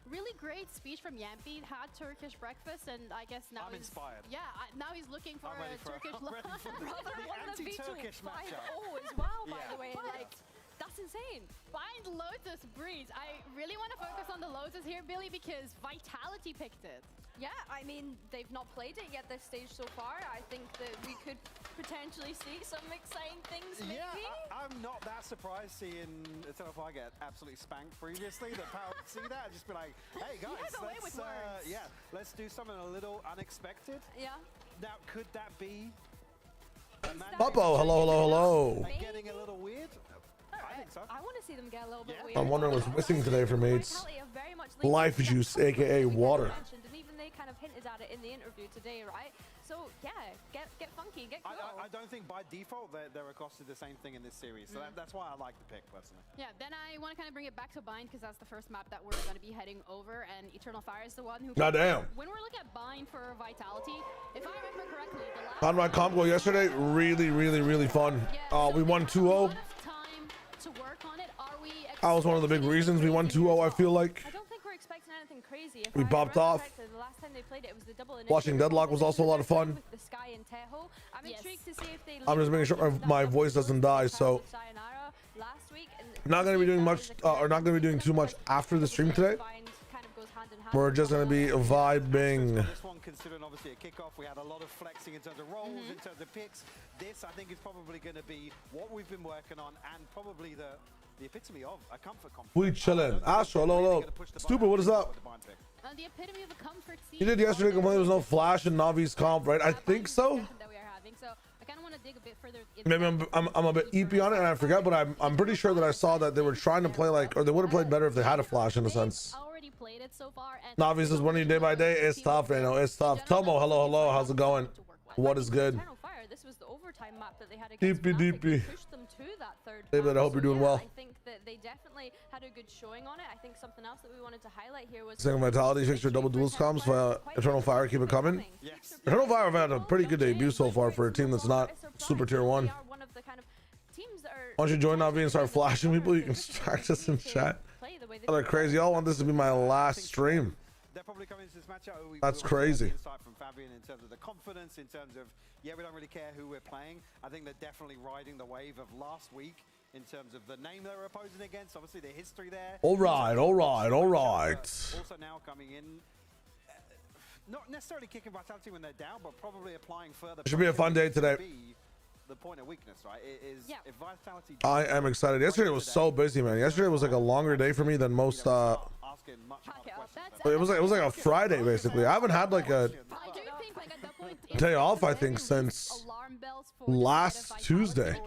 really great speech from Yampy. Had Turkish breakfast, and I guess now I'm inspired. Yeah, now he's looking for a Turkish Brother, One of the anti-Turkish V2 5-0 matchup. as well, by Yeah. the way. Like, that's insane. Find Lotus Breeze. I really want to focus on the Lotus here, Billy, because Vitality picked it. Yeah, I mean, they've not played it yet this stage so far. I think that we could potentially see some exciting things, maybe. Yeah, I'm not that surprised seeing Eternal Fire get absolutely spanked previously. The power to see that and just be like, hey guys, let's do something a little unexpected. Yeah. Now, could that be? Popo, hello. Getting a little weird. I think so. I want to see them get a little bit weird. I'm wondering what's missing today for mates. Life juice, aka water. And even they kind of hinted at it in the interview today, right? So yeah, get funky, get cool. I don't think by default they're accosted the same thing in this series, so that's why I like the pick personally. Yeah, then I want to kind of bring it back to Bind because that's the first map that we're going to be heading over, and Eternal Fire is the one who. Goddamn. When we're looking at Bind for Vitality, if I remember correctly, the last. On my combo yesterday, really fun. Yeah, we won 2-0. That was one of the big reasons we won 2-0. I feel like. I don't think we're expecting anything crazy. If we I popped remember off. correctly, the last time they played it was the double Watching Deadlock was also a lot of fun. With the Sky and Teho. I'm intrigued to see if they I'm just making sure my voice doesn't die. So last week, not gonna be doing much, or not gonna be doing too much after the stream today. We're just gonna be vibing. This one, considering obviously a kickoff, we had a lot of flexing in terms of rolls, in terms of picks. This, I think, is probably going to be what we've been working on, and probably the epitome of a comfort comp. We chillin'. Astro, hello. Stupid, what is up? The epitome of a comfort scene. You did yesterday complain there was no flash in Navi's comp, right? I think so. So I kind of want to dig a bit further. Maybe I'm a bit EP on it and I forget, but I'm pretty sure that I saw that they were trying to play like, or they would have played better if they had a flash in a sense. Already played it so far. Navi says winning day by day. It's tough, you know. It's tough. Tomo, hello. How's it going? What is good? This was the overtime map that they had DP. pushed them to that third. David, I hope you're doing well. I think that they definitely had a good showing on it. I think something else that we wanted to highlight here was Second Vitality fixture double duels comms for Eternal Fire. Keep it coming. Yes. Eternal Fire have had a pretty good debut so far for a team that's not super tier 1. Why don't you join Navi and start flashing people? You can practice in chat. They're crazy. Y'all want this to be my last stream. They're probably coming into this matchup. That's crazy. Insight from Fabian in terms of the confidence, in terms of, we don't really care who we're playing. I think they're definitely riding the wave of last week in terms of the name they were opposing against, obviously the history there. All right. Also now coming in, not necessarily kicking Vitality when they're down, but probably applying further. It should be a fun day today. The point of weakness, right? It is if Vitality. I am excited. Yesterday was so busy, man. Yesterday was like a longer day for me than most. It was like a Friday basically. I haven't had like a day off, I think, since last Tuesday,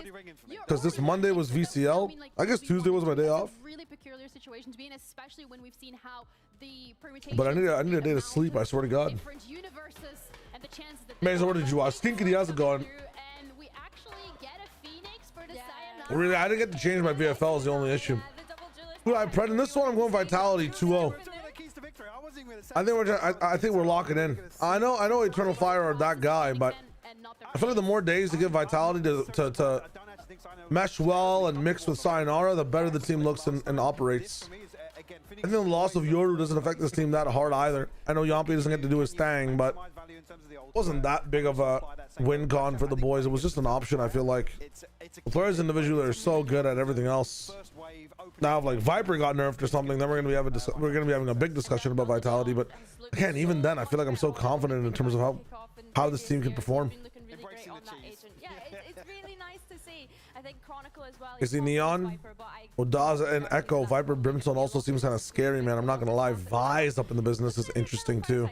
because this Monday was VCL. I guess Tuesday was my day off. Really peculiar situation to be in, especially when we've seen how the But I need a day to sleep. I swear to God. different universes and the chances that Mason, what did you watch? Skinkity, how's it going? and we actually get a Phoenix for the Sayonara. Really, I didn't get to change my VFL is the only issue. Dude, in this one I'm going Vitality 2-0. I think we're locking in. I know Eternal Fire are that guy, but I feel like the more days to give Vitality to mesh well and mix with Sayonara, the better the team looks and operates. I think the loss of Yoru doesn't affect this team that hard either. I know Yampi doesn't get to do his thing, but it wasn't that big of a win con for the boys. It was just an option. I feel like the players individually are so good at everything else. Now, if like Viper got nerfed or something, then we're gonna be having a big discussion about Vitality. But again, even then, I feel like I'm so confident in terms of how this team can perform. It's really nice to see. I think Chronicle as well. You see Neon, Odaza, and Echo. Viper Brimstone also seems kind of scary, man. I'm not gonna lie. Vi's up in the business is interesting too.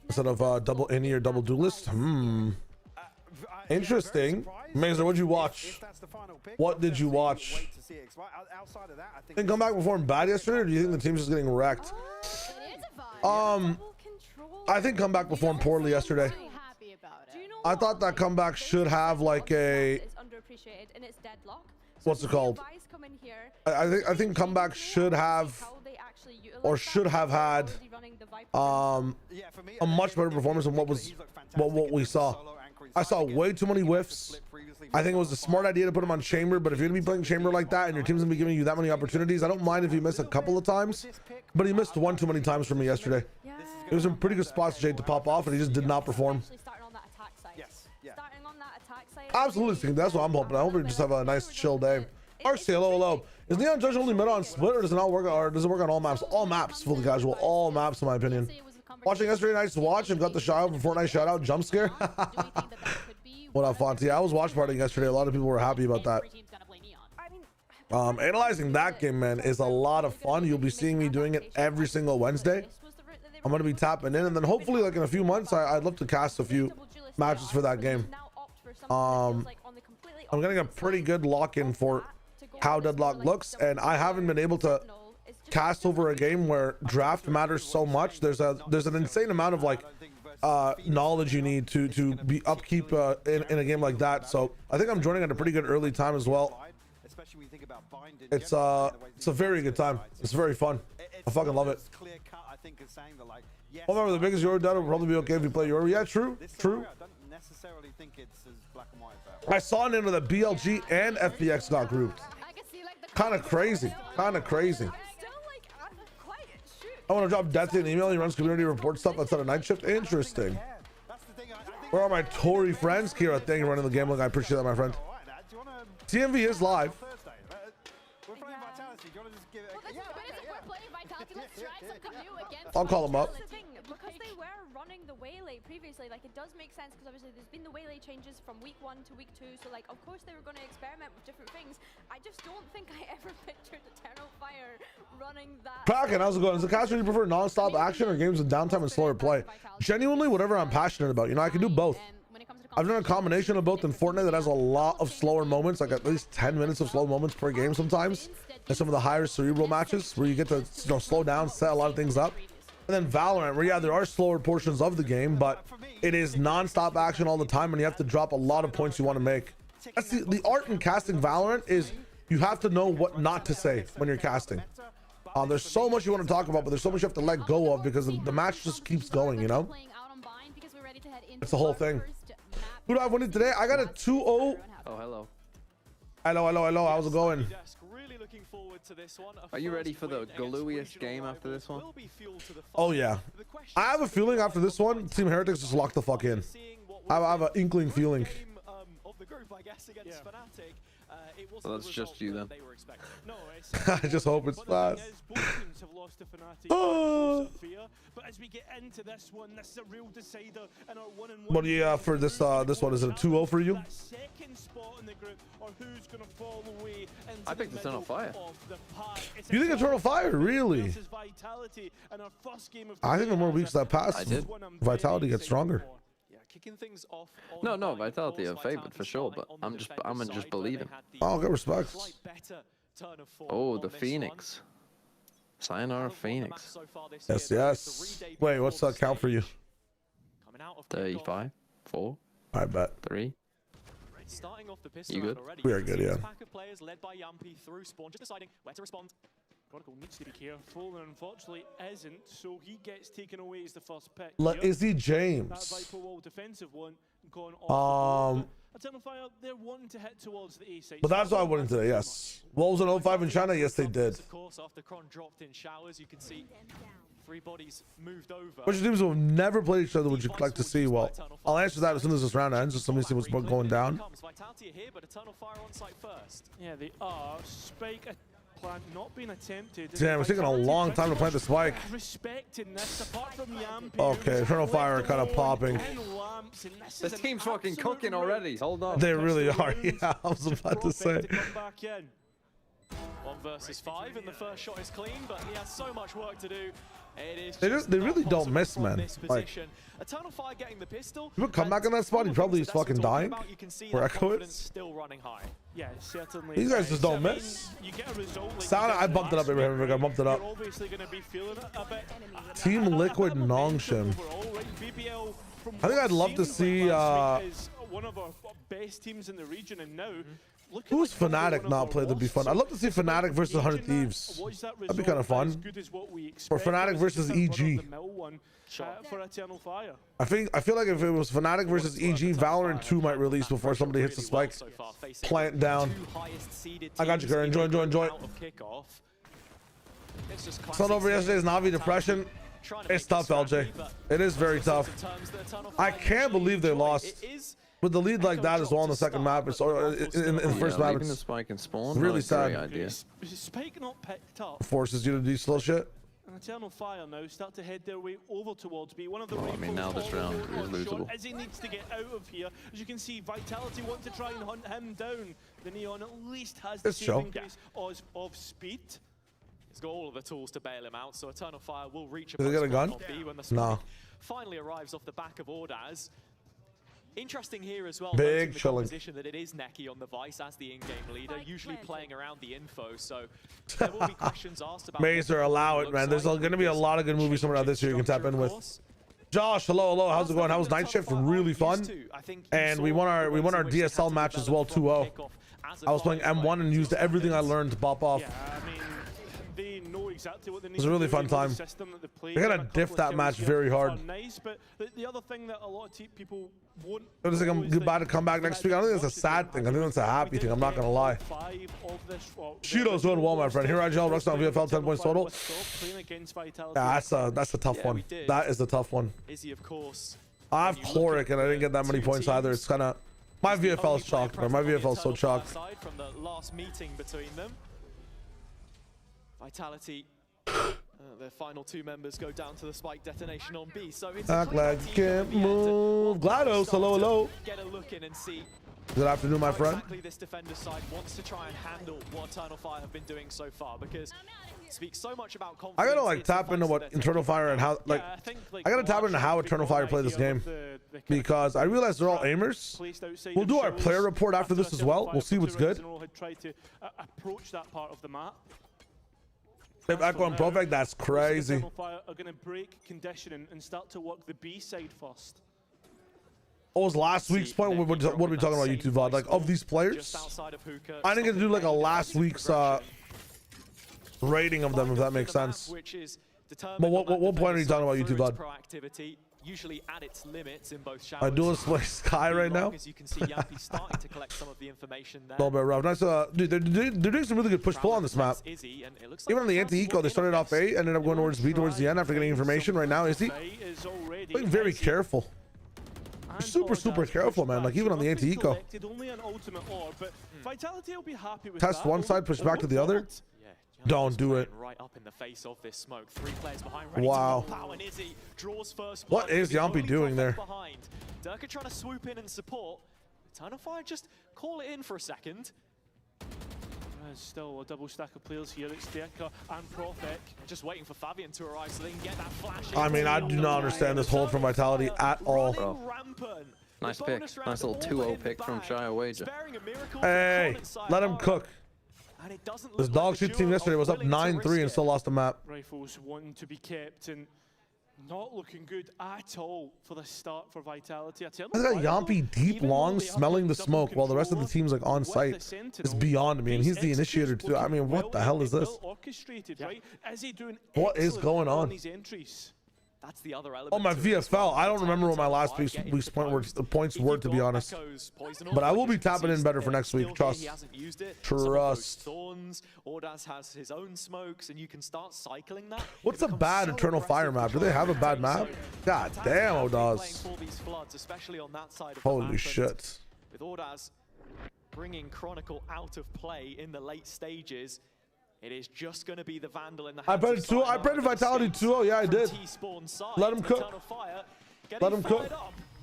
Instead of double innie or double duelist. Interesting. Mazer, what'd you watch? What did you watch? Did Comeback perform bad yesterday, or do you think the team's just getting wrecked? I think Comeback performed poorly yesterday. I thought that Comeback should have like a, what's it called? I think Comeback should have, or should have had a much better performance than what we saw. I saw way too many whiffs. I think it was a smart idea to put him on chamber, but if you're gonna be playing chamber like that and your team's gonna be giving you that many opportunities, I don't mind if you miss a couple of times, but he missed one too many times for me yesterday. It was in pretty good spots, Jade, to pop off, and he just did not perform. Absolutely, that's what I'm hoping. I hope we just have a nice chill day. RC, hello. Is Neon Judge only meta on split, or does it not work, or does it work on all maps? All maps, fully casual, all maps, in my opinion. Watching yesterday night's watch and got the shout out for Fortnite shout out jump scare. What up, Fonty? Yeah, I was watch partying yesterday. A lot of people were happy about that. Analyzing that game, man, is a lot of fun. You'll be seeing me doing it every single Wednesday. I'm gonna be tapping in, and then hopefully, like in a few months, I'd love to cast a few matches for that game. I'm getting a pretty good lock-in for how Deadlock looks, and I haven't been able to cast over a game where draft matters so much. There's an insane amount of like knowledge you need to be upkeep in a game like that. So I think I'm joining at a pretty good early time as well. It's a very good time. It's very fun. I fucking love it. Well, remember, the biggest Euro data will probably be okay if you play Euro. Yeah, true. I saw it into the BLG and FPX got grouped. Kind of crazy. I want to drop Death in an email. He runs community report stuff outside of night shift. Interesting. Where are my Tory friends? Kira, thank you for running the game. Look, I appreciate that, my friend. TMV is live. I'll call him up. Because they were running the waylay previously, like it does make sense, because obviously there's been the waylay changes from week 1 to week 2, so like of course they were going to experiment with different things. I just don't think I ever pictured Eternal Fire running that. Kraken, how's it going? Is the caster you prefer non-stop action or games with downtime and slower play? Genuinely, whatever I'm passionate about. You know, I can do both. I've done a combination of both in Fortnite that has a lot of slower moments, like at least 10 minutes of slow moments per game sometimes, and some of the higher cerebral matches where you get to slow down, set a lot of things up. And then Valorant, where yeah, there are slower portions of the game, but it is non-stop action all the time, and you have to drop a lot of points you want to make. That's the art in casting Valorant is you have to know what not to say when you're casting. There's so much you want to talk about, but there's so much you have to let go of because the match just keeps going, you know? It's the whole thing. Who do I have winning today? I got a 2-0. Oh, hello. Hello. How's it going? Are you ready for the gluiest game after this one? Oh, yeah. I have a feeling after this one, Team Heretics just locked the fuck in. I have an inkling feeling. Well, that's just you then. I just hope it's fast. What do you for this one? Is it a 2-0 for you? I picked Eternal Fire. You think Eternal Fire? Really? I think the more weeks that pass, Vitality gets stronger. No, Vitality are favored for sure, but I'm just believing. Oh, good respect. Oh, the Phoenix. Sayonara Phoenix. Yes. Wait, what's that count for you? 35, 4. I bet. 3. You good? We are good, yeah. Chronicle needs to be careful, and unfortunately isn't, so he gets taken away as the first pick. Izzy James. That Viper wall defensive one going off Eternal Fire, they're wanting to hit towards the A side. But that's why I went in today, yes. Wolves in 05 in China, yes they did. Of course, after Kron dropped in showers, you can see 3 bodies moved over. Which teams who have never played each other would you like to see? Well, I'll answer that as soon as this round ends, just let me see what's going down. Vitality here, but Eternal Fire on site first. Yeah, they are. Spike plant not being attempted. Damn, it's taking a long time to plant the spike. Respecting this, apart from Yampi, okay, Eternal Fire kind of popping. This team's fucking cooking already. Hold on. They really are. Yeah, I was about to say. 1 versus 5, and the first shot is clean, but he has so much work to do. They really don't miss, man. Like, Eternal Fire getting the pistol. If you come back in that spot, he probably is fucking dying. Where Echo is. Still running high. Yeah, certainly. These guys just don't miss. You get a result like Sound, I bumped it up, I bumped it up. Team Liquid Nongshim. I think I'd love to see one of our best teams in the region, and now Who's Fnatic not played? That'd be fun. I'd love to see Fnatic versus 100 Thieves. That'd be kind of fun. Or Fnatic versus EG. I feel like if it was Fnatic versus EG, Valorant 2 might release before somebody hits the spike. Plant down. I got you, girl. Enjoy. It's not over yesterday's Navi depression. It's tough, LJ. It is very tough. I can't believe they lost. With the lead like that as well in the second map, it's or in the first map, it's the spike and spawn, really sad. Idea. Spike not picked up. Forces you to do slow shit. And Eternal Fire now start to head their way over towards B. One of the I mean, now this round is losable. As he needs to get out of here. As you can see, Vitality want to try and hunt him down. The Neon at least has the saving grace of speed. He's got all of the tools to bail him out, so Eternal Fire will reach a Does he get a gun? when the No. finally arrives off the back of Ordaz. Interesting here as well, Big the chilling. composition that it is Neki on the Vice as the in-game leader, usually playing around the info, so there will be questions asked about... Mazer, allow it, man. There's going to be a lot of good movies coming out this year you can tap in with. Josh, hello. How's it going? How was Night Shift? Really fun. And we won our DSL match as well, 2-0. I was playing M1 and used everything I learned to pop off. Yeah, I mean, they know exactly what they need. It was a really fun time. They gotta diff that match very hard. Nice, but the other thing that a lot of people won't. It was like I'm goodbye to come back next week. I don't think it's a sad thing. I think it's a happy thing. I'm not gonna lie. Shido's doing well, my friend. Here I gel. Rockstar VFL 10 points total. Yeah, that's a tough one. That is a tough one. Izzy, of course. I have Chloric and I didn't get that many points either. It's kind of my VFL is chalked, man. My VFL is so chalked. From the last meeting between them, Vitality, their final two members go down to the spike detonation on B. So it's act like you can't move. GLaDOS, hello. Get a look in and see. Good afternoon, my friend. Exactly, this defender side wants to try and handle what Eternal Fire have been doing so far, because it speaks so much about confidence. I gotta like tap into what Eternal Fire and how like I gotta tap into how Eternal Fire play this game, because I realize they're all aimers. We'll do our player report after this as well. We'll see what's good. Approach that part of the map. They've Echo and Perfect, that's crazy. Eternal Fire are going to break conditioning and start to work the B side first. What was last week's point? What are we talking about, YouTube VOD? Like, of these players? I didn't get to do like a last week's rating of them, if that makes sense. But what point are you talking about, YouTube VOD? Usually at its limits in both I do play Sky right now. As you can see, Yampy starting to collect some of the information there. A little bit rough. Nice, dude, they're doing some really good push-pull on this map. Even on the anti-eco, they started off A, ended up going towards B towards the end after getting information. Right now, Izzy being very careful. Super careful, man. Like even on the anti-eco. Test one side, push back to the other. Don't do it. Right up in the face of this smoke. 3 players behind. Wow. What is Yampy doing there? Durka trying to swoop in and support. Eternal Fire just call it in for a second. There's still a double stack of players here. It's Durka and Prophet. Just waiting for Fabian to arrive so they can get that flash. I mean, I do not understand this hold from Vitality at all. Nice pick. Nice little 2-0 pick from Shia Wager. Hey, let him cook. This dog shit team yesterday was up 9-3 and still lost the map. Rifles wanting to be kept and not looking good at all for the start for Vitality. Look at Yampy deep long smelling the smoke while the rest of the team's like on site. It's beyond me, and he's the initiator too. I mean, what the hell is this? What is going on? That's the other element. Oh, my VFL. I don't remember what my last week's points were, to be honest. But I will be tapping in better for next week. Trust. Trust. Ordaz has his own smokes, and you can start cycling that. What's a bad Eternal Fire map? Do they have a bad map? God damn, Ordaz. Holy shit. With Ordaz bringing Chronicle out of play in the late stages, it is just going to be the Vandal in the hands. I played Vitality 2-0. Yeah, I did. Let him cook. Let him cook.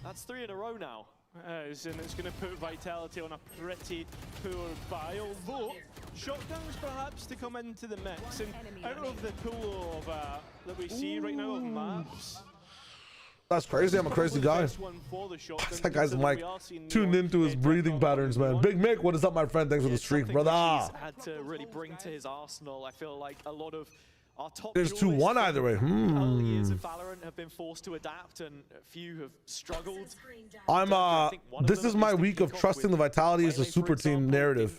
That's 3 in a row now. And it's going to put Vitality on a pretty poor buy, although shotguns perhaps to come into the mix. And out of the pool of that we see right now of maps, that's crazy. I'm a crazy guy. That guy's like tuned into his breathing patterns, man. Big Mick, what is up, my friend? Thanks for the streak, brother. He's had to really bring to his arsenal. I feel like a lot of Our top There's duelists 2-1 either way. early years of Valorant have been forced to adapt, and a few have struggled. This is my week of trusting the Vitality as a super team narrative.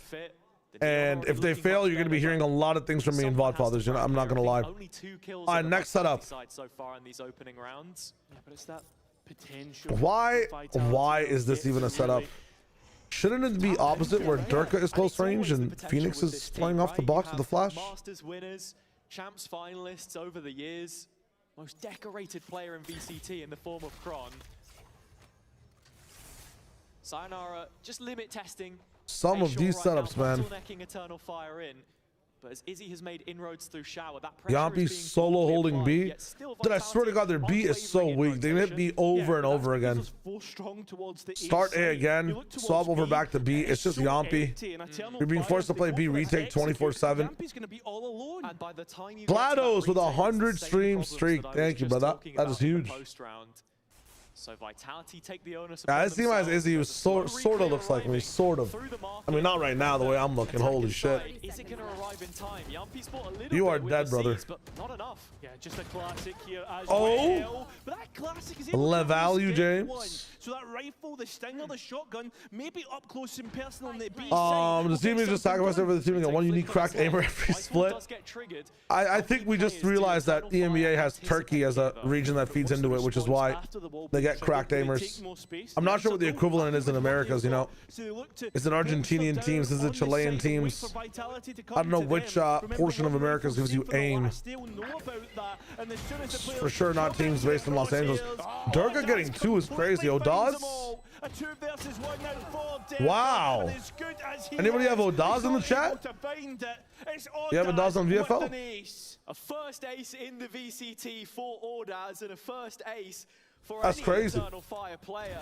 And if they fail, you're going to be hearing a lot of things from me in VOD fathers. I'm not going to lie. Only 2 kills All right, next setup. so far in these opening rounds. Yeah, but it's that potential. Why is this even a setup? Shouldn't it be opposite, where Durka is close range and Phoenix is flying off the box with the flash? Masters winners, champs finalists over the years, most decorated player in VCT in the form of Kron. Sayonara just limit testing. Some of these setups, man. Eternal Fire in. But as Izzy has made inroads through shower, that pressure Yampi solo holding B. Dude, I swear to God, their B is so weak. They hit B over and over again. Start A again, swap over back to B. It's just Yampi. You're being forced to play B retake 24/7. GLaDOS with a 100 stream streak. Thank you, brother. That is huge. So Vitality take the onus. Yeah, I see my Izzy, who sort of looks like me, sort of. I mean, not right now, the way I'm looking. Holy shit. Is it gonna arrive in time? Yampi's bought a little You bit are with dead, the brother. seeds, but not enough. Yeah, just a classic here as Oh. well. But that classic is Levalue, James. So that rifle, the stinger, the shotgun, maybe up close and personal on the B The team is just sacrificed over the team and got one unique cracked aimer every split. I think we just realized that EMEA has Turkey as a region that feeds into it, which is why they get cracked aimers. I'm not sure what the equivalent is in Americas, you know. Is it Argentinian teams? Is it Chilean teams? I don't know which portion of Americas gives you aim. For sure not teams based in Los Angeles. Durga getting 2 is crazy. ODs? Wow. Anybody have ODs in the chat? You have ODs on VFL? A first ace in the VCT for ODs and a first ace for That's crazy. Eternal Fire player.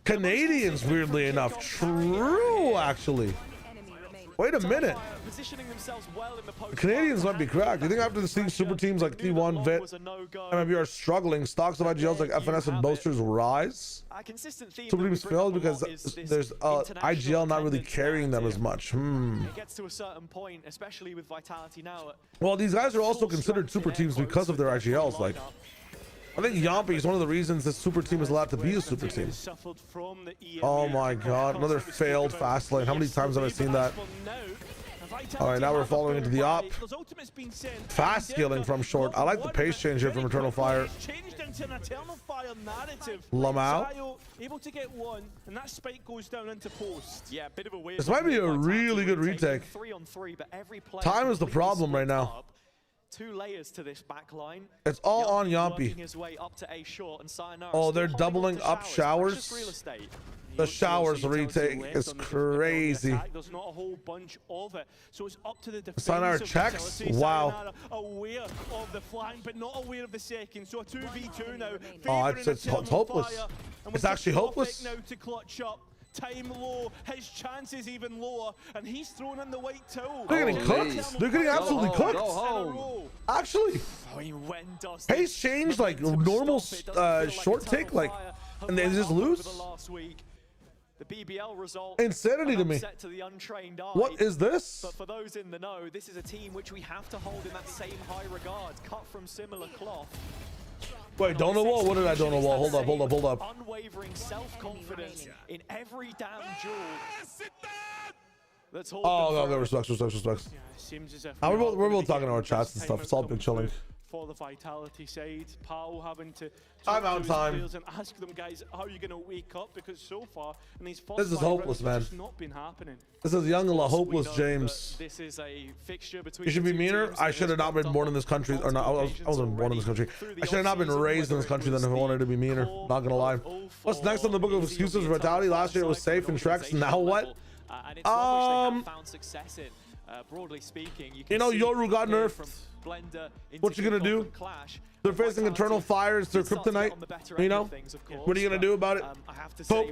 Canadians, weirdly enough. True, actually. Wait a minute. The Canadians might be cracked. You think after seeing super teams like T1, VIT, MMB are struggling, stocks of IGLs like FNS and Boasters rise? Super teams failed because there's IGL not really carrying them as much. It gets to a certain point, especially with Vitality now. Well, these guys are also considered super teams because of their IGLs. Like, I think Yampi is one of the reasons this super team is allowed to be a super team. Oh my god, another failed fast lane. How many times have I seen that? Alright, now we're following into the op. Fast skilling from short. I like the pace change here from Eternal Fire. Lamau. Able to get one, and that spike goes down into post. Yeah, bit of a weird. This might be a really good retake. Time is the problem right now. 2 layers to this back line. It's all on Yampi. Oh, they're doubling up showers. The showers retake is crazy. There's not a whole bunch of it, so it's up to the Sayonara checks. Wow. Aware of the flank, but not aware of the second. So a 2v2 now. Oh, it's hopeless. It's actually hopeless. Now to clutch up. Time low, his chances even lower, and he's thrown in the white towel. They're getting cooked. They're getting absolutely cooked. Actually, pace changed like normal short take, like, and they just lose. The BBL result, insanity to me. To the untrained eye. What is this? But for those in the know, this is a team which we have to hold in that same high regard, cut from similar cloth. Wait, don't know wall? What did I don't know wall? Hold up. Unwavering self-confidence in every damn duel. That's all. Oh, no, respects. Yeah, seems as if we're both talking to our chats and stuff. It's all been chilling. For the Vitality side, Pal having to I'm out time and ask them, guys, how are you going to wake up? Because so far in these first this is hopeless, man. It's not been happening. This is young La Hopeless James. This is a fixture between. You should be meaner. I should have not been born in this country, or not. I wasn't born in this country. I should have not been raised in this country. Then if I wanted to be meaner, not gonna lie. What's next on the book of excuses for Vitality? Last year it was safe and Shreks. Now what? Found success in. Broadly speaking, you know, Yoru got nerfed. What you gonna do? They're facing Eternal Fire. It's their kryptonite. You know? What are you gonna do about it?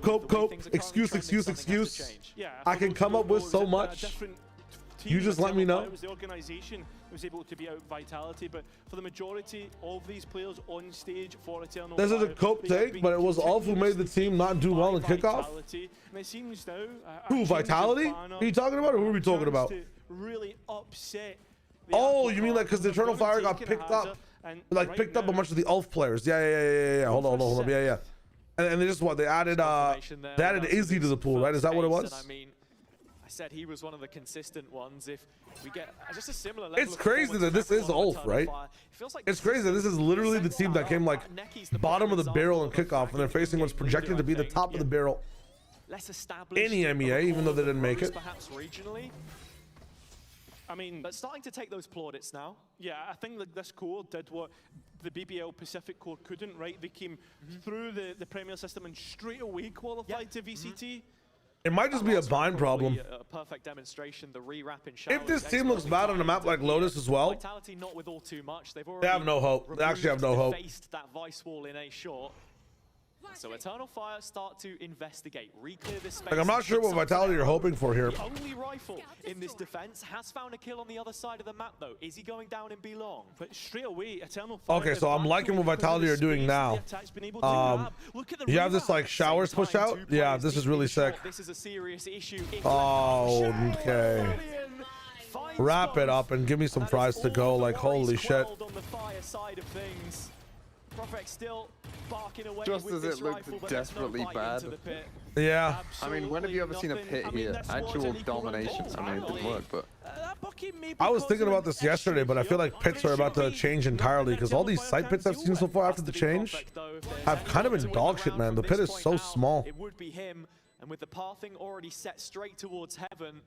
Cope. Excuse. I can come up with so much. You just let me know. The organization was able to be out Vitality, but for the majority of these players on stage for Eternal This is a cope take, but it was Ulf who made the team not do well in kickoff. And it seems now, who, Vitality? Who are you talking about, or who are we talking about? Really upset Oh, you mean like because the Eternal Fire got picked up, like picked up a bunch of the Elf players? Yeah. Hold on. Yeah. And they just they added Izzy to the pool, right? Is that what it was? I mean, I said he was one of the consistent ones. If we get just a similar level, it's crazy that this is Ulf, right? It's crazy that this is literally the team that came like bottom of the barrel in kickoff, and they're facing what's projected to be the top of the barrel in EMEA, even though they didn't make it. Perhaps regionally. I mean, but starting to take those plaudits now. Yeah, I think that this core did what the BBL Pacific core couldn't, right? They came through the Premier system and straight away qualified to VCT. It might just be a bind problem. A perfect demonstration, the re-wrap in if this team looks bad on a map like Lotus as well, Vitality not with all too much. They have no hope. They actually have no hope. Faced that vice wall in a short. So Eternal Fire start to investigate, re-clear this space. Like, I'm not sure what Vitality you're hoping for here. The only rifle in this defense has found a kill on the other side of the map, though. Is he going down in B long? But straight away, Eternal Fire. Okay, so I'm liking what Vitality are doing now. You have this like showers push out. Yeah, this is really sick. This is a serious issue. Oh, okay. Wrap it up and give me some fries to go. Like, holy shit. Still barking away just as it looked desperately bad. Yeah. I mean, when have you ever seen a pit here? Actual domination. I mean, it didn't work, but... I was thinking about this yesterday, but I feel like pits are about to change entirely because all these side pits I've seen so far after the change have kind of been dog shit, man. The pit is so small. It would be him, and with the pathing already set straight towards heaven,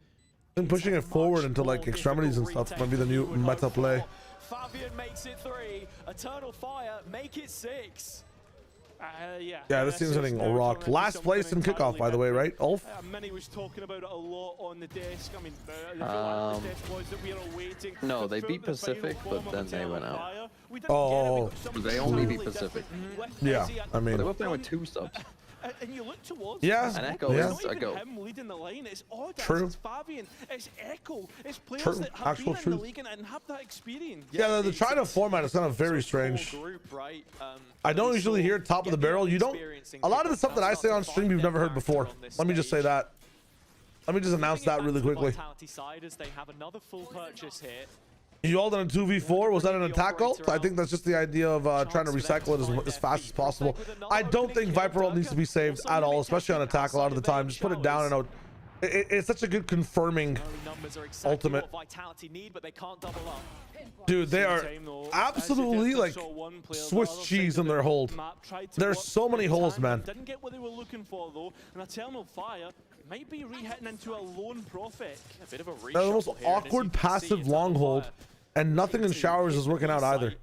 and pushing it forward into like extremities and stuff might be the new meta play. Fabian makes it 3. Eternal Fire make it 6. Yeah, this team's getting rocked. Last place in kickoff, by the way, right, Ulf? Many was talking about it a lot on the desk. I mean, no, they beat Pacific, but then they went out. Oh, they only beat Pacific. Yeah, I mean, they were playing with 2 subs. And you look towards an Echo is a go. Him leading the line. It's odd. True. It's Fabian. It's Echo. It's players that have been in the league and have that experience. Yeah, the China format is kind of very strange. I don't usually hear top of the barrel. You don't. A lot of the stuff that I say on stream you've never heard before. Let me just say that. Let me just announce that really quickly. They have another full purchase here. You all done a 2v4? Was that an attack ult? I think that's just the idea of trying to recycle it as fast as possible. I don't think Viper ult needs to be saved at all, especially on attack a lot of the time. Just put it down and out. It's such a good confirming ultimate. Dude, they are absolutely like Swiss cheese in their hold. There's so many holes, man. Didn't get what they were looking for though, and Eternal Fire might be re-hitting into a lone Prophet. A bit of a the most awkward passive long hold, and nothing in showers is working out either.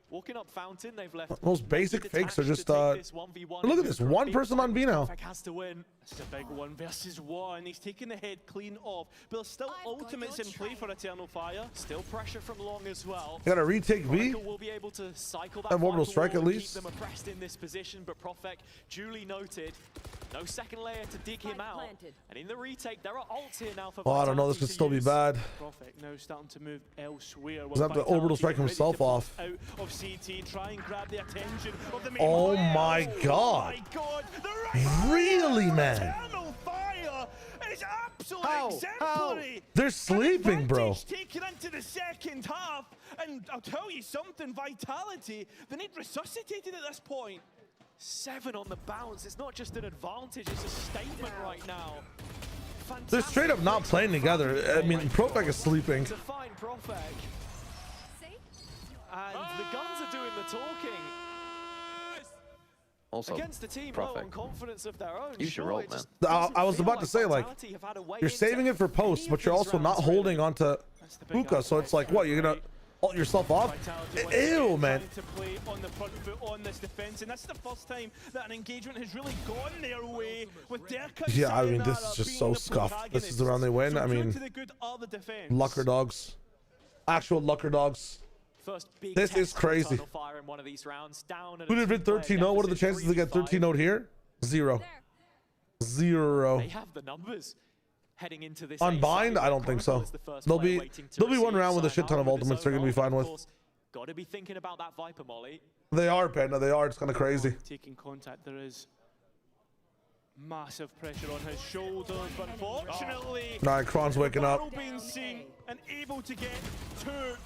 Walking up Fountain, they've left. Most basic fakes are just look at this, one person on B now. Has to win. It's a big 1v1. He's taking the head clean off, but there's still ultimates in play for Eternal Fire. Still pressure from long as well. Got to retake B. Will be able to cycle that orbital strike at least. Keep them oppressed in this position, but Profek duly noted. No second layer to dig him out. And in the retake, there are ults here now for I don't know. This could still be bad. Profek now starting to move elsewhere. Does have to orbital strike himself off. Out of CT, try and grab the attention of the main oh my god! Really, man? Eternal Fire is absolutely exemplary. They're sleeping, bro. Taken into the second half, and I'll tell you something, Vitality, they need resuscitated at this point. 7 on the bounce. It's not just an advantage, it's a statement right now. Fantastic. They're straight up not playing together. I mean, Profek is sleeping. To find Profek. And the guns are doing the talking. Also, against a team low on confidence of their own. You should roll, man. I was about to say, like, you're saving it for post, but you're also not holding onto Hookah, so it's like, what, you're gonna ult yourself off? Ew, man. To play on the front foot on this defense, and that's the first time that an engagement has really gone their way with Derka. Yeah, I mean, this is just so scuffed. This is the round they win. I mean, lucker dogs, actual lucker dogs. This is crazy. Who did VIT 13-0? What are the chances to get 13-0 here? 0. 0. They have the numbers heading into this. Unbind? I don't think so. There'll be one round with a shit ton of ultimates they're gonna be fine with. Got to be thinking about that Viper molly. They are, Panda. They are. It's kind of crazy. Taking contact. There is Massive pressure on his shoulders, but unfortunately, Nah, Kron's waking up. being seen and able to get two.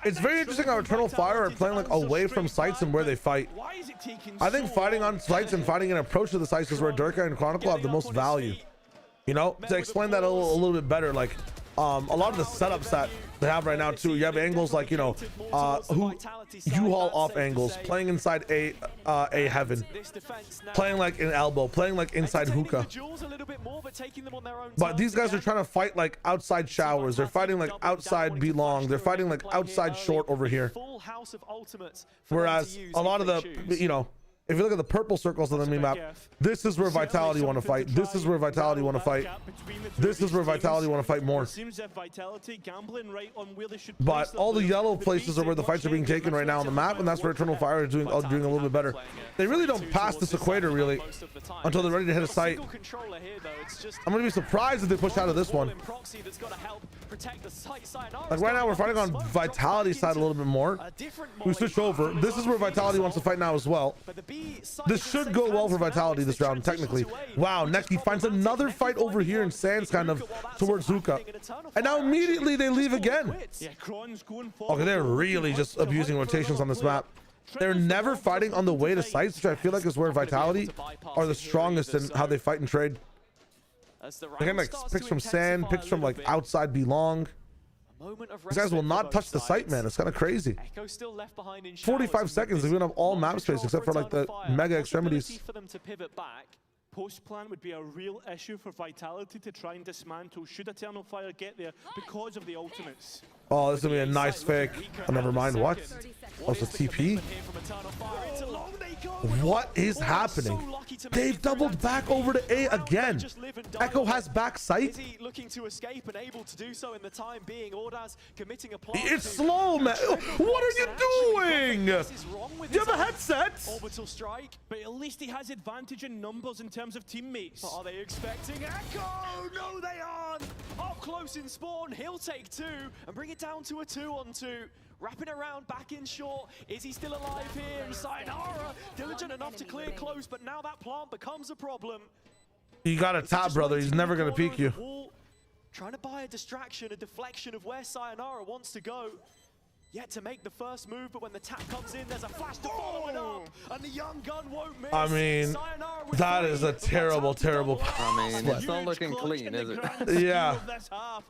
It's very interesting how Eternal Fire are playing like away from sites and where they fight. Why is it taking I think so fighting long? on sites and fighting an approach to the sites is where Durka and Chronicle have the most value. You know, to explain that a little bit better, like a lot of the setups that they have right now too, you have angles like, you know, who U-Haul off angles, playing inside a heaven, playing like an elbow, playing like inside hookah. But these guys are trying to fight like outside showers, they're fighting like outside belong, they're fighting like outside short over here. Whereas a lot of the, you know, if you look at the purple circles on the map, this is where Vitality want to fight. This is where Vitality want to fight. This is where Vitality want to fight more. But all the yellow places are where the fights are being taken right now on the map, and that's where Eternal Fire is doing a little bit better. They really don't pass this equator really until they're ready to hit a site. I'm gonna be surprised if they push out of this one. Like right now, we're fighting on Vitality's side a little bit more. We switched over. This is where Vitality wants to fight now as well. This should go well for Vitality this round, technically. Wow, Neki finds another fight over here in Sands, kind of towards Zuka. And now immediately they leave again. Okay, they're really just abusing rotations on this map. They're never fighting on the way to sites, which I feel like is where Vitality are the strongest in how they fight and trade. They're getting like picks from Sand, picks from like outside belong. These guys will not touch the site, man. It's kind of crazy. 45 seconds, they're gonna have all map space except for like the mega extremities. Post plan would be a real issue for Vitality to try and dismantle should Eternal Fire get there because of the ultimates. Oh, this is gonna be a nice fake. Oh, never mind. What? Oh, it's a TP? What is happening? They've doubled back over to A again. Echo has back sight. It's slow, man. What are you doing? Do you have a headset? But at least he has advantage in numbers in terms of teammates. But are they expecting Echo? No, they aren't. Up close in spawn, he'll take two and bring it down to a 2-on-2. Wrapping around back in short. Is he still alive here? And Sayonara diligent enough to clear close, but now that plant becomes a problem. You got a top, brother. He's never gonna peek you. Trying to buy a distraction, a deflection of where Sayonara wants to go. Yet to make the first move, but when the tap comes in, there's a flash to follow it up, and the young gun won't miss. I mean, that is a terrible, terrible. I mean, it's not looking clean, is it? Yeah.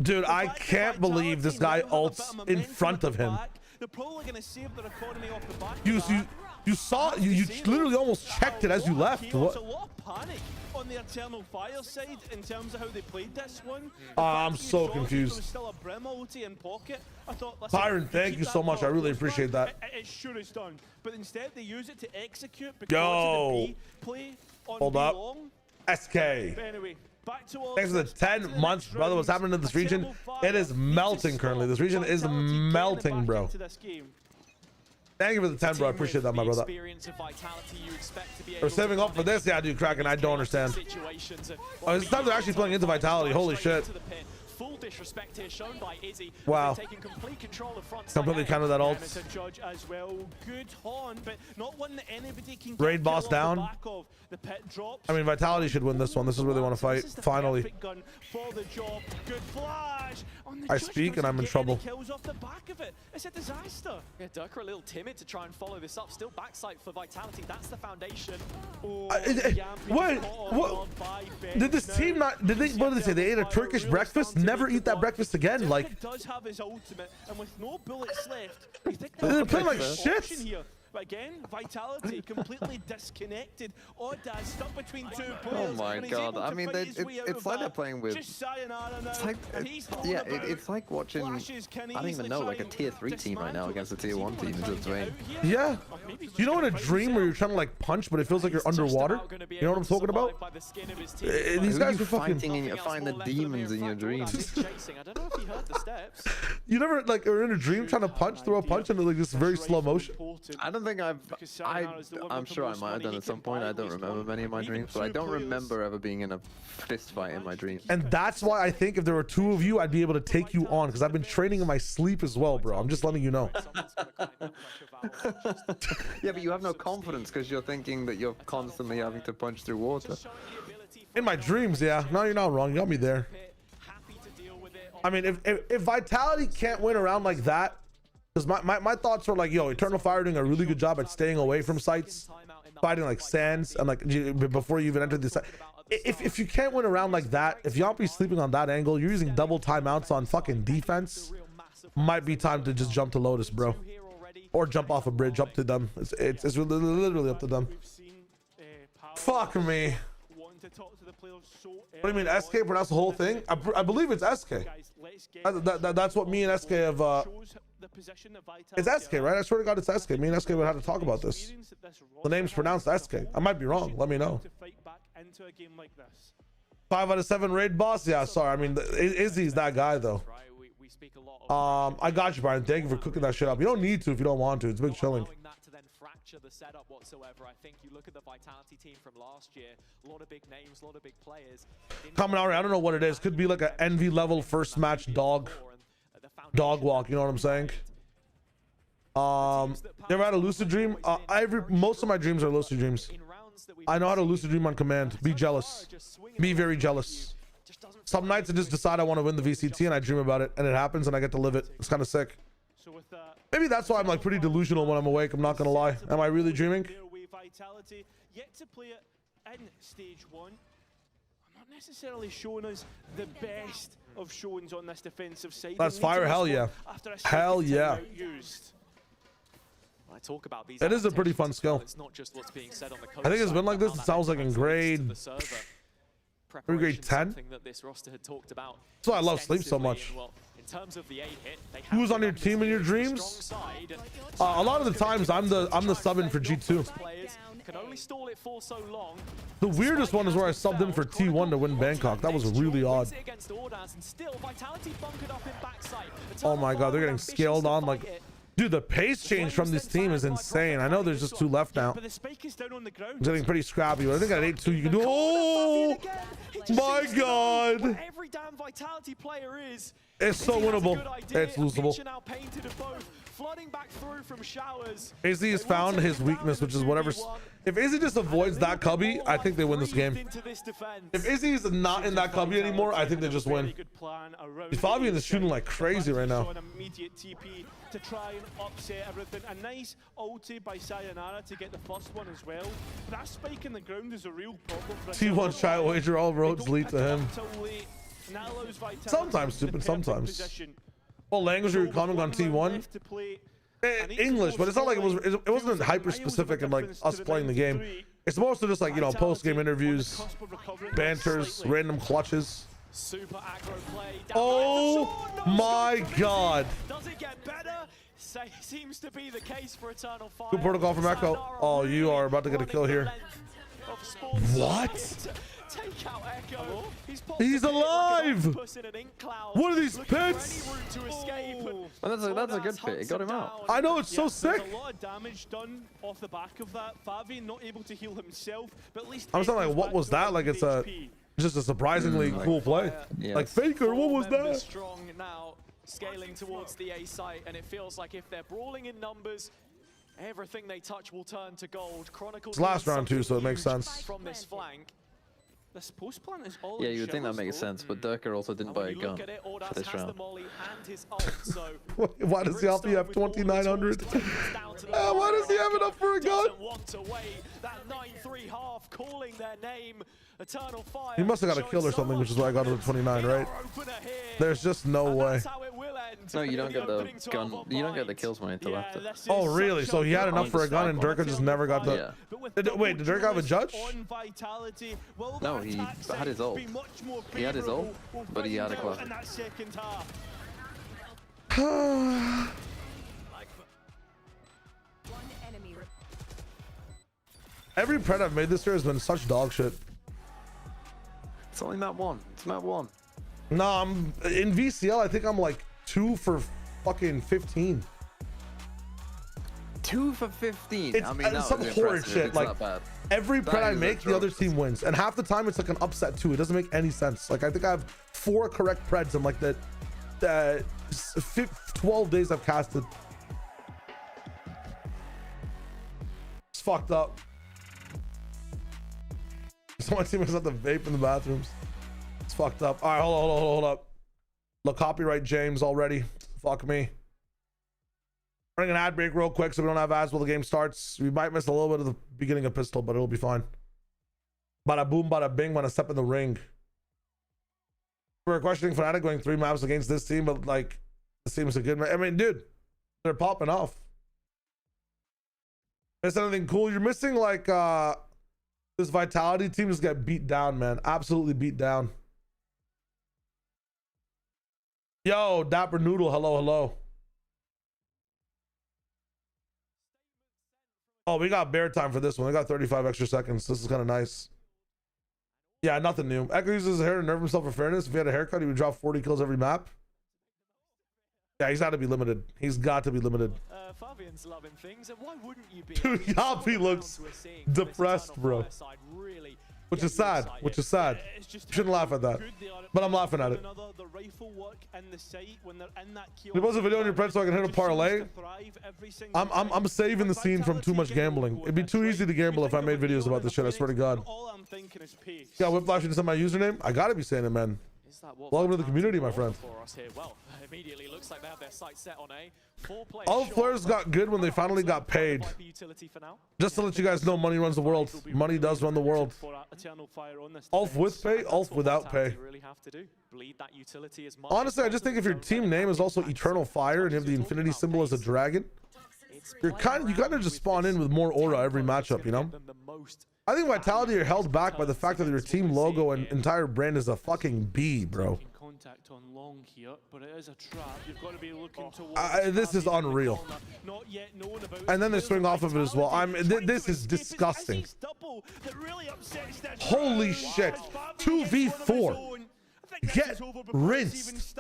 Dude, I can't believe this guy ults in front of him. They're probably going to save their economy off the back. You saw, you literally almost checked it as you left. What? A lot of panic on the Eternal Fire side in terms of how they played this one. I'm so confused. There was still a Brim ulti in pocket. I thought, Byron, thank you so much. I really appreciate that. It sure is done. But instead, they use it to execute because Yo. of the B play on Hold up. long. SK. But anyway, back to all Thanks for the 10 months, brother. What's happening in this region? It is melting currently. This region is melting, bro. Thank you for the 10, bro. I appreciate that, my brother. We're saving up for this. Yeah, dude, Kraken. I don't understand. Oh, it's time they're actually playing into Vitality. Holy shit. Full disrespect here shown by Izzy. Wow. Taking complete control of front Completely countered that ult. Judge as well. Good horn, but not one that anybody can get Raid boss down. back of. The pet drops. I mean, Vitality should win this one. This is where they want to fight. Finally. Gun for the job. Good flash. I speak and I'm in trouble. Kills off the back of it. It's a disaster. Yeah, Durka a little timid to try and follow this up. Still backside for Vitality. That's the foundation. What did this team not? Did they? What did they say? They ate a Turkish breakfast. Never eat that breakfast again. Like, it does have his ultimate, and with no bullets left, you think they're playing like shit. Here. But again, Vitality completely disconnected. Oddaz stuck between two players. Oh my god! I mean, it's like they're playing with. It's like, yeah, it's like watching. I don't even know, like a tier 3 team right now against a tier 1 team. Yeah. You know, in a dream where you're trying to like punch, but it feels like you're underwater. You know what I'm talking about? These guys are fucking fighting the demons in your dreams. You never like are in a dream trying to punch, throw a punch into like this very slow motion. I don't think I'm sure I might have done at some point. I don't remember many of my dreams, but I don't remember ever being in a fist fight in my dreams. And that's why I think if there were 2 of you, I'd be able to take you on, because I've been training in my sleep as well, bro. I'm just letting you know. Yeah, but you have no confidence because you're thinking that you're constantly having to punch through water. In my dreams, yeah. No, you're not wrong. You got me there. I mean, if Vitality can't win around like that, because my thoughts were like, yo, Eternal Fire doing a really good job at staying away from sites, fighting like Sands, and like before you even enter the site. If you can't win around like that, if Yompi's sleeping on that angle, you're using double timeouts on fucking defense, might be time to just jump to Lotus, bro. Or jump off a bridge up to them. It's literally up to them. Fuck me. What do you mean, SK pronounce the whole thing? I believe it's SK. That's what me and SK have. It's SK, right? I swear to God, it's SK. Me and SK would have to talk about this. The name's pronounced SK. I might be wrong. Let me know. 5 out of 7 raid boss. Yeah, sorry. I mean, Izzy's that guy though. I got you, Brian. Thank you for cooking that shit up. You don't need to if you don't want to. It's big chilling. The setup whatsoever. I think you look at the Vitality team from last year, a lot of big names, a lot of big players. Kaminari, I don't know what it is. Could be like an envy level first match dog walk, you know what I'm saying? Never had a lucid dream? Most of my dreams are lucid dreams. I know how to lucid dream on command. Be jealous. Be very jealous. Some nights I just decide I want to win the VCT and I dream about it and it happens and I get to live it. It's kind of sick. Maybe that's why I'm like pretty delusional when I'm awake. I'm not gonna lie. Am I really dreaming? Vitality yet to play it in stage 1. I'm not necessarily showing us the best of showings on this defensive side. That's fire. Hell yeah. Hell yeah. I talk about these. It is a pretty fun skill. It's not just what's being said on the I think it's been like this. It sounds like in grade 10. That this roster had talked about. That's why I love sleep so much. In terms of the 8-hit, who's on your team in your dreams? A lot of the times I'm the sub-in for G2. Can only stall it for so long. The weirdest one is where I subbed in for T1 to win Bangkok. That was really odd. Oh my god, they're getting scaled on like. Dude, the pace change from this team is insane. I know there's just 2 left now. It's getting pretty scrappy, but I think at 8-2 you can do. Oh my god! Every damn Vitality player is. It's so winnable. It's losable. Flooding back through from showers. Izzy has found his weakness, which is whatever. If Izzy just avoids that cubby, I think they win this game. If Izzy is not in that cubby anymore, I think they just win. Fabian is shooting like crazy right now. To try and upset everything. A nice ulti by Sayonara to get the first one as well. That spike in the ground is a real problem for T1 shy wager, all roads lead to him. Sometimes stupid, sometimes. What language are you commenting on T1? English, but it's not like it wasn't hyper specific in like us playing the game. It's mostly just like, you know, post-game interviews, banters, random clutches. Super aggro play. Oh my god. Does it get better? Seems to be the case for Eternal Fire. Good protocol from Echo. Oh, you are about to get a kill here. What? Take out Echo. He's alive! What are these pits? Oh, that's a good pit. It got him out. I know, it's so sick. A lot of damage done off the back of that. Favi not able to heal himself, but at least I was like, what was that? Like, it's just a surprisingly cool play. Yes. Like Faker, what was that? Strong now, scaling towards the A site, and it feels like if they're brawling in numbers, everything they touch will turn to gold. Chronicles. It's last round too, so it makes sense. From this flank. This post plant is all yeah, you would think that makes sense, but Durka also didn't buy a gun for this round. Why does Yalpi have 2,900? Why does he have enough for a gun? He must have got a kill or something, which is why I got to the 29, right? There's just no way. No, you don't get the gun. You don't get the kills money until after. Oh, really? So he had enough for a gun, and Durka just never got the. Yeah. Wait, did Durka have a judge? No, he had his ult. He had his ult, but he had a classic. Every pred I've made this year has been such dog shit. It's only map 1. It's map 1. No, I'm in VCL. I think I'm like 2 for fucking 15. 2 for 15. It's, I mean, it's some horrid shit. Like every pred I make, the other team wins, and half the time it's like an upset too. It doesn't make any sense. Like I think I have 4 correct preds in like the 12 days I've casted. It's fucked up. So my teammates have to vape in the bathrooms. It's fucked up. All right, hold up. Look, copyright James already. Fuck me. Bring an ad break real quick so we don't have ads while the game starts. We might miss a little bit of the beginning of Pistol, but it'll be fine. Bada boom, bada bing when I step in the ring. We're questioning Fnatic going 3 maps against this team, but like, this team's a good man. I mean, dude, they're popping off. Miss anything cool? You're missing like this Vitality team just got beat down, man. Absolutely beat down. Yo, Dapper Noodle, hello. Oh, we got bear time for this one. We got 35 extra seconds. This is kind of nice. Yeah, nothing new. Echo uses his hair to nerve himself for fairness. If he had a haircut, he would drop 40 kills every map. Yeah, he's got to be limited. He's got to be limited. Fabian's loving things, and why wouldn't you be? Dude, Yapi looks depressed, bro. Which is sad. Which is sad. Shouldn't laugh at that, but I'm laughing at it. You post a video on your friend so I can hit a parlay. I'm saving the scene from too much gambling. It'd be too easy to gamble if I made videos about this shit. I swear to God. Yeah, Whiplash, you just said my username. I gotta be saying it, man. Welcome to the community, my friend. Immediately looks like they have their sights set on A. All flares got good when they finally got paid. Just to let you guys know, money runs the world. Money does run the world. Ulf with pay, Ulf without pay. Honestly, I just think if your team name is also Eternal Fire and you have the infinity symbol as a dragon, you kind of just spawn in with more aura every matchup, you know? I think Vitality are held back by the fact that your team logo and entire brand is a fucking B, bro. On long here, but it is a trap. You've got to be looking towards this is unreal. And then they swing off of it as well. This is disgusting. Holy shit. 2v4. Get rinsed.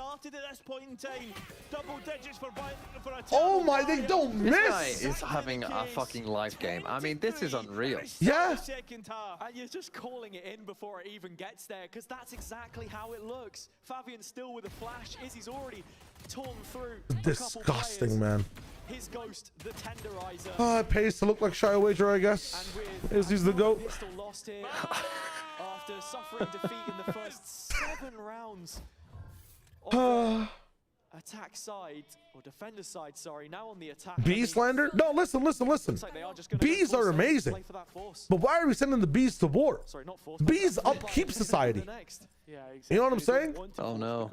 Oh my, they don't miss. This guy is having a fucking life game. I mean, this is unreal. Yeah. And you're just calling it in before it even gets there, because that's exactly how it looks. Fabian still with a flash. Izzy's already torn through. Disgusting, man. His ghost, the tenderizer. It pays to look like Shy Wager, I guess. Izzy's the GOAT. Pistol lost here after suffering defeat in the first 7 rounds. Attack side, or defender side, sorry, now on the attack. B slander? No, listen. Bees are amazing. But why are we sending the bees to war? Bees upkeep society. You know what I'm saying? Oh no.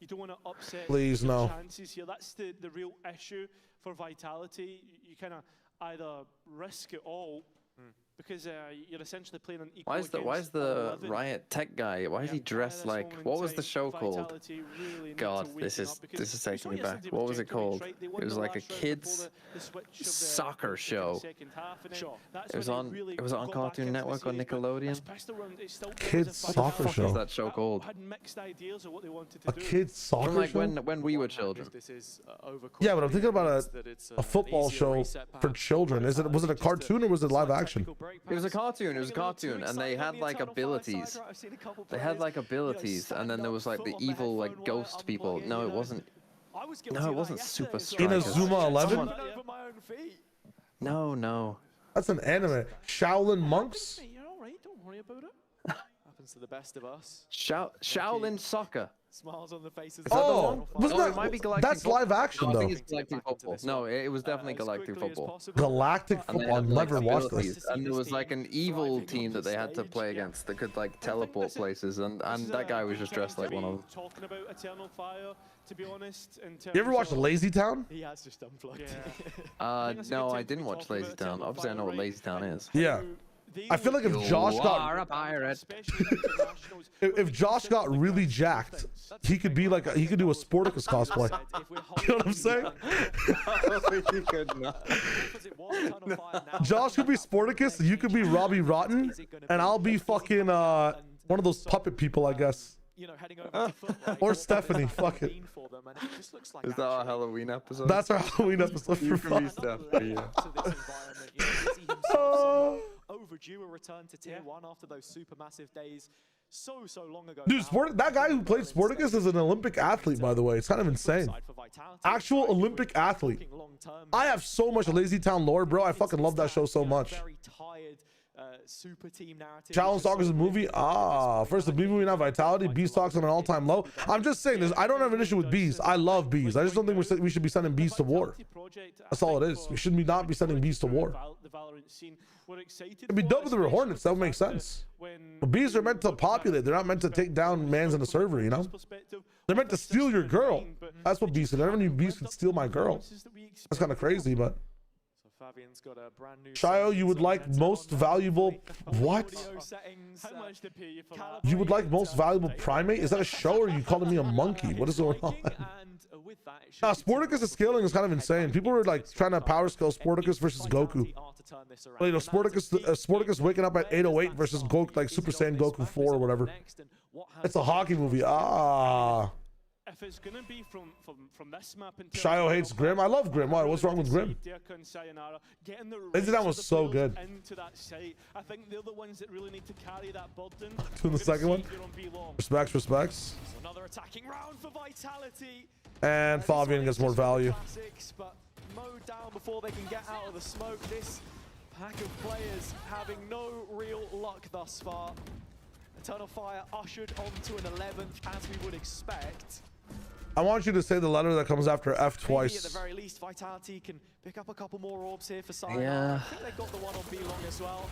You don't want to upset Please, no. chances here. That's the real issue for Vitality. You kind of either risk it all, because you're essentially playing an equal. Why is the Riot Tech guy? Why is he dressed like? What was the show called? God, this is taking me back. What was it called? It was like a kids soccer show. It was on Cartoon Network or Nickelodeon. Kids soccer show. What's that show called? A kids soccer show? When we were children. Yeah, but I'm thinking about a football show for children. Was it a cartoon or was it live action? It was a cartoon, and they had like abilities. They had like abilities, and then there was like the evil like ghost people. No, it wasn't. No, it wasn't Super Strikers. Inazuma 11? No. That's an anime. Shaolin Monks? You're all right, don't worry about it. Happens to the best of us. Shaolin Soccer. Smiles on the faces. Oh, it might be Galactic that's live action though. I think it's Galactic Football. No, it was definitely Galactic Football. Galactic Football. I've never watched this. And there was like an evil team that they had to play against that could like teleport places, and that guy was just dressed like one of them. Talking about Eternal Fire, to be honest. You ever watched Lazy Town? He has just unplugged. No, I didn't watch Lazy Town. Obviously, I know what Lazy Town is. Yeah. I feel like if Josh got if Josh got really jacked, he could be like he could do a Sporticus cosplay. You know what I'm saying? He could not. Josh could be Sporticus, you could be Robbie Rotten, and I'll be fucking one of those puppet people, I guess. Or Stephanie, fuck it. Is that our Halloween episode? That's our Halloween episode. You can be Stephanie. Overdue a return to tier 1 after those supermassive days so long ago. Dude, that guy who played Sporticus is an Olympic athlete, by the way. It's kind of insane. Actual Olympic athlete. I have so much Lazy Town lore, bro. I fucking love that show so much. Very tired super team narrative. Challenge Stalkers movie. First the B movie, now Vitality. B stocks on an all-time low. I'm just saying this. I don't have an issue with bees. I love bees. I just don't think we should be sending bees to war. That's all it is. We should not be sending bees to war. It'd be dope if there were hornets. That would make sense. But bees are meant to populate. They're not meant to take down mans in the server, you know? They're meant to steal your girl. That's what bees did. I never knew bees could steal my girl. That's kind of crazy, but... Fabian's got a brand new Shio, you would like most valuable... What? You would like most valuable primate? Is that a show or are you calling me a monkey? What is going on? Nah, Sporticus' scaling is kind of insane. People were like trying to power scale Sporticus versus Goku. Well, you know, Sporticus waking up at 808 versus Goku, like Super Saiyan Goku 4 or whatever. It's a hockey movie. If it's gonna be from this map, Shio hates Grim. I love Grim. Why? What's wrong with Grim? That was so good. Into that site. I think they're the ones that really need to carry that burden. To the second one. Respects. Another attacking round for Vitality. And Fabian gets more value. But mowed down before they can get out of the smoke. This pack of players having no real luck thus far. Eternal Fire ushered onto an 11th as we would expect. I want you to say the letter that comes after F twice. Maybe at the very least, Vitality can pick up a couple more orbs here for Sayonara. Yeah. I think they got the one on B long as well.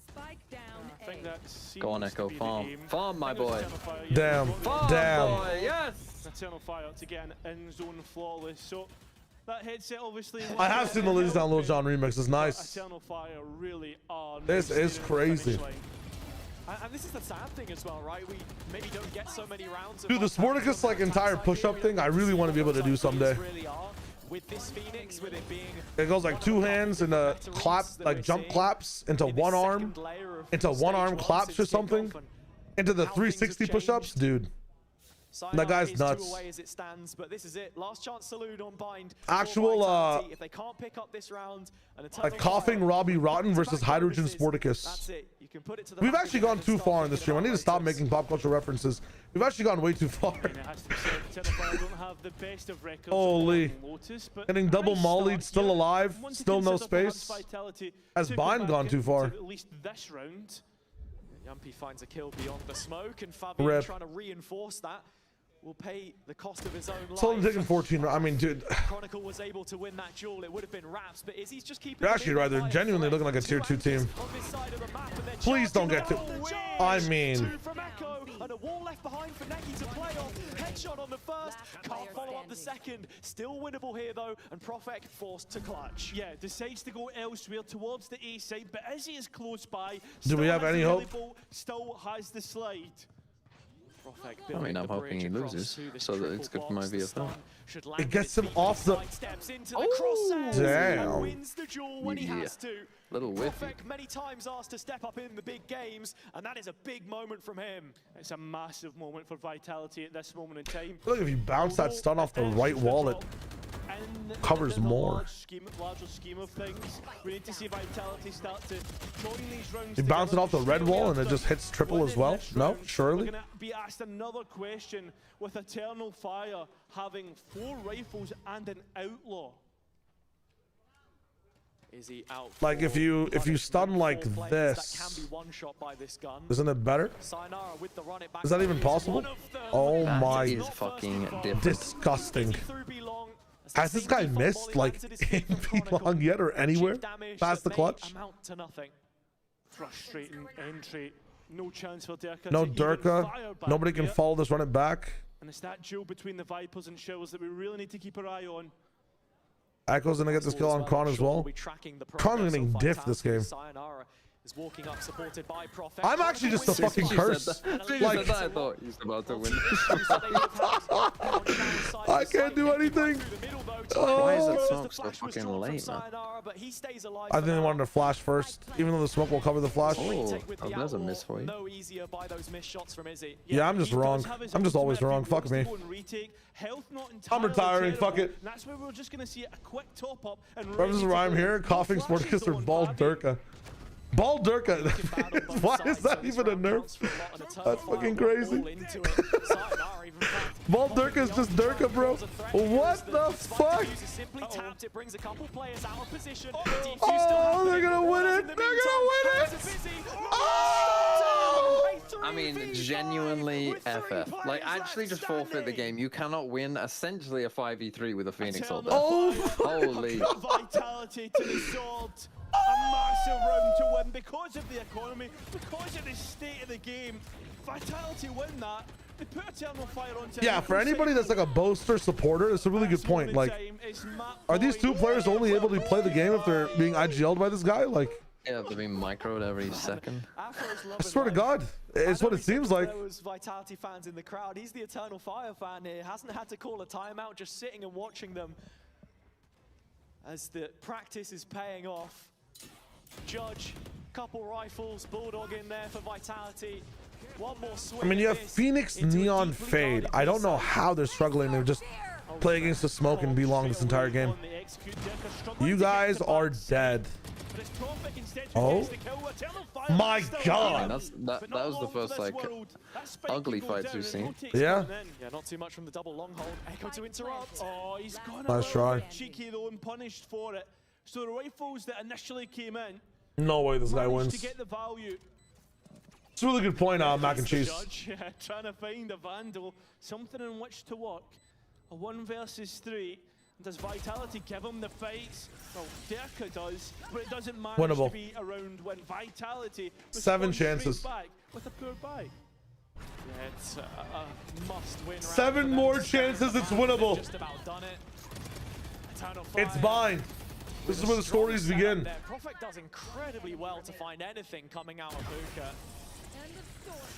Spike down. I think that Go on, Echo. Farm. Farm, my boy. Damn. Damn. Boy, yes. Eternal Fire to get an end zone flawless. So that headset obviously. I have seen the Ladies Down Lil Jon remix. It's nice. Eternal Fire really are. This is crazy. And this is the sad thing as well, right? We maybe don't get so many rounds. Dude, the Sporticus like entire push-up thing, I really want to be able to do someday. With this Phoenix, with it being it goes like two hands and a clap, like jump claps into one arm, into one arm claps or something, into the 360 push-ups, dude. That guy's nuts. Away as it stands, but this is it. Last chance salute on bind. Actual if they can't pick up this round, like coughing Robbie Rotten versus Hydrogen Sporticus. That's it. You can put it to the We've actually gone too far in this stream. I need to stop making pop culture references. We've actually gone way too far. Holy. Getting double mollied, still alive, still no space. Has Bind gone too far? At least this round. Yumpy finds a kill beyond the smoke, and Fabian trying to reinforce that. Will pay the cost of his own life. It's only taking 14. I mean, dude. Chronicle was able to win that duel. It would have been Raps, but Izzy's just keeping. You're actually right. They're genuinely looking like a tier 2 team. Please don't get to. I mean. And a wall left behind for Neki to play off. Headshot on the first. Can't follow up the second. Still winnable here though, and Profek forced to clutch. Yeah, decides to go elsewhere towards the A side, but Izzy is close by. Do we have any hope? Still has the slide. I mean, I'm hoping he loses, so that it's good for my VFL. It gets him off the... Oh, damn. Wins the duel when he has to. Little whiffy. Many times asked to step up in the big games, and that is a big moment from him. It's a massive moment for Vitality at this moment in time. I feel like if you bounce that stun off the right wall, it covers more. Larger scheme of things, we need to see Vitality start to join these rounds. You bounce it off the red wall and it just hits triple as well? No, surely. We're going to be asked another question with Eternal Fire having 4 rifles and an outlaw. Is he out? Like if you stun like this, isn't it better? Is that even possible? Oh my! That is fucking different. Disgusting. Has this guy missed like in B-Long yet or anywhere past the clutch? Frustrating entry. No chance for Durka. No Durka. Nobody can follow this, run it back. And it's that duel between the Vipers and Shells that we really need to keep our eye on. Echo's gonna get this kill on Kron as well. Kron's getting diffed this game. Is walking up, supported by Profek. I'm actually just a fucking curse. Like, I thought he's about to win. I can't do anything. Why is that smoke so fucking late, man? I think they wanted to flash first, even though the smoke will cover the flash. Oh, that's a miss for you. Yeah, I'm just wrong. I'm just always wrong. Fuck me. I'm retiring. Fuck it. That's where we're just gonna see a quick top up. And Reverse Rhyme here. Coughing Sporticus or Bald Durka. Ball Durka. Why is that even a nerf? That's fucking crazy. Ball Durka is just Durka, bro. What the fuck? Oh, they're gonna win it. They're gonna win it. Oh! I mean, genuinely FF. Like, actually just forfeit the game. You cannot win essentially a 5v3 with a Phoenix all day. Oh, holy. Vitality to the sword. A massive round to win because of the economy, because of the state of the game. Vitality win that. They put Eternal Fire on. Yeah, for anybody that's like a boaster supporter, it's a really good point. Like, are these two players only able to play the game if they're being IGL'd by this guy? Like, yeah, they're being microed every second. I swear to God, it's what it seems like. There was Vitality fans in the crowd. He's the Eternal Fire fan here. Hasn't had to call a timeout, just sitting and watching them as the practice is paying off. Judge, couple rifles, Bulldog in there for Vitality. One more swing. I mean, you have Phoenix, Neon, Fade. I don't know how they're struggling to just play against the smoke and be long this entire game. You guys are dead. Oh my God! That was the first like ugly fights we've seen. Yeah. Yeah, not too much from the double long hold. Echo to interrupt. Oh, he's gone nice try. Cheeky though and punished for it. So the rifles that initially came in. No way this guy wins. To get the value. It's a really good point, Mac and Cheese. Judge, yeah, trying to find a Vandal, something in which to work. A 1 versus 3. Does Vitality give him the fights? Well, Derka does, but it doesn't manage Winnable. to be around when Vitality 7 chances. Back with a poor buy. Yeah, it's a must-win. 7 more chances. It's winnable. Just about done it. It's mine. This is where the stories begin. Prophet does incredibly well to find anything coming out of Hookah.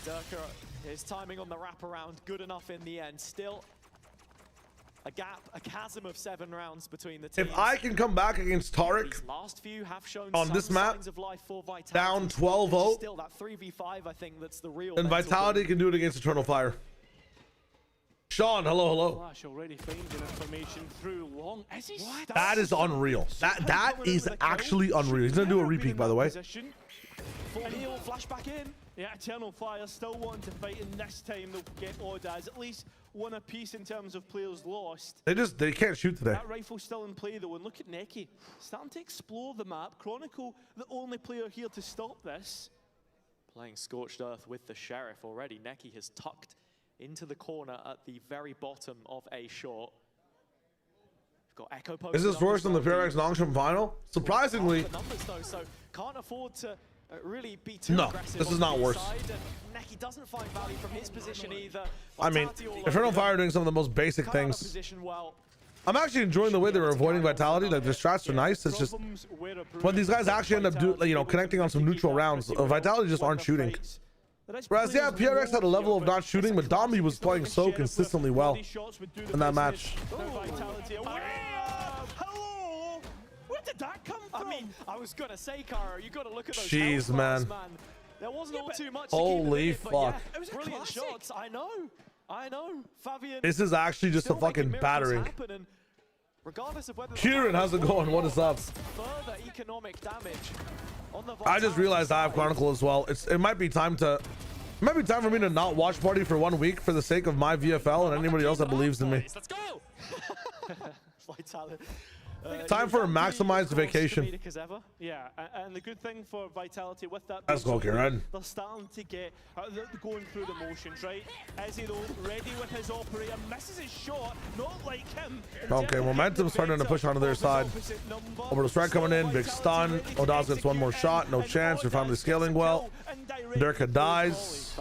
Derka, his timing on the wraparound good enough in the end. Still a gap, a chasm of 7 rounds between the teams. If I can come back against Tariq last few have shown on this map, of life for Vitality. down 12-0, still that 3v5, I think that's the real. and Vitality can do it against Eternal Fire. Sean, hello. Flash already finding information through long. That is unreal. That is actually unreal. He's gonna do a repeat, by the way. Full heal, flash back in. Yeah, Eternal Fire still wanting to fight, and this time they'll get VODs. At least one apiece in terms of players lost. They can't shoot today. That rifle's still in play though, and look at Neki. Starting to explore the map. Chronicle, the only player here to stop this. Playing Scorched Earth with the Sheriff already. Neki has tucked into the corner at the very bottom of a short. We've got Echo posted. Is this worse than the PRX Longshot final? Surprisingly. Numbers though, so can't afford to really be too aggressive. This is not worse. Neki doesn't find value from his position either. I mean, Eternal Fire are doing some of the most basic things. I'm actually enjoying the way they're avoiding Vitality. Like, their strats are nice. It's just when these guys actually end up connecting on some neutral rounds, Vitality just aren't shooting. Whereas, yeah, PRX had a level of not shooting, but Domby was playing so consistently well in that match. Hello! Where did that come from? I mean, I was gonna say, Karo, you gotta look at those Jeez, man. There wasn't all too much. Holy to keep fuck. Yeah, it was brilliant shots. I know. Fabian. This is actually just a fucking battering. Regardless of whether Kieran, how's it going? What is up? Further economic damage on the I just realized I have Chronicle as well. It might be time for me to not watch Party for 1 week for the sake of my VFL and anybody else that believes in me. Let's go. Vitality. Time for a maximized vacation. Yeah, and the good thing for Vitality with that, Let's go, Kieran. They're starting to get they're going through the motions, right? Ezzy though ready with his operator, misses his shot, not like him. Okay, momentum's starting to push onto their side. Over the strike coming in, big stun. Odas gets one more shot, no chance. They're finally scaling well. Derka dies.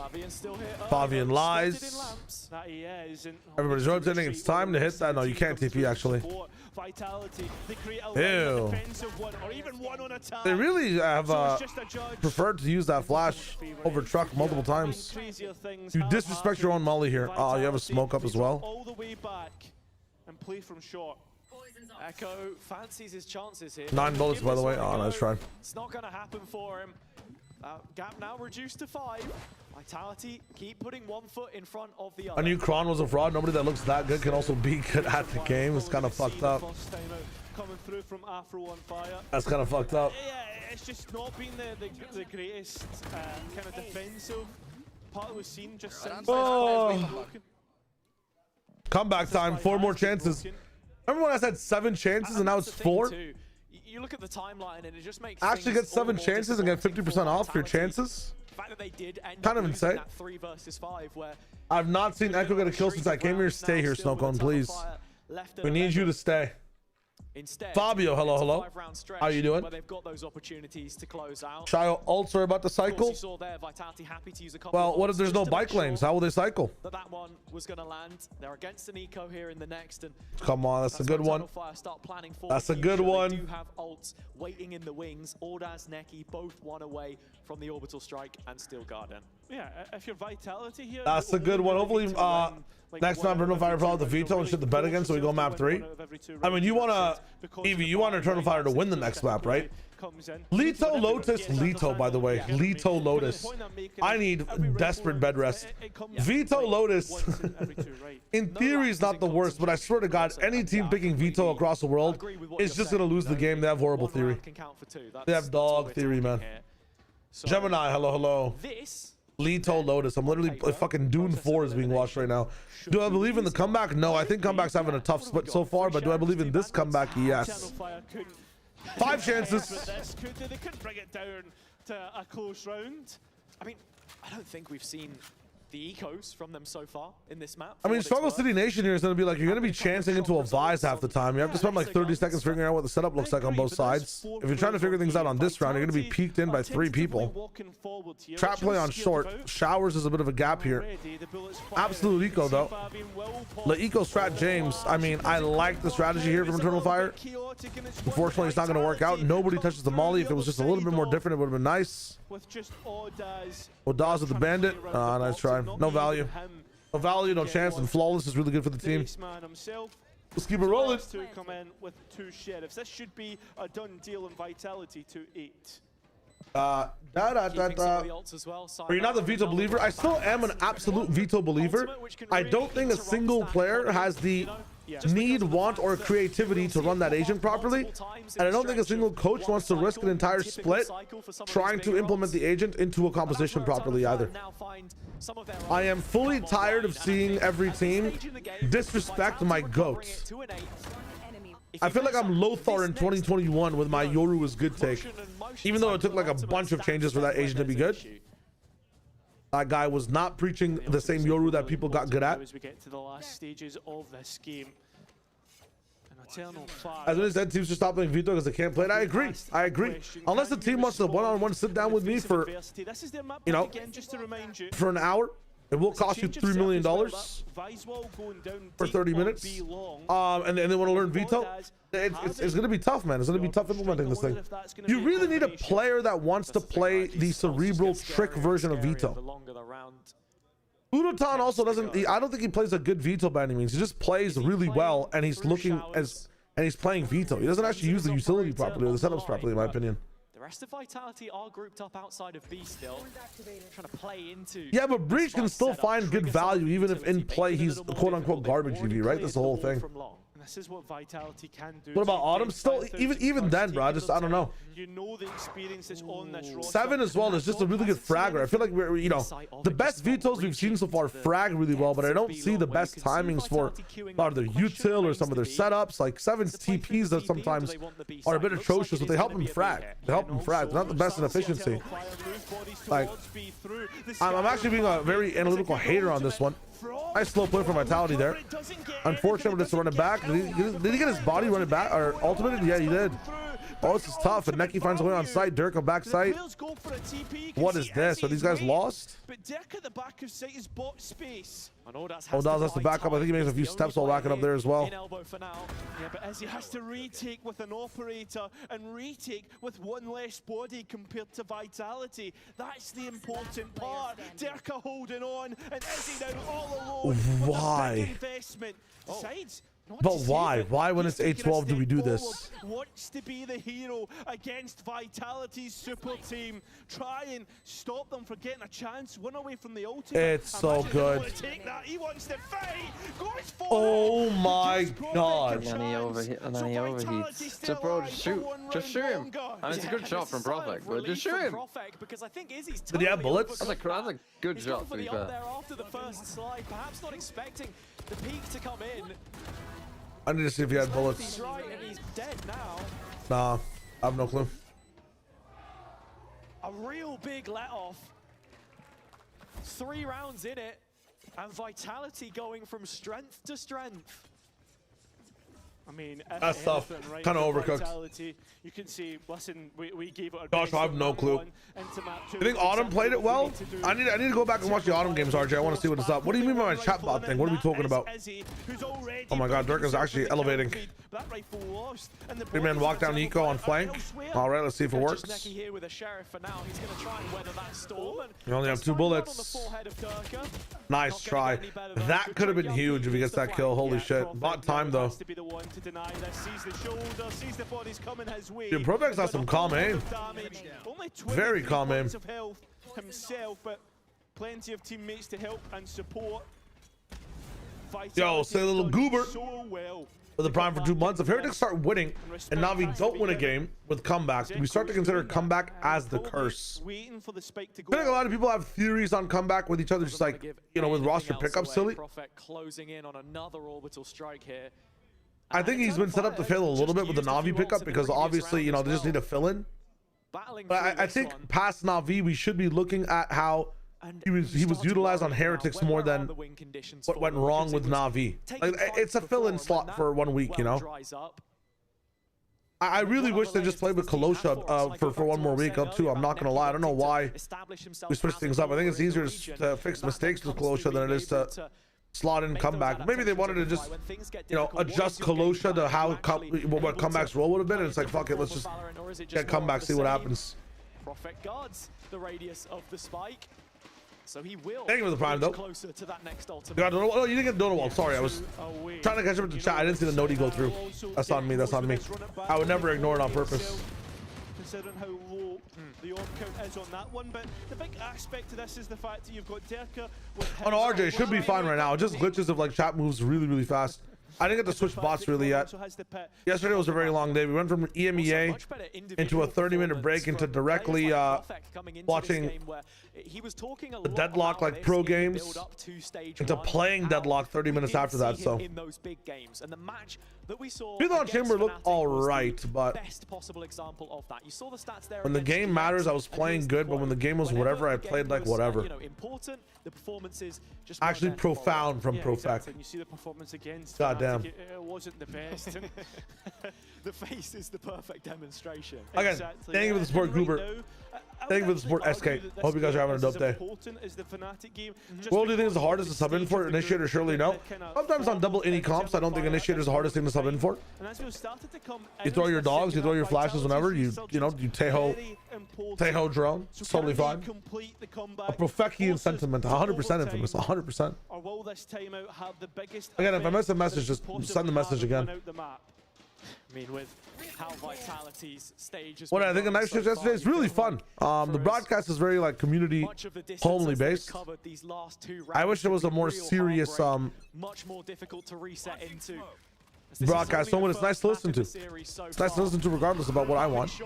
Fabian lies. Everybody's rotating. It's time to hit that. No, you can't TP actually. Vitality, they create a Ew. defensive one or even one on attack. They really have preferred to use that flash over truck multiple times. You disrespect your own molly here. Oh, you have a smoke up as well. All the way back and play from short. Echo fancies his chances here. 9 bullets, by the way. Oh, nice try. It's not going to happen for him. Gap now reduced to 5. Vitality keep putting 1 foot in front of the other. I knew Kron was a fraud. Nobody that looks that good can also be good at the game. It's kind of fucked up. Coming through from Afro on fire. That's kind of fucked up. Yeah, it's just not been the greatest kind of defensive part of the scene just since. Oh. Comeback time, 4 more chances. Remember when I said 7 chances and now it's 4? You look at the timeline and it just makes actually get 7 chances and get 50% off your chances. The fact that they did end kind of insane. that 3 versus 5 where I've not seen Echo get a kill since I came here. Stay here, Snowcone, please. We need you to stay. Instead, Fabio, hello. How you doing? Where they've got those opportunities to close out. Child ults are about to cycle. Well, what if there's no bike lanes? How will they cycle? That one was going to land. They're against an eco here in the next. And come on, that's a good one. That's a good one. They do have ults waiting in the wings. Ordaz, Neki, both 1 away from the orbital strike and still Garden. Yeah, if you're Vitality here, that's a good one. Hopefully, next map, Eternal Fire probably the veto and shit the bet again, so we go map 3. I mean, you wanna, Evie, you want Eternal Fire to win the next map, right? Leto Lotus, Leto, by the way, Leto Lotus. I need desperate bed rest. Veto Lotus, in theory, is not the worst, but I swear to God, any team picking Veto across the world is just gonna lose the game. They have horrible theory. They have dog theory, man. Gemini, hello. Leto Lotus. I'm literally fucking Dune 4 is being watched right now. Do I believe in the comeback? No, I think comeback's having a tough split so far, but do I believe in this comeback? Yes. 5 chances. They could bring it down to a close round. I mean, I don't think we've seen the ecos from them so far in this map. I mean, Struggle City Nation here is going to be like, you're going to be chancing into a Vise half the time. You have to spend like 30 seconds figuring out what the setup looks like on both sides. If you're trying to figure things out on this round, you're going to be peeked in by 3 people. Trap play on short. Showers is a bit of a gap here. Absolute eco, though. The eco strat James. I mean, I like the strategy here from Eternal Fire. Unfortunately, it's not going to work out. Nobody touches the molly. If it was just a little bit more different, it would have been nice. Odaz with the bandit. Nice try. No value. No value, no chance, and flawless is really good for the team. Let's keep it rolling. To come in with 2 sheriffs. This should be a done deal in Vitality to 8. Are you not the veto believer? I still am an absolute veto believer. I don't think a single player has the need, want, or creativity to run that agent properly, and I don't think a single coach wants to risk an entire split trying to implement the agent into a composition properly either. I am fully tired of seeing every team disrespect my GOAT. I feel like I'm Lothar in 2021 with my Yoru is good take, even though it took like a bunch of changes for that agent to be good. That guy was not preaching the same Yoru that people got good at. As we get to the last stages of this game, as I said, teams should stop playing veto because they can't play it. I agree. Unless the team wants to one-on-one sit down with me for, you know, for an hour, it will cost you $3 million for 30 minutes. And they want to learn veto. It's going to be tough, man. It's going to be tough implementing this thing. You really need a player that wants to play the cerebral trick version of veto. Udotan also doesn't, I don't think he plays a good veto by any means. He just plays really well, and he's looking as, and he's playing veto. He doesn't actually use the utility properly or the setups properly, in my opinion. The rest of Vitality are grouped up outside of B still, trying to play into. Yeah, but Breach can still find good value even if in play he's quote-unquote garbage EV, right? That's the whole thing. This is what Vitality can do. What about Autumn? Still, even then, bro, I don't know. You know the experience that's on this roster. 7 as well is just a really good fragger. I feel like we're, you know, the best vetoes we've seen so far frag really well, but I don't see the best timings for their util or some of their setups. Like 7's TPs that sometimes are a bit atrocious, but they help him frag. They help him frag. They're not the best in efficiency. Like, I'm actually being a very analytical hater on this one. Nice slow play for Vitality there. Unfortunate just to run it back. Did he get his body run it back or ultimated? Yeah, he did. Oh, this is tough. And Neki finds a way on site. Dirk on back site. What is this? Are these guys lost? But Dirk at the back of site is bot space. Odaz has to back up. I think he makes a few steps while backing up there as well. Yeah, but as he has to retake with an operator and retake with 1 less body compared to Vitality, that's the important part. Dirk holding on, and Izzy now all alone. Why? Investment. Decides But why? Why when it's 8-12 do we do this? Wants to be the hero against Vitality's super team. Try and stop them from getting a chance. One away from the ultimate. It's so good. He wants to fight. Goes for Oh my god. And then he overheats. So bro, just shoot. Just shoot him. And it's a good shot from Profek, but just shoot him. Did he have bullets? That's a good shot, to be fair. After the first slide, perhaps not expecting the peak to come in. I need to see if he had bullets. He's right and he's dead now. Nah, I have no clue. A real big let off. 3 rounds in it, and Vitality going from strength to strength. I mean, that's tough. Right, kind of overcooked. Vitality, you can see, listen, we gave it a Gosh, I have no clue. You think Autumn played it well? I need to go back and watch the Autumn games, RJ. I want to see what it's up. What do you mean by my chatbot thing? What are we talking about? Oh my god, Dirk is actually elevating. Big man walk down Eco on flank. All right, let's see if it works. You only have 2 bullets. Nice try. That could have been huge if he gets that kill. Holy shit. Bot time though. To deny this, sees the shoulder, sees the bodies coming his way. Dude, Profek's got some calm aim. Very calm aim. Of health himself, but plenty of teammates to help and support. Yo, say a little goober. So well. For the prime for 2 months. If Heretics start winning and Na'Vi don't win a game with comebacks, we start to consider comeback as the curse. I think a lot of people have theories on comeback with each other, just like, you know, with roster pickups, silly. Closing in on another orbital strike here. I think he's been set up to fail a little bit with the Na'Vi pickup because obviously, you know, they just need to fill in. But I think past Na'Vi, we should be looking at how he was utilized on Heretics more than what went wrong with Na'Vi. Like, it's a fill-in slot for 1 week, you know. I really wish they just played with Kolosha for 1 more week up too. I'm not gonna lie. I don't know why we switched things up. I think it's easier to fix mistakes with Kolosha than it is to slot in comeback. Maybe they wanted to just, you know, adjust Kolosha to how what comeback's role would have been. And it's like, fuck it, let's just get comeback, see what happens. Profek guards the radius of the spike, so he will. Thank you for the prime though. Closer to that next ultimate. God, no, you didn't get Donald Wall. Sorry, I was trying to catch up with the chat. I didn't see the Nodi go through. That's on me. That's on me. I would never ignore it on purpose. Considering how low the orb count is on that one, but the big aspect to this is the fact that you've got Derka with on RJ should be fine right now. It just glitches if like chat moves really fast. I didn't get to switch bots really yet. Yesterday was a very long day. We went from EMEA into a 30-minute break into directly watching the Deadlock like pro games into playing Deadlock 30 minutes after that. So Python Chamber looked all right, but when the game matters, I was playing good, but when the game was whatever, I played like whatever. Actually profound from Profek. God damn. It wasn't the best. The face is the perfect demonstration. Again, thank you for the support, Goober. Thank you for the support, SK. Hope you guys are having a dope day. What do you think is the hardest to sub in for? Initiator, surely no. Sometimes on double any comps, I don't think Initiator is the hardest thing to sub in for. You throw your dogs, you throw your flashes whenever, you Teho drone. It's totally fine. A Profekian sentiment, 100% infamous, 100%. Again, if I miss a message, just send the message again. I mean, with how Vitality's stage is. What I think of night shift yesterday is really fun. The broadcast is very like community homely based. I wish there was a more serious much more difficult to reset into. Broadcast. So when it's nice to listen to. It's nice to listen to regardless about what I want.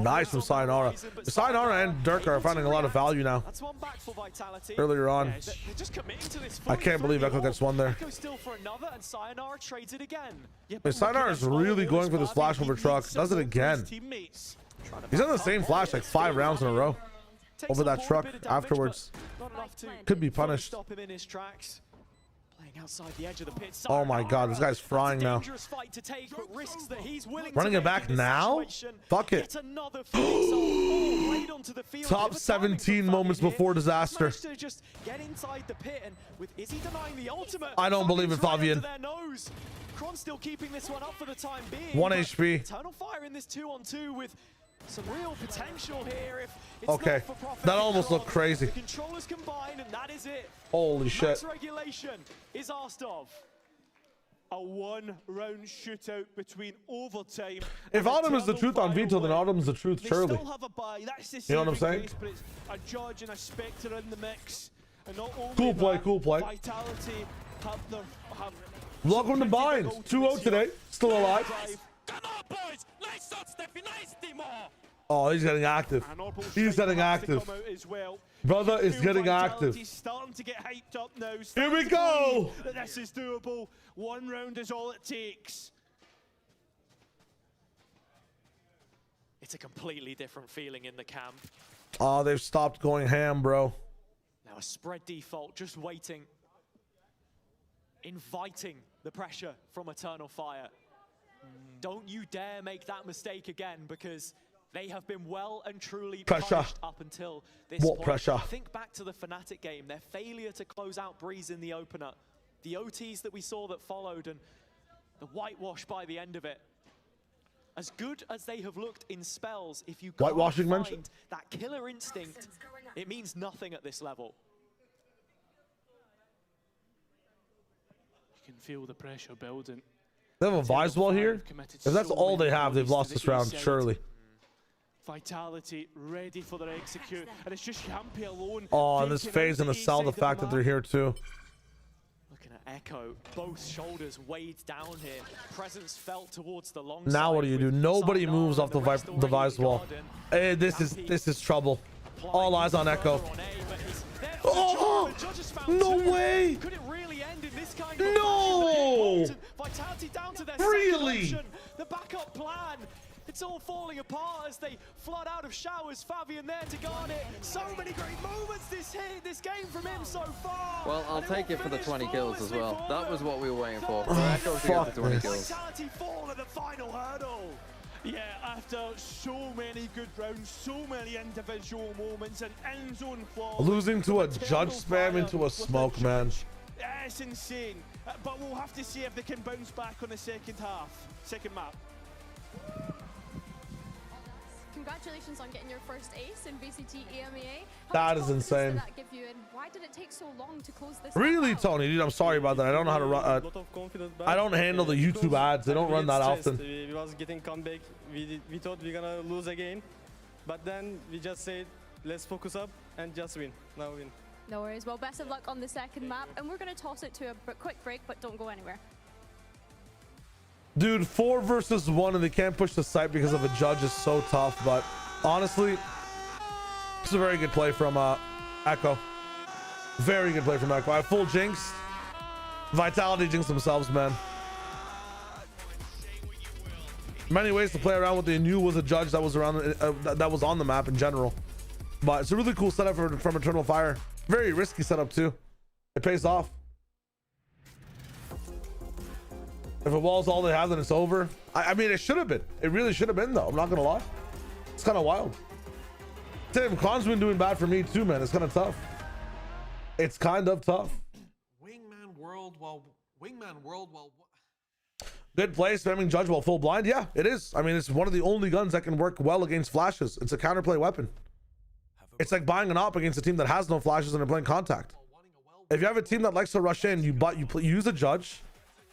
Nice from Sayonara. Sayonara and Dirk are finding a lot of value now. Earlier on. I can't believe Echo gets one there. Sayonara is really going for this flash over truck. Does it again. He's on the same flash like 5 rounds in a row. Over that truck afterwards. Could be punished. Outside the edge of the pit. Oh my god, this guy's frying now. Running it back now? Fuck it. Top 17 moments before disaster. I don't believe it, Fabian. 1 HP. Eternal Fire in this 2-on-2 with some real potential here. If it's okay, that almost looked crazy. Controllers combined, and that is it. Holy shit. Max regulation is asked of. a one-round shootout between overtime. If Autumn is the truth on Vito, then Autumn's the truth, surely. Still have a bye. That's the You know what I'm saying? case, but it's a Judge and a Spectre in the mix. And not only Cool play, that, cool play. Vitality have Welcome to Binds. 2-0 today. Still alive. Come on, boys! Nice shot, Steffi! Nice, Timo! Oh, he's getting active. He's getting active. Well. Brother is getting active. Starting to get hyped up now. Here we go. That this is doable. One round is all it takes. It's a completely different feeling in the camp. Oh, they've stopped going ham, bro. Now a spread default, just waiting. Inviting the pressure from Eternal Fire. Don't you dare make that mistake again, because they have been well and truly punished up until this point. Pressure? Think back to the Fnatic game, their failure to close out Breeze in the opener, the OTs that we saw that followed, and the whitewash by the end of it. As good as they have looked in spells, if you can't find that killer instinct, it means nothing at this level. You can feel the pressure building. They have a Vise wall here. If that's all they have, they've lost this round, surely. Vitality ready for their execute, and it's just Yampy alone. Oh, and this phase and to sell the fact that they're here too. Looking at Echo, both shoulders weighed down here. Presence felt towards the long Now side. what do you do? Nobody moves off the Vise wall. Hey, this is trouble. All eyes on Echo. Oh, no way! Could it really end in this kind of no! Vitality down to their really? second option. The backup plan. It's all falling apart as they flood out of showers. Fabian there to guard it. So many great moments this game from him so far. Well, I'll take it for the 20 kills as well. That was what we were waiting for. Oh, fuck the 20 kills. Vitality fall at the final hurdle. Yeah, after so many good rounds, so many individual moments, and end zone flaws. Losing to a Judge spam into a smoke, man. Yeah, it's insane. But we'll have to see if they can bounce back on the second map. Congratulations on getting your first ace in VCT EMEA. That is insane. That give you, and why did it take so long to close this? Really, Tony, dude, I'm sorry about that. I don't know how to run. I don't handle the YouTube ads. They don't run that often. We was getting comeback. We thought we were gonna lose again, but then we just said, let's focus up and just win. Now win. No worries. Well, best of luck on the second map, and we're going to toss it to a quick break, but don't go anywhere. Dude, 4 versus 1 and they can't push the site because of a Judge is so tough, but honestly, it's a very good play from Echo. Very good play from Echo. I have full Jinx. Vitality jinx themselves, man. Many ways to play around what they knew was a Judge that was around that was on the map in general. But it's a really cool setup from Eternal Fire. Very risky setup too. It pays off. If a wall's all they have, then it's over. I mean, it should have been. It really should have been, though. I'm not gonna lie. It's kind of wild. Tim, Khan's been doing bad for me too, man. It's kind of tough. It's kind of tough. Wingman world while good play, spamming Judge while full blind. Yeah, it is. I mean, it's one of the only guns that can work well against flashes. It's a counterplay weapon. It's like buying an op against a team that has no flashes and they're playing contact. If you have a team that likes to rush in, you use a Judge.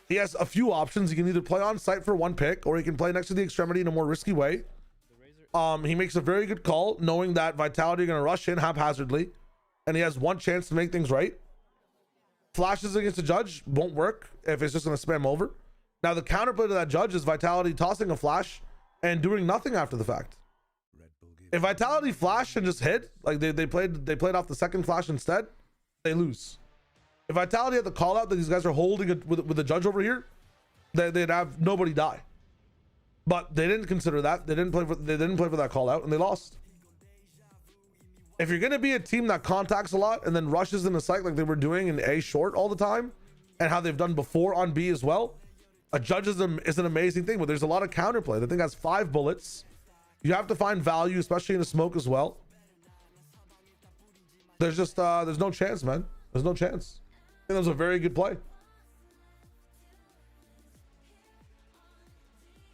He has a few options. He can either play on site for one pick, or he can play next to the extremity in a more risky way. He makes a very good call, knowing that Vitality are going to rush in haphazardly, and he has one chance to make things right. Flashes against a Judge won't work if it's just going to spam over. Now, the counterplay to that Judge is Vitality tossing a flash and doing nothing after the fact. If Vitality flashed and just hit, like they played off the second flash instead, they lose. If Vitality had the call out that these guys are holding it with the Judge over here, they'd have nobody die. But they didn't consider that. They didn't play for that call out, and they lost. If you're gonna be a team that contacts a lot and then rushes in the site like they were doing in A short all the time, and how they've done before on B as well, a Judge is an amazing thing. But there's a lot of counterplay. The thing has 5 bullets. You have to find value, especially in the smoke as well. There's just there's no chance, man. There's no chance. I think that was a very good play.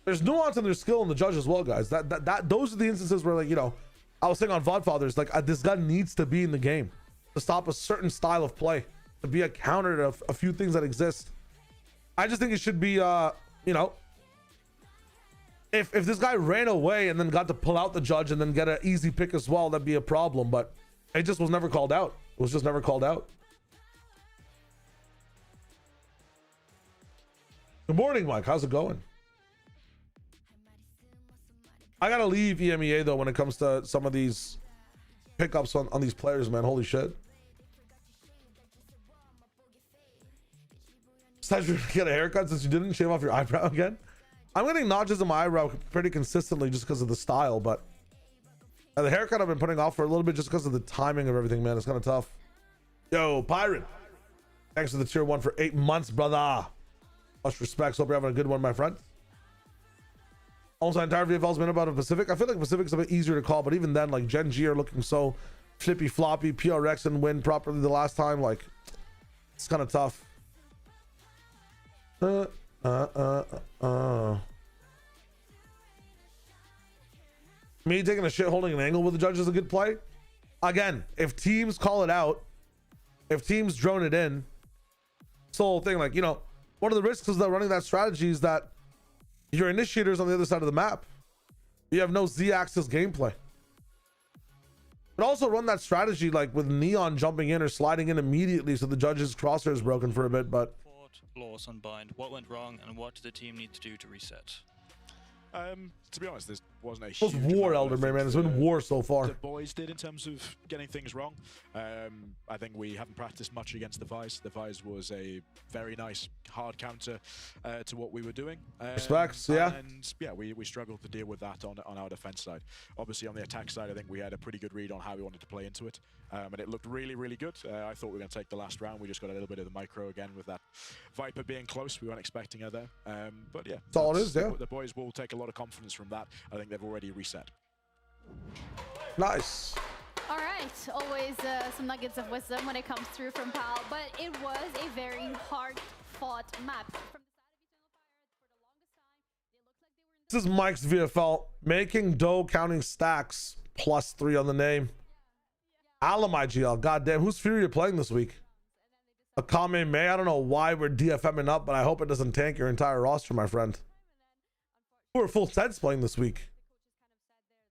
There's nuance in their skill in the Judge as well, guys. Those are the instances where, like, you know, I was saying on VOD Fathers, like, this gun needs to be in the game to stop a certain style of play, to be a counter to a few things that exist. I just think it should be, you know, if this guy ran away and then got to pull out the judge and then get an easy pick as well, that'd be a problem. But it just was never called out. It was just never called out. Good morning, Mike. How's it going? I gotta leave EMEA though when it comes to some of these pickups on these players, man. Holy shit. Besides, you get a haircut since you didn't shave off your eyebrow again. I'm getting notches in my eyebrow pretty consistently just because of the style, but the haircut I've been putting off for a little bit just because of the timing of everything, man. It's kind of tough. Yo, Pirate. Thanks for the tier 1 for 8 months, brother. Much respect. Hope you're having a good one, my friend. Also, entire VFL's been about a Pacific. I feel like Pacific's a bit easier to call, but even then, like Gen G are looking so flippy floppy. PRX and win properly the last time. Like, it's kind of tough. Me taking a shit holding an angle with the judge is a good play. Again, if teams call it out, if teams drone it in, it's the whole thing. Like, you know, one of the risks is that running that strategy is that your initiator's on the other side of the map. You have no Z-axis gameplay. But also run that strategy like with Neon jumping in or sliding in immediately so the judge's crosshair is broken for a bit, but loss on bind. What went wrong and what did the team need to do to reset? To be honest, this wasn't a huge war, Elder man. It's been war so far. The boys did in terms of getting things wrong. I think we haven't practiced much against the Vise. The Vise was a very nice hard counter to what we were doing. Respects, yeah. And yeah, we struggled to deal with that on our defense side. Obviously, on the attack side, I think we had a pretty good read on how we wanted to play into it. And it looked really, really good. I thought we were going to take the last round. We just got a little bit of the micro again with that Viper being close. We weren't expecting her there. But yeah, that's all it is, yeah. The boys will take a lot of confidence from that. I think they've already reset. Nice. All right, always some nuggets of wisdom when it comes through from Pal, but it was a very hard-fought map. From the side of Eternal Fire, for the longest time, they looked like they were in the... This is Mike's VFL, making dough, counting stacks, +3 on the name. Alamai GL, goddamn, who's Fury playing this week? Akame May, I don't know why we're DFMing up, but I hope it doesn't tank your entire roster, my friend. We're full sets playing this week.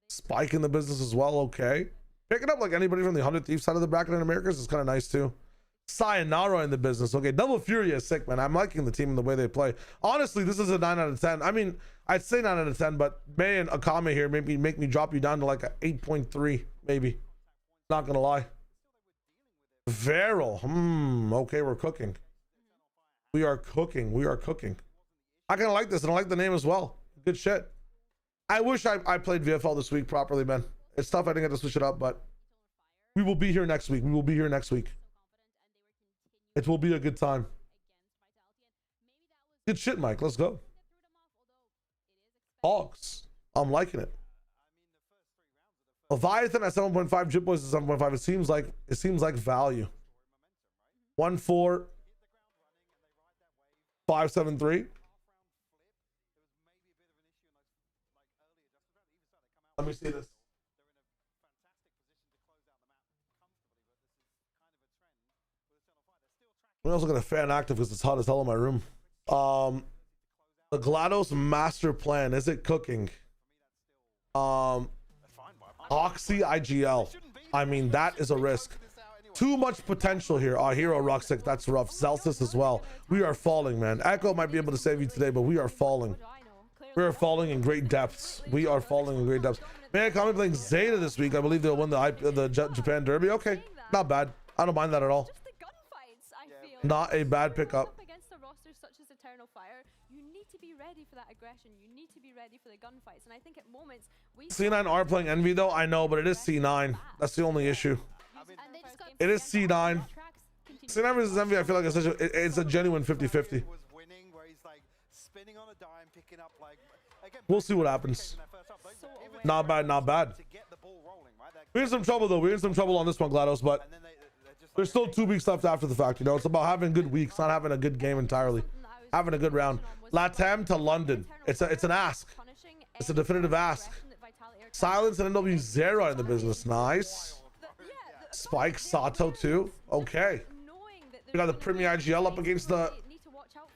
Spike in the business as well, okay. Picking up like anybody from the 100 Thief side of the bracket in Americas is kind of nice too. Sayonara in the business, okay. Double Fury is sick, man. I'm liking the team and the way they play. Honestly, this is a 9 out of 10. I mean, I'd say 9 out of 10, but May and Akame here maybe make me drop you down to like a 8.3, maybe. Not gonna lie. Veryl, okay, we're cooking. We are cooking. I kind of like this, and I like the name as well. Good shit. I wish I played VFL this week properly, man. It's tough I didn't get to switch it up, but we will be here next week. It will be a good time. Good shit, Mike. Let's go. Hogs. I'm liking it. Leviathan at 7.5, Jip Boys at 7.5. It seems like value. 1-4-5-7-3. Let me see this. We also got a fan active because it's hot as hell in my room. The GLaDOS master plan, is it cooking? Oxy IGL. I mean, that is a risk. Too much potential here. Our hero Ruxic, that's rough. Celsius as well. We are falling, man. Echo might be able to save you today, but we are falling. We are falling in great depths. May I comment playing Zeta this week? I believe they'll win the Japan Derby. Okay, not bad. I don't mind that at all. Not a bad pickup. Against a roster such as Eternal Fire, you need to be ready for that aggression. You need to be ready for the gunfights. And I think at moments C9 are playing Envy though. I know, but it is C9. That's the only issue. It is C9. C9 versus Envy. I feel like it's a genuine 50-50. We'll see what happens. Not bad, not bad. We're in some trouble though. We're in some trouble on this one, GLaDOS, but there's still 2 weeks left after the fact. You know, it's about having good weeks, not having a good game entirely. Having a good round. Latam to London. It's an ask. It's a definitive ask. Silence and NW Zero in the business. Nice. Spike Sato too. Okay. We got the Premier IGL up against the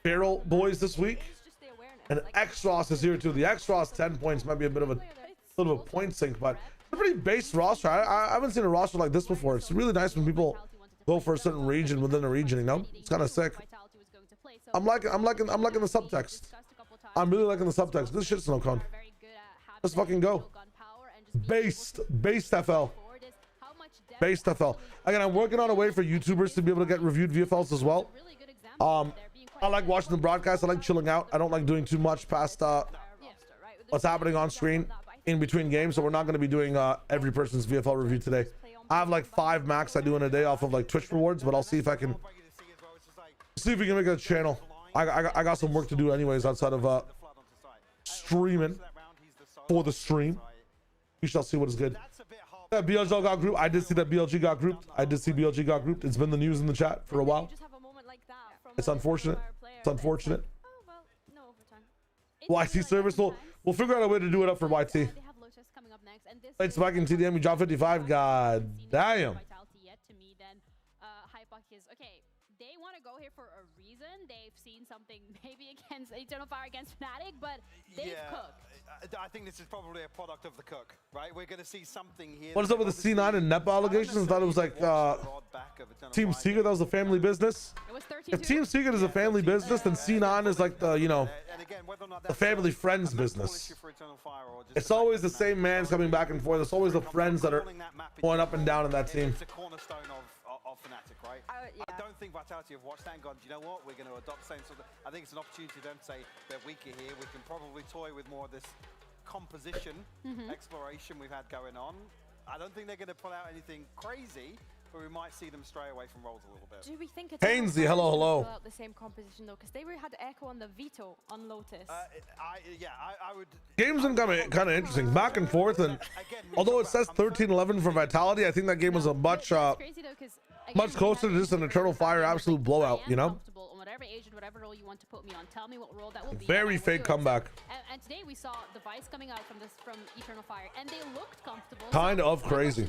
Feral boys this week. It's just the awareness. And Like, X-Ross is here too. The X-Ross 10 points might be a bit of a little bit of point sink, but it's a pretty base roster. I haven't seen a roster like this before. It's really nice when people go for a certain region within a region, you know? It's kind of sick. I'm liking the subtext. I'm really liking the subtext. This shit's no con. Let's fucking go. Based FL. Based FL. Again, I'm working on a way for YouTubers to be able to get reviewed VFLs as well. I like watching the broadcast. I like chilling out. I don't like doing too much past what's happening on screen in between games. So we're not going to be doing every person's VFL review today. I have like 5 max I do in a day off of like Twitch rewards, but I'll see if I can see if we can make a channel. I got some work to do anyways outside of streaming for the stream. We shall see what is good. That BLG got grouped. I did see that BLG got grouped. I did see BLG got grouped. It's been the news in the chat for a while. It's unfortunate. It's unfortunate. YT service. We'll figure out a way to do it up for YT. It's back in TDM. We dropped 55. God damn. Okay, they want to go here for a reason. They've seen something maybe against Eternal Fire against Fnatic, but they've cooked. I think this is probably a product of the cook, right? We're going to see something here. What is up with the C9 and NEPA allegations? I thought it was like Team Secret. That was a family business. If Team Secret is a family business, then C9 is like the, you know, the family friends business. It's always the same mans coming back and forth. It's always the friends that are going up and down in that team. It's a cornerstone of Fnatic, right? I don't think Vitality have watched that and gone, do you know what? We're going to adopt the same sort of... I think it's an opportunity for them to say they're weaker here. We can probably toy with more of this composition exploration we've had going on. I don't think they're going to pull out anything crazy, but we might see them stray away from roles a little bit. Do we think it's Hainsey, hello. the same composition though? Because they had Echo on the Veto on Lotus. I would. Game's been kind of interesting, back and forth, and although it says 13-11 for Vitality, I think that game was a much closer to just an Eternal Fire absolute blowout, you know? Whatever agent, whatever role you want to put me on, tell me what role that will be. Very fake comeback. And today we saw the Vice coming out from Eternal Fire, and they looked comfortable. Kind of crazy.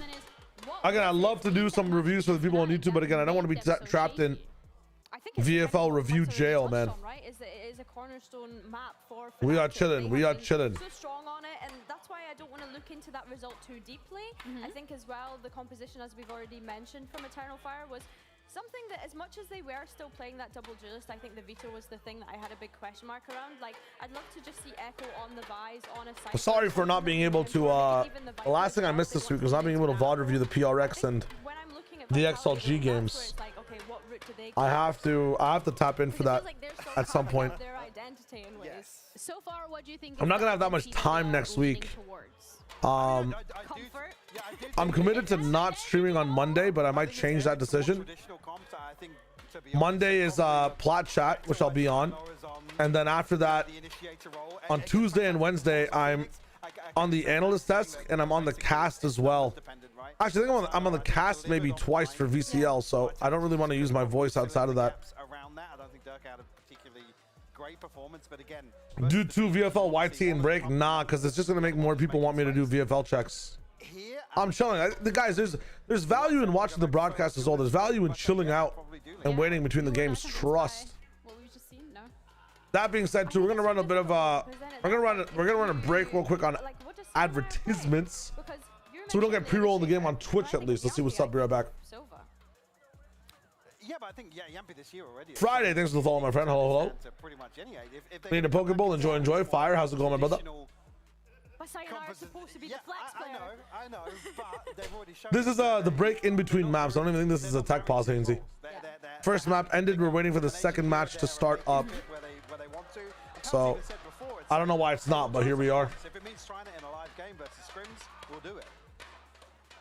Again, I love to do some reviews for the people on YouTube, but again, I don't want to be trapped in VFL review jail, man. Right? It is a cornerstone map for we are chilling. We are chilling. So strong on it, and that's why I don't want to look into that result too deeply. I think as well, the composition, as we've already mentioned from Eternal Fire, was something that, as much as they were still playing that double duelist, I think the Veto was the thing that I had a big question mark around. Like, I'd love to just see Echo on the Vise, on a side. Sorry for not being able to, the last thing I missed this week was not being able to VOD review the PRX and the XLG games. I have to tap in for that at some point. So far, what do you think? I'm not gonna have that much time next week. I'm committed to not streaming on Monday, but I might change that decision. Monday is Plat Chat, which I'll be on, and then after that, on Tuesday and Wednesday, I'm on the analyst desk and I'm on the cast as well. Actually, I think I'm on the cast maybe twice for VCL, so I don't really want to use my voice outside of that. Do 2 VFL YT and break? Nah, because it's just gonna make more people want me to do VFL checks. I'm chilling. The guys, there's value in watching the broadcast as well. There's value in chilling out and waiting between the games. Trust. That being said, too, we're gonna run a bit of we're gonna run a break real quick on advertisements, so we don't get pre-roll the game on Twitch at least. Let's see what's up. Be right back. Yeah, but I think Yampy this year already. Friday, thanks for the follow, my friend. Hello. Need a Pokeball? Enjoy. Fire. How's it going, my brother? I know, but they've already shown. This is the break in between maps. I don't even think this is a tech pause, Hainsey. First map ended. We're waiting for the second match to start up. So I don't know why it's not, but here we are. If it means trying it in a live game versus scrims, we'll do it.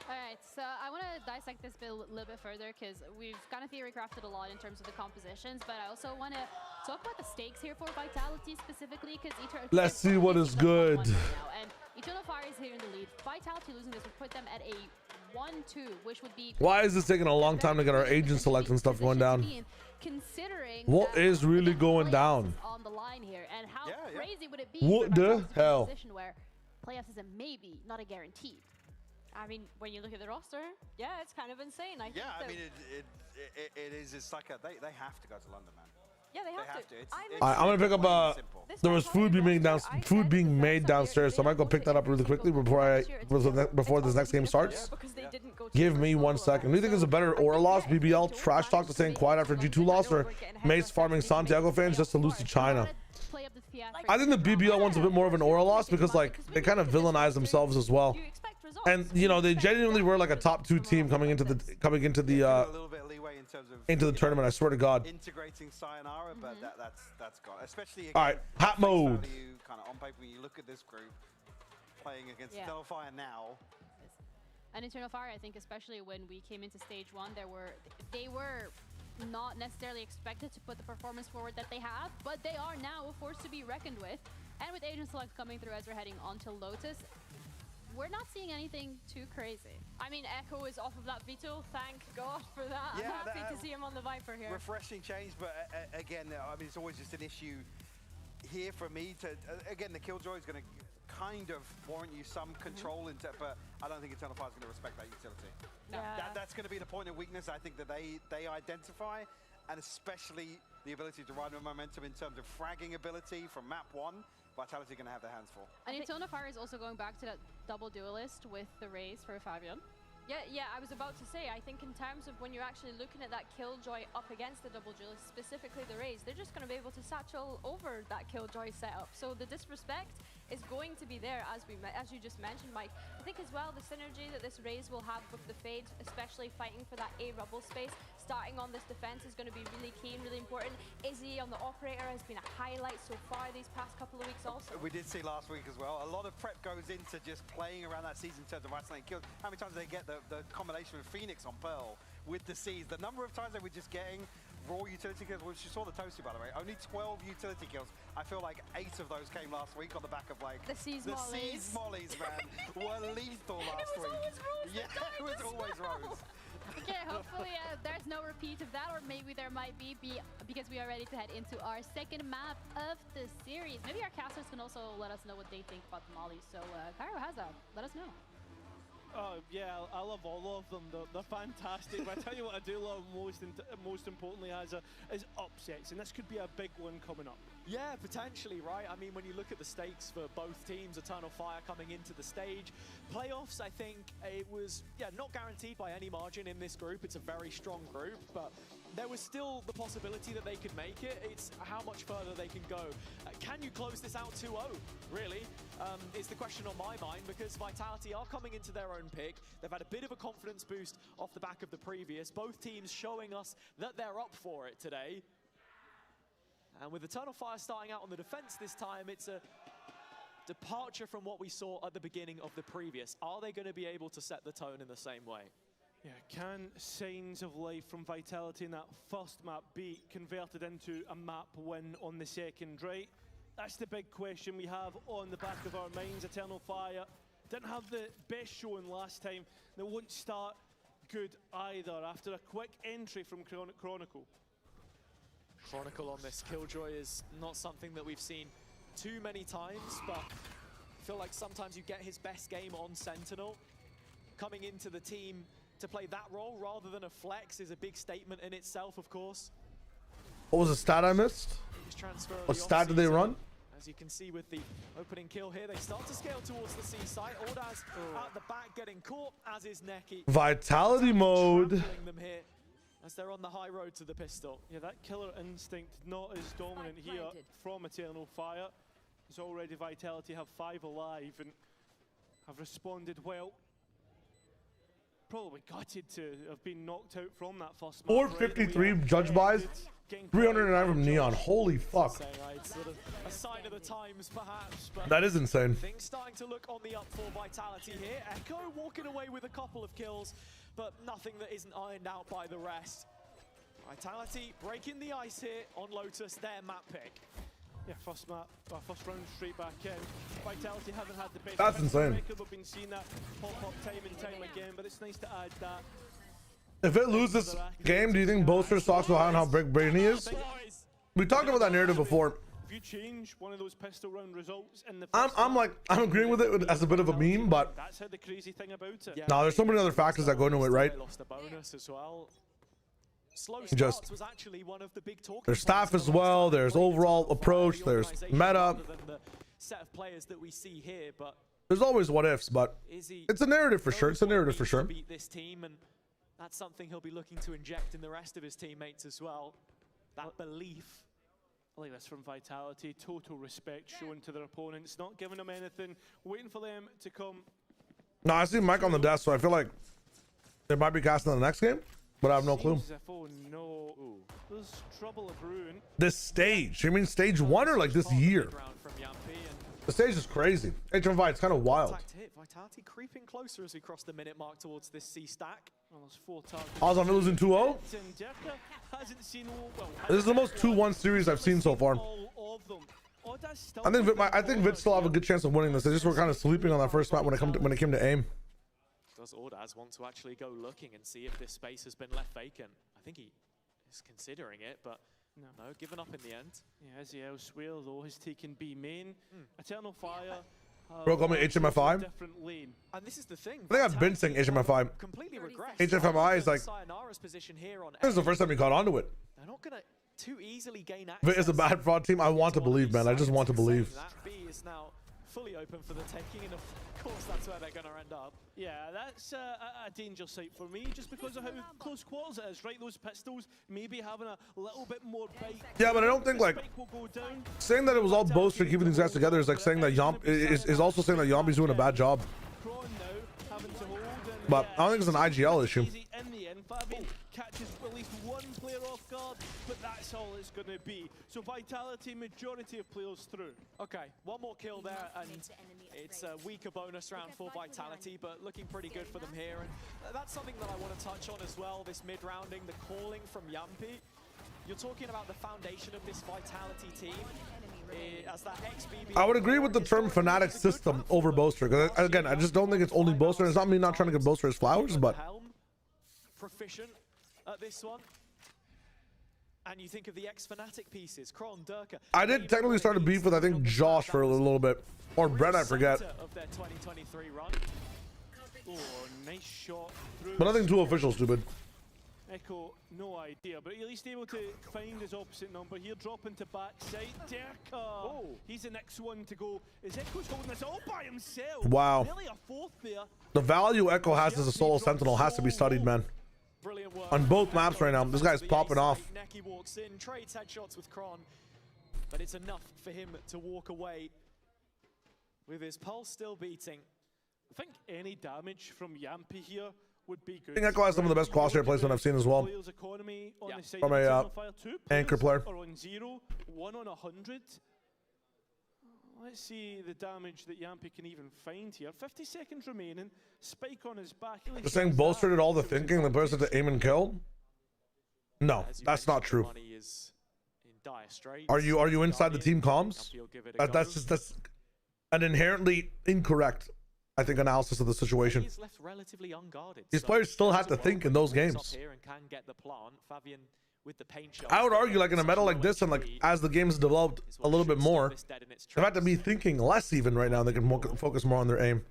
Alright, so I want to dissect this bit a little bit further because we've kind of theory crafted a lot in terms of the compositions, but I also want to talk about the stakes here for Vitality specifically because let's see what is good. And Eternal Fire is here in the lead. Vitality losing this would put them at a 1-2, which would be... Why is this taking a long time to get our agent select and stuff going down? Considering what is really going down on the line here, and how crazy would it be what the hell where playoffs is a maybe, not a guarantee. I mean, when you look at the roster, yeah, it's kind of insane. I think I mean, it is. It's like they have to go to London, man. Yeah, they have to. I'm gonna pick up there was food being made downstairs, so I might go pick that up really quickly before this next game starts. Give me 1 second. Who do you think is a better aura loss? BBL trash talk to staying quiet after G2 loss, or Mace farming Santiago fans just to lose to China? I think the BBL one's a bit more of an aura loss because like they kind of villainize themselves as well, and you know they genuinely were like a top 2 team coming into the tournament. I swear to God. Integrating Sayonara, but that's gone. Especially all right, hat mode. Kind of on paper when you look at this group playing against Eternal Fire now. And Eternal Fire, I think, especially when we came into stage 1, they were not necessarily expected to put the performance forward that they have, but they are now a force to be reckoned with. And with Agent Select coming through as we're heading onto Lotus, we're not seeing anything too crazy. I mean, Echo is off of that Vito. Thank God for that. Yeah, I'm happy to see him on the Viper here. Refreshing change, but again, I mean, it's always just an issue here for me to, again, the Killjoy is going to kind of warrant you some control into, but I don't think Eternal Fire is going to respect that utility. No. That's going to be the point of weakness, I think, that they identify, and especially the ability to ride with momentum in terms of fragging ability from map 1. Vitality going to have their hands full. And Eternal Fire is also going back to that double duelist with the Raze for Fabian. Yeah, I was about to say, I think in terms of when you're actually looking at that Killjoy up against the double duelist, specifically the Raze, they're just going to be able to satchel over that Killjoy setup. So the disrespect is going to be there, as you just mentioned, Mike. I think as well, the synergy that this Raze will have with the Fade, especially fighting for that A rubble space, starting on this defense is going to be really key and really important. Izzy on the Operator has been a highlight so far these past couple of weeks also. We did see last week as well. A lot of prep goes into just playing around that season in terms of isolating kills. How many times do they get the combination with Phoenix on Pearl with the Seas? The number of times they were just getting raw utility kills, which you saw the Toasty, by the way, only 12 utility kills. I feel like 8 of those came last week on the back of like the Seas mollies, man, were lethal last week. It was always Rose. Okay, hopefully there's no repeat of that, or maybe there might be because we are ready to head into our second map of the series. Maybe our casters can also let us know what they think about the mollies. So Cairo has that. Let us know. Oh yeah, I love all of them. They're fantastic. But I tell you what, I do love most importantly is upsets, and this could be a big one coming up. Yeah, potentially, right? I mean, when you look at the stakes for both teams, Eternal Fire coming into the stage, playoffs, I think it was, not guaranteed by any margin in this group. It's a very strong group, but there was still the possibility that they could make it. It's how much further they can go. Can you close this out 2-0, really? Is the question on my mind, because Vitality are coming into their own pick. They've had a bit of a confidence boost off the back of the previous. Both teams showing us that they're up for it today. And with Eternal Fire starting out on the defense this time, it's a departure from what we saw at the beginning of the previous. Are they going to be able to set the tone in the same way? Yeah, can signs of life from Vitality in that first map be converted into a map win on the second, right? That's the big question we have on the back of our minds. Eternal Fire didn't have the best showing last time. They won't start good either after a quick entry from Chronicle. Chronicle on this Killjoy is not something that we've seen too many times, but I feel like sometimes you get his best game on Sentinel. Coming into the team to play that role rather than a flex is a big statement in itself, of course. What was the stat I missed? What stat did they run? As you can see with the opening kill here, they start to scale towards the C site. Ordaz at the back getting caught, as is Neki. Vitality mode. Them here as they're on the high road to the pistol. Yeah, that killer instinct not as dominant here from Eternal Fire. As already Vitality have 5 alive and have responded well. Probably gutted to have been knocked out from that first match. 453 judge buys, 309 from Neon. Holy fuck. Sort of a sign of the times, perhaps. But that is insane. Things starting to look on the up for Vitality here. Echo walking away with a couple of kills, but nothing that isn't ironed out by the rest. Vitality breaking the ice here on Lotus, their map pick. Yeah, first round straight back in. Vitality haven't had the best. That's insane. Record. We've been seeing that pop up time and time again, but it's nice to add that. If it loses this game, do you think Bolster talks about how big brain he is? We talked about that narrative before. If you change one of those pistol round results in the I'm agreeing with it as a bit of a meme, but that's how the crazy thing about it. no, there's so many other factors that go into it, right? They lost a bonus as well. Slow Just starts was actually one of the big talking there's staff as well. There's overall approach. There's meta. The set of players that we see here, but there's always what ifs, but it's a narrative for sure. It's a narrative for sure. Beat this team, and that's something he'll be looking to inject in the rest of his teammates as well. That belief. I like this from Vitality. Total respect shown to their opponents, not giving them anything, waiting for them to come. No, I see Mike on the desk, so I feel like they might be casting in the next game, but I have no clue. As if, oh no, there's trouble of brewing. This stage, you mean stage 1 or like this year? The stage is crazy. HMV, it's kind of wild. Vitality creeping closer as we cross the minute mark towards this C stack. Well, there's 4 targets. Oz on losing 2-0. This is the most 2-1 series I've seen so far. I think VIT still have a good chance of winning this. They just were kind of sleeping on that first map when it came to aim. Does Ordaz want to actually go looking and see if this space has been left vacant? I think he is considering it, but no, given up in the end. Yeah, as he elsewhere, though, has taken B main. Eternal Fire. Bro, call me HMFI. And this is the thing. I think I've been saying HMFI. Completely regressed. HFMI is like, this is the first time you caught onto it. They're not gonna too easily gain access. VIT is a bad fraud team. I want to believe, man. I just want to believe. That B is now fully open for the taking, and of course that's where they're gonna end up. Yeah, that's a danger site for me, just because of how close quarters it is, right? Those pistols maybe having a little bit more bite. Yeah, but I don't think like saying that it was all Boaster keeping these guys together is like saying that is also saying that Yombi's doing a bad job. But I don't think it's an IGL issue. In the end, Fabian catches at least one player off guard, but that's all it's going to be. So Vitality, majority of players through. Okay, one more kill there, and it's a weaker bonus round for Vitality, but looking pretty good for them here. And that's something that I want to touch on as well, this mid-rounding, the calling from Yampi. You're talking about the foundation of this Vitality team. As that XBB, I would agree with the term Fnatic system over Boaster, because again, I just don't think it's only Boaster. It's not me not trying to give Boaster his flowers, but proficient at this one. And you think of the ex-Fnatic pieces, Kron, Durka. I did technically start a beef with, I think, Josh for a little bit, or Brett, I forget. Of their 2023 run. Oh, nice shot through. But nothing too official, stupid. Echo, no idea, but at least able to find his opposite number here, dropping to backside. Derka, he's the next one to go. Is Echo's holding this all by himself? Wow. Nearly a fourth there. The value Echo has as a solo sentinel has to be studied, man. Brilliant work. On both maps right now, this guy's popping off. Neki walks in, trades headshots with Kron, but it's enough for him to walk away with his pulse still beating. I think any damage from Yampi here would be good. I think Echo has some of the best crosshair placement I've seen as well. From a anchor player. Are on 0, 1 on 100. Let's see the damage that Yampi can even find here. 50 seconds remaining. Spike on his back. You're saying Bolster did all the thinking, the person to aim and kill? No, that's not true. Are you inside the team comms? That's an inherently incorrect, I think, analysis of the situation. These players still have to think in those games. I would argue, like in a meta like this, and like as the game's developed a little bit more, they have to be thinking less even right now. They can focus more on their aim.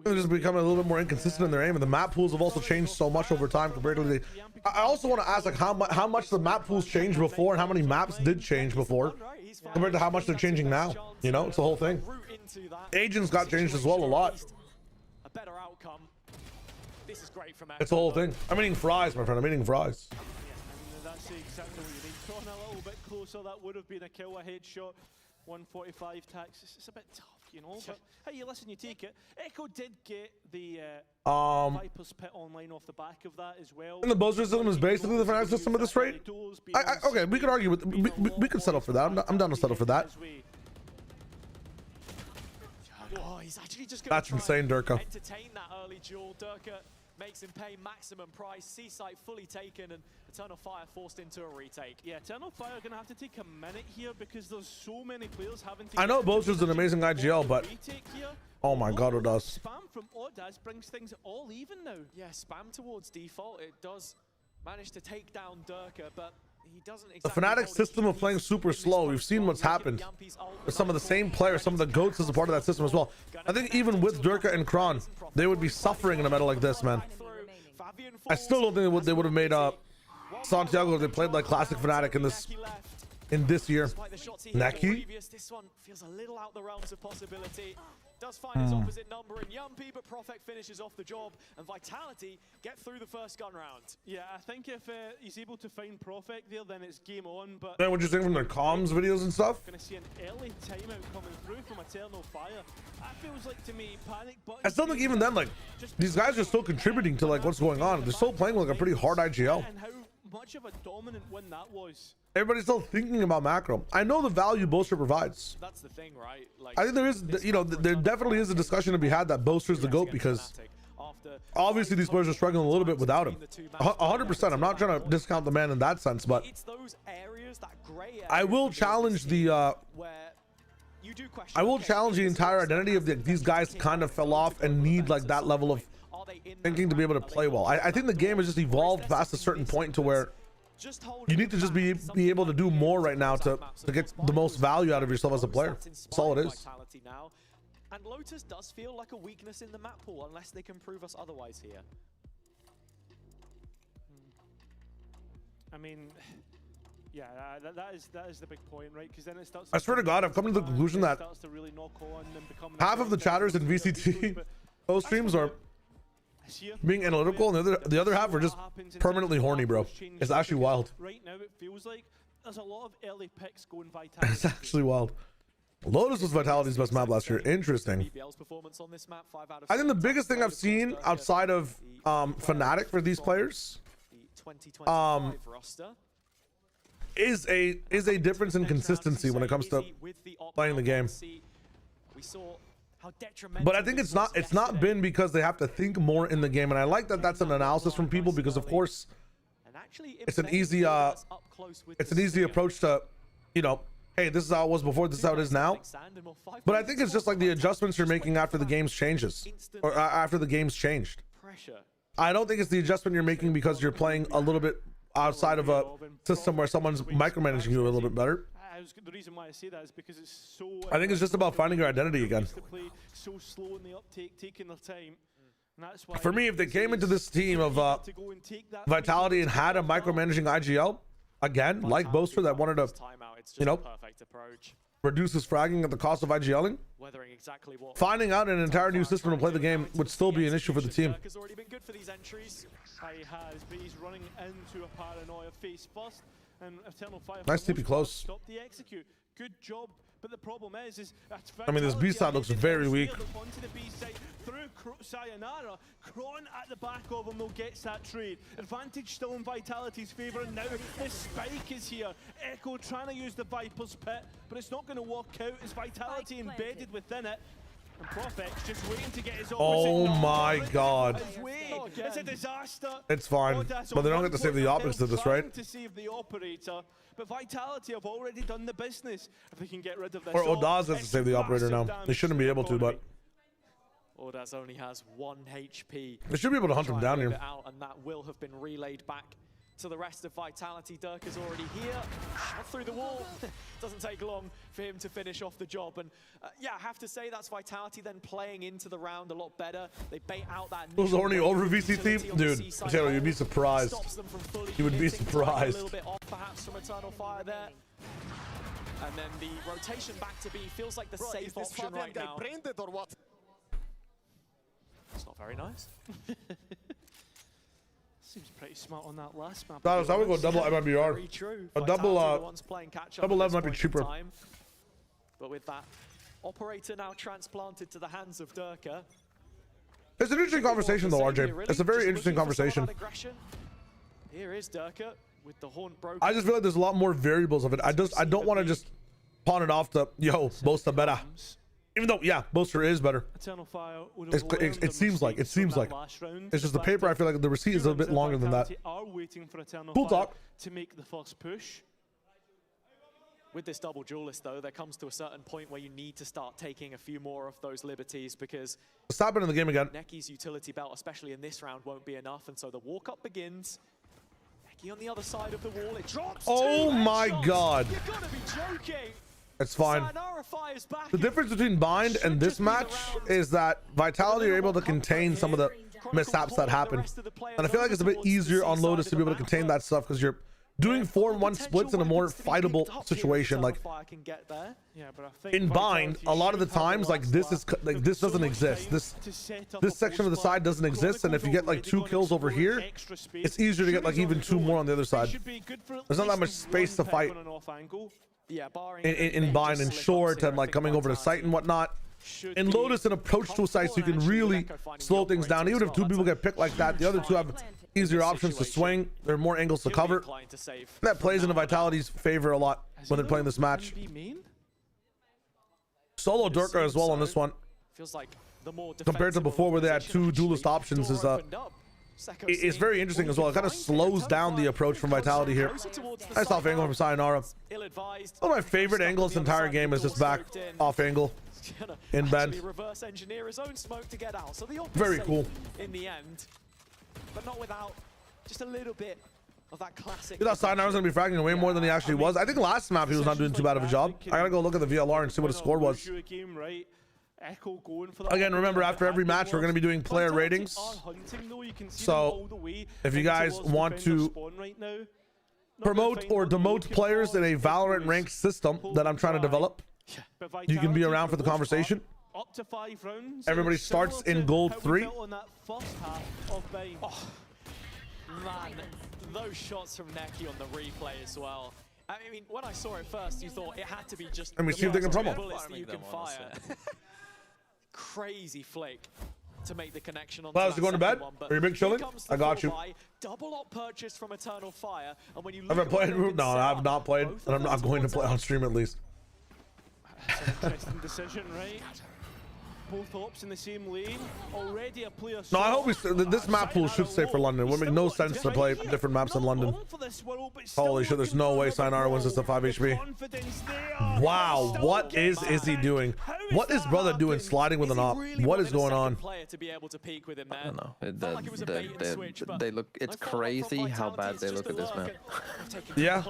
They're just becoming a little bit more inconsistent in their aim, and the map pools have also changed so much over time compared to the. I also want to ask, like, how much the map pools changed before, and how many maps did change before, compared to how much they're changing now. You know, it's the whole thing. Agents got changed as well a lot. A better outcome. This is great from it's the whole thing. I'm eating fries, my friend. I'm eating fries. That's exactly what you need. Drawn a little bit closer, that would have been a kill, a headshot. 145 tax. It's a bit tough, you know. But hey, listen, you take it. Echo did get the Viper's Pit online off the back of that as well. And the buzzer system is basically the Fnatic system at this rate. Okay, we could argue with. We could settle for that. I'm down to settle for that. Oh, he's actually just that's insane, Durka. Entertain that early duel. Durka makes him pay maximum price. C-site fully taken, and Eternal Fire forced into a retake. Yeah, Eternal Fire are going to have to take a minute here because there's so many players having to. I know Boaster's an amazing IGL, but oh my god, it does. Spam from Ordaz brings things all even now. Yeah, spam towards default. It does manage to take down Durka, but he doesn't exactly. The Fnatic system of playing super slow, we've seen what's happened with some of the same players, some of the GOATs as a part of that system as well. I think even with Durka and Kron, they would be suffering in a meta like this, man. I still don't think they would have made Santiago, they played like classic Fnatic in this year. Neki? This one feels a little out the realms of possibility. Does find his opposite number in Yumpy, but Profek finishes off the job, and Vitality get through the first gun round. Yeah, I think if he's able to find Profek there, then it's game on. But Man, what you think from their comms videos and stuff? Gonna see an early timeout coming through from Eternal Fire. That feels like to me panic button. I still think even then, like, these guys are still contributing to like what's going on. They're still playing like a pretty hard IGL. And how much of a dominant win that was. Everybody's still thinking about macro. I know the value Boaster provides. That's the thing, right? Like, I think there is, you know, there definitely is a discussion to be had that Boaster's the GOAT because obviously these players are struggling a little bit without him. 100%. I'm not trying to discount the man in that sense, but I will challenge the entire identity of these guys kind of fell off and need like that level of thinking to be able to play well. I think the game has just evolved past a certain point to where you need to just be able to do more right now to get the most value out of yourself as a player. That's all it is. And Lotus does feel like a weakness in the map pool unless they can prove us otherwise here. I mean, yeah, that is the big point, right? Because then it starts. I swear to God, I've come to the conclusion that half of the chatters in VCT those streams are being analytical, and the other half are just permanently horny, bro. It's actually wild. Right now, it feels like there's a lot of early picks going Vitality. It's actually wild. Lotus was Vitality's best map last year. Interesting. I think the biggest thing I've seen outside of Fnatic for these players is a difference in consistency when it comes to playing the game. But I think it's not been because they have to think more in the game, and I like that that's an analysis from people because of course it's an easy approach to, you know, hey, this is how it was before, this is how it is now. But I think it's just like the adjustments you're making after the game's changes or after the game's changed. I don't think it's the adjustment you're making because you're playing a little bit outside of a system where someone's micromanaging you a little bit better. The reason why I say that is because it's so. I think it's just about finding your identity again. So slow in the uptake, taking their time. And that's why for me, if they came into this team of Vitality and had a micromanaging IGL again, like Boaster, that wanted to, you know, reduce his fragging at the cost of IGLing, finding out an entire new system to play the game would still be an issue for the team. He has, but he's running into a paranoia face first. And Eternal Fire nice TP close. Stop the execute. Good job. But the problem is I mean, this B side looks very weak. Onto the B side through Sayonara. Kron at the back of him, will get that trade. Advantage still in Vitality's favor, and now the spike is here. Echo trying to use the Viper's pit, but it's not going to work out. Is Vitality embedded within it? And Profek's just waiting to get his oh my God. It's a disaster. It's fine, but they don't get to save the optics of this, right? To save the operator, but Vitality have already done the business. If they can get rid of this, or Odaz has to save the operator now. They shouldn't be able to, but Odaz only has 1 HP. They should be able to hunt him down here. And that will have been relayed back to the rest of Vitality. Dirk is already here. Shot through the wall. Doesn't take long for him to finish off the job. And yeah, I have to say that's Vitality then playing into the round a lot better. They bait out that. Those horny over VCT, dude. Taylor, you'd be surprised. You would be surprised. A little bit off perhaps from Eternal Fire there. And then the rotation back to B feels like the safe option right now. It's not very nice. Seems pretty smart on that last map. That was how we go double MIBR. A double 11 might be cheaper. But with that operator now transplanted to the hands of Durka. It's an interesting conversation though, RJ. It's a very interesting conversation. Here is Durka with the horn broken. I just feel like there's a lot more variables of it. I don't want to just pawn it off to Boaster better. Even though, yeah, Boaster is better. It seems like. It's just the paper. I feel like the receipt is a bit longer than that. Cool talk. To make the first push. With this double duelist, though, there comes to a certain point where you need to start taking a few more of those liberties because what's happening in the game again? Neki's utility belt, especially in this round, won't be enough, and so the walk-up begins. Neki on the other side of the wall. It drops. Oh my God! You've got to be joking. It's fine. The difference between Bind and this match is that Vitality are able to contain some of the mishaps that happen. And I feel like it's a bit easier on Lotus to be able to contain that stuff because you're doing 4-1 splits in a more fightable situation. Like in bind, a lot of the times, like this doesn't exist. This section of the side doesn't exist, and if you get like 2 kills over here, it's easier to get like even 2 more on the other side. There's not that much space to fight in bind and short and like coming over to site and whatnot. In Lotus, an approach to a site so you can really slow things down. Even if 2 people get picked like that, the other 2 have easier options to swing. There are more angles to cover. That plays into Vitality's favor a lot when they're playing this match. Solo Durka as well on this one. Compared to before where they had 2 duelist options, it's very interesting as well. It kind of slows down the approach from Vitality here. Nice off angle from Sayonara. One of my favorite angles this entire game is this back off angle in bend. Very cool. In the end, but not without just a little bit of that classic. You thought Sayonara was going to be fragging way more than he actually was. I think last map he was not doing too bad of a job. I gotta go look at the VLR and see what his score was. Again, remember, after every match we're going to be doing player ratings, so if you guys want to promote or demote players in a Valorant ranked system that I'm trying to develop, you can be around for the conversation. Everybody starts in gold 3. Oh, man, those shots from Neki on the replay as well. I mean, when I saw it first, you thought it had to be just and we see if they can promo. Bullets that you can fire. Crazy flick to make the connection on. Clouds, you going to bed? Are you big chilling? I got you. Double up purchase from Eternal Fire, and when you have I played? No, I have not played, and I'm not going to play on stream at least. That's an interesting decision, right? Both ops in the same lane. Already a player. No, I hope this map pool should stay for London. It would make no sense to play different maps in London. Holy shit, there's no way Sayonara wins this at 5 HP. Wow, what is Izzy doing? What is brother doing sliding with an op? What is going on? I don't know. They look, it's crazy how bad they look at this map. Yeah.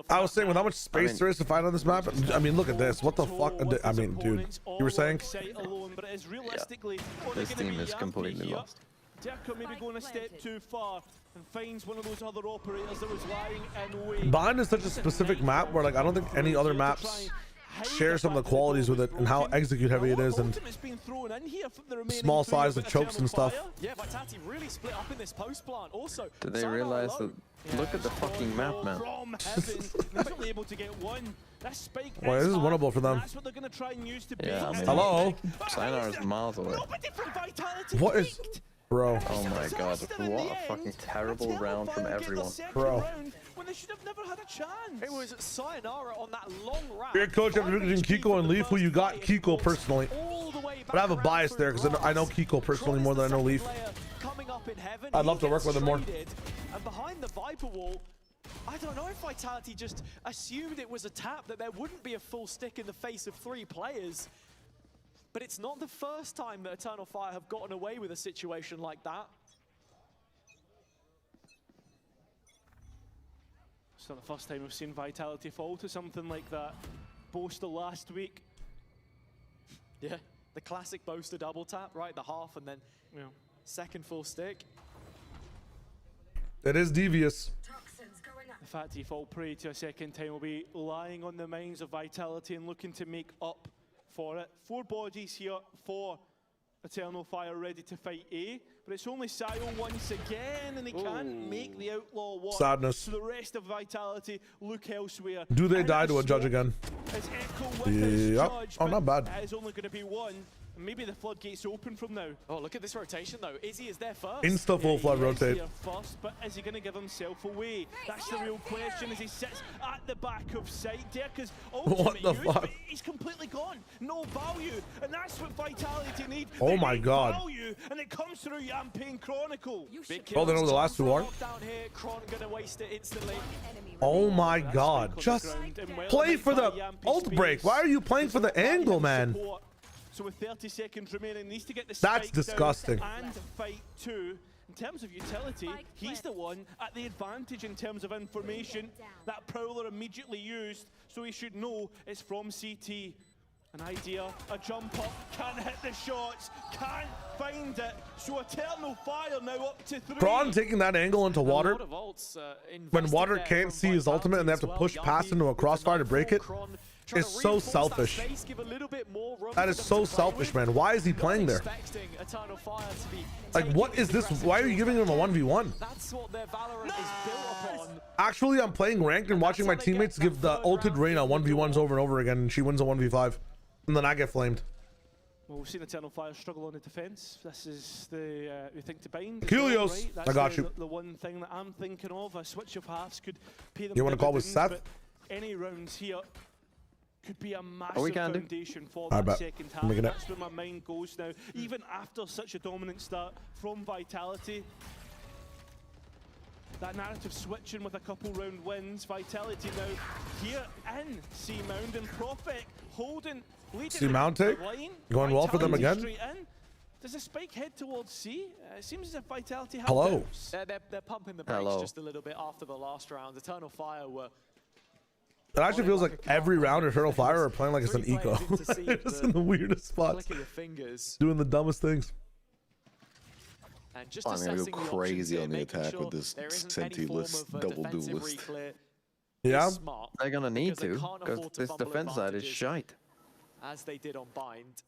I was saying with how much space there is to fight on this map. I mean, look at this. What the fuck? I mean, dude, you were saying? Alone, but it is realistically this team is completely lost. Derka maybe going a step too far and finds one of those other operators that was lying in wait. Bind is such a specific map where like I don't think any other maps share some of the qualities with it and how execute heavy it is and small size of chokes and stuff. Yeah, Vitality really split up in this post plant. Also, did they realize that? Look at the fucking map, man. Well, this is winnable for them. Yeah, I mean, hello? Sayonara's miles away. What is... Bro. Oh my god, what a fucking terrible round from everyone. Bro. When they should have never had a chance. It was Sayonara on that long round. Here, coach, after between Kiko and Leaf, who you got? Kiko personally. But I have a bias there because I know Kiko personally more than I know Leaf. I'd love to work with him more. And behind the Viper wall, I don't know if Vitality just assumed it was a tap, that there wouldn't be a full stick in the face of 3 players. But it's not the first time that Eternal Fire have gotten away with a situation like that. It's not the first time we've seen Vitality fall to something like that. Boaster last week. Yeah, the classic Boaster double tap, right? The half and then second full stick. It is devious. The fact he fall prey to a second time will be lying on the minds of Vitality and looking to make up for it. 4 bodies here for Eternal Fire ready to fight A, but it's only Sayo once again, and they can't make the Outlaw work. Sadness. So the rest of Vitality look elsewhere. Do they die to a judge again? Yep. Oh, not bad. It's only going to be 1. Maybe the floodgates open from now. Oh, look at this rotation though. Izzy is there first. Insta full flood rotate. First, but is he going to give himself away? That's the real question as he sits at the back of sight. Derka's ultimate what the fuck? He's completely gone. No value. And that's what Vitality need. Oh my god. Value, and it comes through Yampain Chronicle. Oh, they know the last 2 are? Down here, Kron gonna waste it instantly. Oh my god. Just play for the ult break. Why are you playing for the angle, man? So with 30 seconds remaining, needs to get the That's disgusting. And fight 2. In terms of utility, he's the one at the advantage in terms of information. That Prowler immediately used, so he should know it's from CT. An idea, a jump up, can't hit the shots, can't find it. So Eternal Fire now up to 3. Braun taking that angle into water when water can't see his ultimate and they have to push past into a crossfire to break it is so selfish. That is so selfish, man. Why is he playing there? Like, what is this? Why are you giving him a 1v1? That's what their Valorant is built upon. Actually, I'm playing ranked and watching my teammates give the ulted Reyna 1v1s over and over again, and she wins a 1v5. And then I get flamed. Well, we've seen Eternal Fire struggle on the defense. This is the thing to bind. Helios, well, right? I got you. The one thing that I'm thinking of, a switch of halves could pay them. You want to call with dividends, Seth? but any rounds here could be a massive foundation for I that bet. second half. That's where my mind goes now. Even after such a dominant start from Vitality, that narrative switching with a couple round wins. Vitality now here in C-Mound and Prophet holding, leading C-Mount the line. going well for them again. Straight in. Does the spike head towards C? It seems as if Vitality have Hello. They're pumping the brakes just a little bit after the last round. Eternal Fire were... It actually feels like every round Eternal Fire are playing like it's an eco. Just in the weirdest spots. Doing the dumbest things. And just I'm gonna go crazy on the attack with this Sentineless double duelist. Yeah, they're gonna need to, because this defense side is shite. As they did on Bind.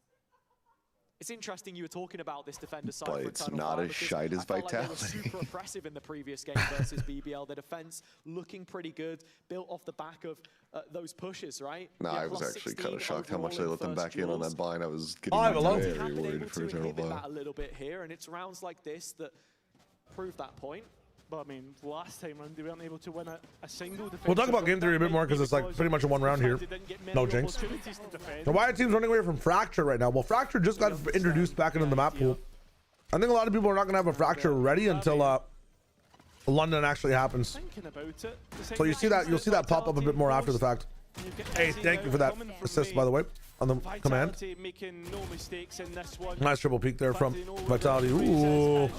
It's interesting you were talking about this defender side. But it's not as shite as Vitality. They were super oppressive in the previous game versus BBL. The defense looking pretty good, built off the back of those pushes, right? Nah, I was actually kind of shocked how much they let them back in on that bind. I was getting very worried for Eternal Fire. A little bit here, and it's rounds like this that prove that point. But I mean, last time around, they weren't able to win a single defense. we'll talk about game theory a bit more because it's like pretty much a one round here. No jinx. Now, why are teams running away from Fracture right now? Well, Fracture just got introduced back into the map pool. I think a lot of people are not going to have a Fracture ready until London actually happens. So you see that, you'll see that pop up a bit more after the fact. Hey, thank you for that assist, by the way, on the command. Nice triple peek there from Vitality. Ooh.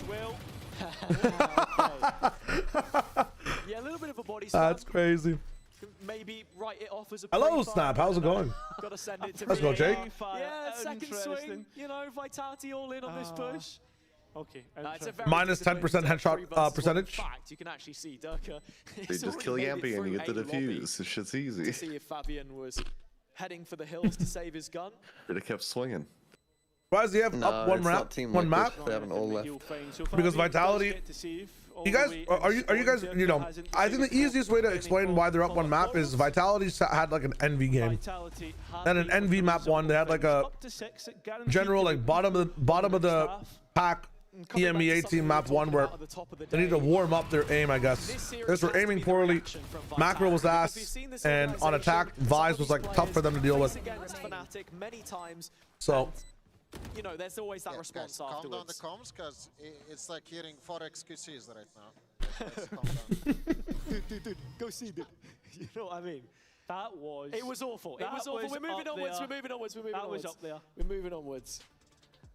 Yeah, a little bit of a body slam. That's crazy. Maybe write it off as a hello, Snap. How's it going? Gotta send it to Let's go, Jake. Yeah, second swing. You know, Vitality all in on this push. Okay. Minus 10% headshot percentage. Fact, you can actually see Durka. They just kill Yampy and you get the defuse. This shit's easy. To see if Fabian was heading for the hills to save his gun. Should have kept swinging. Why does he have up one map? One map? They haven't all left. Because Vitality. You guys, are you guys? You know, I think the easiest way to explain why they're up one map is Vitality had like an NV game. And an NV map one, they had like a general like bottom of the pack EMEA team map one where they need to warm up their aim, I guess. This were aiming poorly. Macro was ass, and on attack, Vise was like tough for them to deal with. So. You know, there's always that response guys, afterwards. Calm down the comms, because it's like hearing 4 XQCs right now. Let's calm down. Dude, go see it. You know what I mean? That was... It was awful. It was awful. We're moving onwards. We're moving onwards. We're moving onwards. That was up there. We're moving onwards.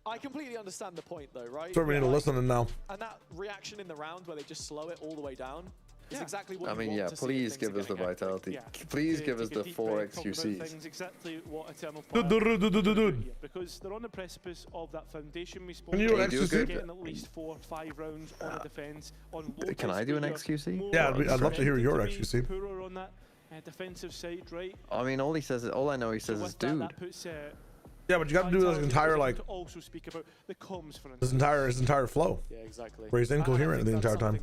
I completely understand the point, though, right? So we need to listen now. And that reaction in the round where they just slow it all the way down is exactly what I mean, yeah, please give us the Vitality. Please give us the 4 XQCs. Exactly what Eternal Fire because they're on the precipice of that foundation we spoke about. Getting at least 4 or 5 rounds on a defense. Can I do an XQC? Yeah, I'd love to hear your XQC. Poorer on that defensive side, right? I mean, all I know he says is dude. Yeah, but you got to do this entire like also speak about the comms for his entire flow. Yeah, exactly. Where he's incoherent the entire time.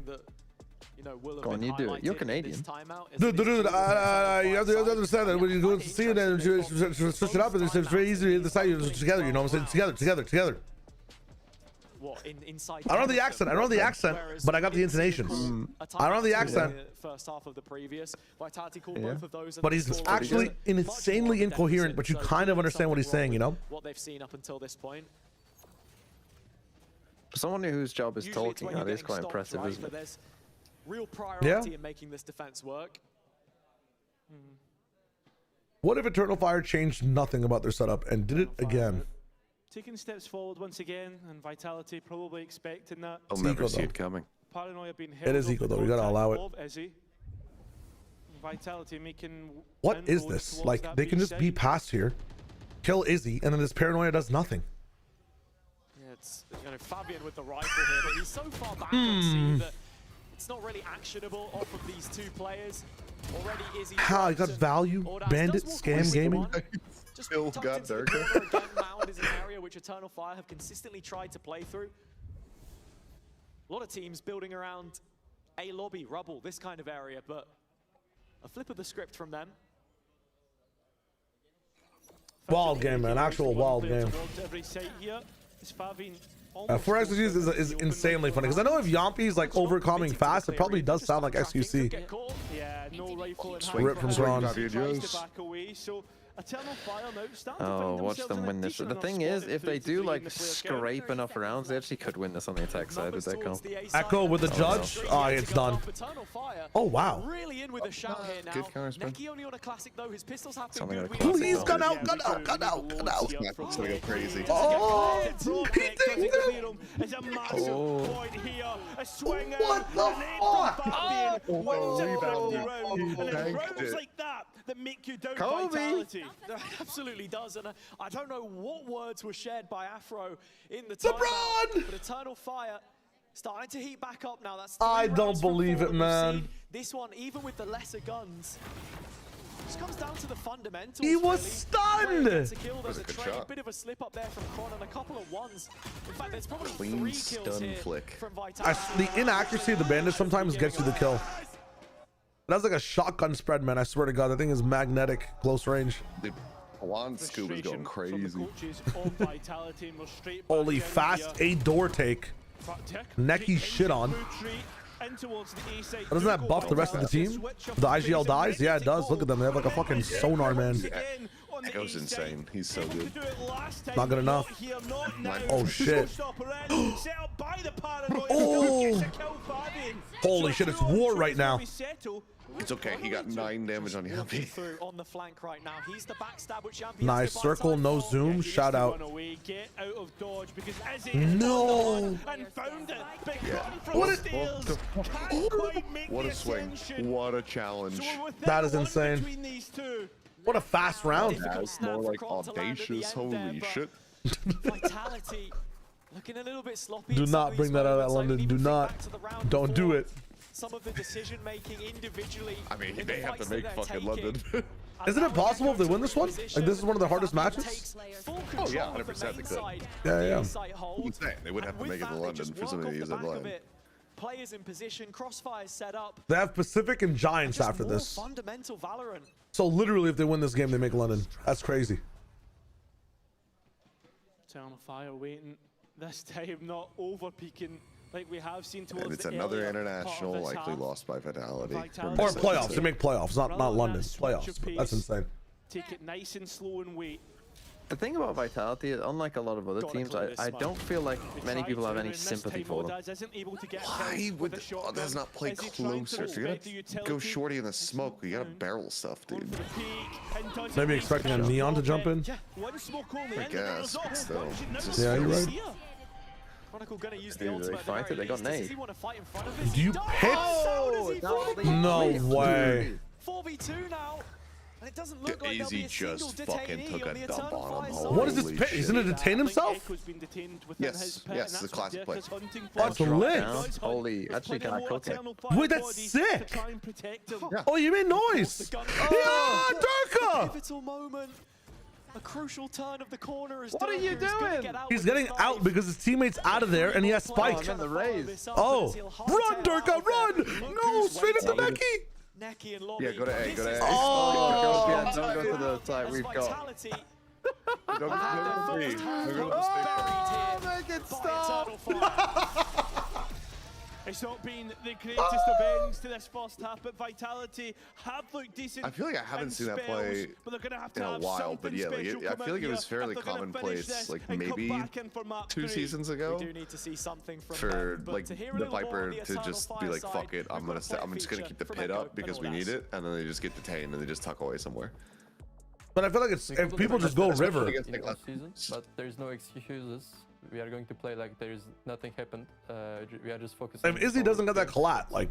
Go on, you do it. You're Canadian. Dude, you have to understand that when you go to see it and switch it up, it's very easy to decide you're together, you know what I'm saying? Together. What, inside I don't know the accent. I don't know the accent, but I got the intonations. I don't know the accent. First half of the previous Vitality called both of those. But he's actually insanely incoherent, but you kind of understand what he's saying, you know? What they've seen up until this point. For someone whose job is talking, that is quite impressive, isn't it? There's real priority in making this defense work. What if Eternal Fire changed nothing about their setup and did it again? Taking steps forward once again, and Vitality probably expecting that. I'll never see it coming. Paranoia being it is equal though, you gotta allow it. Vitality making what is this? Like, they can just be past here, kill Izzy, and then this paranoia does nothing. Yeah, it's Fabian with the rifle here, but he's so far back on scene that it's not really actionable off of these two players. Already Izzy. How I got value, bandit, scam gaming. Just Still tucked got into the Durka. corner again. Mound is an area which Eternal Fire have consistently tried to play through. A lot of teams building around A lobby, rubble, this kind of area, but a flip of the script from them. Wild game, man. Actual wild game. 4xQC is insanely funny because I know if Yompi's like overcoming fast, it probably does sound like XQC. Yeah, no rifle. Rip from Braun. Oh, watch them win this. The thing is, if they do like scrape enough rounds, they actually could win this on the attack side with Echo. Echo with the judge. Oh, it's done. Oh wow. Really in with a shout here now. Good counter spin. Neki only on a classic though. His pistols have been Something good. like Please, gun out, gun out, gun out, gun out. It's gonna go crazy. Oh, he did it. It's a massive point here. A swing What the fuck? And it's rounds like that that make you doubt Vitality. It absolutely does, and I don't know what words were shared by Afro in the LeBron! timeout, but Eternal Fire starting to heat back up now. That's I don't believe it, man. This one, even with the lesser guns, just comes down to the fundamentals. He was really. stunned. Gets a kill, there's That was a a good trade, shot. bit of a slip up there from Kron and a couple of ones. In fact, there's probably Clean 3 kills stun here flick. from Vitality. The inaccuracy of the bandit sometimes gets you the kill. That's like a shotgun spread, man. I swear to God, that thing is magnetic, close range. Dude, Juan Scoop is going crazy. Holy fast A door take. Neki shit on. Doesn't that buff the rest of the team? The IGL dies? Yeah, it does. Look at them. They have like a fucking sonar, man. Echo's insane. He's so good. Not good enough. Oh, shit. Oh! Holy shit, it's war right now. It's okay. He got 9 damage on Yampi. On the flank right now. He's the backstab which Yampi Nice circle, no zoom. Shout out. No! What a swing. What a challenge. That is insane. What a fast round. That's more like audacious. Holy shit. Vitality looking a little bit sloppy. Do not bring that out at London. Do not. Don't do it. Some of the decision making individually. I mean, they have to make fucking London. Isn't it possible if they win this one? Like, this is one of the hardest matches? Oh, yeah, 100% they could. Yeah. They would have to make it to London for somebody to use that line. Players in position, crossfires set up. They have Pacific and Giants after this. Fundamental Valorant. So literally, if they win this game, they make London. That's crazy. Eternal Fire waiting. This time not over peaking like we have seen towards And it's the another earlier international part of this likely half. lost by Vitality. Or playoffs. They make playoffs, not London. Playoffs. But that's insane. Take it nice and slow and wait. The thing about Vitality, unlike a lot of other teams, I don't feel like many people have any sympathy for them. Why would does not play closer? If you're gonna go shorty in the smoke, you gotta barrel stuff, dude. Maybe expecting a Neon to jump in. I guess, but still. Yeah, you're right. Chronicle gonna use Do the they ultimate. fight it? They got nade. Do you hit? No way. 4v2 now. And it doesn't look The like there'll be Easy a single just fucking detainee took on a the dump Eternal on Fire him. side. What is this Holy pit? shit. Isn't it detain himself? Yes, it's the classic play. That's lit. Holy, actually kind of cook it. Wait, that's sick. Oh, you made noise. Yeah, Durka. Pivotal moment. A crucial turn of the corner as What are you doing? He's getting out because his teammate's out of there and he has spike. I'm in the raise. Oh, run, Durka, run. No, straight into Neki. Neki and Lobby. Yeah, go to A, go to A. Oh, don't go to the side we've got. Don't go to B. Don't go to the Oh, make it stop. It's not been the greatest of ends to this first half, but Vitality have looked decent. I feel like I haven't seen that play in a while, but yeah, like I feel like it was fairly commonplace, like maybe 2 seasons ago, We do need to see something from for them, but like to hear a the little more Viper on the to Eternal just be Fire like, side, fuck it, I'm we've got a just gonna fight keep the feature pit from up because we need Echo it, and then they just get detained and they just tuck away somewhere. But I feel like it's if people just go river. Season, but there's no excuses. We are going to play like there's nothing happened. We are just focusing. If Izzy doesn't get that collat, like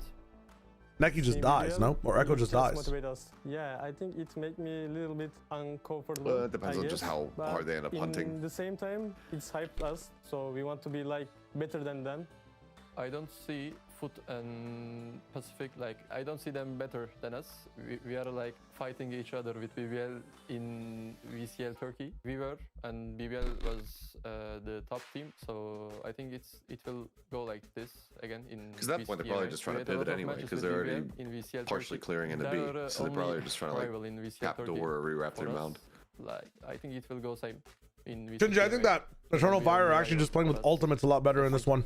Neki just dies, no? Or Echo just dies. Motivate us. Yeah, I think it make me a little bit uncomfortable. Well, it depends on just how hard they end up hunting. At the same time, it's hyped us, so we want to be like better than them. I don't see Foot and Pacific, like, I don't see them better than us. We are like fighting each other with BBL in VCL Turkey. We were, and BBL was the top team, so I think it will go like this again in Because at that point, they're probably just trying to pivot anyway, because they're already partially clearing into B, so they're probably just trying to like tap door or rewrap their mound. Like, I think it will go same in VCT. Shinji, I think that Eternal Fire are actually just playing with ultimates a lot better in this one.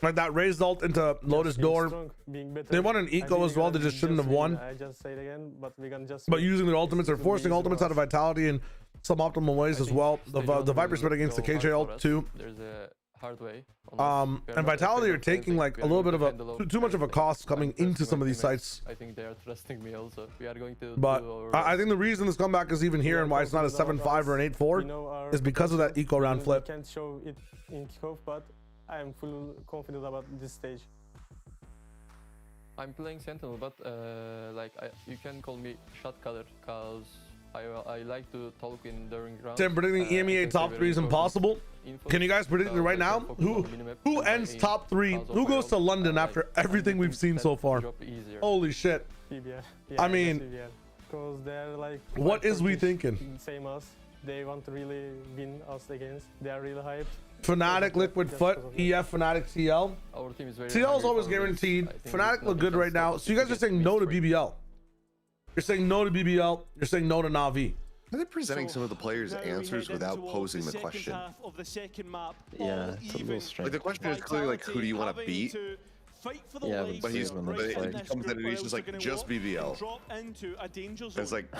Like that raised ult into Lotus Door. They won an eco as well. They just shouldn't have won. I just say it again, but we can just. But using their ultimates, they're forcing ultimates out of Vitality in some optimal ways as well. The Viper split against the KJ ult too. There's a hard way. And Vitality are taking like a little bit of a too much of a cost coming into some of these sites. I think they are trusting me also. We are going to. But I think the reason this comeback is even here and why it's not a 7-5 or an 8-4 is because of that eco round flip. I can't show it in kickoff, but I am full confident about this stage. I'm playing Sentinel, but like you can call me shot caller, cause I like to talk in during rounds. Tim, predicting EMEA top 3 is impossible. Can you guys predict it right now? Who ends top 3? Who goes to London after everything we've seen so far? Holy shit! Yeah, I mean, because they're like. What is we thinking? Same us. They want to really win us against. They are really hyped. Fnatic, Liquid Foot, EF, Fnatic, TL. Our team is very TL is always guaranteed. Fnatic look good right now. So you guys are saying no to BBL. You're saying no to BBL. You're saying no to Na'Vi. Are they presenting some of the players' answers without posing the question? Yeah, it's a little strange. Like the question is clearly like, who do you want to beat? Yeah, but he comes in and he's just like, just BBL. It's like,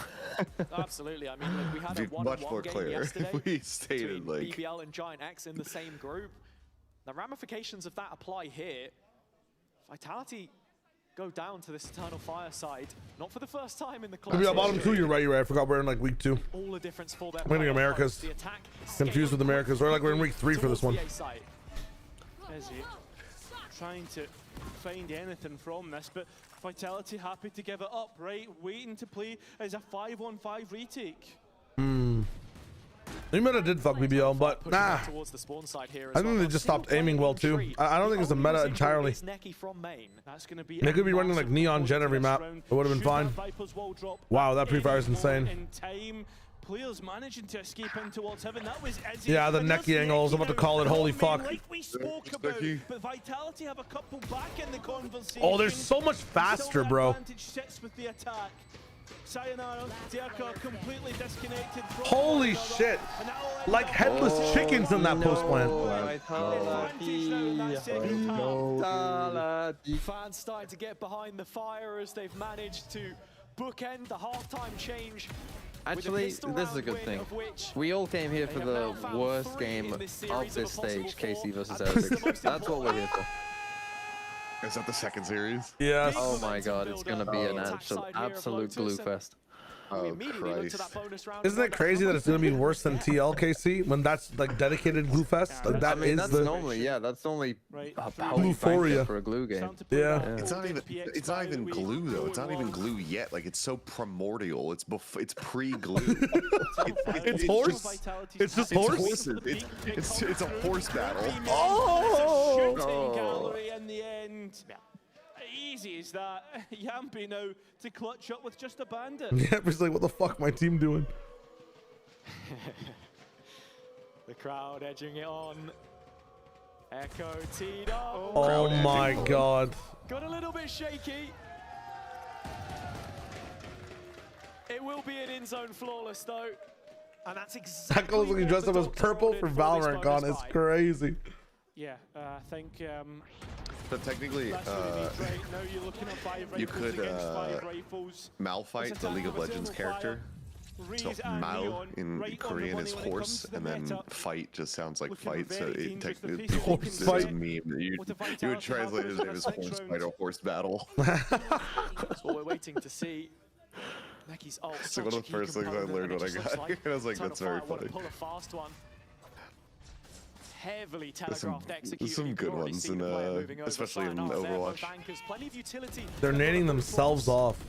absolutely. I mean, like, we had a much more clear if we stated like BBL and Giant X in the same group. The ramifications of that apply here. Vitality go down to this Eternal Fire side, not for the first time in the class. Maybe bottom 2, you're right. I forgot we're in like week 2. All the difference for their winning Americas. Confused with Americas. Or like we're in week 3 for this one. Trying to find anything from this, but Vitality happy to give it up, right? Waiting to play as a 5-on-5 retake. Meta did fuck BBL, but nah. I think they just stopped aiming well too. I don't think it's a meta entirely. They could be running like Neon Gen every map. It would have been fine. Wow, that pre-fire is insane. Players managing to escape in towards heaven. That was yeah, the Neki angle. I was about to call it. Holy fuck. Like we spoke about, but Vitality have a couple back in the conversation. Oh, they're so much faster, bro. Sits with the attack. Sayonara, Diaka completely disconnected from holy shit. Like headless chickens in that post plant. Fans starting to get behind the fire as they've managed to bookend the halftime change. Actually, this is a good thing. We all came here for the worst game of this stage, KC versus Heretics. That's what we're here for. Is that the second series? Yes. Oh my god, it's gonna be an absolute glue fest. Oh Christ. Isn't it crazy that it's gonna be worse than TLKC when that's like dedicated glue fest? Like that that's normally, yeah, that's normally Gluephoria for a glue game. Yeah. It's not even glue though. It's not even glue yet. Like it's so primordial. It's pre-glue. It's horse. It's just horse. It's a horse battle. Oh. In the end. Easy as that. Yampi now to clutch up with just a bandit. Yeah, it's like, what the fuck my team doing? The crowd edging it on. Echo teed up. Oh my god. Got a little bit shaky. It will be an in-zone flawless though. And that's exactly that goes looking dressed up as purple for Valorant Con. It's crazy. Yeah, I think but technically, you could Malfight the League of Legends character. So Mao in Korean is horse, and then fight just sounds like fight. So it technically horse fight. A meme. You would translate his name as horse fight or horse battle. That's what we're waiting to see. Neki's ult. It's like one of the first things I learned when I got here. I was like, that's very funny. Pull a fast one. heavily telegraphed execution. Some good ones, in, especially in Overwatch. They're nading themselves off.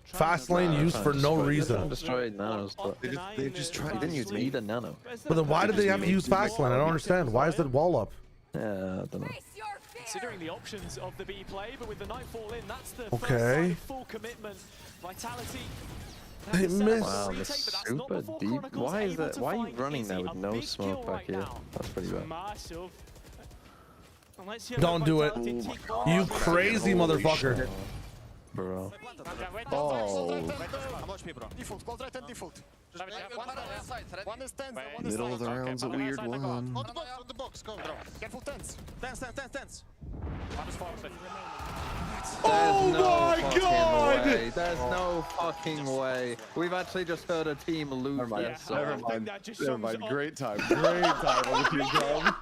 Fast lane used for no reason. Destroyed nanos, but they just tried. He didn't use either nano. But then why did they have to use fast lane? I don't understand. Why is that wall up? Yeah, I don't know. Considering the options of the B play, but with the Nightfall in, that's the okay. first sign of full commitment. Vitality. I missed. Wow, the super deep. Why is that? Why are you running there with no smoke back here? That's pretty bad. Don't do it. You crazy motherfucker. Bro. Oh. How much people? Default, close right and default. One is 10, one is Middle of the round's a weird one. on the box, go. Careful, 10s. 10s. Oh my god! Way. There's no fucking way. We've actually just heard a team lose their song. Never mind. Great time. Great time on the team com.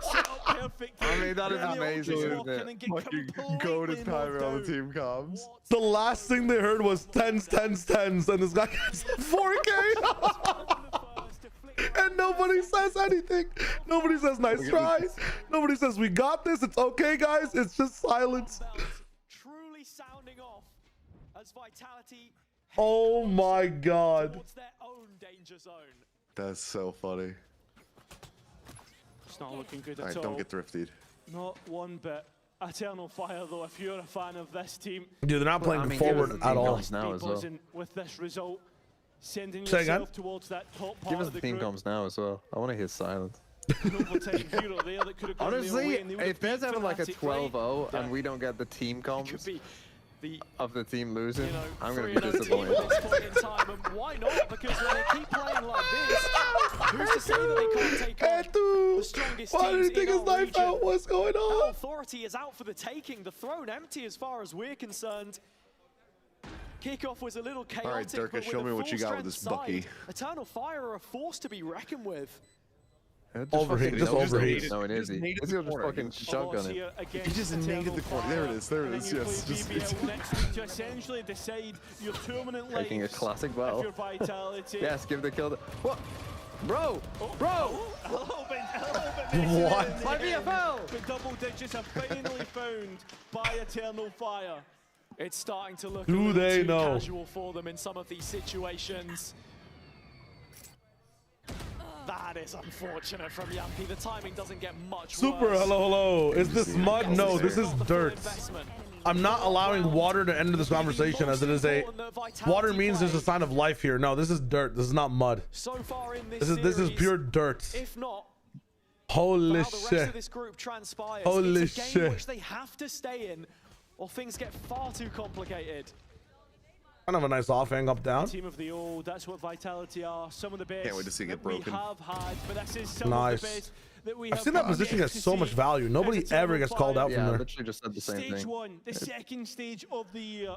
I mean, that is amazing, isn't it? Fucking goated timer on the team comms. The last thing they heard was 10s, and this guy gets 4K. And nobody says anything. Nobody says nice try. Nobody says we got this. It's okay, guys. It's just silence. Truly sounding off as Vitality. Oh my god. Their own danger zone. That's so funny. It's not looking good at all. all. Don't get thrifted. Not one bit. Eternal Fire, though, if you're a fan of this team. Dude, they're not playing forward at all. Now as well. With this result, sending Say yourself again? towards that top part Give us of the the team group. comms now as well. I want to hear silence. Honestly, if there's ever like a 12-0 and we don't get the team comms of the team losing, I'm going to be disappointed. Why not? Because when they keep playing like this, who's to say that they can't take on the strongest why did he take his knife out? What's going on? Our authority is out for the taking. The throne empty as far as we're concerned. Kickoff was a little chaotic. All right, Durka, show me what you got with this Bucky. Eternal Fire are a force to be reckoned with. Overheat, just overheat. No, it is. He's gonna just fucking shotgun it. He just naded the corner. There it is. There it is. Yes. Just, to essentially decide your tournament Taking a classic battle. Yes, give the kill. What? Bro! Bro! What? My VFL! The double digits are finally found by Eternal Fire. It's starting to look Do a little they too know? casual for them in some of these situations. That is unfortunate from Yampi. The timing doesn't get much Super, worse. hello. Is this mud? No, this is dirt. I'm not allowing water to enter this conversation as it is a... Water means there's a sign of life here. No, this is dirt. This is not mud. So far in This is pure dirt. If not, holy how the rest shit. of this group transpires, Holy it's a game shit. which they have to stay in, or things get far too complicated. Kind of a nice off hang up down. Team of the old, that's what Vitality are. Some of the best Can't wait to see it get broken. we have had, but this is some Nice. of the best that we I've have seen that had position yet get to so see. much value. Nobody Eternal ever gets called out Yeah, from I there. literally just said the same Stage thing. one, the second stage of the year.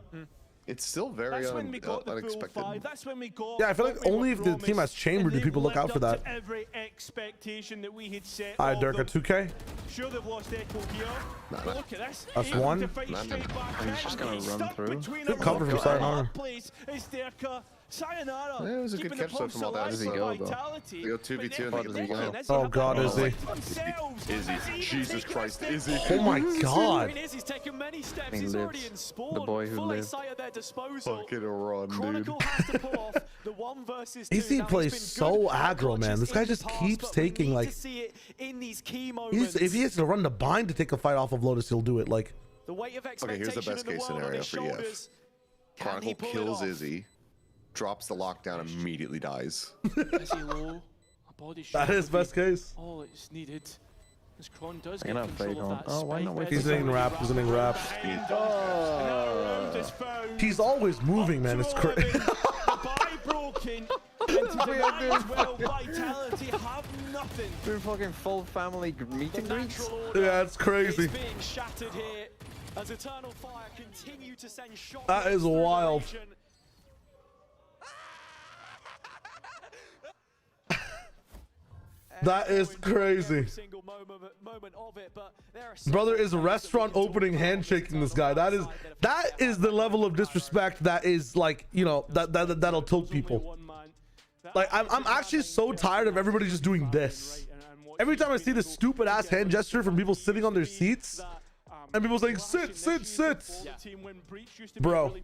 it's still very That's when we got the full unexpected. 5. That's when we got. Yeah, I feel what like we were only if the team has promised, chamber and do they've people look out lived for up that. to every expectation that we had set. Alright, of Durka, them. 2K. Sure, they've lost Echo here. But look at this. That's Able one. to fight straight back in. He's just gonna He's run stuck through. between Good a cover from rock and a Sayonara. hard place. It's Durka. Sayonara. Yeah, it was a good keeping the catch though pulse from all that. alive Where does he for go, though? Vitality. They go 2v2 and they Where get does he go? broken. Oh god, is he? Izzy. Jesus Christ, Izzy. Oh my I god. mean, Izzy's taken many steps. He He's already lives. in spawn. The boy who Full lives. sight at their disposal. Fucking run, dude. Chronicle has to pull off the 1 versus 2. Izzy Now, he's plays been so good, aggro, man. unconscious This guy in the just past, keeps but we taking, need like- to see it in these key moments. If he has to run the bind to take a fight off of Lotus, he'll do it. Like, The weight of Okay, here's the expectation best in case the world on scenario his for EF. shoulders. Can he Chronicle pull it kills off? Izzy, drops the lockdown, immediately dies. Is he low? A body shot that is would be best case. all it's needed. As Kron does I get can have control faith of on- that oh, why not spike wait there. He's hitting rap. He's hitting rap. He's always moving, man. It's crazy. The buy broken. And tonight as well, Vitality have nothing. Doing fucking full family meet and greets. Yeah, it's crazy. It's being shattered here as Eternal Fire continue to send shots. That is wild. That is crazy. Brother is a restaurant opening handshaking this guy. That is the level of disrespect that is like, you know, that'll tilt people. Like I'm actually so tired of everybody just doing this. Every time I see this stupid ass hand gesture from people sitting on their seats, and people saying sit, sit, sit. Bro.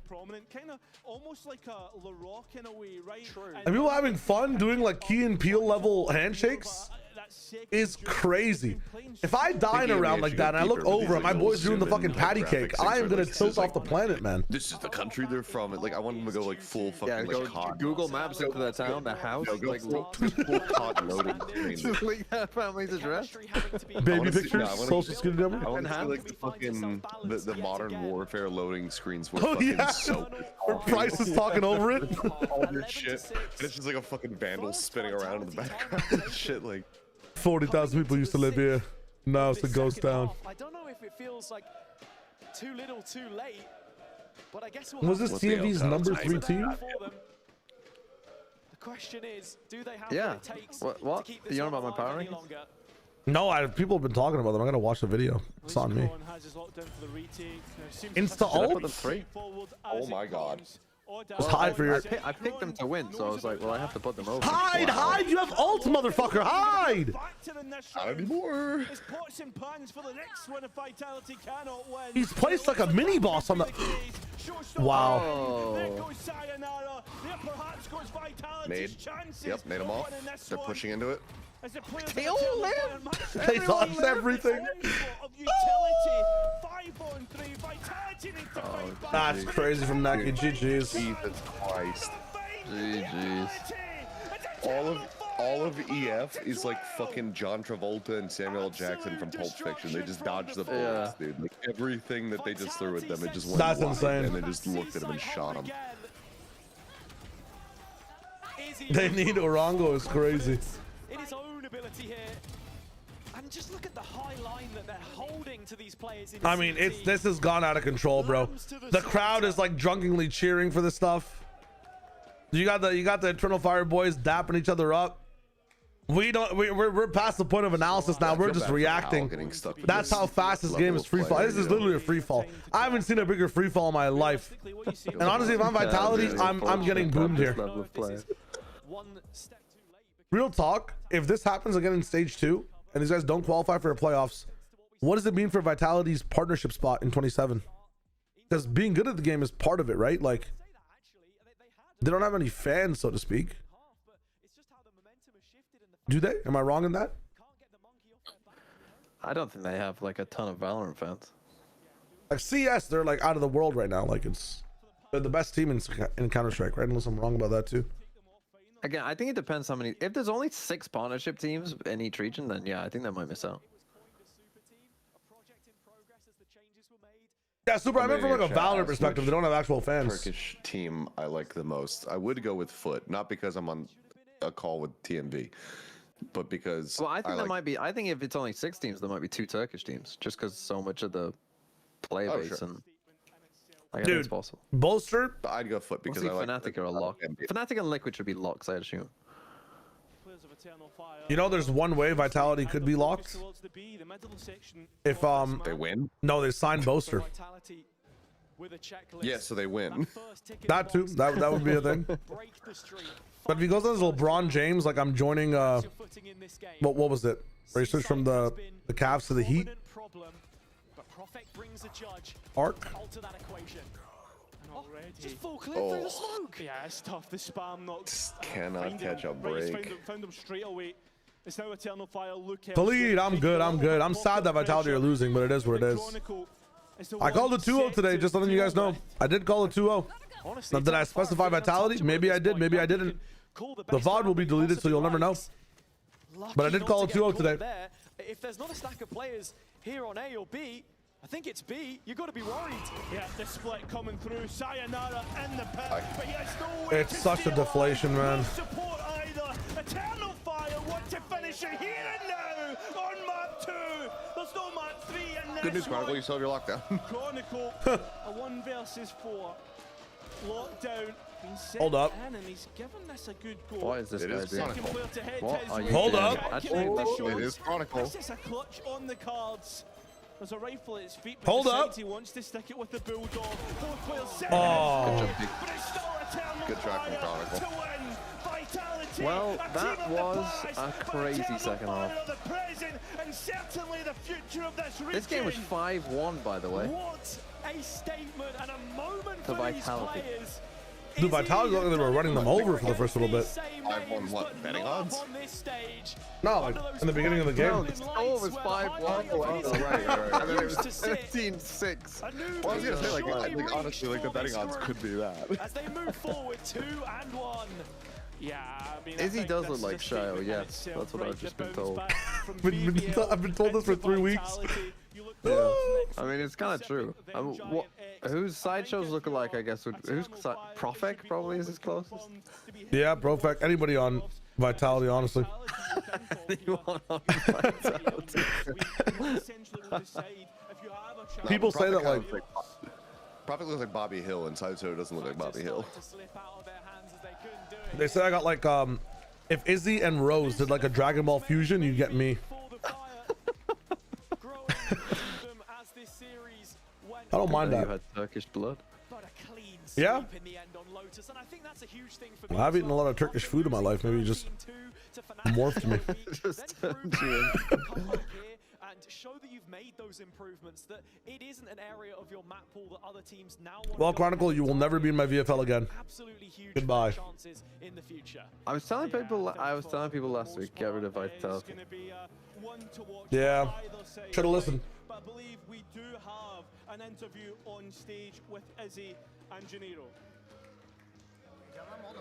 And people having fun doing like Key and Peele level handshakes is crazy. If I die in a round like that and I look over and my boy's doing the fucking patty cake, I am gonna tilt off the planet, man. This is the country they're from. Like, I want them to go like full fucking go like cotton. Google Maps into the town, the house, go like full cotton loading. just link that family's address. Baby pictures, social security number. I want to see like the fucking the modern warfare loading screens where Oh fucking yeah, so where Price is talking over it. all your shit. And it's just like a fucking vandal spinning around in the background and shit like. 40,000 people used to live here. Now it's a ghost town. I don't know if it feels like too little, too late, but I guess was this TMV's number 3 team? The question is, do they have Yeah. what it takes What? to keep You this know about my alive power any rankings? longer? No, people have been talking about them. I gotta watch the video. It's on me. Insta ult? Oh my god. Just hide for your. I picked them to win, so I was like, well, I have to put them over. Hide, hide! You have ult, motherfucker! Hide! Not anymore. He's placed like a mini boss on the. Wow. Oh. Made. Yep, made them off. They're pushing into it. They all live. They lost everything. That's crazy from Naki. GG's. Jesus Christ. GG's. All of EF is like fucking John Travolta and Samuel L. Jackson from Pulp Fiction. They just dodged the bullets, dude. Like everything that they just threw at them, it just went That's wide, insane. And they just looked at him and shot him. They need Orango is crazy. In his own ability here. And just look at the high line that they're holding to these players. I mean, this has gone out of control, bro. The crowd is like drunkenly cheering for this stuff. You got the Eternal Fire boys dapping each other up. We're past the point of analysis now. We're just reacting. That's how fast this game is free fall. This is literally a free fall. I haven't seen a bigger free fall in my life. And honestly, if I'm Vitality, I'm getting boomed here. Real talk, if this happens again in stage 2 and these guys don't qualify for the playoffs, what does it mean for Vitality's partnership spot in 27? Because being good at the game is part of it, right? Like, they don't have any fans, so to speak. Do they? Am I wrong in that? I don't think they have like a ton of Valorant fans. Like CS, they're like out of the world right now. Like they're the best team in Counter-Strike, right? Unless I'm wrong about that too. Again, I think it depends how many. If there's only 6 partnership teams in each region, then yeah, I think they might miss out. Yeah, Super. I meant from like a Valorant perspective. They don't have actual fans. Turkish team I like the most. I would go with Foot, not because I'm on a call with TMV, but because well, I think there might be. I think if it's only 6 teams, there might be 2 Turkish teams, just because so much of the player base and. I think it's possible. Bolster? I'd go Foot because I like Fnatic are a lock. Fnatic and Liquid should be locks, I'd assume. You know, there's one way Vitality could be locked. If they win. No, they sign Bolster. Yeah, so they win. That too. That would be a thing. But if he goes on as LeBron James, like I'm joining. What was it? Where he switched from the Cavs to the Heat. Arc. Just full clear through the smoke. Yeah, it's tough. The spam not cannot catch a break. Found him straight away. It's now Eternal Fire. Look The lead. I'm good. I'm good. I'm sad that Vitality are losing, but it is what it is. I called it 2-0 today, just letting you guys know. I did call it 2-0. Now, did I specify Vitality? Maybe I did. Maybe I didn't. The VOD will be deleted, so you'll never know. But I did call it 2-0 today. If there's not a stack of players here on A or B, I think it's B. You got to be worried. Yeah, the split coming through. Sayonara in the pit, but he has no way It's such a deflation, man. No support either. Eternal Fire want to finish it here and now on map 2. There's no map 3 in this. Good news, Chronicle. You still have your lockdown. Chronicle, a 1 versus 4 lockdown. Hold up. And he's given this a good go. What is this guy doing? What are you Hold doing? up. It is Chronicle. This is a clutch on the cards. There's a rifle at his feet. But hold up. He wants to stick it with the Bulldog. Oh. But it's still Eternal Good track from Fire Chronicle. to win. Vitality Well, that was a crazy second half. This game was 5-1, by the way. What a statement and a moment to for Vitality. these players. Dude, Vitality looked like they were running them over for the first little bit. 5-1 what? Betting odds? No, like in the beginning of the game. No, the score was 5-1. Oh, right. And then it was 15-6. Well, I was gonna say, like honestly, like the betting odds could be that. As they move forward 2-1. Yeah, I mean, Izzy does look like Shio, yes. That's what I've just been told. I've been told this for 3 weeks. Yeah. I mean, it's kind of true. Whose sideshows look alike, I guess? Who's Profek probably is his closest? Yeah, Profek. Anybody on Vitality, honestly. Anyone on Vitality? People say that, like... Profek looks like Bobby Hill, and Sideshow doesn't look like Bobby Hill. They say I got like, if Izzy and Rose did like a Dragon Ball fusion, you'd get me. I don't mind that. You had Turkish blood. Yeah. Well, I've eaten a lot of Turkish food in my life. Maybe you just morphed me. Just turned you in. And show that you've made those improvements, that it isn't an area of your map pool that other teams now want. Well, Chronicle, you will never be in my VFL again. Absolutely huge Goodbye. chances in the future. I was telling people last week, get rid of Vitality. Yeah. Should have listened. But I believe we do have an interview on stage with Izzy and Janiro.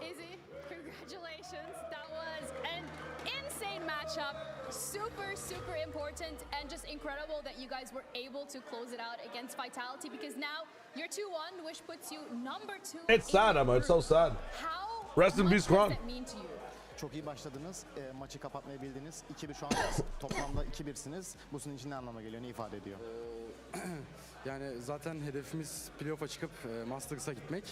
Izzy, congratulations. That was an insane matchup. Super important, and just incredible that you guys were able to close it out against Vitality, because now you're 2-1, which puts you number 2. It's sad, Emma. It's so sad. How Rest in peace, Kron. does that mean to you? Çok iyi başladınız. Maçı kapatmayı bildiniz. 2-1 şu an toplamda 2-1'siniz. Bu sizin için ne anlama geliyor? Ne ifade ediyor? Yani zaten hedefimiz playoff'a çıkıp Masters'a gitmek.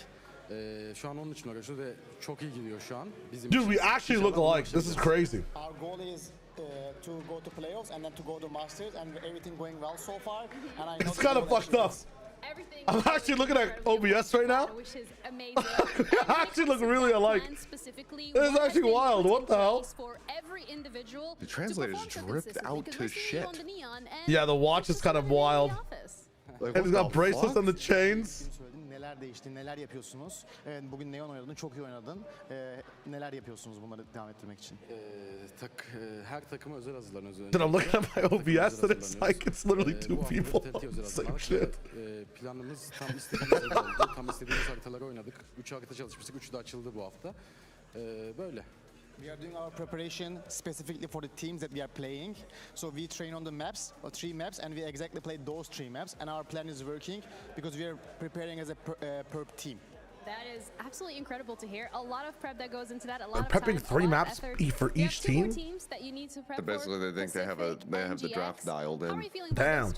Şu an onun için uğraşıyoruz ve çok iyi gidiyor şu an. Dude, we actually look alike. This is crazy. Our goal is to go to playoffs and then to go to Masters, and everything going well so far. And I know it's kind of fucked up. I'm actually looking at OBS right now. Which is amazing. I actually look really alike. It's actually wild. What the hell? The translators dripped out to shit. Yeah, the watch is kind of wild. Like, and it's got bracelets on the chains. Neler değişti, neler yapıyorsunuz? Bugün Neon oynadın, çok iyi oynadın. Neler yapıyorsunuz bunları devam ettirmek için? Her takıma özel hazırlanıyoruz. Dude, I'm looking at my OBS and it's like it's literally 2 people on the same shit. Planımız tam istediğimiz gibi oldu. Tam istediğimiz haritaları oynadık. 3 harita çalışmıştık, 3'ü de açıldı bu hafta. Böyle. We are doing our preparation specifically for the teams that we are playing. So we train on the maps, 3 maps, and we exactly play those 3 maps. And our plan is working because we are preparing as a perp team. That is absolutely incredible to hear. A lot of prep that goes into that. A lot of prepping 3 maps for each team. Teams that you need to prep so basically, they think they have the draft dialed in. Damn.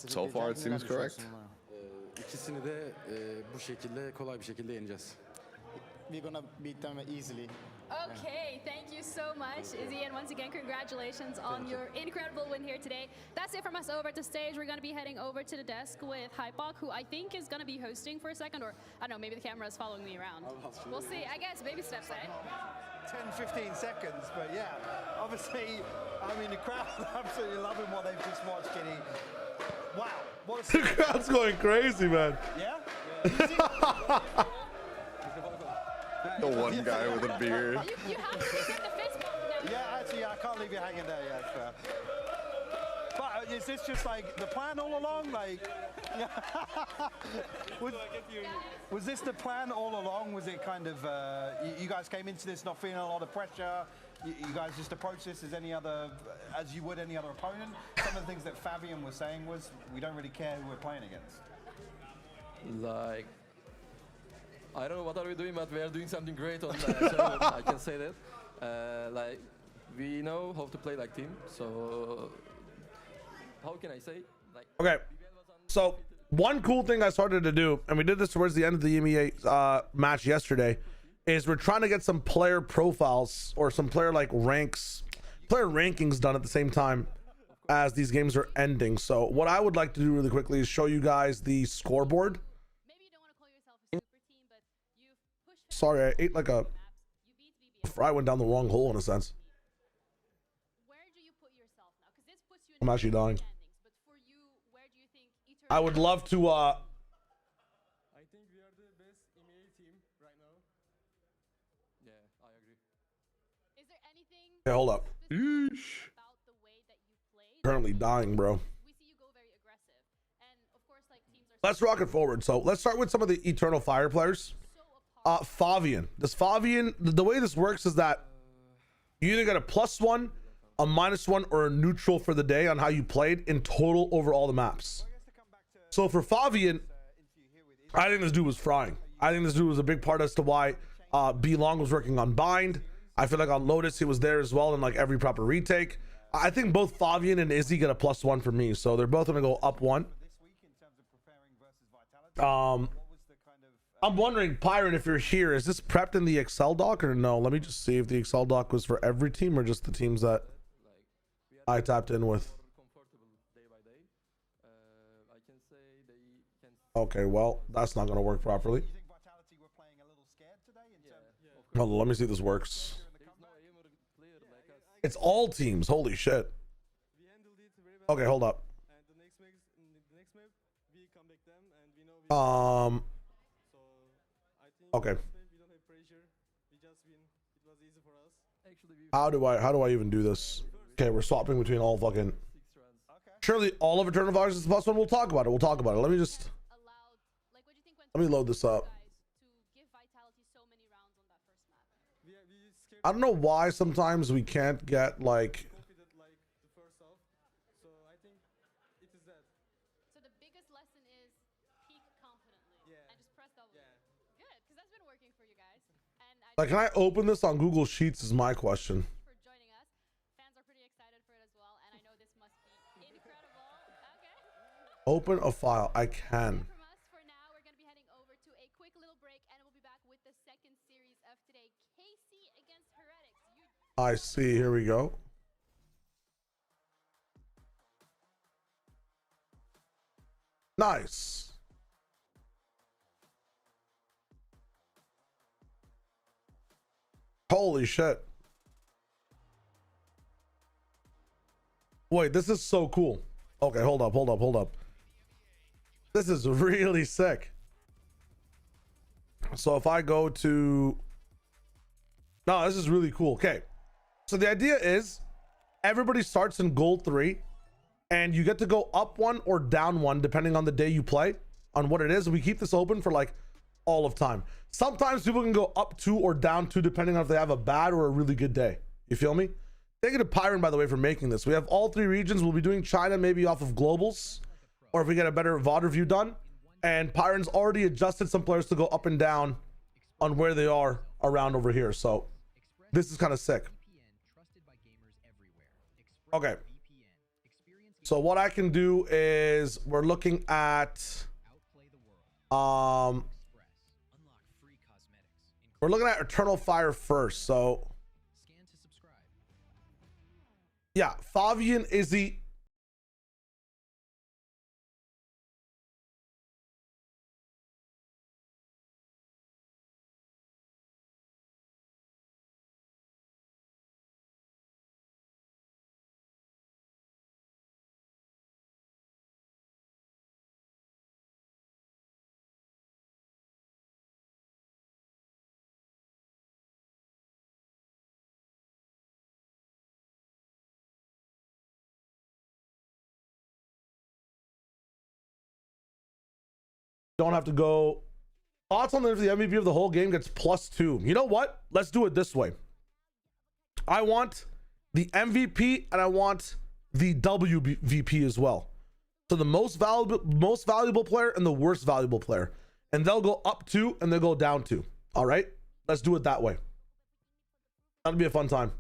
So far, it seems correct. İkisini de bu şekilde kolay bir şekilde yeneceğiz. We're gonna beat them easily. Okay, thank you so much, Izzy, and once again, congratulations on your incredible win here today. That's it from us over at the stage. We're going to be heading over to the desk with Hypok, who I think is going to be hosting for a second, or I don't know, maybe the camera is following me around. We'll see. I guess baby steps, eh? 10-15 seconds, but yeah, obviously, I mean, the crowd absolutely loving what they've just watched, Kitty. Wow, what a... The crowd's going crazy, man. Yeah? The one guy with a beard. You have to get the fist bump now. Yeah, actually, I can't leave you hanging there yet. But is this just like the plan all along? Like, was this the plan all along? Was it kind of, you guys came into this not feeling a lot of pressure? You guys just approach this as you would any other opponent? Some of the things that Fabian was saying was, we don't really care who we're playing against. Like, I don't know what are we doing, but we are doing something great on server. I can say that. Like, we know how to play like team. So, how can I say? Like, okay. So one cool thing I started to do, and we did this towards the end of the EMEA match yesterday, is we're trying to get some player profiles or some player rankings done at the same time as these games are ending. So what I would like to do really quickly is show you guys the scoreboard. Sorry, I ate like a Fry went down the wrong hole in a sense. I'm actually dying. I would love to I think we are the best EMEA team right now. Yeah, I agree. Is there anything Okay, hold up. about the way that you played? Currently dying, bro. We see you go very aggressive. And of course, like teams are Let's rock it forward. So let's start with some of the Eternal Fire players. Favian. This Favian, the way this works is that you either get a +1, a -1, or a neutral for the day on how you played in total over all the maps. So for Favian, I think this dude was frying. I think this dude was a big part as to why B Long was working on Bind. I feel like on Lotus he was there as well in like every proper retake. I think both Favian and Izzy get a +1 for me, so they're both gonna go up 1. I'm wondering, Pyron, if you're here, is this prepped in the Excel doc or no? Let me just see if the Excel doc was for every team or just the teams that I tapped in with. Okay, well, that's not gonna work properly. Hold on, let me see if this works. It's all teams. Holy shit. Okay, hold up. Okay. How do I even do this? Okay, we're swapping between all fucking. Surely all of Eternal Fires is the +1. We'll talk about it. We'll talk about it. Let me load this up. I don't know why sometimes we can't get like. So the biggest lesson is peak confidently and just press W. Good, because that's been working for you guys. And Like, can I open this on Google Sheets is my question. For joining us. Fans are pretty excited for it as well, and I know this must be incredible. Okay. Open a file. I can. From us for now, we're going to be heading over to a quick little break, and we'll be back with the second series of today. KC against Heretics. I see. Here we go. Nice. Holy shit. Wait, this is so cool. Okay, hold up. This is really sick. So if I go to... No, this is really cool. Okay. So the idea is everybody starts in gold 3 and you get to go up 1 or down 1 depending on the day you play, on what it is. We keep this open for like all of time. Sometimes people can go up 2 or down 2 depending on if they have a bad or a really good day. You feel me? Thank you to Pyron, by the way, for making this. We have all 3 regions. We'll be doing China maybe off of globals, or if we get a better VOD review done. And Pyron's already adjusted some players to go up and down on where they are around over here. So this is kind of sick. Okay. So what I can do is we're looking at Eternal Fire first. So yeah, Favian, Izzy. Don't have to go. Thoughts on if the MVP of the whole game gets +2. You know what? Let's do it this way. I want the MVP and I want the WVP as well. So the most valuable player and the worst valuable player. And they'll go up 2 and they'll go down 2. All right? Let's do it that way. That'll be a fun time.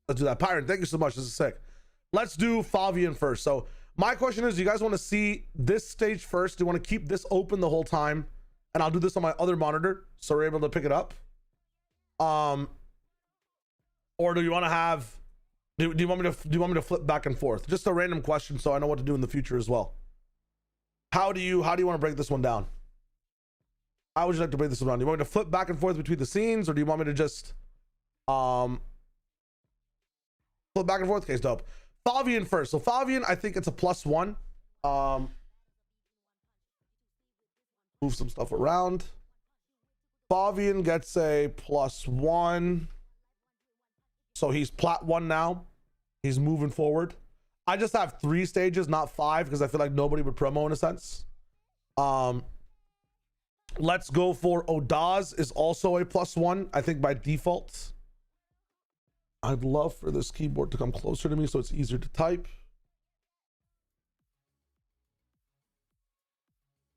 Let's do that. Pyron, thank you so much. This is sick. Let's do Favian first. So my question is, do you guys want to see this stage first? Do you want to keep this open the whole time? And I'll do this on my other monitor so we're able to pick it up. Or do you want to have, do you want me to flip back and forth? Just a random question so I know what to do in the future as well. How do you want to break this one down? How would you like to break this one down? Do you want me to flip back and forth between the scenes, or do you want me to just Flip back and forth. Case dope. Favian first. So Favian, I think it's a +1. Move some stuff around. Favian gets a +1. So he's plat 1 now. He's moving forward. I just have 3 stages, not 5, because I feel like nobody would promo in a sense. Let's go for Odaz is also a +1, I think by default. I'd love for this keyboard to come closer to me so it's easier to type.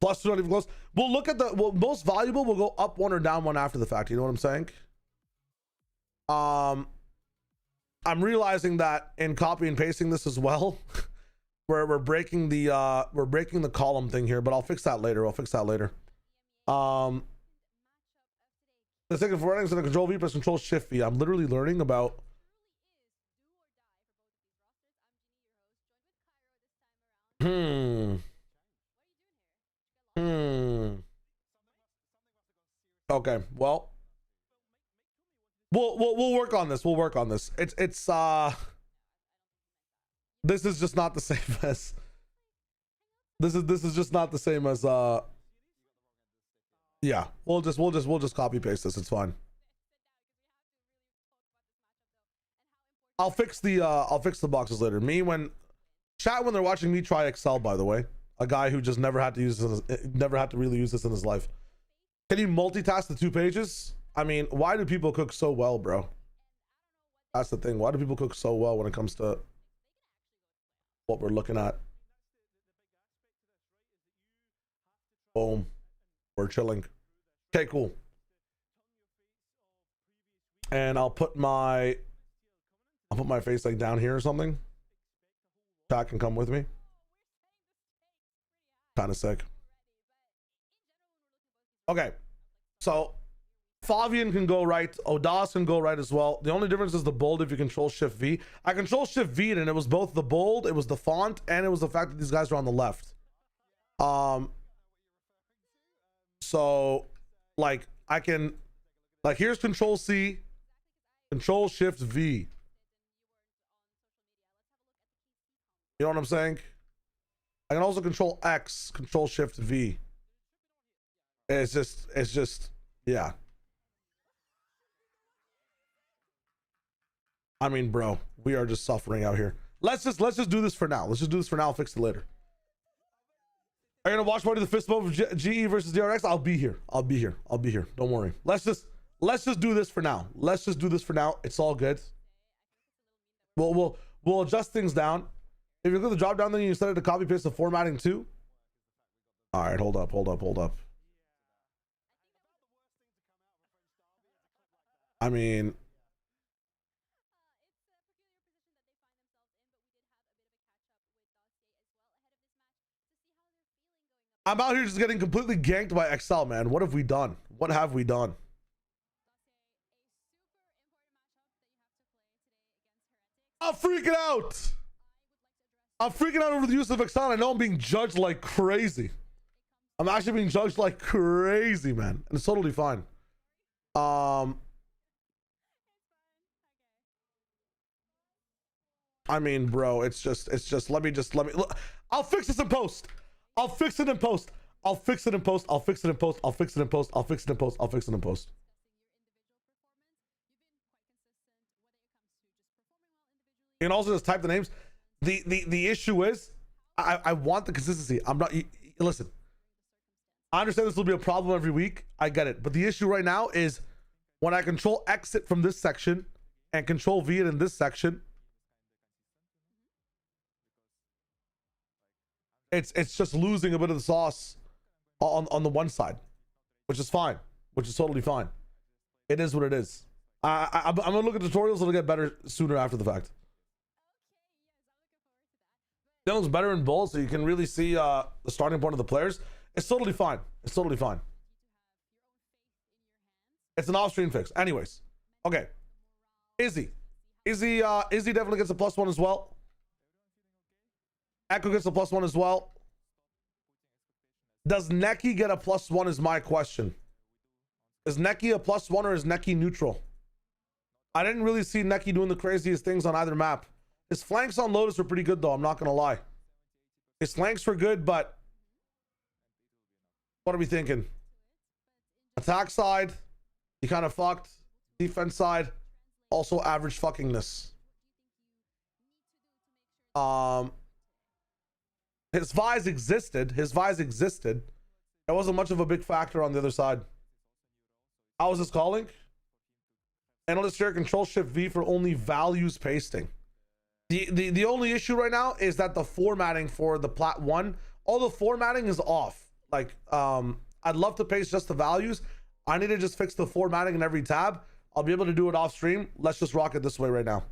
+2, not even close. We'll look at the most valuable. We'll go up 1 or down 1 after the fact. You know what I'm saying? I'm realizing that in copy and pasting this as well, we're breaking the column thing here, but I'll fix that later. The second for running is the Control V plus Control Shift V. I'm literally learning about. Okay, well, we'll work on this. This is just not the same as. This is just not the same as. Yeah, we'll just copy paste this. It's fine. I'll fix the boxes later. When they're watching me try Excel, by the way, a guy who just never had to really use this in his life. Can you multitask the 2 pages? I mean, why do people cook so well, bro? That's the thing. Why do people cook so well when it comes to what we're looking at? Boom. We're chilling. Okay, cool. And I'll put my face like down here or something. Chat can come with me. Kind of sick. Okay, so Favian can go right. Odaz can go right as well. The only difference is the bold if you Control Shift V. I Control Shift V and it was both the bold, it was the font, and it was the fact that these guys are on the left. So like I can, like, here's Control C, Control Shift V. You know what I'm saying? I can also Control X, Control Shift V. It's just, yeah. I mean, bro, we are just suffering out here. Let's just do this for now. I'll fix it later. Are you gonna watch part of the fist bump of GE versus DRX? I'll be here. Don't worry. Let's just do this for now. It's all good. We'll adjust things down. If you go to the drop down, then you set it to copy paste the formatting too. All right, hold up. I mean, I'm out here just getting completely ganked by XL, man. What have we done? I'm freaking out. Over the use of XL. I know I'm being judged like crazy. I'm actually being judged like crazy, man. And it's totally fine. I mean, bro, it's just let me look. I'll fix this in post. I'll fix it in post. You can also just type the names. The issue is I want the consistency. I'm not, listen, I understand this will be a problem every week. I get it. But the issue right now is when I Control exit from this section and Control V it in this section, it's just losing a bit of the sauce on the one side, which is fine, which is totally fine. It is what it is. I'm gonna look at tutorials. It'll get better sooner after the fact. Dylan's better in bold, so you can really see the starting point of the players. It's totally fine. It's an off-screen fix. Anyways, okay. Izzy definitely gets a +1 as well. Echo gets a +1 as well. Does Neki get a +1 is my question. Is Neki a +1 or is Neki neutral? I didn't really see Neki doing the craziest things on either map. His flanks on Lotus were pretty good though, I'm not gonna lie. His flanks were good, but what are we thinking? Attack side, he kind of fucked. Defense side, also average fuckingness. His VIs existed. There wasn't much of a big factor on the other side. How was this calling? Analyst share control shift V for only values pasting. The only issue right now is that the formatting for the plat 1, all the formatting is off. Like, I'd love to paste just the values. I need to just fix the formatting in every tab. I'll be able to do it off stream. Let's just rock it this way right now.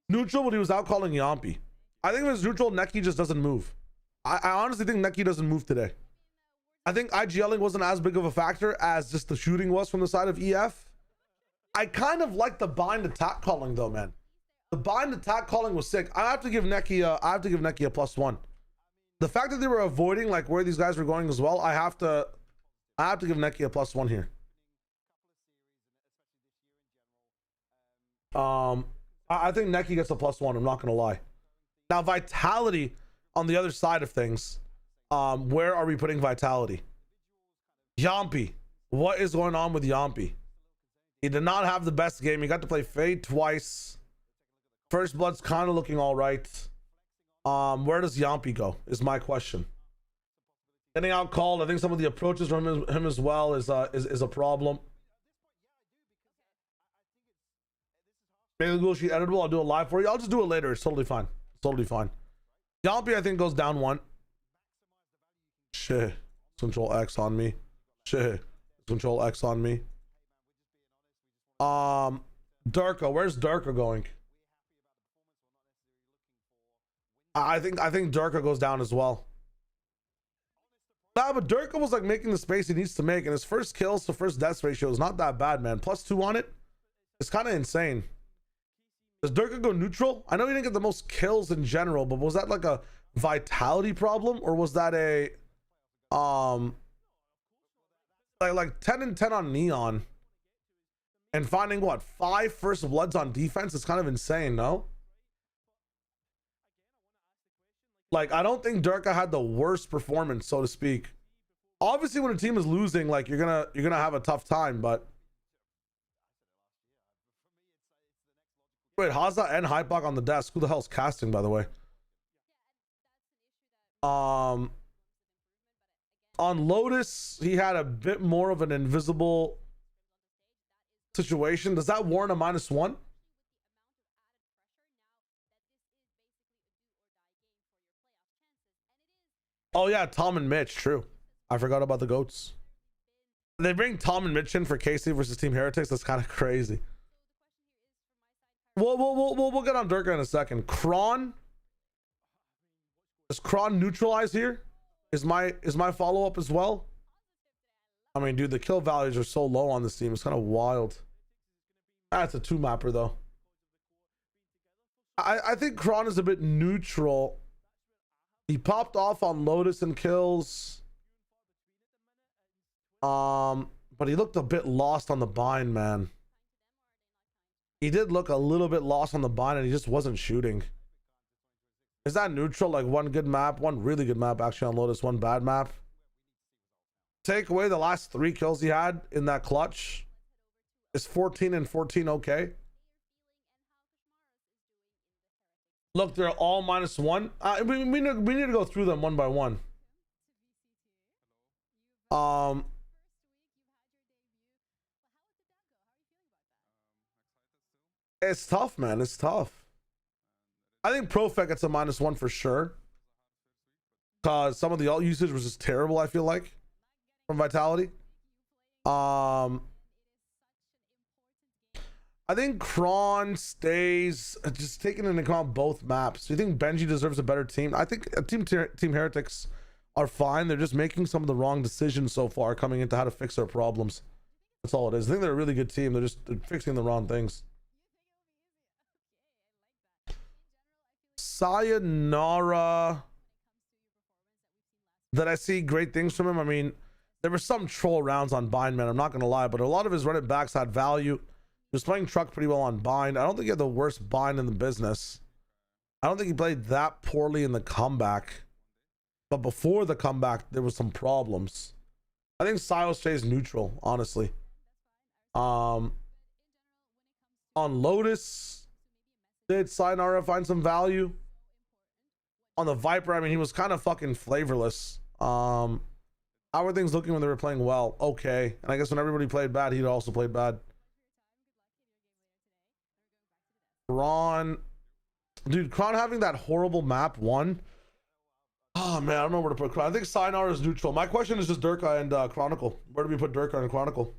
Neutral, but he was out calling Yampi. I think if it's neutral, Neki just doesn't move. I honestly think Neki doesn't move today. I think IGLing wasn't as big of a factor as just the shooting was from the side of EF. I kind of like the bind attack calling though, man. The bind attack calling was sick. I have to give Neki a +1. The fact that they were avoiding like where these guys were going as well, I have to give Neki a +1 here. I think Neki gets a +1, I'm not gonna lie. Now Vitality on the other side of things, where are we putting Vitality? Yampi, what is going on with Yampi? He did not have the best game. He got to play Fade twice. First Blood's kind of looking all right. Where does Yampi go is my question. Getting out called, I think some of the approaches from him as well is a problem. Maybe the Google Sheet editable. I'll do it live for you. I'll just do it later. It's totally fine. Totally fine. Yampi, I think, goes down 1. Shit. Control X on me. Shit. Control X on me. Durka. Where's Durka going? I think Durka goes down as well. Nah, but Durka was like making the space he needs to make, and his first kills to first deaths ratio is not that bad, man. +2 on it. It's kind of insane. Does Durka go neutral? I know he didn't get the most kills in general, but was that like a vitality problem, or was that a like 10 and 10 on Neon and finding what 5 first bloods on defense? It's kind of insane, no? Like, I don't think Durka had the worst performance, so to speak. Obviously, when a team is losing, like you're gonna have a tough time, but wait, Haza and Hypok on the desk. Who the hell's casting, by the way? On Lotus, he had a bit more of an invisible situation. Does that warrant a -1? Oh yeah, Tom and Mitch, true. I forgot about the GOATs. They bring Tom and Mitch in for KC versus Team Heretics. That's kind of crazy. We'll get on Durka in a second. Kron. Does Kron neutralize here? Is my follow-up as well? I mean, dude, the kill values are so low on this team. It's kind of wild. That's a 2-mapper though. I think Kron is a bit neutral. He popped off on Lotus and kills. But he looked a bit lost on the bind, man. He did look a little bit lost on the bind, and he just wasn't shooting. Is that neutral? Like 1 good map, 1 really good map actually on Lotus, 1 bad map. Take away the last 3 kills he had in that clutch. Is 14 and 14 okay? Look, they're all -1. We need to go through them one by one. It's tough, man. It's tough. I think Profet gets a -1 for sure. Because some of the ult usage was just terrible, I feel like, from Vitality. I think Kron stays, just taking into account both maps. Do you think Benji deserves a better team? I think Team Heretics are fine. They're just making some of the wrong decisions so far coming into how to fix their problems. That's all it is. I think they're a really good team. They're fixing the wrong things. Sayonara. That I see great things from him. I mean, There were some troll rounds on Bind, man. I'm not going to lie, but a lot of his run it backs had value. He was playing truck pretty well on Bind. I don't think he had the worst Bind in the business. I don't think he played that poorly in the comeback. But before the comeback, there was some problems. I think Sio stays neutral, honestly. On Lotus, did Sayonara find some value? On the Viper, I mean, he was kind of fucking flavorless. How were things looking when they were playing well? Okay. And I guess when everybody played bad, he'd also played bad. Kron. Dude, Kron having that horrible map 1. Oh, man, I don't know where to put Kron. I think Sayonara is neutral. My question is just Durka and Chronicle. Where do we put Durka and Chronicle?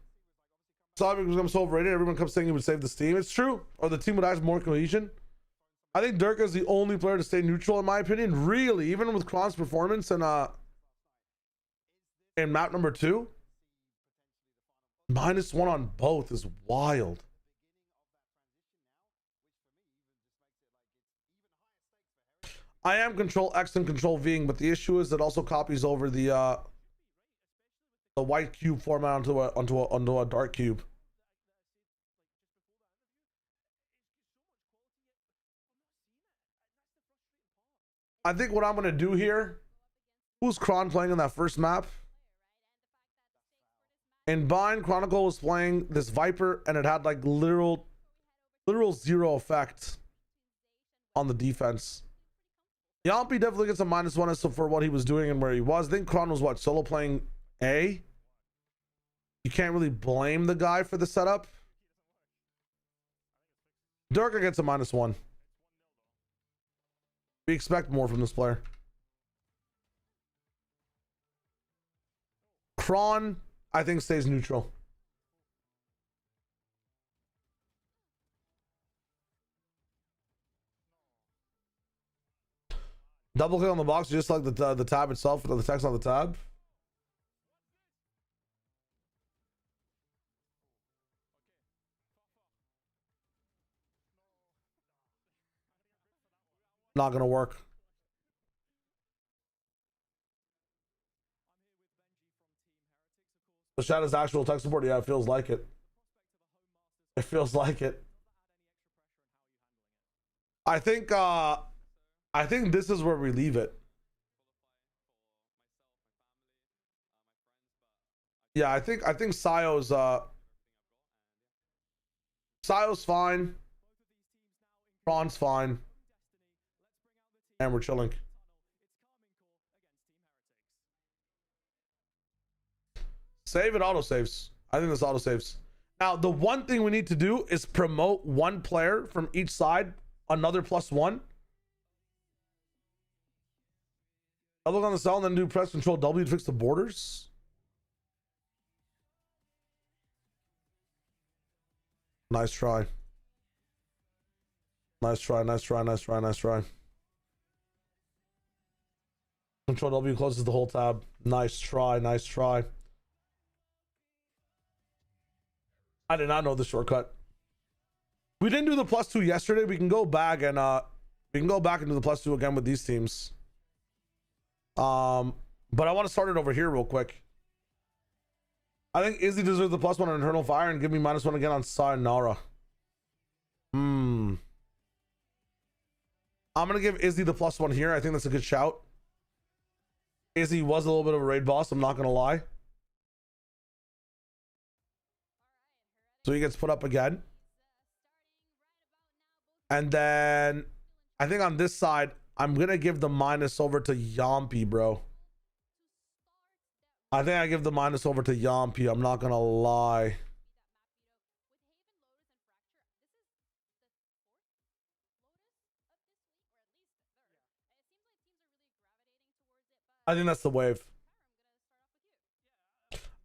Sabi becomes so overrated. Everyone comes saying he would save this team. It's true. Or the team would have more cohesion. I think Durka is the only player to stay neutral, in my opinion. Really, even with Kron's performance and in map number 2. -1 on both is wild. I am Control X and Control Ving, but the issue is it also copies over the white cube format onto a dark cube. I think what I'm gonna do here. Who's Kron playing in that first map? In Bind, Chronicle was playing this Viper, and it had like literal 0 effect on the defense. Yampi definitely gets a -1 as for what he was doing and where he was. I think Kron was what, solo playing A? You can't really blame the guy for the setup. Durka gets a -1. We expect more from this player. Kron, I think, stays neutral. Double click on the box, just like the tab itself, the text on the tab. Not gonna work. The chat is actual tech support. Yeah, it feels like it. It feels like it. I think this is where we leave it. Yeah, I think Sio's fine. Kron's fine. And we're chilling. Save it, auto saves. I think this auto saves. Now, the one thing we need to do is promote one player from each side, another +1. Double on the cell and then do press Control W to fix the borders. Nice try. Nice try, nice try, nice try, nice try. Control W closes the whole tab. Nice try, nice try. I did not know the shortcut. We didn't do the +2 yesterday. We can go back and do the +2 again with these teams. But I want to start it over here real quick. I think Izzy deserves the +1 on Eternal Fire and give me -1 again on Sayonara. I'm gonna give Izzy the +1 here. I think that's a good shout. Izzy was a little bit of a raid boss, I'm not gonna lie. So he gets put up again. And then I think on this side, I'm gonna give the minus over to Yampi, bro. I think I give the minus over to Yampi. I'm not gonna lie. I think that's the wave.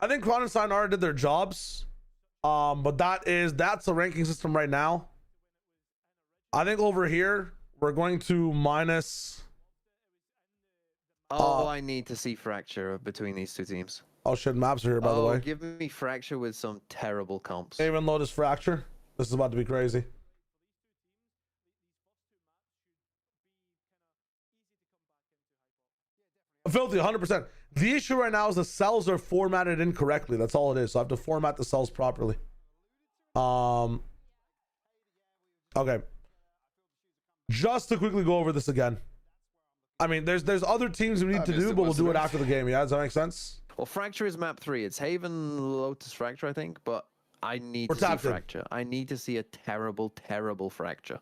I think Kron and Sayonara did their jobs. But that's a ranking system right now. I think over here, we're going to minus. I need to see Fracture between these two teams. Oh shit, maps are here, by the way. Give me Fracture with some terrible comps. Even Lotus Fracture. This is about to be crazy. Filthy, 100%. The issue right now is the cells are formatted incorrectly. That's all it is. So I have to format the cells properly. Okay. Just to quickly go over this again. I mean, there's other teams we need to do, but we'll do it after the game. Yeah, does that make sense? Well, Fracture is map 3. It's Haven, Lotus, Fracture, I think, but I need to see Fracture. I need to see a terrible, terrible Fracture.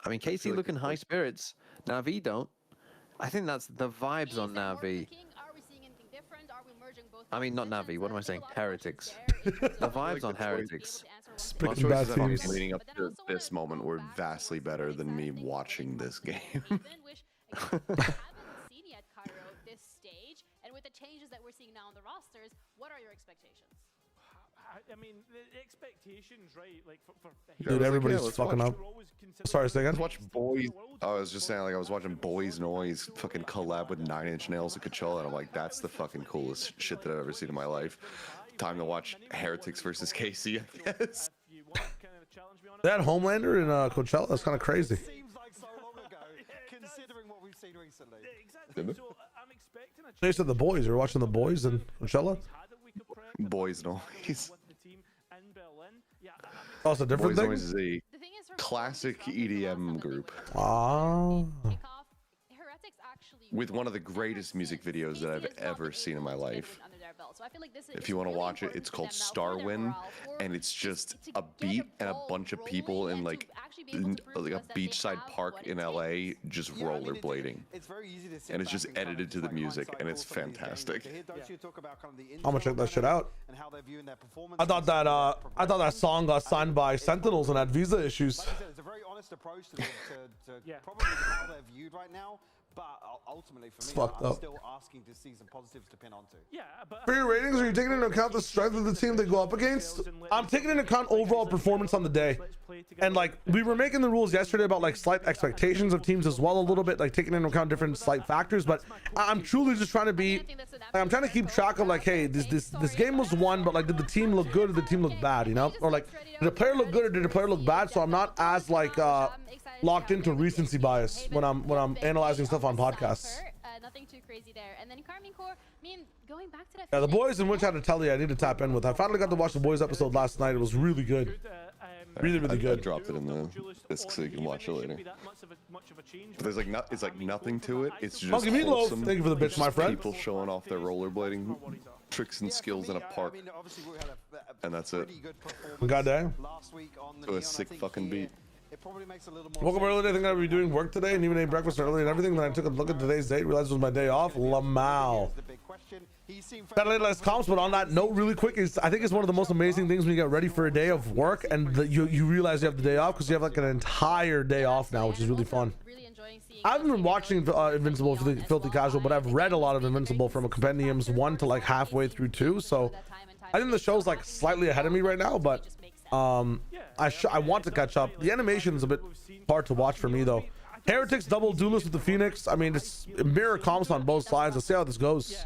I mean, KC looking high spirits. Na'Vi don't. I think that's the vibes on Na'Vi. I mean, not Na'Vi. What am I saying? Heretics. The vibes on Heretics. Picking bad teams. Leading up to this moment were vastly better than me watching this game. And with the changes that we're seeing now on the rosters, what are your expectations? I mean, the expectations, right? Like for dude, everybody's fucking up. Sorry, say again. Watch Boys. I was just saying, like, I was watching Boys Noise fucking collab with 9 Inch Nails at Coachella, and I'm like, that's the fucking coolest shit that I've ever seen in my life. Time to watch Heretics versus KC, I guess. They had Homelander in Coachella. That's kind of crazy. Seems like so long ago, considering what we've seen recently. Exactly. So I'm expecting a They said the boys. You're watching the boys in Coachella. Boys Noise. Oh, it's a different thing. Boys Noise is a classic EDM group. Ah. With one of the greatest music videos that I've ever seen in my life. If you want to watch it, it's called Starwind, and it's just a beat and a bunch of people in like a beachside park in LA just rollerblading. And it's just edited to the music, and it's fantastic. I'm gonna check that shit out. I thought that song got signed by Sentinels and had visa issues. It's a very honest approach to probably how they're viewed right now. But ultimately, for me, I'm still asking to see some positives to pin onto. Yeah, but for your ratings, are you taking into account the strength of the team they go up against? I'm taking into account overall performance on the day. And like, we were making the rules yesterday about like slight expectations of teams as well, a little bit, like taking into account different slight factors. But I'm truly just trying to be, like, I'm trying to keep track of like, hey, this game was won, but like, did the team look good or did the team look bad? You know, or like, did the player look good or did the player look bad? So I'm not as like locked into recency bias when I'm analyzing stuff on podcasts. Nothing too crazy there. And then Carmine Core, I mean, going back to that. Yeah, the boys in which I had to tell you I need to tap in with. I finally got to watch the boys episode last night. It was really good. Really good. I dropped it in the disc so you can watch it later. But there's like it's like nothing to it. It's just wholesome. Thank you for the bitch, my friend. People showing off their rollerblading tricks and skills in a park, and that's it. Goddamn. To a sick fucking beat. Woke up early, I think I'd be doing work today and even ate breakfast early and everything. Then I took a look at today's date, realized it was my day off. Lamau. Better late, less comps, but on that note, really quick, I think it's one of the most amazing things when you get ready for a day of work and you realize you have the day off because you have like an entire day off now, which is really fun. I haven't been watching Invincible for the Filthy Casual, but I've read a lot of Invincible from a Compendiums 1 to like halfway through 2. So I think the show's like slightly ahead of me right now, but I want to catch up. The animation is a bit hard to watch for me though. Heretics double duelist with the Phoenix. I mean, it's mirror comps on both sides. Let's see how this goes.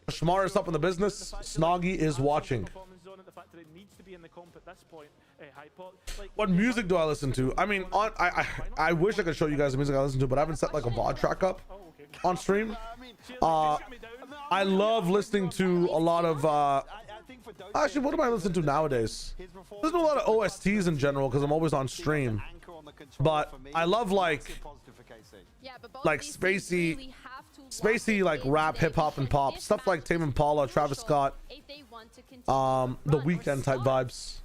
Shmar is up in the business. Snoggy is watching. What music do I listen to? I mean, I wish I could show you guys the music I listen to, but I haven't set like a VOD track up on stream. I love listening to a lot of actually, what am I listening to nowadays? There's a lot of OSTs in general because I'm always on stream, but I love like spacey like rap, hip hop, and pop stuff like Tame Impala, Travis Scott, The Weeknd type vibes.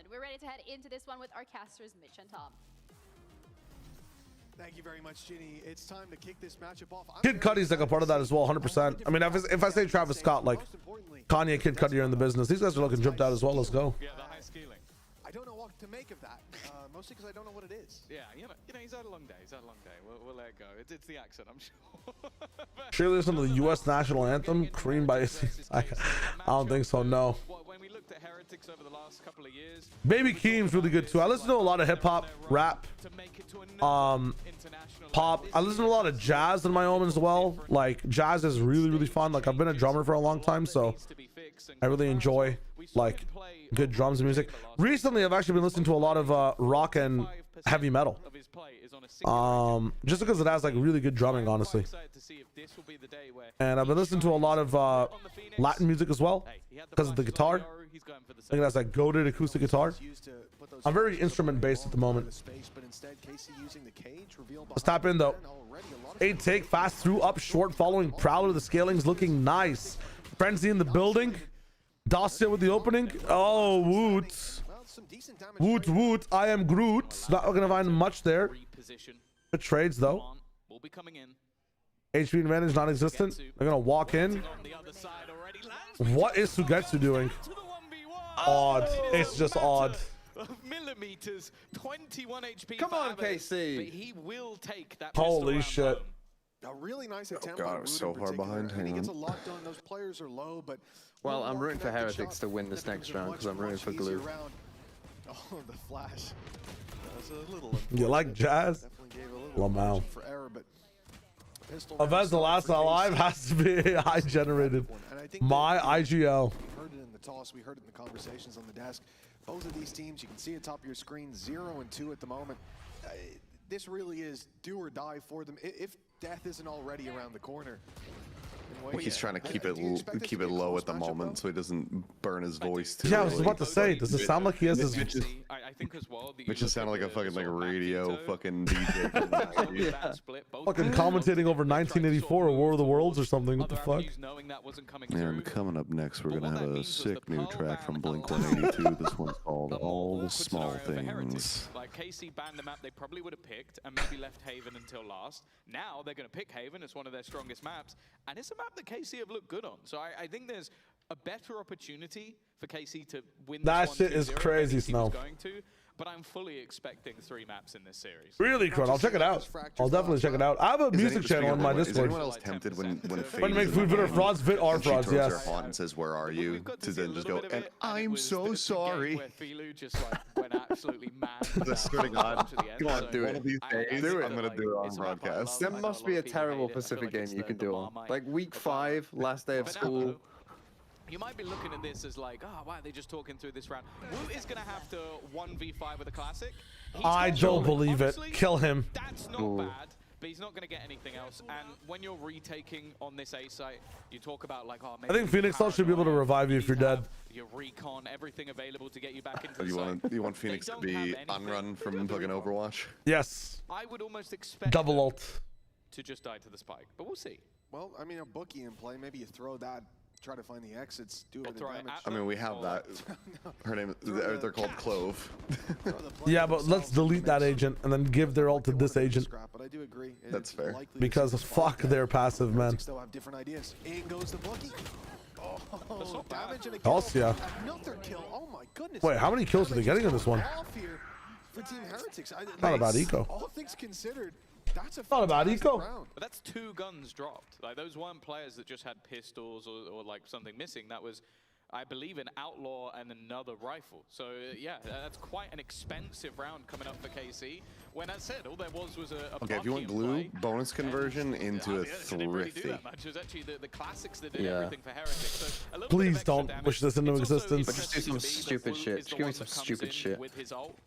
We're ready to head into this one with our casters Mitch and Tom. Thank you very much, Ginny. It's time to kick this matchup off. Kid Cudi's like a part of that as well, 100%. I mean, if I say Travis Scott, like Kanye, Kid Cudi are in the business. These guys are looking dripped out as well. Let's go. Yeah, the high scaling. I don't know what to make of that, mostly because I don't know what it is. Yeah, you know, he's had a long day. He's had a long day. We'll let it go. It's the accent, I'm sure. Surely listen to the U.S. national anthem, Cream by I don't think so. No. When we looked at Heretics over the last couple of years, Baby Keem's really good too. I listen to a lot of hip hop, rap, pop. I listen to a lot of jazz in my own as well. Like jazz is really fun. Like I've been a drummer for a long time, so I really enjoy like good drums and music. Recently, I've actually been listening to a lot of rock and heavy metal. Just because it has like really good drumming, honestly. And I've been listening to a lot of Latin music as well because of the guitar. I think that's like goated acoustic guitar. I'm very instrument based at the moment. Let's tap in though. 8 take, fast through, up short, following Prowler. The scaling's looking nice. Frenzy in the building. Dacia with the opening. Oh, Woot. Woot, Woot. I am Groot. Not gonna find much there. Good trades though. HP advantage non-existent. They're gonna walk in. What is Sugetsu doing? Odd. It's just odd. Millimeters, 21 HP. Come on, KC. But he will take that. Holy shit. A really nice attempt. Oh god, I was so far behind. He gets a lot done. Those players are low, but well, I'm rooting for Heretics to win this next round because I'm rooting for Glue. Oh, the flash. A little you like jazz? Lamau. Avenge the last alive has to be high generated. My IGL. We heard it in the toss. We heard it in the conversations on the desk. Both of these teams, you can see it top of your screen, 0 and 2 at the moment. This really is do or die for them. If death isn't already around the corner. I think he's trying to keep it low at the moment so he doesn't burn his voice too. Yeah, I was about to say, does it sound like he has his... I think as well. Which just sounded like a fucking like radio fucking DJ. Yeah. Fucking commentating over 1984 or War of the Worlds or something. What the fuck? And coming up next, we're gonna have a sick new track from Blink-182. This one's called All the Small Things. Like KC banned the map they probably would have picked and maybe left Haven until last. Now they're going to pick Haven as one of their strongest maps, and it's a map that KC have looked good on. So I think there's a better opportunity for KC to win. That shit is crazy, Snow. But I'm fully expecting 3 maps in this series. Really, Crud. I'll check it out. I'll definitely check it out. I have a music channel on my Discord. Is anyone else tempted when make food bitter frauds, VIT are frauds, yes. Her haunt and says, "Where are you?" to then just go, and I'm so sorry. Where Filu just like went absolutely mad. I swear to God. Come on, do it. One of these days, I'm gonna do it on broadcast. There must be a terrible Pacific game you can do on. Like week 5, last day of school. You might be looking at this as like, oh, why are they just talking through this round? Woot is going to have to 1v5 with a classic. I don't believe it. Kill him. That's not bad, but he's not going to get anything else. And when you're retaking on this A site, you talk about like, oh, maybe I think Phoenix should be able to revive you if you're dead. Your recon, everything available to get you back into the you want Phoenix to be on run from fucking Overwatch? Yes. I would almost expect double ult to just die to the spike, but we'll see. Well, I mean, a bookie in play, maybe you throw that. Try to find the exits, do a bit of damage. I mean, we have that. Her name, they're called Clove. Yeah, but let's delete that agent and then give their ult to this agent. But I do agree. That's fair. Because fuck their passive, man. Still have different ideas. In goes the bookie. Oh, damage and a kill. Yeah. Another kill. Oh my goodness. Wait, how many kills are they getting on this one? For Team Heretics. Not a bad eco. All things considered. That's a not a bad eco. But that's 2 guns dropped. Like those weren't players that just had pistols or like something missing. That was, I believe, an outlaw and another rifle. So yeah, that's quite an expensive round coming up for KC. When I said all there was a okay, if you want Glue, bonus conversion into a thrifty. It was actually the classics that did everything for Heretics. So please don't push this into existence. But just do some stupid shit. Just give me some stupid shit. With his ult.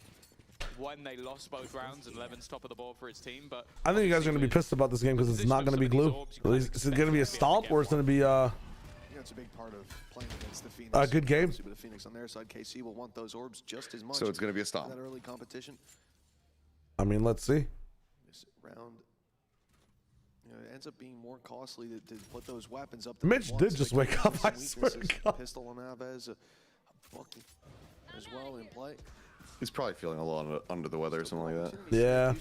When they lost both rounds and Levin's top of the board for his team, but I think you guys are going to be pissed about this game because it's not going to be Glue. Is it going to be a stomp or it's going to be it's a big part of playing against the Phoenix. A good game. With the Phoenix on their side, KC will want those orbs just as much. So it's going to be a stomp. That early competition. I mean, let's see. This round, it ends up being more costly to put those weapons up. Mitch did just wake up. I swear to God. Pistol on Aves, a bookie as well in play. He's probably feeling a lot under the weather or something like that. Yeah.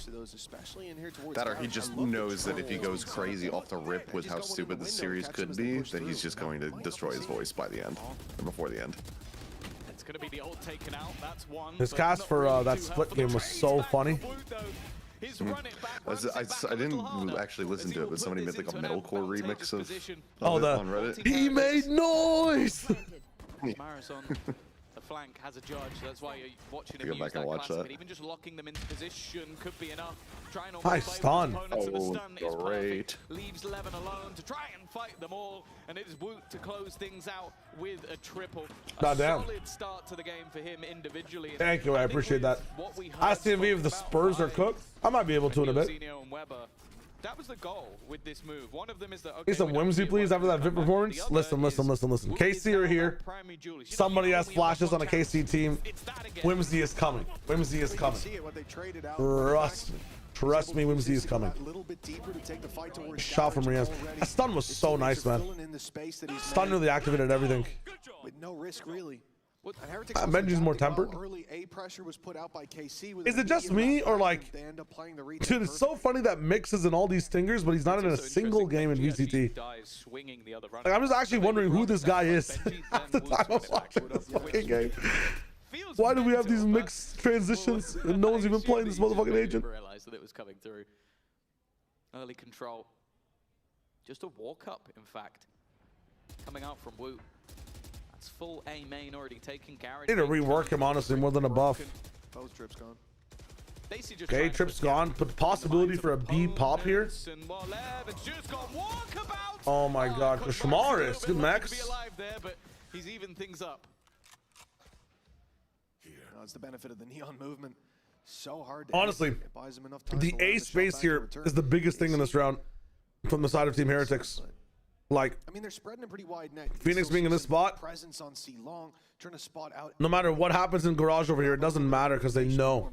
That or he just knows that if he goes crazy off the rip with how stupid the series could be, that he's just going to destroy his voice by the end, or before the end. It's going to be the ult taken out. That's one. His cast for that split game was so funny. I didn't actually listen to it, but somebody made like a metalcore remix of oh, it on Reddit. He made noise! flank has a judge. That's why you're watching him Go use back that and watch classic. that. But even just locking them into position could be enough. Trying to Nice stun. Oh, is great. Leaves Levin alone to try and fight them all. And it is Woot to close things out with a triple. A solid start to the game for him individually. Thank you, I appreciate that. ICMV, if the Spurs are cooked, I might be able to in a bit. That was the goal with this move. One of them is that, okay, Need some whimsy, please, after that VIT performance. Listen. KC are here. Somebody has flashes on a KC team. Whimsy is coming. Whimsy is coming. Trust me, Whimsy is coming. Shot from Riaz. That stun was so nice, man. Stun really activated everything. With no risk, really. Benji's more tempered. Is it just me or like, dude, it's so funny that Mix is in all these stingers, but he's not in a single game in VCT. Like, I'm just actually wondering who this guy is half the time I'm watching this fucking game. Why do we have these mixed transitions and no one's even playing this motherfucking agent? Realized that it was coming through. Early control. Just a walk up, in fact. Coming out from Woot. Full A main already taken. Garage. Need to rework him, honestly, more than a buff. Both trips gone. Okay, trip's gone. But the possibility for a B pop here. Oh my god, Kashmaris, good max. He's even things up. It's the benefit of the neon movement. So hard. Honestly, the A space here is the biggest thing in this round from the side of Team Heretics. Like, I mean, they're spreading a pretty wide net. Phoenix being in this spot, presence on C long, trying to spot out. No matter what happens in Garage over here, it doesn't matter because they know.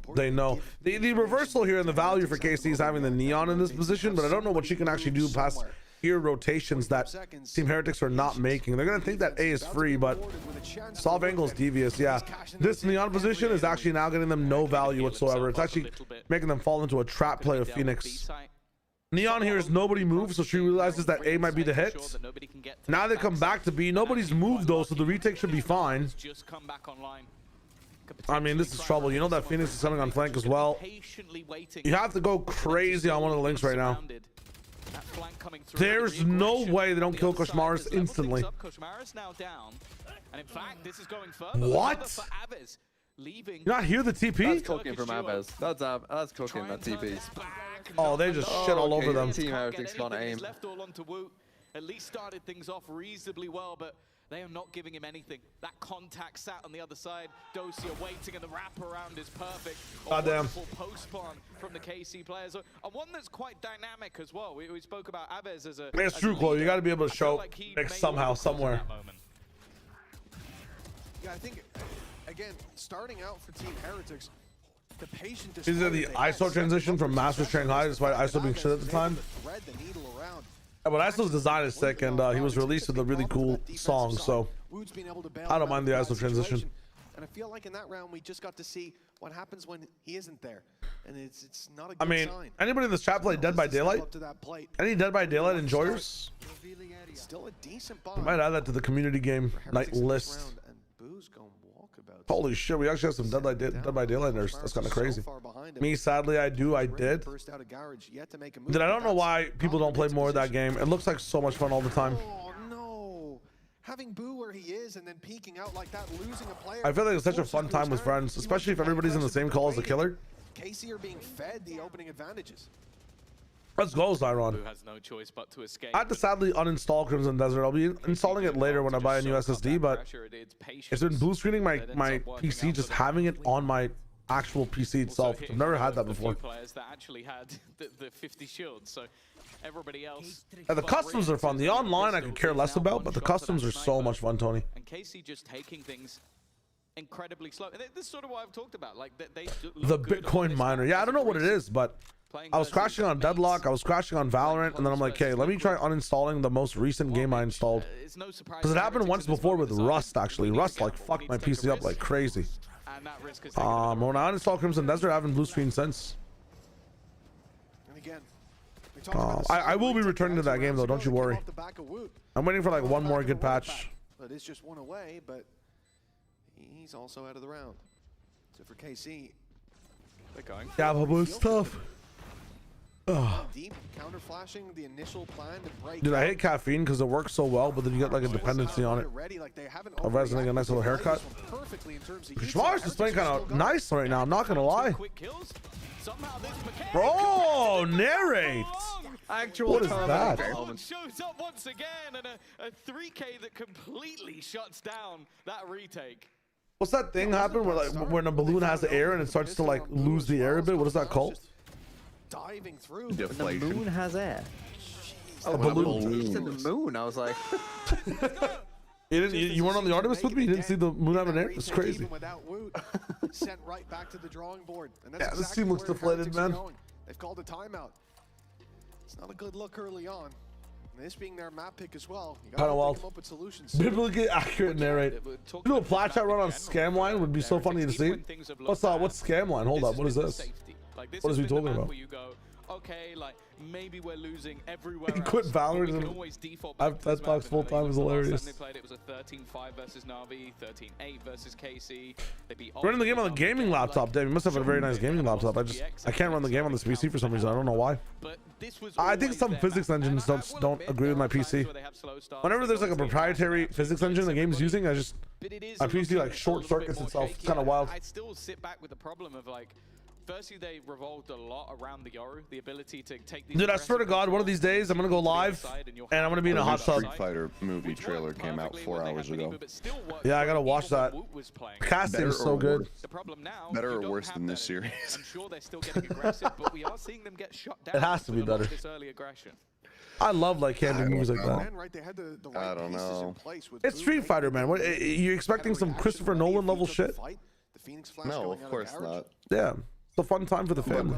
The reversal here and the value for KC is having the neon in this position, but I don't know what she can actually do past here rotations that Team Heretics are not making. They're gonna think that A is free, but solve angle is devious. Yeah, this neon position is actually now getting them no value whatsoever. It's actually making them fall into a trap play of Phoenix. Neon here is nobody moves, so she realizes that A might be the hit. Now they come back to B. Nobody's moved though, so the retake should be fine. I mean, this is trouble. You know that Phoenix is coming on flank as well. You have to go crazy on one of the links right now. There's no way they don't kill Koshmaris instantly. What? You not hear the TP? That's cooking from Aves. That's cooking that TP. Oh, they just shit all over them. Team Heretics gonna aim. At least started things off reasonably well, but they are not giving him anything. That contact sat on the other side. Dosia waiting, and the wraparound is perfect. Goddamn. Post-spawn from the KC players. And one that's quite dynamic as well. We spoke about Aves as a... It's true, Chloe. You got to be able to show Mix somehow, somewhere. Yeah, I think, again, starting out for Team Heretics, the patient... Is it the ISO transition from Masters Shanghai, despite ISO being shit at the time? Yeah, but ISO's design is sick, and he was released with a really cool song, so I don't mind the ISO transition. And I feel like in that round, we just got to see what happens when he isn't there. And it's not a good I mean, sign. Anybody in this chat play Dead by Daylight? Any Dead by Daylight enjoyers? Still a decent We might add that to the community game night list. Holy shit, we actually have some Dead by Daylighters. That's kind of crazy. Me, sadly, I did. I don't know why people don't play more of that game. It looks like so much fun all the time. Oh no! Having Boo where he is and then peeking out like that, losing a player. I feel like it's such a fun time with friends, especially if everybody's in the same call as the killer. KC are being fed the opening advantages. Let's go, Zyron. Has no choice but to escape. I had to sadly uninstall Crimson Desert. I'll be installing it later when I buy a new SSD, but it's been blue screening my PC, just having it on my actual PC itself. I've never had that before. Players that actually had the 50 shields, so everybody else. Yeah, the customs are fun. The online I could care less about, but the customs are so much fun, Tony. And KC just taking things incredibly slow. And this is sort of what I've talked about. Like the Bitcoin miner. Yeah, I don't know what it is, but I was crashing on Deadlock, I was crashing on Valorant, and then I'm like, hey, let me try uninstalling the most recent game I installed. Because it happened once before with Rust, actually. Rust, like, fucked my PC up like crazy. When I uninstalled Crimson Desert, I haven't blue screen since. I will be returning to that game, though, don't you worry. I'm waiting for, like, one more good patch. But it's just one away, but he's also out of the round. So for KC, they're going. Yeah, but it's tough. deep, counter flashing the initial plan to break. Dude, I hate caffeine because it works so well, but then you get like a dependency on it. Of resting a nice little haircut. Schmarz is playing kind of nice right now. I'm not gonna lie. Bro, narrate. Actual what is that? Shows up once again, and a 3K that completely shuts down that retake. What's that thing happen where like when a balloon has air and it starts to like lose the air a bit? What is that called? Diving through. Deflation. The moon has air. Oh, balloon. To the moon. I was like, you weren't on the Artemis with me. You didn't see the moon having air. It's crazy. Sent right back to the drawing board. And that's yeah, this team looks deflated, man. They've called a timeout. It's not a good look early on. This being their map pick as well. You gotta come up with solutions. Biblically accurate narrate. You know a flat shot run on Scamline would be so funny to see. What's Scamline? Hold up, what is this? What is he talking about? Okay, like maybe we're losing everywhere. Quit Valorant and that box full time is hilarious. They played it was a 13-5 versus Na'Vi, 13-8 versus KC. They beat running the game on the gaming laptop, Dave. You must have a very nice gaming laptop. I can't run the game on this PC for some reason. I don't know why. I think some physics engines don't agree with my PC. Whenever there's like a proprietary physics engine the game's using, my PC like short circuits itself. It's kind of wild. I still sit back with the problem of like. Firstly, they revolved a lot around the Yoru, the ability to take these. Dude, I swear to God, one of these days I'm gonna go live and I'm gonna be in a hot tub. Street Fighter movie trailer came out 4 hours ago. Yeah, I gotta watch that. Casting is so good. Better or worse than this series? I'm sure they're still getting aggressive, but we are seeing them get shut down. It has to be better. I love like camping movies like that. I don't know. It's Street Fighter, man. What, you expecting some Christopher Nolan level shit? No, of course not. Yeah. It's a fun time for the family.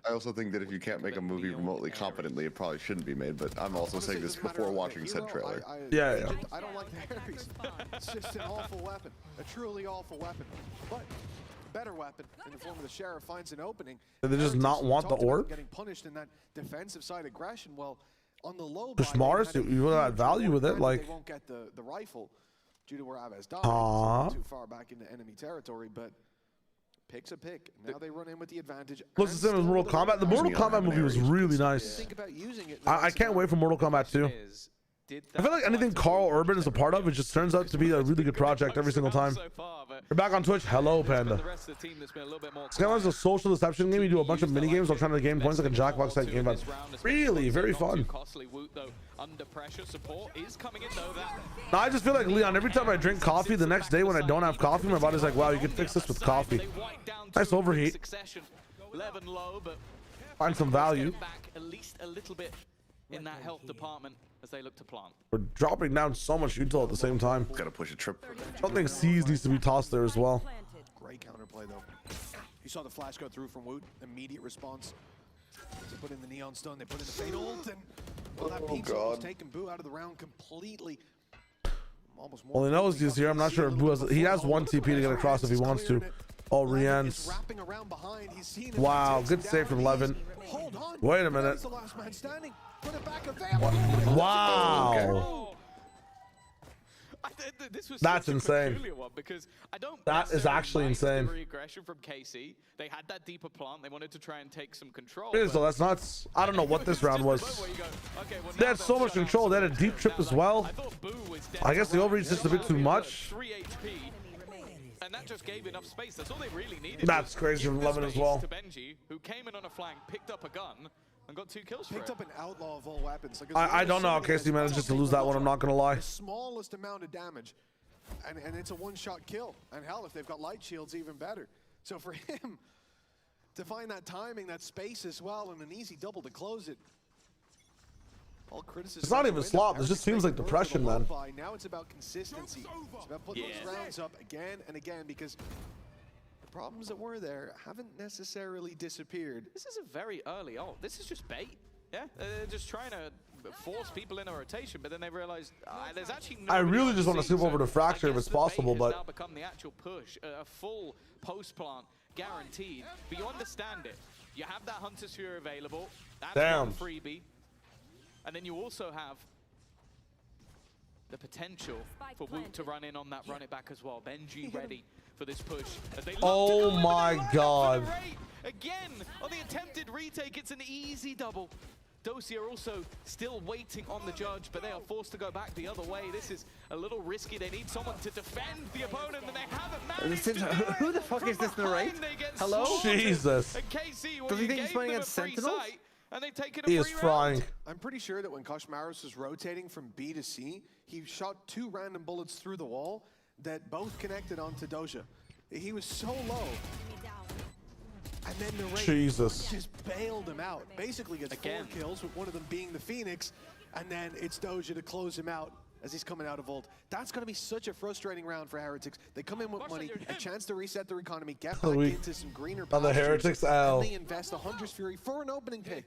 I also think that if you can't make a movie remotely competently, it probably shouldn't be made. But I'm also saying this before watching said trailer. Yeah. I don't like the Ares. It's just an awful weapon, a truly awful weapon. But a better weapon in the form of the Sheriff finds an opening. Did they just not want the orb? Getting punished in that defensive side aggression. Well, on the low. Schmarz, you will add value with it, like. They won't get the rifle due to where Aves died. Too far back into enemy territory, but. Pick's a pick. Now they run in with the advantage. Looks the same as Mortal Kombat. The Mortal Kombat movie was really nice. I can't wait for Mortal Kombat 2. I feel like anything Carl Urban is a part of, it just turns out to be a really good project every single time. We're back on Twitch. Hello, Panda. Skyline's a social deception game. You do a bunch of mini games while trying to gain points like a Jackbox type game. That's really very fun. Now, I just feel like, Leon, every time I drink coffee, the next day when I don't have coffee, my body's like, wow, you can fix this with coffee. Nice overheat. Find some value. In that health department as they look to plant. We're dropping down so much util at the same time. Gotta push a trip. I don't think C's needs to be tossed there as well. Great counterplay though. You saw the flash go through from Woot. Immediate response. They put in the Neon Stun, they put in the Fatal Ult, and well, that Peak's almost taken Boo out of the round completely. Well, he knows he's here. I'm not sure if Boo has. He has one TP to get across if he wants to. Oh, Rian's. Wow, good save from Levin. Wait a minute. Wow. That's insane. That is actually insane. From KC. They had that deeper plant. They wanted to try and take some control. So that's nuts. I don't know what this round was. They had so much control. They had a deep trip as well. I guess the overreach is just a bit too much. And that just gave enough space. That's all they really needed. That's crazy from Levin as well. To Benji, who came in on a flank, picked up a gun, and got 2 kills. Picked up an outlaw of all weapons. I don't know how KC managed to lose that one. I'm not gonna lie. The smallest amount of damage, and it's a one-shot kill. And hell, if they've got light shields, even better. So for him to find that timing, that space as well, and an easy double to close it. All criticism. It's not even slop. It just seems like depression, man. Now it's about consistency. It's about putting those rounds up again and again because the problems that were there haven't necessarily disappeared. This is a very early ult. This is just bait. Yeah, they're just trying to force people in a rotation, but then they realized there's actually. I really just want to skip over to Fracture if it's possible, but. Now become the actual push, a full post plant guaranteed. But you understand it. You have that Hunter Sphere available. That's damn. Freebie. And then you also have the potential for Woot to run in on that run it back as well. Benji ready for this push. As they oh my God. again on the attempted retake. It's an easy double. Dosia also still waiting on the judge, but they are forced to go back the other way. This is a little risky. They need someone to defend the opponent, and they haven't managed to do it. Who the fuck is this narrate? Hello? Jesus. And KC, Does he think he's playing against Sentinels? And they've taken a He is free frying. round. I'm pretty sure that when Koshmaros was rotating from B to C, he shot 2 random bullets through the wall that both connected onto Doja. He was so low. And then the Wraith Jesus. just bailed him out. Basically gets 4 kills, with one of them being the Phoenix, and then it's Doja to close him out as he's coming out of Vault. That's going to be such a frustrating round for Heretics. They come in with money, a chance to reset their economy, get back into some greener On the pastures, Heretics, and they invest a Hunter's Fury for an opening pick.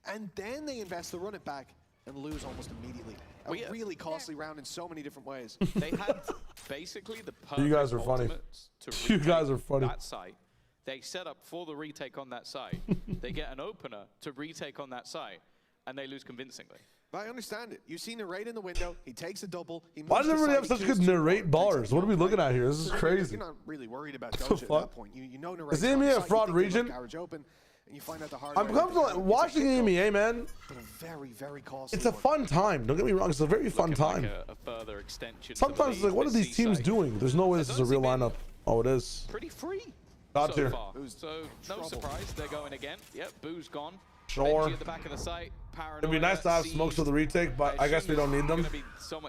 And then they invest the run it back and lose almost immediately. A really costly round in so many different ways. They had basically the perfect You guys are funny. You guys are funny. That site. They set up for the retake on that site. They get an opener to retake on that site, and they lose convincingly. But I understand it. You see Narrate in the window. He takes a double. Why does everybody have such good narrate bars? What are we looking at here? This is crazy. You're not really worried about Doja at that point. You know Narrate. Is the EMEA a fraud region? Open, and you find out the hard I'm comfortable watching EMEA, man. But a very, very costly It's a fun time. Don't get me wrong. It's a very fun time. Like a further extension. Sometimes it's like, what are these teams doing? There's no way this is a real lineup. Oh, it is. Pretty free. Got here. So no surprise, they're going again. Yep, Boo's gone. Sure. At the back of the site. It'd be nice to have smokes for the retake, but I guess we don't need them.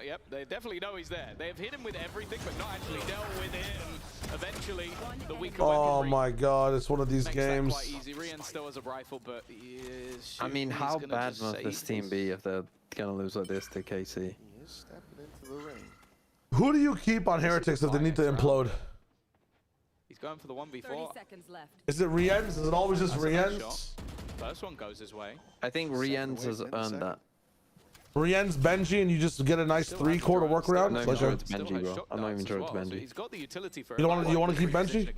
Yep, they definitely know he's there. They have hit him with everything, but not actually dealt with it. And eventually, the weaker Oh my God, it's one of these games. Quite easy. Rian still has a rifle, but I mean, how bad must this team be if they're gonna lose like this to KC? He is stepping into the ring. Who do you keep on Heretics if they need to implode? He's going for the 1v4. 30 seconds left. Is it Rienz? Is it always just Rienz? First one goes his way. I think Rienz has earned that. Rienz, Benji, and you just get a nice 3-quarter workaround? I'm not even sure it's Benji, bro. I'm not even sure it's Benji. He's got the utility for You want to keep Benji?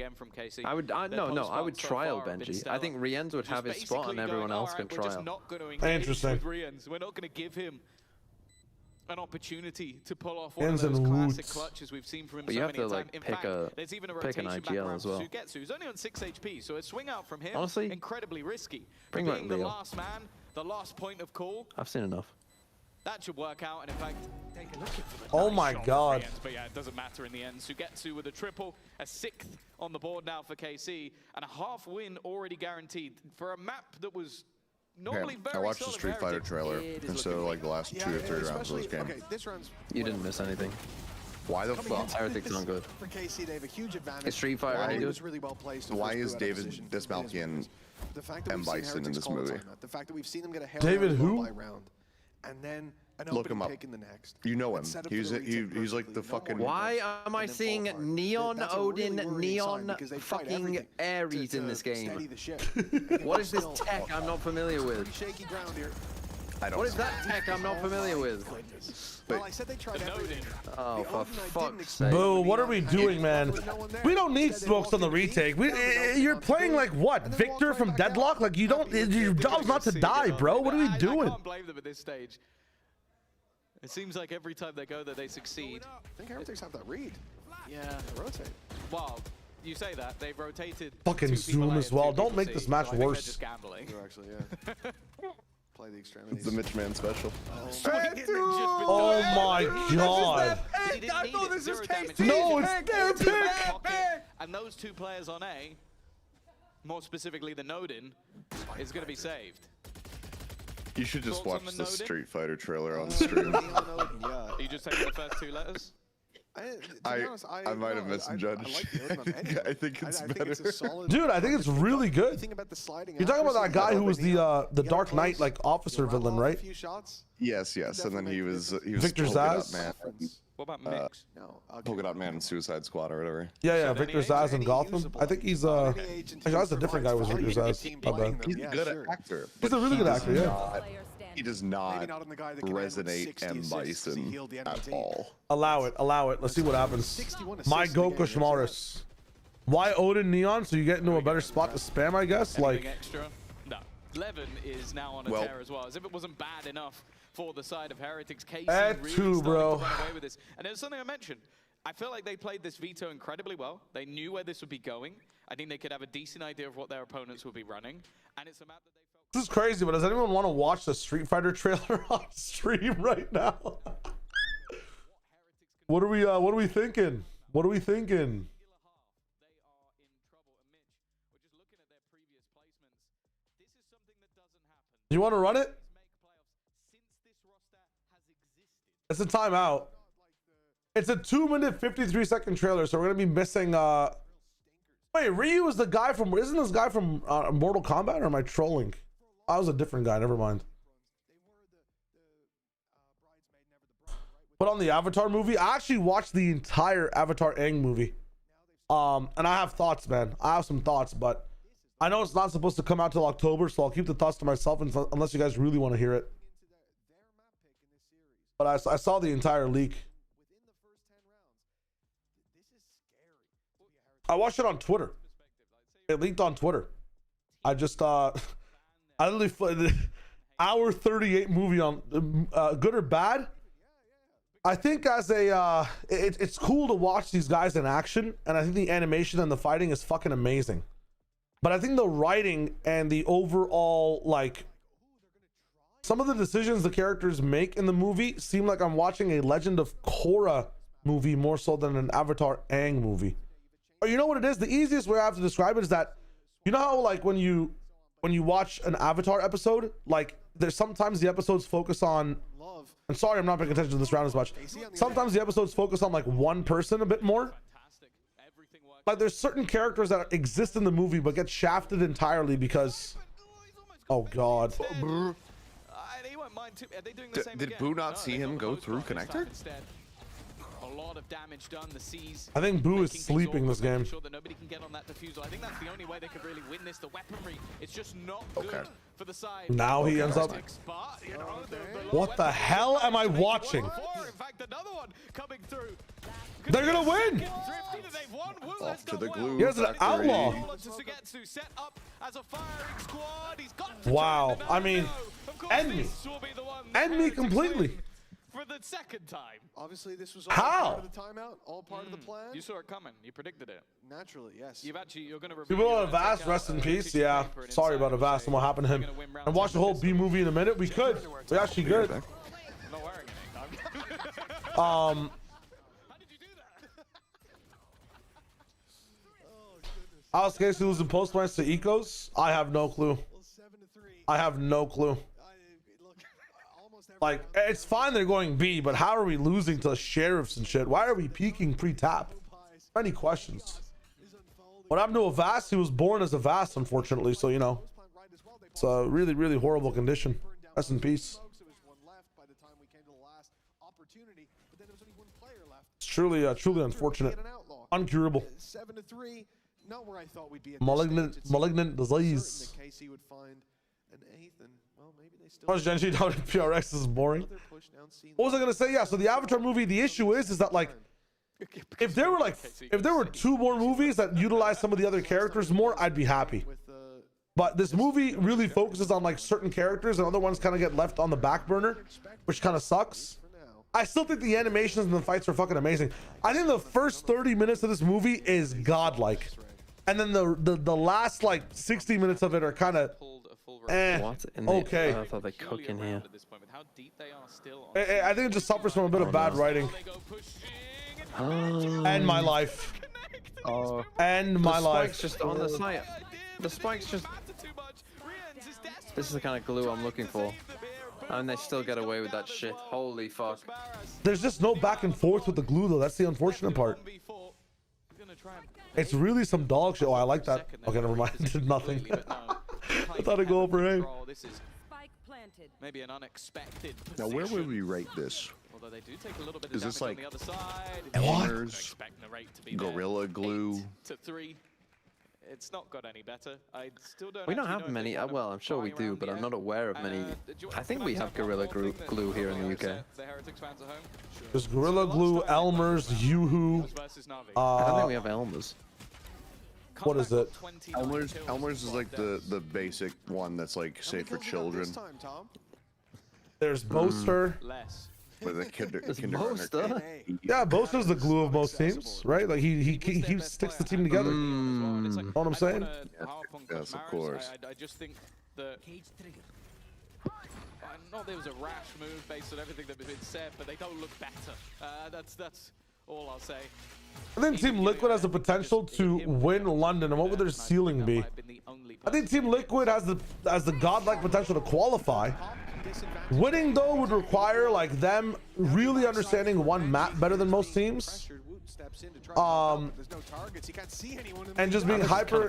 I would, no, I would trial Benji. I think Rienz would have his spot and everyone else can trial. Interesting. We're not going to give him an opportunity to pull off one of Ends those and classic roots. clutches we've seen from him But so you have many to times. like In pick fact, there's even a an rotation back IGL around as well. Sugetsu, who's only on 6 HP, so a swing out from him, Honestly, incredibly risky. bring But back being the Leo. last man, the last point of call, I've seen enough. that should work out, and in fact, Oh my God. but yeah, it doesn't matter in the end. Sugetsu with a triple, a 6th on the board now for KC, and a half win already guaranteed for a map that was normally very I watched the solid Street Fighter Heretics. trailer instead of like the last 2 or 3 rounds of this game. Okay, this round's You didn't miss anything. Why the fuck? Heretics aren't good. For KC, they have a huge advantage. Is Street Fighter any good? Really well placed. Why is David Dismalkian and Bison in this movie? The fact that we've seen him get a hell David who? by round, and then an Look him opening up. pick in the next. You know him. Let's set up He's for the retake he's like the fucking. Why am I seeing Neon That's a really Odin, worrying sign Neon because they fight fucking everything Ares to in this game? steady the ship. What is this tech I'm not familiar with? Pretty shaky ground here. I don't What is that tech I'm not familiar with? Well, I said they tried everything. Oh, for fuck's sake. Boo, what are we doing, man? We don't need smokes on the retake. You're playing like what? Victor from Deadlock? Like you don't, your job's not to die, bro. What are we doing? I can't blame them at this stage. It seems like every time they go there, they succeed. I think Heretics have that read. Yeah. They rotate. Well, you say that. They've rotated. Fucking 2 people Zoom A as and well. 2 Don't people make C, this match so I think they're worse. just gambling. They're actually, yeah. Play the extremities. It's the Mitch Man special. Oh my God. I know this is KC. No, it's their pick. And those 2 players on A, more specifically the Nodin, is going to be saved. You should just Thoughts on watch the the Nodin? Street Fighter trailer on stream. Yeah. Are you just taking the first 2 letters? I might have missed Judge. I think it's better. Dude, I think it's really good. You're talking about that guy who was the Dark Knight like officer villain, right? Yes, and then he was Victor Polka Dot Zaz? Man. What about Mix? Polka Dot Man and Suicide Squad or whatever. Yeah, Victor Zaz in Gotham. I think he's actually that's a different guy. Was Victor Zaz? My bad. He's a good actor. He's a really good actor. Yeah. He does not resonate M. Bison at all. Allow it. Let's see what happens. My Goku Shmaris. Why Odin Neon? So you get into a better spot to spam, I guess. Anything Like extra? No. Levin is now on a tear as well. As if it wasn't bad enough for the side of Heretics. KC that really too, starting bro. to run away with this. And there's something I mentioned. I feel like they played this veto incredibly well. They knew where this would be going. I think they could have a decent idea of what their opponents would be running. And it's a map that they felt... This is crazy, but does anyone want to watch the Street Fighter trailer on stream right now? What are we thinking? What are we thinking? You want to run it? It's a timeout. It's a 2-minute 53-second trailer, so we're gonna be missing. Wait, Ryu is the guy from? Isn't this guy from Mortal Kombat? Or am I trolling? I was a different guy. Never mind. Put on the Avatar movie. I actually watched the entire Avatar Aang movie. And I have thoughts, man. I have some thoughts, but I know it's not supposed to come out till October, so I'll keep the thoughts to myself unless you guys really want to hear it. But I saw the entire leak. I watched it on Twitter. It leaked on Twitter. I just I literally the hour 38 movie on good or bad. I think as a it's cool to watch these guys in action, and I think the animation and the fighting is fucking amazing. But I think the writing and the overall, like, some of the decisions the characters make in the movie seem like I'm watching a Legend of Korra movie more so than an Avatar Aang movie. Or you know what it is? The easiest way I have to describe it is that, you know how like when you watch an Avatar episode, like there's sometimes the episodes focus on, and sorry I'm not paying attention to this round as much, sometimes the episodes focus on like one person a bit more. Like there's certain characters that exist in the movie but get shafted entirely because, oh god. Did Boo not see him go through connector? A lot of damage done. The C's I think Boo is sleeping this game. Sure that nobody can get on that diffuser. I think that's the only way they could really win this. The weaponry, it's just not good for the side. Now he ends up. What the hell am I watching? In fact, another one coming through. They're gonna win. Off to the glue. Here's an outlaw. Wow. I mean, end me completely. For the second time. Obviously, this was all part of the timeout, all part of the plan. You saw it coming. You predicted it. Naturally, yes. You're going to People on Avast, rest in peace. Yeah, sorry about Avast and what happened to him. And watch the whole B movie in a minute. We could. We actually could. I'm not wearing it. Alex Casey losing post points to Ecos. I have no clue. I have no clue. Like, it's fine they're going B, but how are we losing to sheriffs and shit? Why are we peaking pre-tap? Many questions. What happened to Avast? He was born as Avast, unfortunately, so you know. It's a really, really horrible condition. Rest in peace. It's truly, truly unfortunate. Uncurable. 7-3, not where I thought we'd be. Malignant disease. Genji down in PRX is boring. What was I gonna say? Yeah, so the Avatar movie, the issue is that like if there were 2 more movies that utilize some of the other characters more, I'd be happy. But this movie really focuses on like certain characters and other ones kind of get left on the back burner, which kind of sucks. I still think the animations and the fights are fucking amazing. I think the first 30 minutes of this movie is godlike. And then the last like 60 minutes of it are kind of what in okay. I thought they cook in here. I think it just suffers from a bit of bad writing. And my life. Oh. And my life. Just on the side. The spike's just. This is the kind of glue I'm looking for. And they still get away with that shit. Holy fuck. There's just no back and forth with the glue though. That's the unfortunate part. It's really some dog shit. Oh, I like that. Okay, never mind. Did nothing. I thought I'd go over A. Maybe an unexpected position. Now, where would we rate this? Although they do take a little bit of Is this like on the other side. Elmer's, Gorilla Glue? 8-3. It's not got any better. I still don't. We don't have many. Well, I'm sure we do, but I'm not aware of many. I think we have Gorilla Glue here in the UK. There's Gorilla Glue, Elmer's, Yoo-Hoo. I don't think we have Elmer's. What is it? Elmer's is like the basic one that's like safe for children. There's Boaster. With a kindergarten. Yeah, Bosa's the glue of most teams, right? Like he sticks the team together. Know what I'm saying? Yes, of course. I just think that I know there was a rash move based on everything that has been said, but they don't look better. That's all I'll say. I think Team Liquid has the potential to win London, and what would their ceiling be? I think Team Liquid has the godlike potential to qualify. Winning though would require like them really understanding one map better than most teams. And just being hyper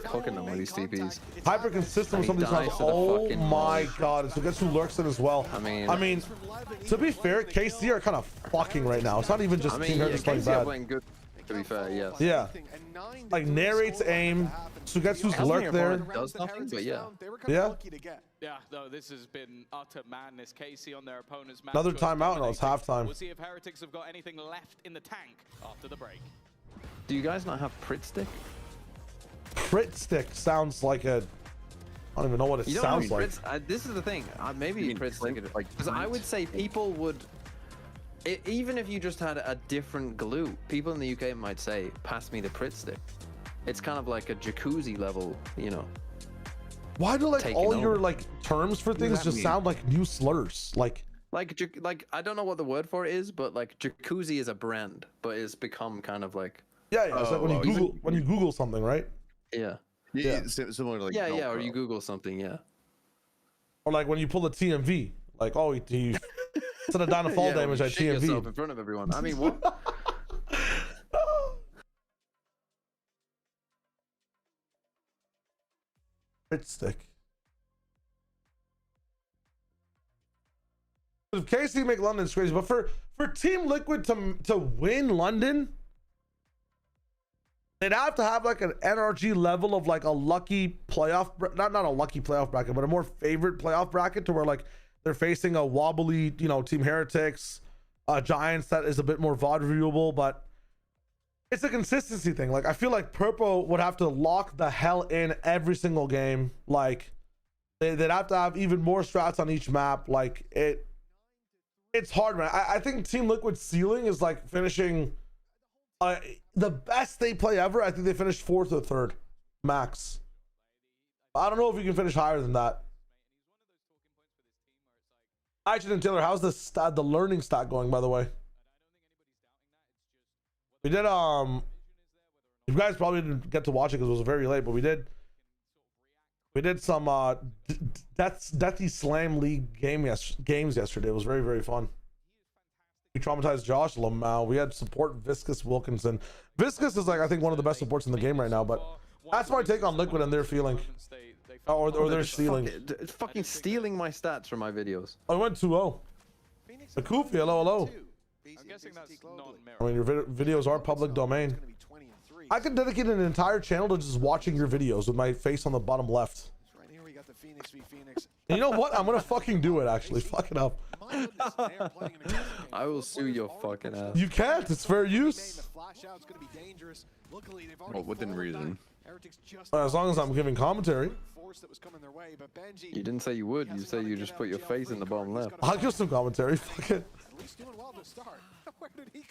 consistent with some of these rounds. Oh my god, so guess who lurks in as well. I mean, to be fair, KC are kind of fucking right now. It's not even just Team Heretics playing bad. To be fair, yes. Yeah. Like narrates aim. Sugetsu's lurk there. Does nothing, but yeah. Yeah. Yeah, no, this has been utter madness. KC on their opponent's map. Another timeout and it's halftime. We'll see if Heretics have got anything left in the tank after the break. Do you guys not have Prit Stick? Prit Stick sounds like a... I don't even know what it sounds like. This is the thing. Maybe Prit Stick. Because I would say people would... even if you just had a different glue, people in the UK might say, pass me the Prit Stick. It's kind of like a jacuzzi level, you know. Why do like all your like terms for things just sound like new slurs? Like I don't know what the word for it is, but like jacuzzi is a brand, but it's become kind of like... Yeah, it's like when you Google something, right? Yeah. Similar to like or you Google something, yeah. Or like when you pull a TMV, like, oh, you instead of down to fall damage at TMV. Yourself in front of everyone. I mean, what? Prit Stick. If KC make London, it's crazy, but for Team Liquid to win London, they'd have to have like an NRG level of like a lucky playoff, not a lucky playoff bracket, but a more favorite playoff bracket to where like they're facing a wobbly, you know, Team Heretics, Giants that is a bit more VOD viewable, but it's a consistency thing. Like I feel like Purple would have to lock the hell in every single game. Like they'd have to have even more strats on each map. Like it's hard, man. I think Team Liquid's ceiling is like finishing the best they play ever. I think they finished 4th or 3rd max. I don't know if you can finish higher than that. Actually, and Taylor, how's the learning stat going, by the way? We did you guys probably didn't get to watch it because it was very late, but we did some Deathy Slam League games yesterday. It was very, very fun. We traumatized Josh Lamau. We had support Viscous Wilkinson. Viscous is like I think one of the best supports in the game right now, but that's my take on Liquid and their feeling. Or their stealing. It's fucking stealing my stats from my videos. I went 2-0. The Koofy, hello. I'm guessing that's non-mirror. I mean, your videos are public domain. I could dedicate an entire channel to just watching your videos with my face on the bottom left. Right here we got the Phoenix v Phoenix. And you know what? I'm gonna fucking do it. Actually, fuck it up. I will sue your fucking ass. You can't. It's fair use. Well, within reason. As long as I'm giving commentary. You didn't say you would. You said you just put your face in the bottom left. I'll give some commentary. Fuck it.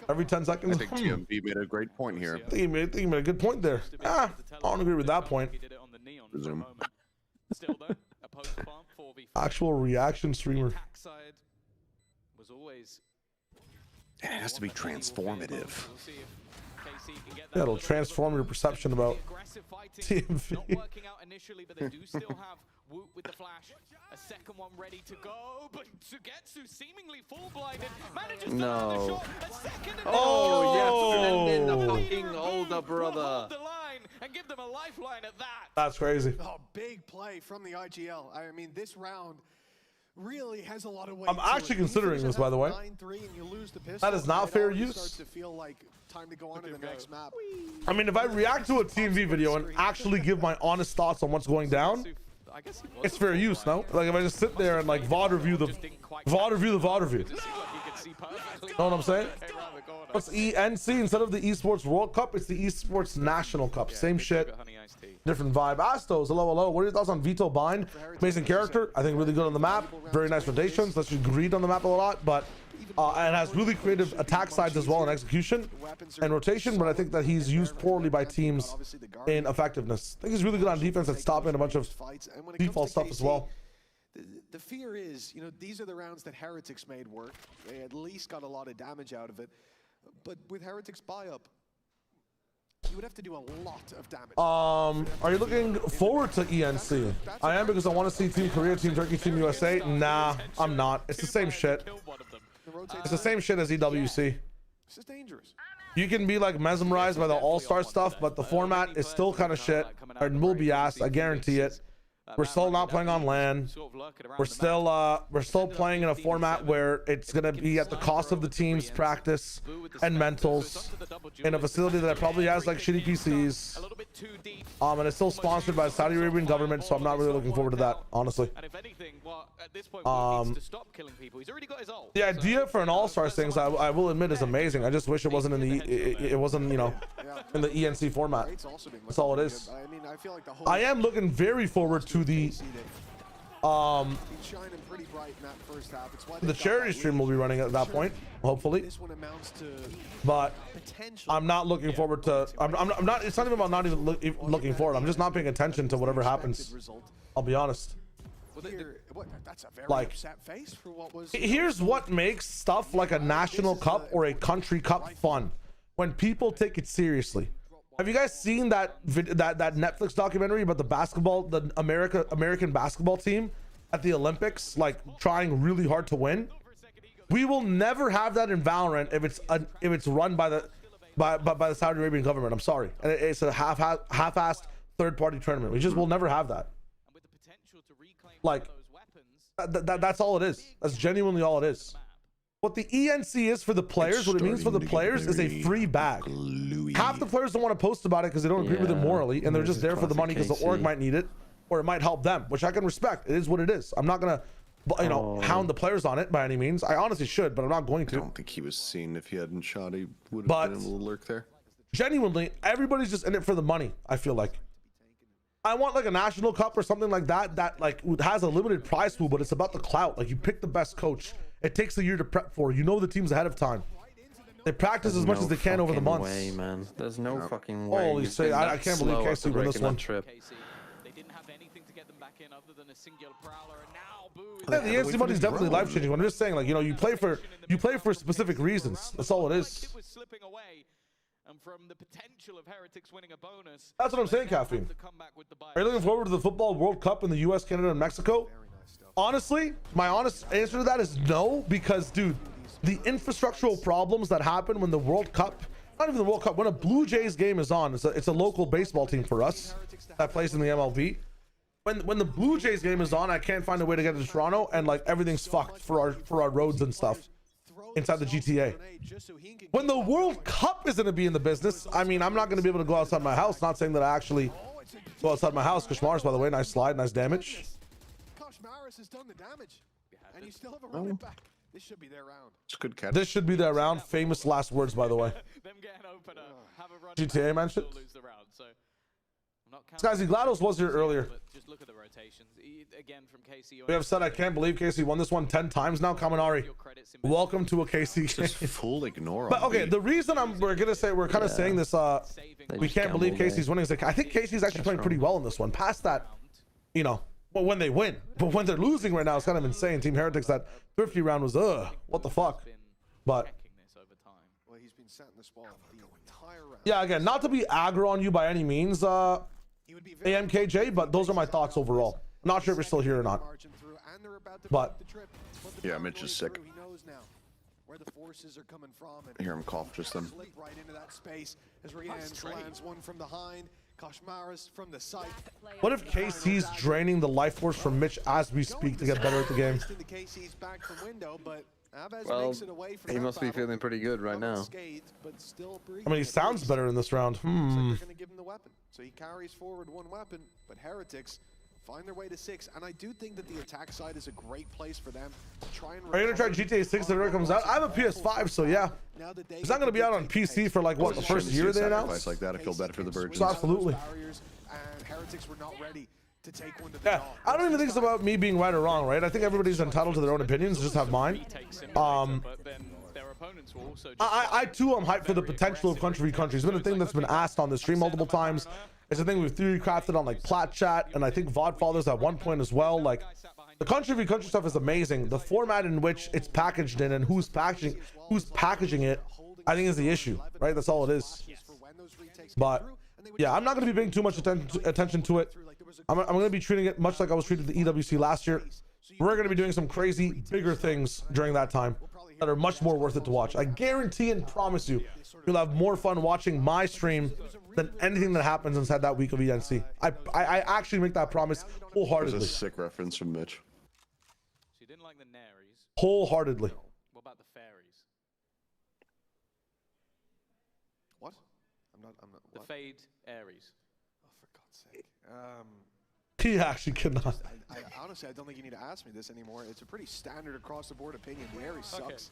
Every 10 seconds. I think TMB made a great point here. I think he made a good point there. I don't agree with that point. Resume. Actual reaction streamer. It has to be transformative. Yeah, it'll transform your perception about TMV. Not working out initially, but they do still have Woot with the flash. A second one ready to go, but Sugetsu seemingly full blinded. Manages to land the shot. A second and yes, send in the fucking older brother. Hold the line and give them a lifeline at that. That's crazy. Oh, big play from the IGL. I mean, this round really has a lot of weight. I'm actually considering this, by the way. That is not fair use. I mean, if I react to a TMV video and actually give my honest thoughts on what's going down, it's fair use, no? Like if I just sit there and like VOD review the VOD review. Know what I'm saying? What's ENC instead of the Esports World Cup? It's the Esports National Cup. Same shit, different vibe. Astos, hello. What are your thoughts on Vito Bind? Amazing character. I think really good on the map. Very nice rotations. Lets you greed on the map a lot, but and has really creative attack sides as well in execution and rotation, but I think that he's used poorly by teams in effectiveness. I think he's really good on defense at stopping a bunch of default stuff as well. The fear is, you know, these are the rounds that Heretics made work. They at least got a lot of damage out of it. But with Heretics buy-up, you would have to do a lot of damage. Are you looking forward to ENC? I am, because I want to see Team Korea, Team Turkey, Team USA. Nah, I'm not. It's the same shit. It's the same shit as EWC. This is dangerous. You can be like mesmerized by the all-star stuff, but the format is still kind of shit. And will be ass, I guarantee it. We're still not playing on LAN. We're still playing in a format where it's gonna be at the cost of the team's practice and mentals in a facility that probably has like shitty PCs. And it's still sponsored by the Saudi Arabian government, so I'm not really looking forward to that, honestly. The idea for an all-star things, I will admit, is amazing. I just wish it wasn't in the you know, in the ENC format. That's all it is. I am looking very forward to the charity stream will be running at that point, hopefully. But I'm not looking forward to. I'm not. It's not even about not even looking forward. I'm just not paying attention to whatever happens. I'll be honest. Like, here's what makes stuff like a national cup or a country cup fun: when people take it seriously. Have you guys seen that Netflix documentary about the American basketball team at the Olympics, like trying really hard to win? We will never have that in Valorant if it's run by the Saudi Arabian government. I'm sorry, and it's a half-assed third-party tournament. We just will never have that. Like, that's all it is. That's genuinely all it is. What the ENC is for the players, what it means for the players, is a free bag. Half the players don't want to post about it because they don't agree with it morally, and they're just there for the money because the org might need it, or it might help them, which I can respect. It is what it is. I'm not gonna, you know, hound the players on it by any means. I honestly should, but I'm not going to. I don't think he was seen. If he hadn't shot, he would have been able to lurk there. Genuinely, everybody's just in it for the money, I feel like. I want like a national cup or something like that like has a limited prize pool, but it's about the clout. Like, you pick the best coach. It takes a year to prep for. You know the teams ahead of time. They practice as much as they can over the months. Way, man. There's no fucking way. Holy shit! I can't believe KC won this one. They didn't have anything to get them back in other than a singular prowler, and now boo. Yeah, the ENC money is definitely life changing. I'm just saying, like, you know, you play for specific reasons. That's all it is. And from the potential of Heretics winning a bonus. That's what I'm saying, Caffeine. Are you looking forward to the Football World Cup in the US, Canada, and Mexico? Honestly, my honest answer to that is no, because, dude, the infrastructural problems that happen when the World Cup, not even the World Cup, when a Blue Jays game is on, it's a local baseball team for us that plays in the MLB. When the Blue Jays game is on, I can't find a way to get to Toronto, and like everything's fucked for our roads and stuff inside the GTA. When the World Cup is going to be in the business, I mean, I'm not going to be able to go outside my house. Not saying that I actually go outside my house. Kashmars, by the way, nice slide, nice damage. Kashmars has done the damage, and you still have a running back. This should be their round. It's a good catch. This should be their round. Famous last words, by the way. GTA mentioned. Skazi GLaDOS was here earlier. Just look at the rotations. Again, from KC. We have said I can't believe KC won this one 10 times now. Kaminari, welcome to a KC. Just full ignore. But okay, the reason we're kind of saying this, we can't believe KC's winning is like, I think KC's actually playing pretty well in this one. Past that, you know, well, when they win, but when they're losing right now, it's kind of insane. Team Heretics, that Thrifty round was what the fuck. But yeah, again, not to be aggro on you by any means, AMKJ, but those are my thoughts overall. I'm not sure if you're still here or not. But yeah, Mitch is sick. I hear him cough just then. Right into that space as Rian's lands one from behind. Kashmaras from the side. What if KC's draining the life force from Mitch as we speak to get better at the game? Well, he must be feeling pretty good right now. I mean, he sounds better in this round. So he carries forward one weapon, but Heretics find their way to 6, and I do think that the attack side is a great place for them to try and. Are you gonna try GTA 6 when it comes out? I have a PS5, so yeah. It's not gonna be out on PC for like what, the first year they announced? Like that, I feel better for the Virgins. So absolutely. And Heretics were not ready to take one to the Yeah, I don't even think it's about me being right or wrong, right? I think everybody's entitled to their own opinions. Just have mine. I too am hyped for the potential of country v country. It's been a thing that's been asked on the stream multiple times. It's a thing we've theory crafted on like Plat Chat, and I think VOD fathers at one point as well. Like, the country v country stuff is amazing. The format in which it's packaged in and who's packaging it, I think is the issue, right? That's all it is. But yeah, I'm not going to be paying too much attention to it. I'm going to be treating it much like I was treated the EWC last year. We're going to be doing some crazy bigger things during that time that are much more worth it to watch. I guarantee and promise you, you'll have more fun watching my stream than anything that happens inside that week of ENC. I actually make that promise wholeheartedly. There's a sick reference from Mitch. So you didn't like the Naries. Wholeheartedly. What about the fairies? What? I'm not. The What? Fade Aries. Oh, for God's sake. He actually cannot. I honestly, I don't think you need to ask me this anymore. It's a pretty standard across the board opinion. The Aries sucks.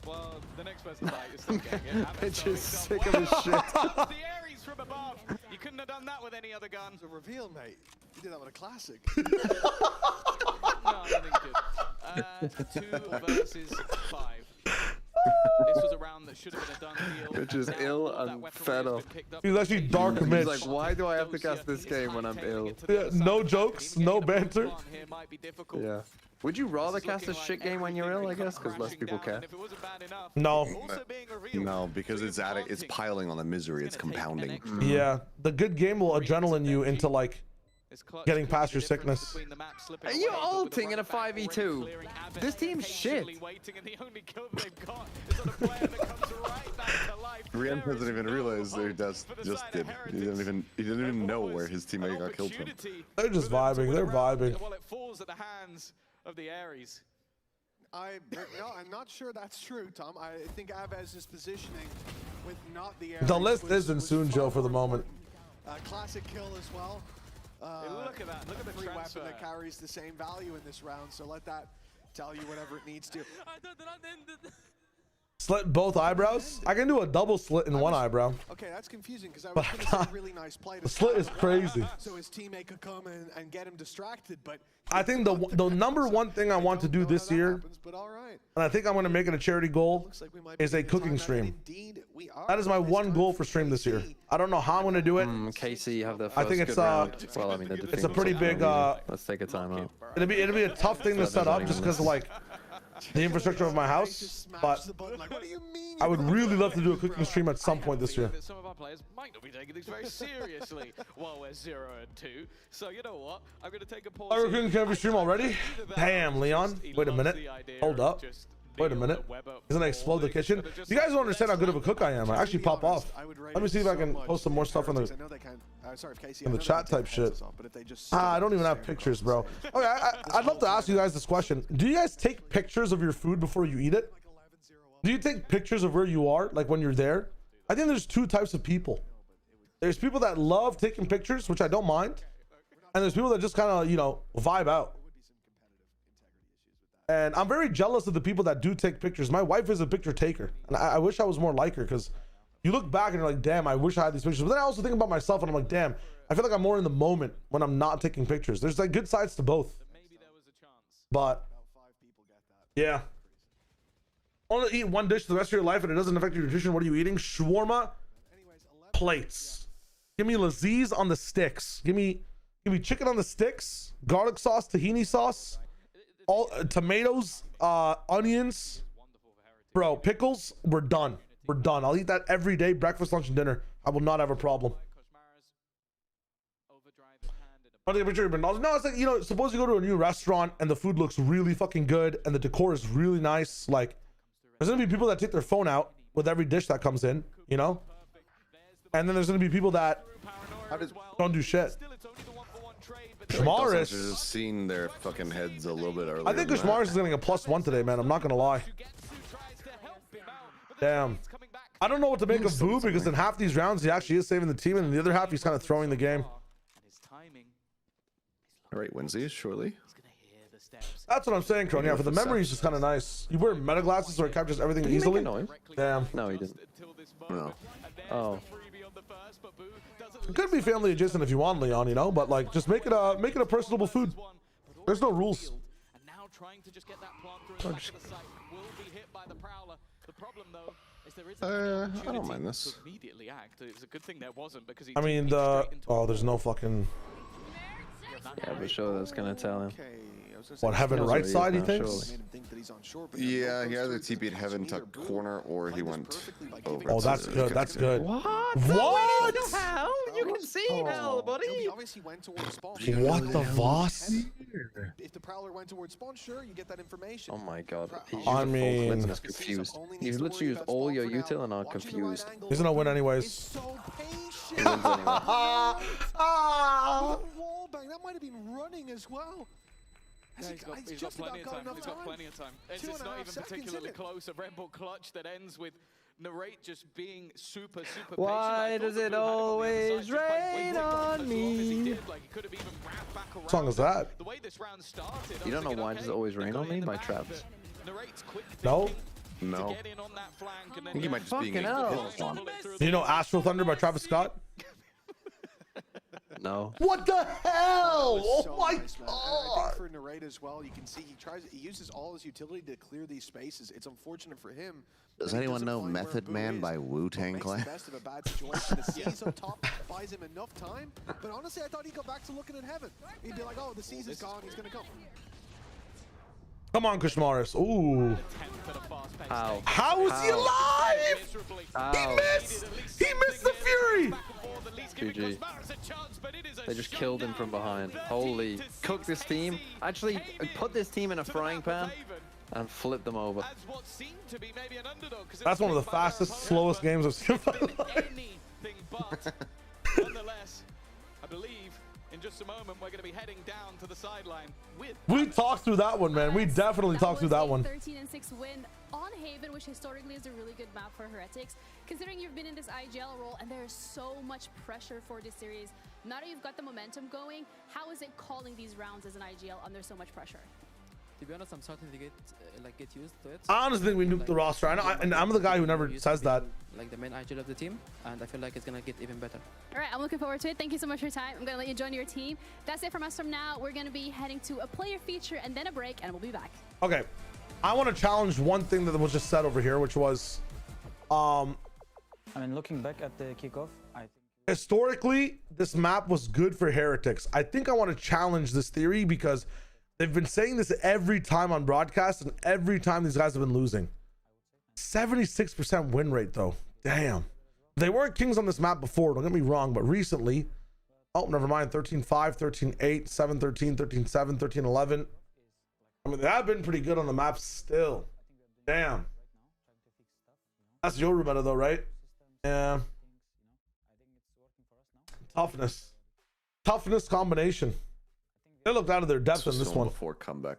Well, the next person back is still getting it. Mitch is sick of his shit. The Aries from above. You couldn't have done that with any other gun. It's a reveal, mate. You did that with a classic. No, I don't think you did. 2 versus 5. This was a round that should have been a done deal. Which is ill and fed up. He's actually dark Mitch. He's like, why do I have to cast this game when I'm ill? Yeah, no jokes, no banter. Yeah. Would you rather cast a shit game when you're ill, I guess? Because less people care. No. No, because it's piling on the misery. It's compounding. Yeah, the good game will adrenaline you into like getting past your sickness. Are you ulting in a 5v2? This team's shit. Rian doesn't even realize they just did. He didn't even know where his teammate got killed from. They're just vibing. They're vibing. Well, it falls at the hands of the Aries. I'm not sure that's true, Tom. I think Avez is positioning with not the Aries. The list isn't soon, Joe, for the moment. Classic kill as well. Look at that. Look at the free transfer. weapon that carries the same value in this round, so let that tell you whatever it needs to. Slit both eyebrows? I can do a double slit in one eyebrow. Okay, that's confusing because I was going to say really nice play. The slit is crazy. So his teammate could come and get him distracted, but I think the number one thing I want to do this year, and I think I'm going to make it a charity goal, is a cooking stream. That is my one goal for stream this year. I don't know how I'm going to do it. KC have the first I think it's well, I mean, it's a pretty big. Let's take a time out. It'll be a tough thing to set up just because of like the infrastructure of my house, but I would really love to do a cooking stream at some point this year. Some of our players might not be taking this very seriously while we're 0-2. So you know what? I'm going to take a pause. Are we cooking every stream already? Damn, Leon. Wait a minute. Hold up. Wait a minute. Isn't I explode the kitchen? You guys don't understand how good of a cook I am. I actually pop off. Let me see if I can post some more stuff in the chat type shit. I don't even have pictures, bro. Okay, I'd love to ask you guys this question. Do you guys take pictures of your food before you eat it? Do you take pictures of where you are, like when you're there? I think there's 2 types of people. There's people that love taking pictures, which I don't mind. And there's people that just kind of, you know, vibe out. And I'm very jealous of the people that do take pictures. My wife is a picture taker. And I wish I was more like her, because you look back and you're like, damn, I wish I had these pictures. But then I also think about myself and I'm like, damn, I feel like I'm more in the moment when I'm not taking pictures. There's like good sides to both. But yeah. Only eat one dish the rest of your life and it doesn't affect your nutrition. What are you eating? Shawarma plates. Give me Laziz on the sticks. Give me chicken on the sticks, garlic sauce, tahini sauce, all tomatoes, onions, bro, pickles. We're done. We're done. I'll eat that every day, breakfast, lunch, and dinner. I will not have a problem. No, it's like, you know, suppose you go to a new restaurant and the food looks really fucking good and the decor is really nice. Like, there's gonna be people that take their phone out with every dish that comes in, you know? And then there's gonna be people that don't do shit. Kashmaris just seen their fucking heads a little bit earlier. I think Kashmaris is getting a +1 today, man. I'm not gonna lie. Damn. I don't know what to make of Boo, because in half these rounds he actually is saving the team, and in the other half he's kind of throwing the game. All right, Wednesday shortly. That's what I'm saying, Kron. Yeah, for the memory is just kind of nice. You wear meta glasses so it captures everything easily. Damn. No, he didn't. No. Oh. It could be family adjacent if you want, Leon, you know, but like just make it a personable food. There's no rules. Trying to just get that plant through the back of the site will be hit by the Prowler. The problem though is there isn't I don't mind this. to immediately act. It's a good thing there wasn't because he I mean there's no fucking Yeah, but sure that's gonna tell him. what, Heaven right side he thinks? Yeah, he either TP'd Heaven to corner or he went over. Oh, that's good. That's good. What? What? What the hell? You can see hell, buddy. He obviously went towards spawn. What the Voss? If the Prowler went towards spawn, sure, you get that information. Oh my god. I mean, he's confused. You've literally used all your util and are confused. He's gonna win anyways. He wins anyway. Wallbang, that might have been running as well. Yeah, he's got plenty of time. He's got plenty of time. It's not even particularly close. A Red Bull clutch that ends with Narrate just being super patient. Why does it always rain on me? What song is that? The way this round started, You don't know why does it always rain on me by Travis? No. No. I think he might just be Fucking hell. Do you know Astro Thunder by Travis Scott? No. What the hell? Oh my I think god! for Narrate as well, you can see he uses all his utility to clear these spaces. It's unfortunate for him. Does anyone know Method Man by Wu-Tang Clan? Best of a bad situation. The C's up top buys him enough time. But honestly, I thought he'd go back to looking at Heaven. He'd be like, oh, the C's is gone. He's gonna come. Come on, Kushmaris. Ooh. Ow. How is he alive? Ow. He missed. He missed the Fury. GG. They just killed him from behind. Holy. Cook this team. Actually, put this team in a frying pan and flip them over. That's one of the fastest, slowest games I've seen in my life. Nonetheless, I believe in just a moment we're going to be heading down to the sideline with. We talked through that one, man. We definitely talked through that one. 13-6 win on Haven, which historically is a really good map for Heretics. Considering you've been in this IGL role and there is so much pressure for this series, now that you've got the momentum going, how is it calling these rounds as an IGL under so much pressure? To be honest, I'm starting to get used to it. I honestly think we nuked the roster. I know, and I'm the guy who never says that. Like the main IGL of the team, and I feel like it's gonna get even better. All right, I'm looking forward to it. Thank you so much for your time. I'm gonna let you join your team. That's it from us from now. We're gonna be heading to a player feature and then a break, and we'll be back. Okay, I want to challenge one thing that was just said over here, which was, I mean, looking back at the kickoff, I think historically this map was good for Heretics. I think I want to challenge this theory because they've been saying this every time on broadcast, and every time these guys have been losing. 76% win rate though. Damn. They weren't kings on this map before, don't get me wrong, but recently, oh, never mind, 13-5, 13-8, 7-13, 13-7, 13-11. I mean, they have been pretty good on the map still. Damn. That's your meta though, right? Yeah. Toughness. Toughness combination. They looked out of their depth in this one. Before comeback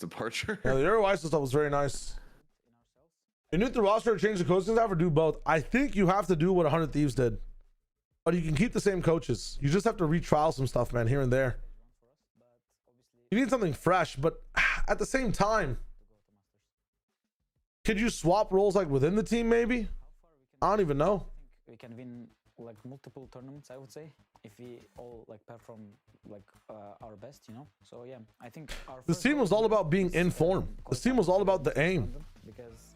departure. Yeah, the Aeroisis stuff was very nice. You need the roster to change the coaching staff or do both? I think you have to do what 100 Thieves did. But you can keep the same coaches. You just have to retrial some stuff, man, here and there. You need something fresh, but at the same time, could you swap roles like within the team maybe? I don't even know. we can win like multiple tournaments, I would say, if we all like perform like our best, you know. So yeah, I think our this team was all about being in form. This team was all about the aim. Because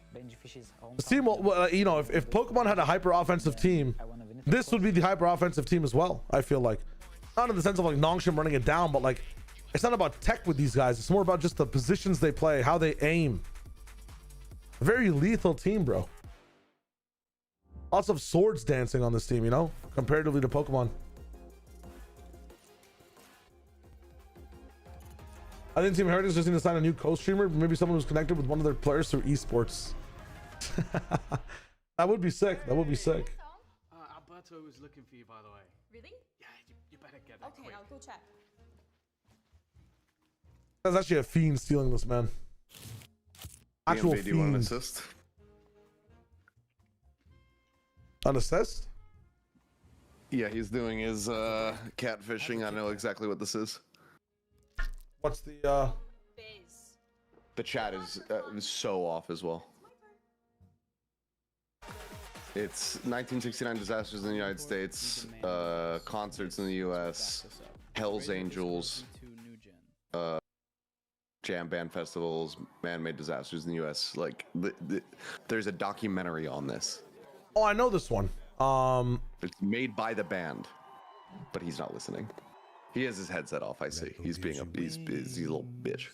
this team, you know, if Pokemon had a hyper offensive team, this would be the hyper offensive team as well. I feel like, not in the sense of like Nongshim running it down, but like it's not about tech with these guys. It's more about just the positions they play, how they aim. A very lethal team, bro. Lots of swords dancing on this team, you know, comparatively to Pokemon. I think Team Heretics just need to sign a new co-streamer, maybe someone who's connected with one of their players through esports. That would be sick. That would be sick. Alberto was looking for you, by the way. Really? Yeah, you better get that. Okay, I'll go check. That's actually a fiend stealing this, man. Actual do you want an fiend. assist? An assist? Yeah, he's doing his catfishing. I know exactly what this is. What's the The chat is so off as well. It's 1969 disasters in the United States, concerts in the US, Hell's Angels, jam band festivals, man-made disasters in the US. Like, there's a documentary on this. Oh, I know this one. It's made by the band, but he's not listening. He has his headset off, I see. He's being he's a little bitch.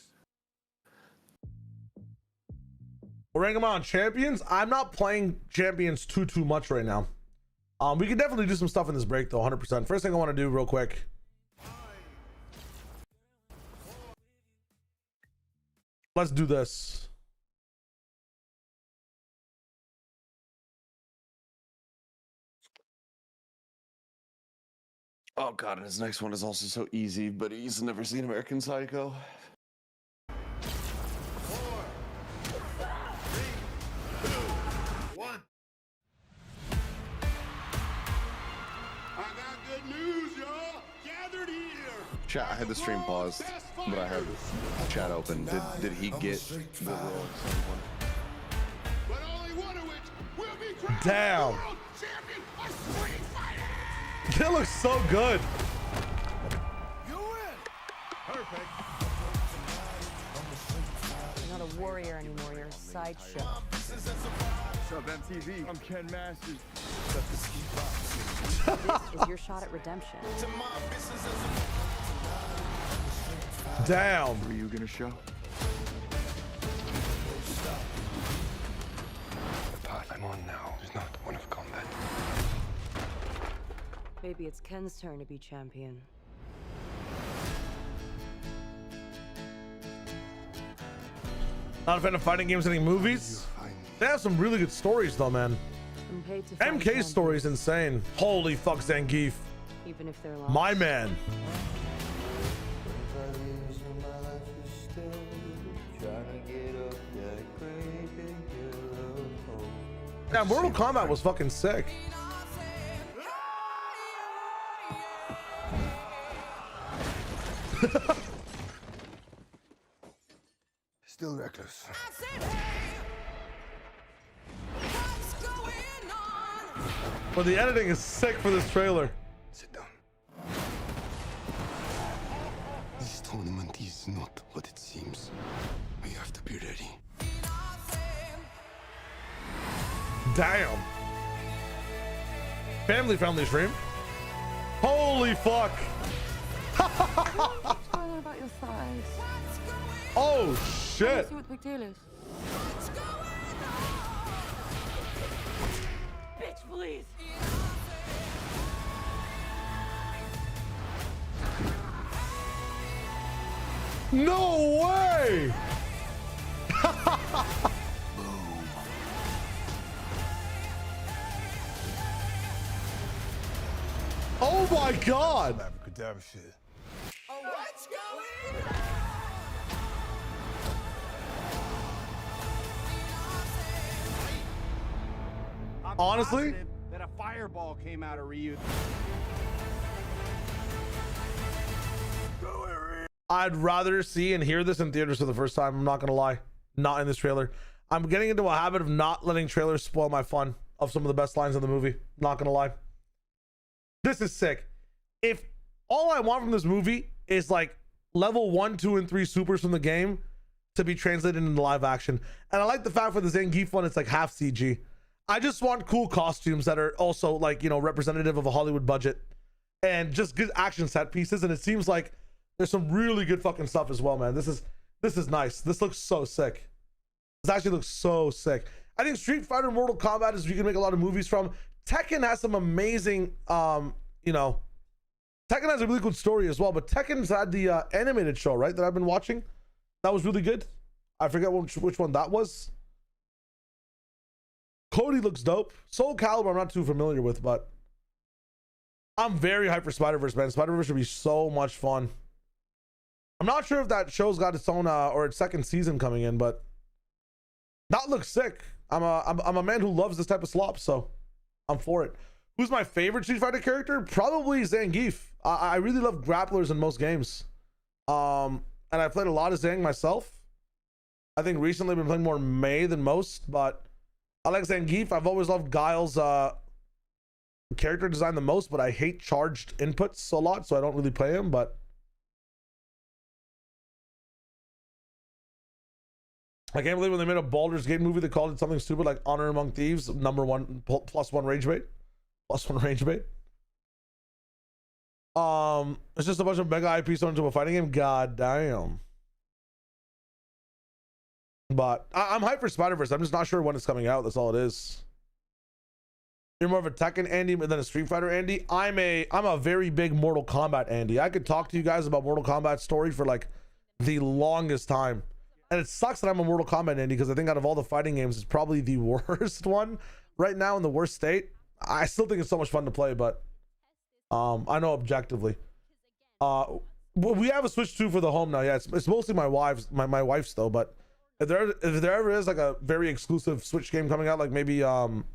We're ranking them on champions. I'm not playing champions too much right now. We can definitely do some stuff in this break though, 100%. First thing I want to do real quick. Let's do this. Oh god, and his next one is also so easy, but he's never seen American Psycho. Chat, I had the stream paused, but I had chat open. Did he get the role? Damn. That looks so good. You win. Perfect. You're not a warrior anymore, you're a sideshow. What's up, MTV? I'm Ken Masters. This is your shot at redemption. Damn. What are you gonna show? The path I'm on now is not one of combat. Maybe it's Ken's turn to be champion. Not a fan of fighting games and movies. They have some really good stories though, man. MK's story is insane. Holy fuck, Zangief. Even if they're lost. My man. Yeah, Mortal Kombat was fucking sick. Still reckless. But the editing is sick for this trailer. Sit down. This tournament is not what it seems. We have to be ready. Damn. Family stream. Holy fuck. What's going on about your thighs? Oh shit. See what the big deal is. Bitch, please. No way. Oh my god. Abracadabra shit. Oh, what's going on? Honestly, that a fireball came out of Ryu. I'd rather see and hear this in theaters for the first time. I'm not gonna lie, not in this trailer. I'm getting into a habit of not letting trailers spoil my fun of some of the best lines in the movie. Not gonna lie. This is sick. If all I want from this movie is like level 1, 2, and 3 supers from the game to be translated into live action, and I like the fact for the Zangief one, it's like half CG. I just want cool costumes that are also like, you know, representative of a Hollywood budget and just good action set pieces. And it seems like there's some really good fucking stuff as well, man. This is nice. This looks so sick. This actually looks so sick. I think Street Fighter, Mortal Kombat is you can make a lot of movies from. Tekken has some amazing, you know, Tekken has a really good story as well, but Tekken's had the animated show, right, that I've been watching. That was really good. I forget which one that was. Cody looks dope. Soul Calibur I'm not too familiar with, but I'm very hyped for Spider-Verse, man. Spider-Verse should be so much fun. I'm not sure if that show's got its own or its second season coming in, but that looks sick. I'm a man who loves this type of slop, so I'm for it. Who's my favorite Street Fighter character? Probably Zangief. I really love grapplers in most games. And I played a lot of Zang myself. I think recently I've been playing more Mei than most, but I like Zangief. I've always loved Guile's character design the most, but I hate charged inputs a lot, so I don't really play him. But I can't believe when they made a Baldur's Gate movie, they called it something stupid like Honor Among Thieves, #1 +1 rage bait. +1 rage bait. It's just a bunch of mega IPs thrown into a fighting game. God damn. But I'm hyped for Spider-Verse. I'm just not sure when it's coming out. That's all it is. You're more of a Tekken Andy than a Street Fighter Andy. I'm a very big Mortal Kombat Andy. I could talk to you guys about Mortal Kombat story for like the longest time. And it sucks that I'm a Mortal Kombat Andy because I think out of all the fighting games, it's probably the worst one right now in the worst state. I still think it's so much fun to play, but I know objectively. We have a Switch 2 for the home now. Yeah, it's mostly my wife's though, but if there ever is like a very exclusive Switch game coming out, like maybe that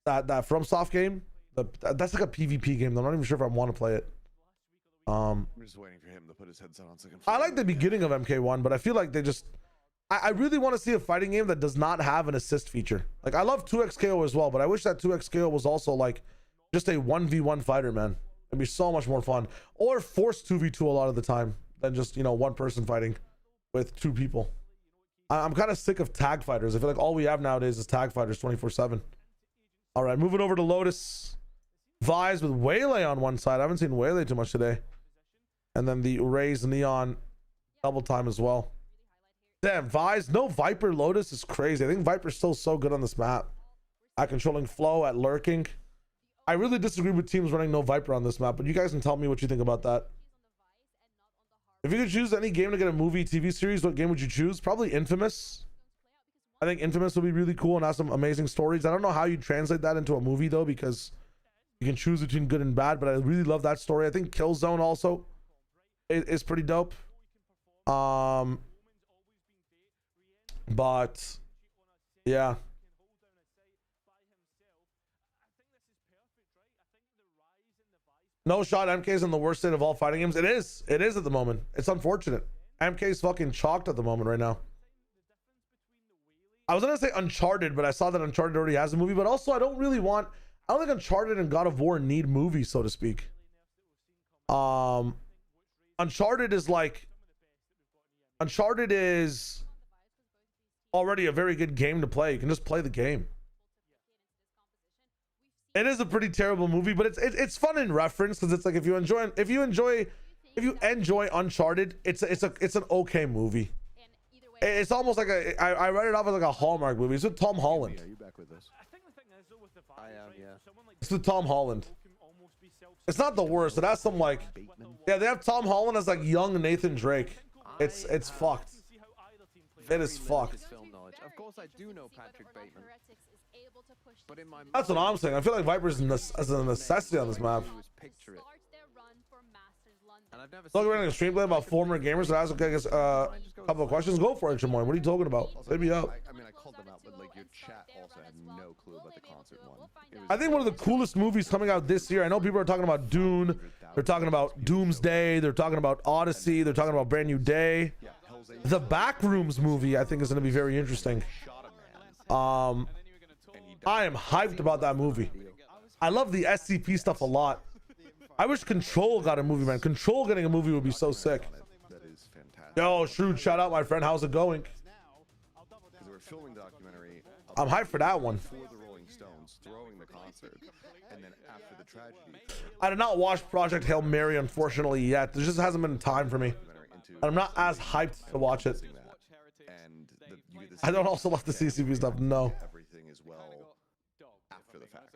FromSoft game, that's like a PvP game. I'm not even sure if I want to play it. I'm just waiting for him to put his headset on so I can. I like the beginning of MK1, but I feel like they just. I really want to see a fighting game that does not have an assist feature. Like I love 2x KO as well, but I wish that 2x KO was also like just a 1v1 fighter, man. It'd be so much more fun. Or force 2v2 a lot of the time than just, you know, one person fighting with two people. I'm kind of sick of tag fighters. I feel like all we have nowadays is tag fighters 24/7. All right, moving over to Lotus. Vise with Waylay on one side. I haven't seen Waylay too much today. And then the Raze Neon double time as well. Damn, Vise, no Viper Lotus is crazy. I think Viper's still so good on this map. At controlling flow, at lurking. I really disagree with teams running no Viper on this map, but you guys can tell me what you think about that. If you could choose any game to get a movie, TV series, what game would you choose? Probably Infamous. I think Infamous would be really cool and have some amazing stories. I don't know how you translate that into a movie though, because you can choose between good and bad, but I really love that story. I think Killzone also is pretty dope. But yeah. No shot. MK's in the worst state of all fighting games. It is at the moment. It's unfortunate. MK's fucking chalked at the moment right now. I was gonna say Uncharted, but I saw that Uncharted already has a movie. But also, I don't think Uncharted and God of War need movies, so to speak. Uncharted is already a very good game to play. You can just play the game. It is a pretty terrible movie, but it's fun in reference because it's like if you enjoy Uncharted, it's an okay movie. It's almost like I read it off as like a Hallmark movie. It's with Tom Holland. Are you back with us? I am, yeah. It's with Tom Holland. It's not the worst. It has some like, yeah, they have Tom Holland as like young Nathan Drake. It's fucked. It is fucked. Of course, I do know Patrick Bateman. But in my That's what I'm saying. I feel like Viper's as a necessity on this map. Picture it. And I've never So we're running a stream play about former gamers that ask a couple of questions. Go for it, Chamoy. What are you talking about? Hit me up. I mean, I called them out, but like your chat also had no clue about the concert one. I think one of the coolest movies coming out this year. I know people are talking about Dune. They're talking about Doomsday. They're talking about Odyssey. They're talking about Brand New Day. The Backrooms movie, I think, is going to be very interesting. I am hyped about that movie. I love the SCP stuff a lot. I wish Control got a movie, man. Control getting a movie would be so sick. That is fantastic. Yo, Shrewd, shout out, my friend. How's it going? Because we're filming documentary. I'm hyped for that one. For the Rolling Stones, throwing the concert, and then after the tragedy. I did not watch Project Hail Mary, unfortunately, yet. There just hasn't been time for me. And I'm not as hyped to watch it. I don't also love the CCP stuff, no. Everything is well after the fact.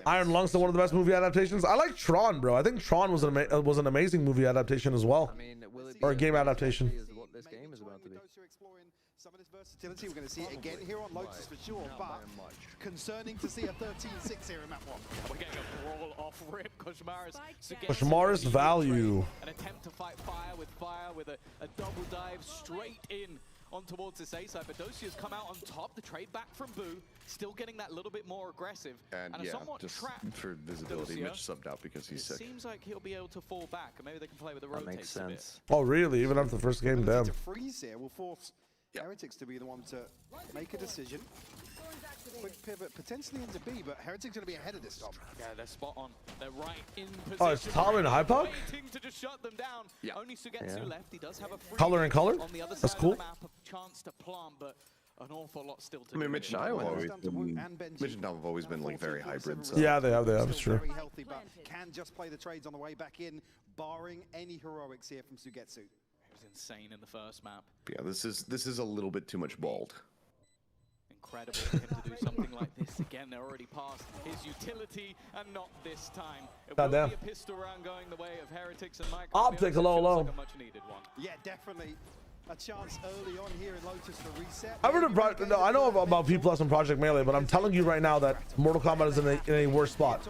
Iron Lung's one of the best movie adaptations. I like Tron, bro. I think Tron was an amazing movie adaptation as well. I mean, or a game adaptation. What this game is about to be. Some of this versatility, we're going to see it again here on Lotus for sure, but concerning to see a 13-6 here in map 1. We're getting a brawl off rip. Koshmaris value. An attempt to fight fire with a double dive straight in on towards this A side, but Docia's come out on top. The trade back from Boo, still getting that little bit more aggressive. And a yeah, somewhat just trapped for visibility, Docia. Mitch subbed out because he's sick. It seems like he'll be able to fall back, and maybe they can play with the rotates makes sense. Oh, really? Even after the first game, damn. To freeze here will force Heretics to be the one to make a decision. Quick pivot, potentially into B, but Heretics going to be ahead of this, Tom. Yeah, they're spot on. They're right in position. Oh, it's Tyler and Hype Up? Waiting to just shut them down. Yeah. Only Sugetsu left. He does have a free Color and color? on the other That's side cool. of the map, a chance to plant, but an awful lot still to I mean, do. Mitch and I have always been, Mitch and I have always been like very hybrid. So. Yeah, they have. It's true. Very healthy, but can just play the trades on the way back in, barring any heroics here from Sugetsu. It was insane in the first map. Yeah, this is a little bit too much bald. Incredible for him to do something like this. Again, they're already past his utility, and not this time. It will be a pistol round going the way of Heretics and Mike. Optic, low. Like a much needed one. Yeah, definitely. A chance early on here in Lotus to reset. I've heard of I know about P+ and Project Melee, but I'm telling you right now that Mortal Kombat is in a worse spot.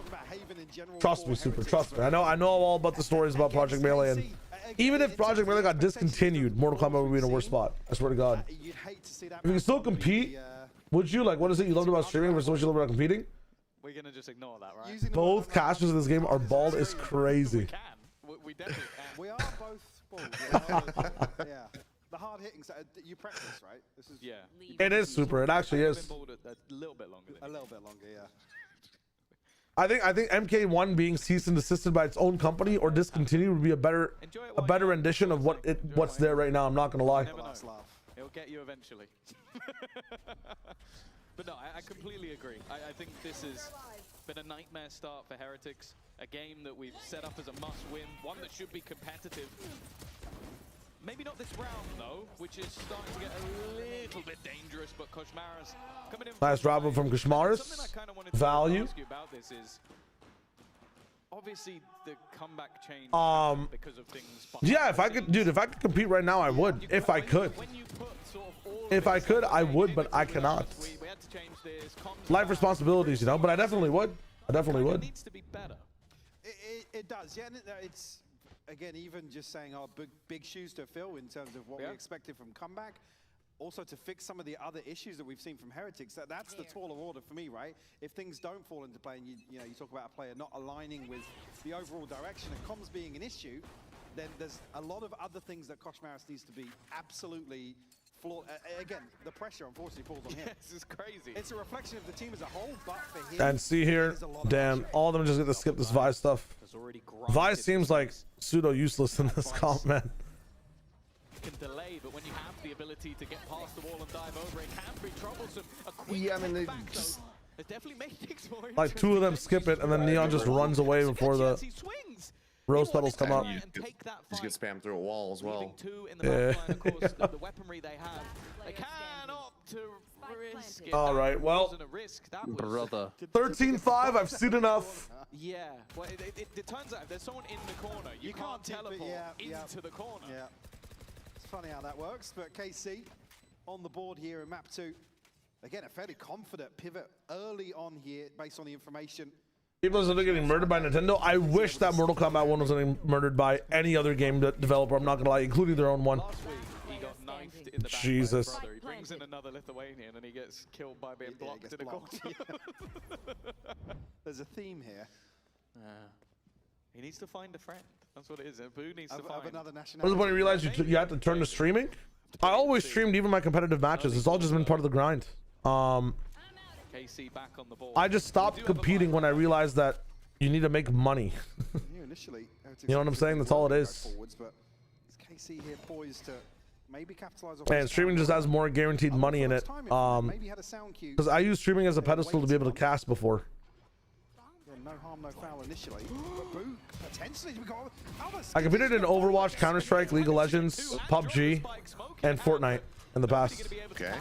Trust me, Super. Trust me. I know all about the stories about Project Melee, and even if Project Melee got discontinued, Mortal Kombat would be in a worse spot. I swear to God. If you can still compete, would you? Like, what is it you loved about streaming versus what you loved about competing? We're gonna just ignore that, right? Both casters in this game are bald as crazy. We definitely can. We are both bald. Yeah. The hard hitting side, you practice, right? This is It is Super. It actually is. A little bit longer. A little bit longer, yeah. I think MK1 being ceased and desisted by its own company or discontinued would be a better rendition of what's there right now. I'm not gonna lie. It'll get you eventually. But no, I completely agree. I think this has been a nightmare start for Heretics. A game that we've set up as a must-win, one that should be competitive. Maybe not this round, though, which is starting to get a little bit dangerous, but Koshmara's coming in. Nice drop from Koshmaris. Something I kind of wanted Value. to ask you about this is, obviously, the comeback change because of things. Yeah, if I could compete right now, I would. If I could. If I could, I would, but I cannot. We had to change this. Life responsibilities, you know, but I definitely would. It needs to be better. It does, yeah. It's, again, even just saying, big shoes to fill in terms of what we expected from comeback. Also to fix some of the other issues that we've seen from Heretics. That's the taller order for me, right? If things don't fall into play and you talk about a player not aligning with the overall direction and comms being an issue, then there's a lot of other things that Koshmaris needs to be absolutely flawed. Again, the pressure unfortunately falls on him. This is crazy. It's a reflection of the team as a whole, but for him, And see here, damn, all of them just get to skip this Vi stuff. Vi seems like pseudo useless in this comp, man. Can delay, but when you have the ability to get past the wall and dive over, it can be troublesome. Yeah, I mean, they just it definitely makes things more like two of them skip it, and then Neon just runs away before the rose petals come up. Just get spammed through a wall as well. Yeah. The weaponry they have, they can opt to risk it. All right, well, brother. 13-5. I've seen enough. Yeah, well, it turns out if there's someone in the corner, you can't teleport into the corner. Yeah. It's funny how that works, but KC on the board here in map 2. Again, a fairly confident pivot early on here based on the information. People are getting murdered by Nintendo. I wish that Mortal Kombat 1 was getting murdered by any other game developer. I'm not gonna lie, including their own one. He got knifed in the back Jesus. by his brother. He brings in another Lithuanian and he gets killed by being blocked in a corner. There's a theme here. He needs to find a friend. That's what it is. Boo needs to find another nationality. What was the point you realized you had to turn to streaming? I always streamed even my competitive matches. It's all just been part of the grind. KC back on the ball. I just stopped competing when I realized that you need to make money. Initially, you know what I'm saying? That's all it is. But is KC here poised to maybe capitalize on? And streaming just has more guaranteed money in it. Because I use streaming as a pedestal to be able to cast before. No harm, no foul initially. But Boo potentially I competed in Overwatch, Counter-Strike, League of Legends, PUBG, and Fortnite in the past. Okay.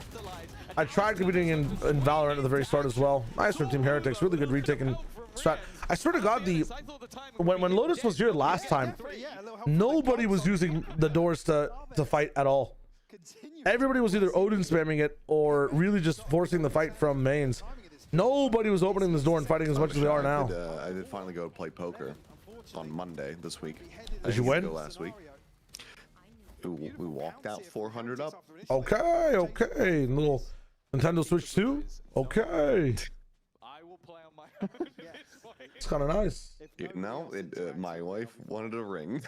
I tried competing in Valorant at the very start as well. Nice from Team Heretics. Really good retake and strat. I swear to God, when Lotus was here last time, nobody was using the doors to fight at all. Everybody was either Odin spamming it or really just forcing the fight from mains. Nobody was opening this door and fighting as much as they are now. I did finally go play poker on Monday this week. Did you win? Last week. We walked out 400 up. Okay. Little Nintendo Switch 2. Okay. I will play on my own. It's kind of nice. No, my wife wanted a ring.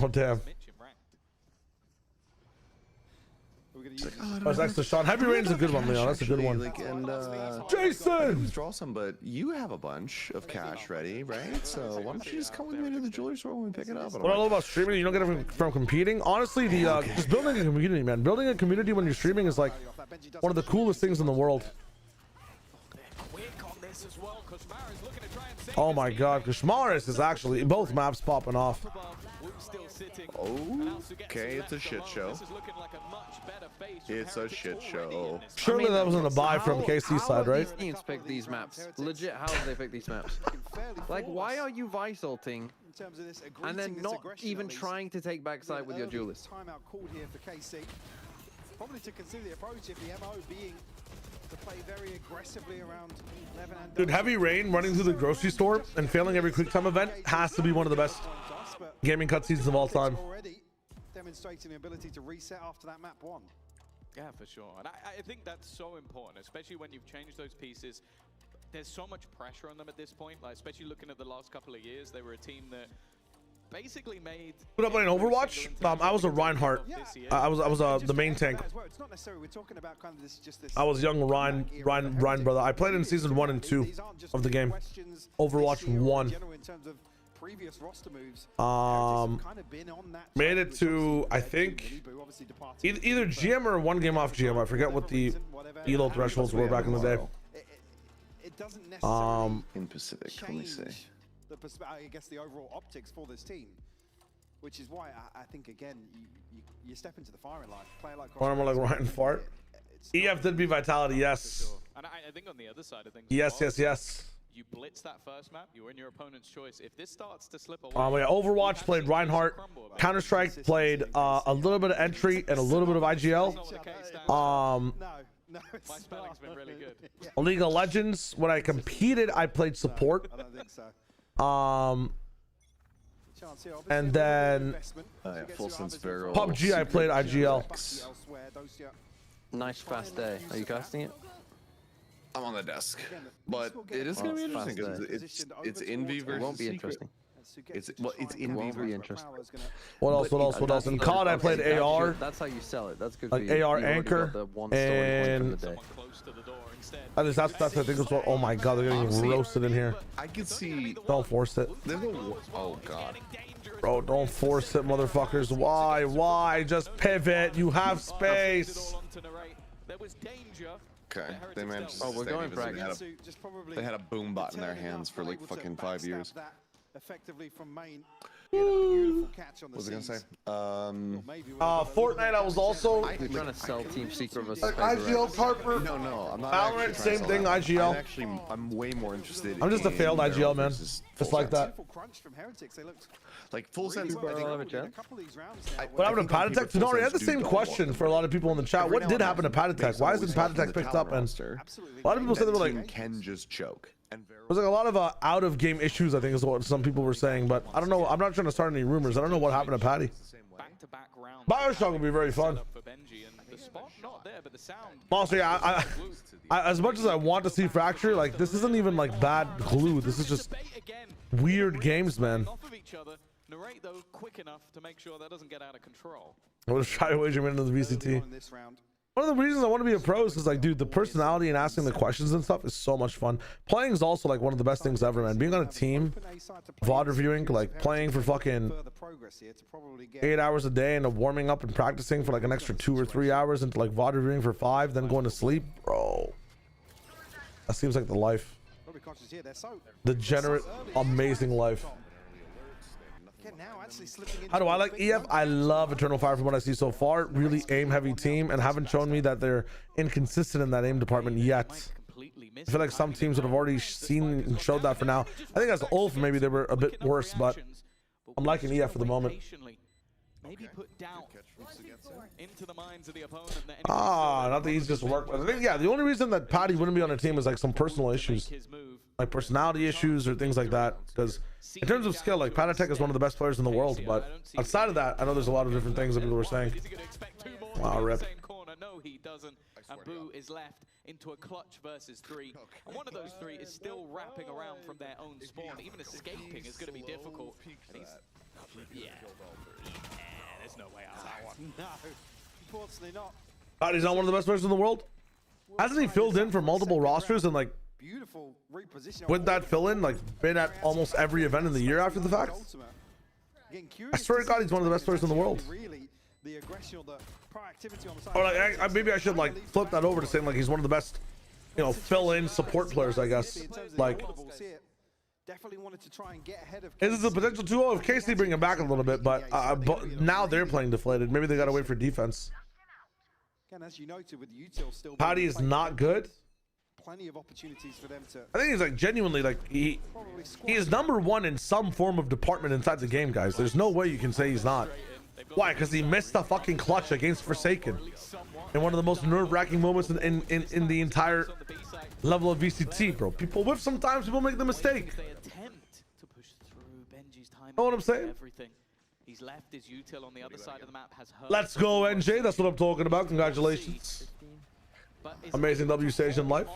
Oh damn. That's extra Sean. Heavy Rain's a good one, Leon. That's a good one. Like, and Jason! Withdraw some, but you have a bunch of cash ready, right? So why don't you just come with me to the jewelry store when we pick it up? What I love about streaming, you don't get it from competing. Honestly, the just building a community, man. Building a community when you're streaming is like one of the coolest things in the world. Oh my God, Kushmaris is actually both maps popping off. Oh, okay, it's a shit show. It's a shit show. Surely that wasn't a buy from KC side, right? How do these teams pick these maps? Legit, how do they pick these maps? Like, why are you vice ulting and then not even trying to take backside with your duelist? Timeout called here for KC. Probably to consider the approach if the MO being to play very aggressively around 11 and Dude, Heavy Rain running through the grocery store and failing every quick time event has to be one of the best gaming cutscenes of all time. Already demonstrating the ability to reset after that map one. Yeah, for sure. And I think that's so important, especially when you've changed those pieces. There's so much pressure on them at this point, like especially looking at the last couple of years. They were a team that basically made. Put up playing Overwatch. I was a Reinhardt. I was the main tank. It's not necessarily, we're talking about kind of this I was young Ryan brother. I played in season 1 and 2 of the game. Overwatch 1. Previous roster moves, made it to I think either GM or one game off GM. I forget what the elo thresholds were back in the day. It doesn't necessarily in Pacific, let me see. I guess the overall optics for this team, which is why I think again you step into the firing line. Play like Ryan Fart. EF did be Vitality, yes. And I think on the other side of things, yes. You blitz that first map, you were in your opponent's choice. If this starts to slip away, Yeah, Overwatch played Reinhardt. Counter-Strike played a little bit of entry and a little bit of IGL. No, my spelling's been really good. League of Legends, when I competed, I played support. I don't think so. And then full sense barrel. PUBG, I played IGL. Nice fast day. Are you casting it? I'm on the desk, but it is going to be interesting because it's Envy versus. It won't be interesting. It's in won't be interesting. What else? In COD, I played AR. That's how you sell it. That's good. Like AR Anchor and that's I think it's what. Oh my God, they're getting roasted in here. I can see. Don't force it. Oh God. Bro, don't force it, motherfuckers. Why? Just pivot. You have space. Okay, they managed. Oh, we're going practice. They had a boom bot in their hands for like fucking 5 years. Effectively from main. Beautiful catch on the What was I gonna say? Fortnite, I was also. You're trying to sell Team Secret versus IGL Harper. No, I'm not. Valorant, same thing. IGL. I'm way more interested. I'm just a failed IGL man. Just like that. Like full sense. What happened to Patatech? Nori, I had the same question for a lot of people in the chat. What did happen to Patatech? Why isn't Patatech picked up? And a lot of people said they were like can just choke. There's like a lot of out of game issues, I think is what some people were saying, but I don't know. I'm not trying to start any rumors. I don't know what happened to Patty. Bioshock would be very fun. Also, yeah, I as much as I want to see Fracture, like this isn't even like bad glue. This is just weird games, man. Narrate though quick enough to make sure that doesn't get out of control. I would try to wager into the VCT. One of the reasons I want to be a pro is because, like, dude, the personality and asking the questions and stuff is so much fun. Playing is also like one of the best things ever, man. Being on a team, VOD reviewing, like playing for fucking 8 hours a day and warming up and practicing for like an extra 2 or 3 hours into like VOD reviewing for 5, then going to sleep, bro. That seems like the life. Degenerate, amazing life. How do I like EF? I love Eternal Fire from what I see so far. Really aim heavy team and haven't shown me that they're inconsistent in that aim department yet. I feel like some teams that have already seen and showed that for now. I think as Ulf maybe they were a bit worse, but I'm liking EF for the moment. Maybe put doubt into the minds of the opponent. Not the easiest to work with. I think, yeah, the only reason that Patty wouldn't be on a team is like some personal issues, like personality issues or things like that. Because in terms of skill, like Patatech is one of the best players in the world, but outside of that, I know there's a lot of different things that people were saying. Wow, rip. No, he doesn't. And Boo is left into a clutch versus 3. And one of those 3 is still wrapping around from their own spawn. Even escaping is going to be difficult. And he's, yeah, there's no way out of that one. No, unfortunately not. God, he's not one of the best players in the world. Hasn't he filled in for multiple rosters and like Beautiful reposition. with that fill in, like been at almost every event in the year after the fact? I swear to God, he's one of the best players in the world. The aggression, the proactivity on the side. Or like, maybe I should like flip that over to saying like he's one of the best, you know, fill in support players, I guess. Like, definitely wanted to try and get ahead of. this is a potential 2-0 if KC bring him back a little bit, but now they're playing deflated. Maybe they gotta wait for defense. Again, as you noted, with Util still. Patty is not good. Plenty of opportunities for them to. I think he's like genuinely like he is number one in some form of department inside the game, guys. There's no way you can say he's not. Why? Because he missed a fucking clutch against Forsaken in one of the most nerve-wracking moments in the entire level of VCT, bro. People whiff sometimes. People make the mistake. Know what I'm saying? He's left his util on the other side of the map. Let's go, NJ. That's what I'm talking about. Congratulations. Amazing W stage in life.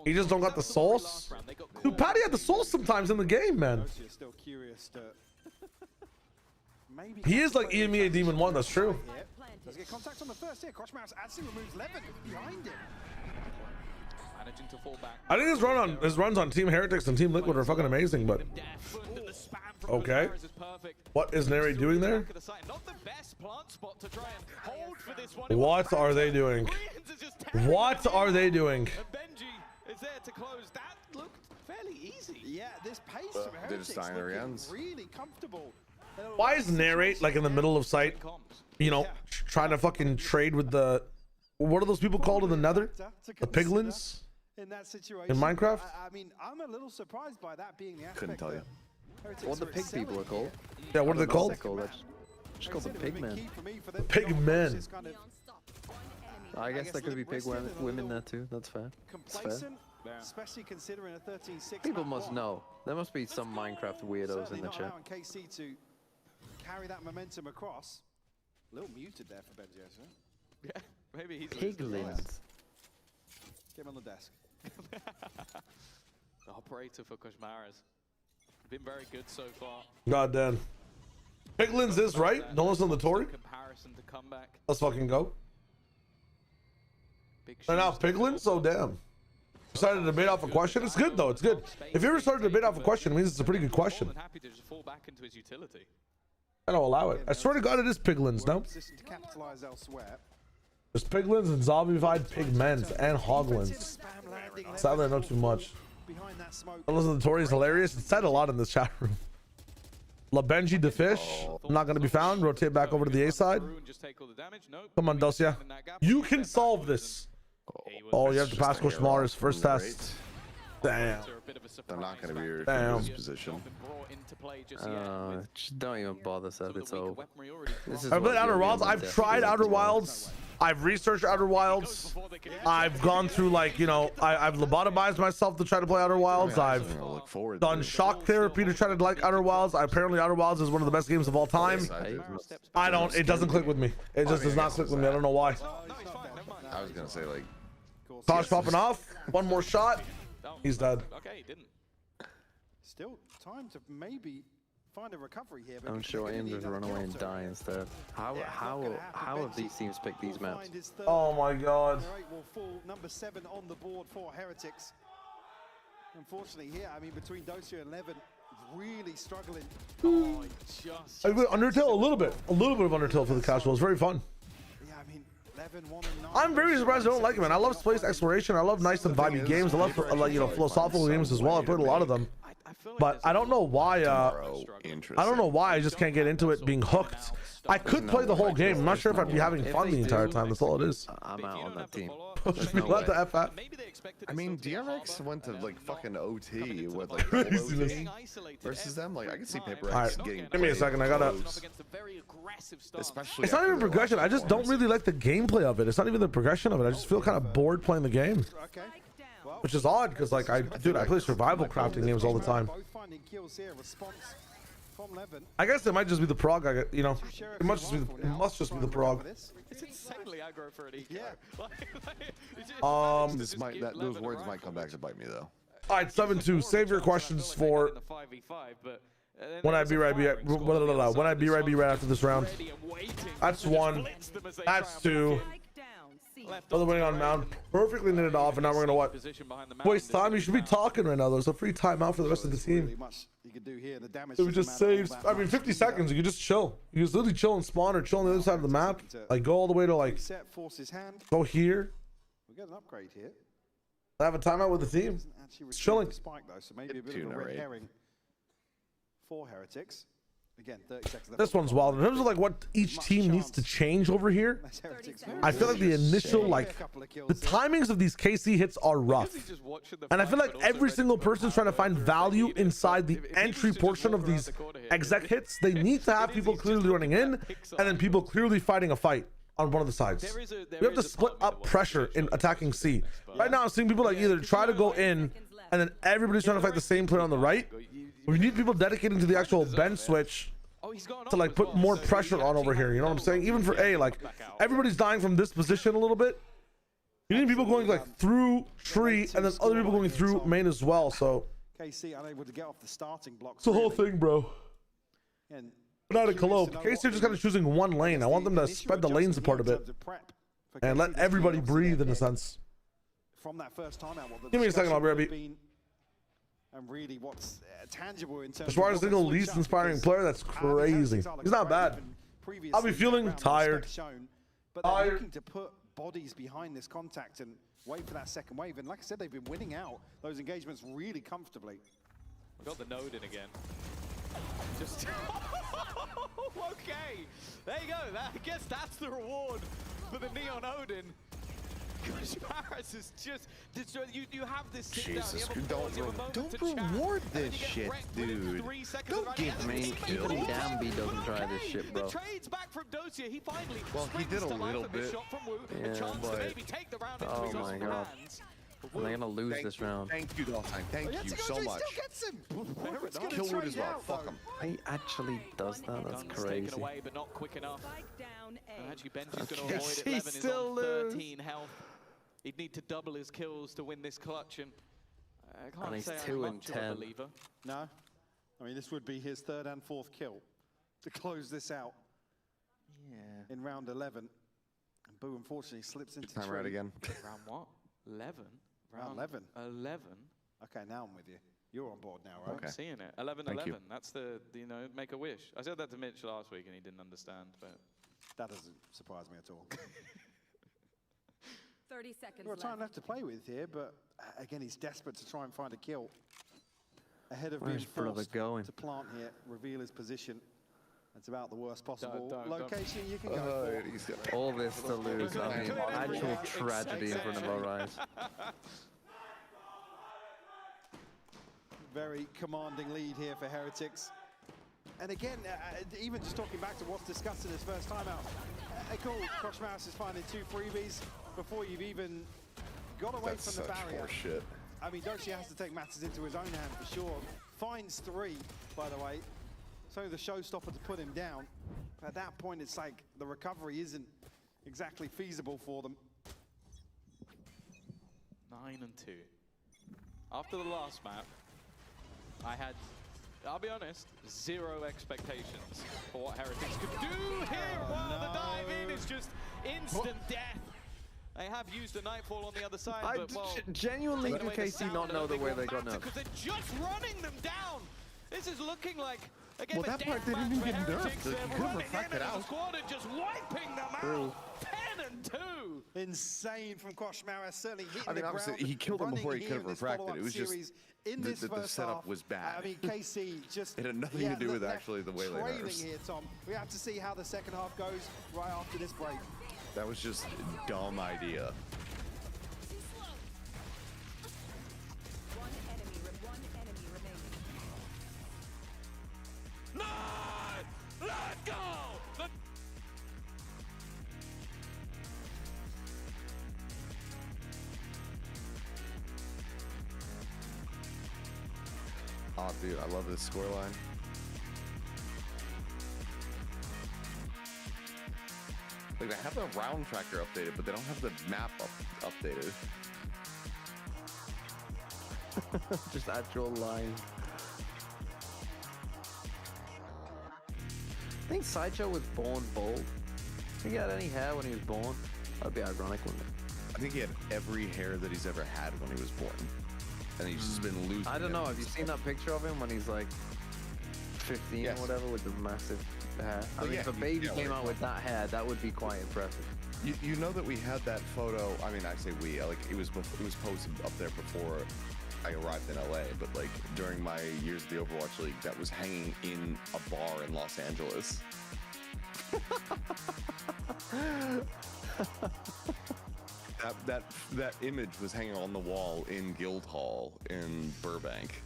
He just don't got the sauce. Dude, Patty had the sauce sometimes in the game, man. He is like EMEA Demon 1, that's true. Let's get contact on the first here. Koshmouse actually removes Levin behind him. Managing to fall back. I think his runs on Team Heretics and Team Liquid are fucking amazing, but okay. What is Neri doing there? What are they doing? What are they doing? Is there to close. That looked fairly easy. Yeah, this pace from Heretics looking really comfortable. Why is Narrate like in the middle of sight? You know, trying to fucking trade with the, what are those people called in the Nether? The piglins? In that situation, in Minecraft? I mean, I'm a little surprised by that being the aspect. Couldn't tell you. What the pig people are called? Yeah, what are they called? Just called the pigmen. The pigmen. I guess there could be pig women there too. That's fair. That's fair. Especially considering a 13-6. People must know. There must be some Minecraft weirdos in the chat. KC to carry that momentum across. A little muted there for Benji, actually. Yeah, maybe he's piglins. Get him on the desk. The operator for Koshmaras. Been very good so far. God damn. Piglins is right. No one's on the Tory. Comparison to comeback. Let's fucking go. And now Piglins? Oh damn. Decided to debate off a question. It's good though. It's good. If you ever started to debate off a question, it means it's a pretty good question. Happy to just fall back into his utility. I don't allow it. I swear to God, it is Piglins, no? There's Piglins and zombified Pigmens and Hoglins. Sadly, I know too much. Listen to the Tory is hilarious. It said a lot in this chat room. LaBenji the fish. Not going to be found. Rotate back over to the A side. Come on, Dosia. You can solve this. Oh, you have to pass Koshmar's first test. Damn. They're not going to be in this position. Just don't even bother, Seth. It's over. I've played Outer Wilds. I've tried Outer Wilds. I've researched Outer Wilds. I've gone through, like, you know, I've lobotomized myself to try to play Outer Wilds. I've done shock therapy to try to like Outer Wilds. Apparently, Outer Wilds is one of the best games of all time. It doesn't click with me. It just does not click with me. I don't know why. I was going to say, like, Tosh popping off. One more shot. He's dead. Okay, he didn't. Still time to maybe find a recovery here. I'm sure aim to run away and die instead. How have these teams picked these maps? Oh my God. Will fall number 7 on the board for Heretics. Unfortunately here, I mean, between Dosia and Levin, really struggling. I went Undertale a little bit of Undertale for the casual. It's very fun. Yeah, I mean, Levin 1 and 9. I'm very surprised I don't like it, man. I love space exploration. I love nice and vibey games. I love, you know, philosophical games as well. I played a lot of them. But I don't know why. I don't know why I just can't get into it being hooked. I could play the whole game. I'm not sure if I'd be having fun the entire time. That's all it is. I'm out on that team. Let the F out. I mean, DRX went to like fucking OT with like OT versus them. Like, I can see Paper X getting. Give me a second. I gotta. Especially. It's not even progression. I just don't really like the gameplay of it. It's not even the progression of it. I just feel kind of bored playing the game. Which is odd because, like, I play survival crafting games all the time. I guess it might just be the prog. You know, it must just be the prog. It's insanely aggro for an eco. Those words might come back to bite me though. All right, 7-2. Save your questions for when I be right after this round. That's 1. That's 2. Other winning on mound, perfectly knitted off, and now we're gonna what? Waste time. You should be talking right now. There's a free timeout for the rest of the team. It was just saves. I mean, 50 seconds. You could just chill. You just literally chill and spawn or chill on the other side of the map. Like go all the way to like go here. We got an upgrade here. Have a timeout with the team. It's chilling. Spike though, so maybe a bit of a red herring for Heretics. Again, 30 seconds left. This one's wild. In terms of like what each team needs to change over here, I feel like the initial the timings of these KC hits are rough. And I feel like every single person's trying to find value inside the entry portion of these exec hits. They need to have people clearly running in and then people clearly fighting a fight on one of the sides. We have to split up pressure in attacking C. Right now I'm seeing people like either try to go in and then everybody's trying to fight the same player on the right. We need people dedicating to the actual bench switch to like put more pressure on over here. You know what I'm saying? Even for A, like everybody's dying from this position a little bit. You need people going like through tree and then other people going through main as well. So KC unable to get off the starting blocks. it's the whole thing, bro. Not a Cologne. KC are just kind of choosing one lane. I want them to spread the lanes apart a bit and let everybody breathe in a sense. From that first time out, Give me a second, I'll be right. And really what's tangible in terms as far as single least inspiring player, that's crazy. He's not bad. I'll be feeling tired. But they're looking to put bodies behind this contact and wait for that second wave. And like I said, they've been winning out those engagements really comfortably. We got the node in again. Just okay. There you go. I guess that's the reward for the Neon Odin. Paris is just you have this sit Jesus, down, don't reward this shit, dude. Don't give me even Dambi doesn't try this shit, bro. The trades back from Dosia, he finally he did a little bit. Shot from Wu, yeah, a chance but to maybe take the round oh my god. They're gonna lose this round. Thank you, Dolphin. Thank you so much. Kill Wood as well. Fuck him. He actually does that. That's crazy. Away, but not quick enough. Actually, Benji's going to avoid it. Levin is on 13 health. He'd need to double his kills to win this clutch, and I can't and he's say 2 I'm and much 10. of a believer. No, I mean this would be his 3rd and 4th kill to close this out. Yeah. In round 11, and Boo unfortunately slips into time right again. Round what? 11. Round 11. 11. Okay, now I'm with you. You're on board now, right? I'm seeing it. 11-11. That's the make a wish. I said that to Mitch last week, and he didn't understand, but that doesn't surprise me at all. 30 seconds Well, time left to play with here, but again, he's desperate to try and find a kill ahead of being forced to plant here, reveal his position. It's about the worst possible location you can go for. All this to lose. I mean, actual tragedy in front of our eyes. Very commanding lead here for Heretics. And again, even just talking back to what's discussed in his first time out, cool, Crush Mouse is finding 2 freebies before you've even got away from the barrier. Horseshit. I mean, Doshi has to take matters into his own hand for sure. Finds 3, by the way. So the showstopper to put him down. But at that point, it's like the recovery isn't exactly feasible for them. 9 and 2. After the last map, I had, I'll be honest, 0 expectations for what Heretics could do here. While the dive in is just instant death. They have used a Nightfall on the other side, but well, genuinely do KC not know the way they got up? because they're just running them down. This is looking like again Well, the that part death didn't match even for get nerfed. Heretics. You They're could've running reflected in as a out. squad and just wiping them True. out. 10 and 2. Insane from Koshmara, certainly hitting I mean, the obviously, ground, he killed him before he running could have here in this refracted. It was follow-up just series. In this the first setup half, was bad. I mean, KC just It had nothing to do with actually the way they trailing nerfs. here, Tom. We have to see how the second half goes right after this break. That was just a dumb idea. Let's go! Oh, dude, I love this scoreline. Like, they have the round tracker updated, but they don't have the map updated. Just actual line. I think Sideshow was born bald. He had any hair when he was born. That'd be ironic, wouldn't it? I think he had every hair that he's ever had when he was born. And he's just been losing. I don't know. Have you seen that picture of him when he's like 15 or whatever with the massive hair? I mean, if a baby came out with that hair, that would be quite impressive. You know that we had that photo. I mean, I say we. Like it was posted up there before I arrived in LA. But like during my years of the Overwatch League, that was hanging in a bar in Los Angeles. That image was hanging on the wall in Guildhall in Burbank.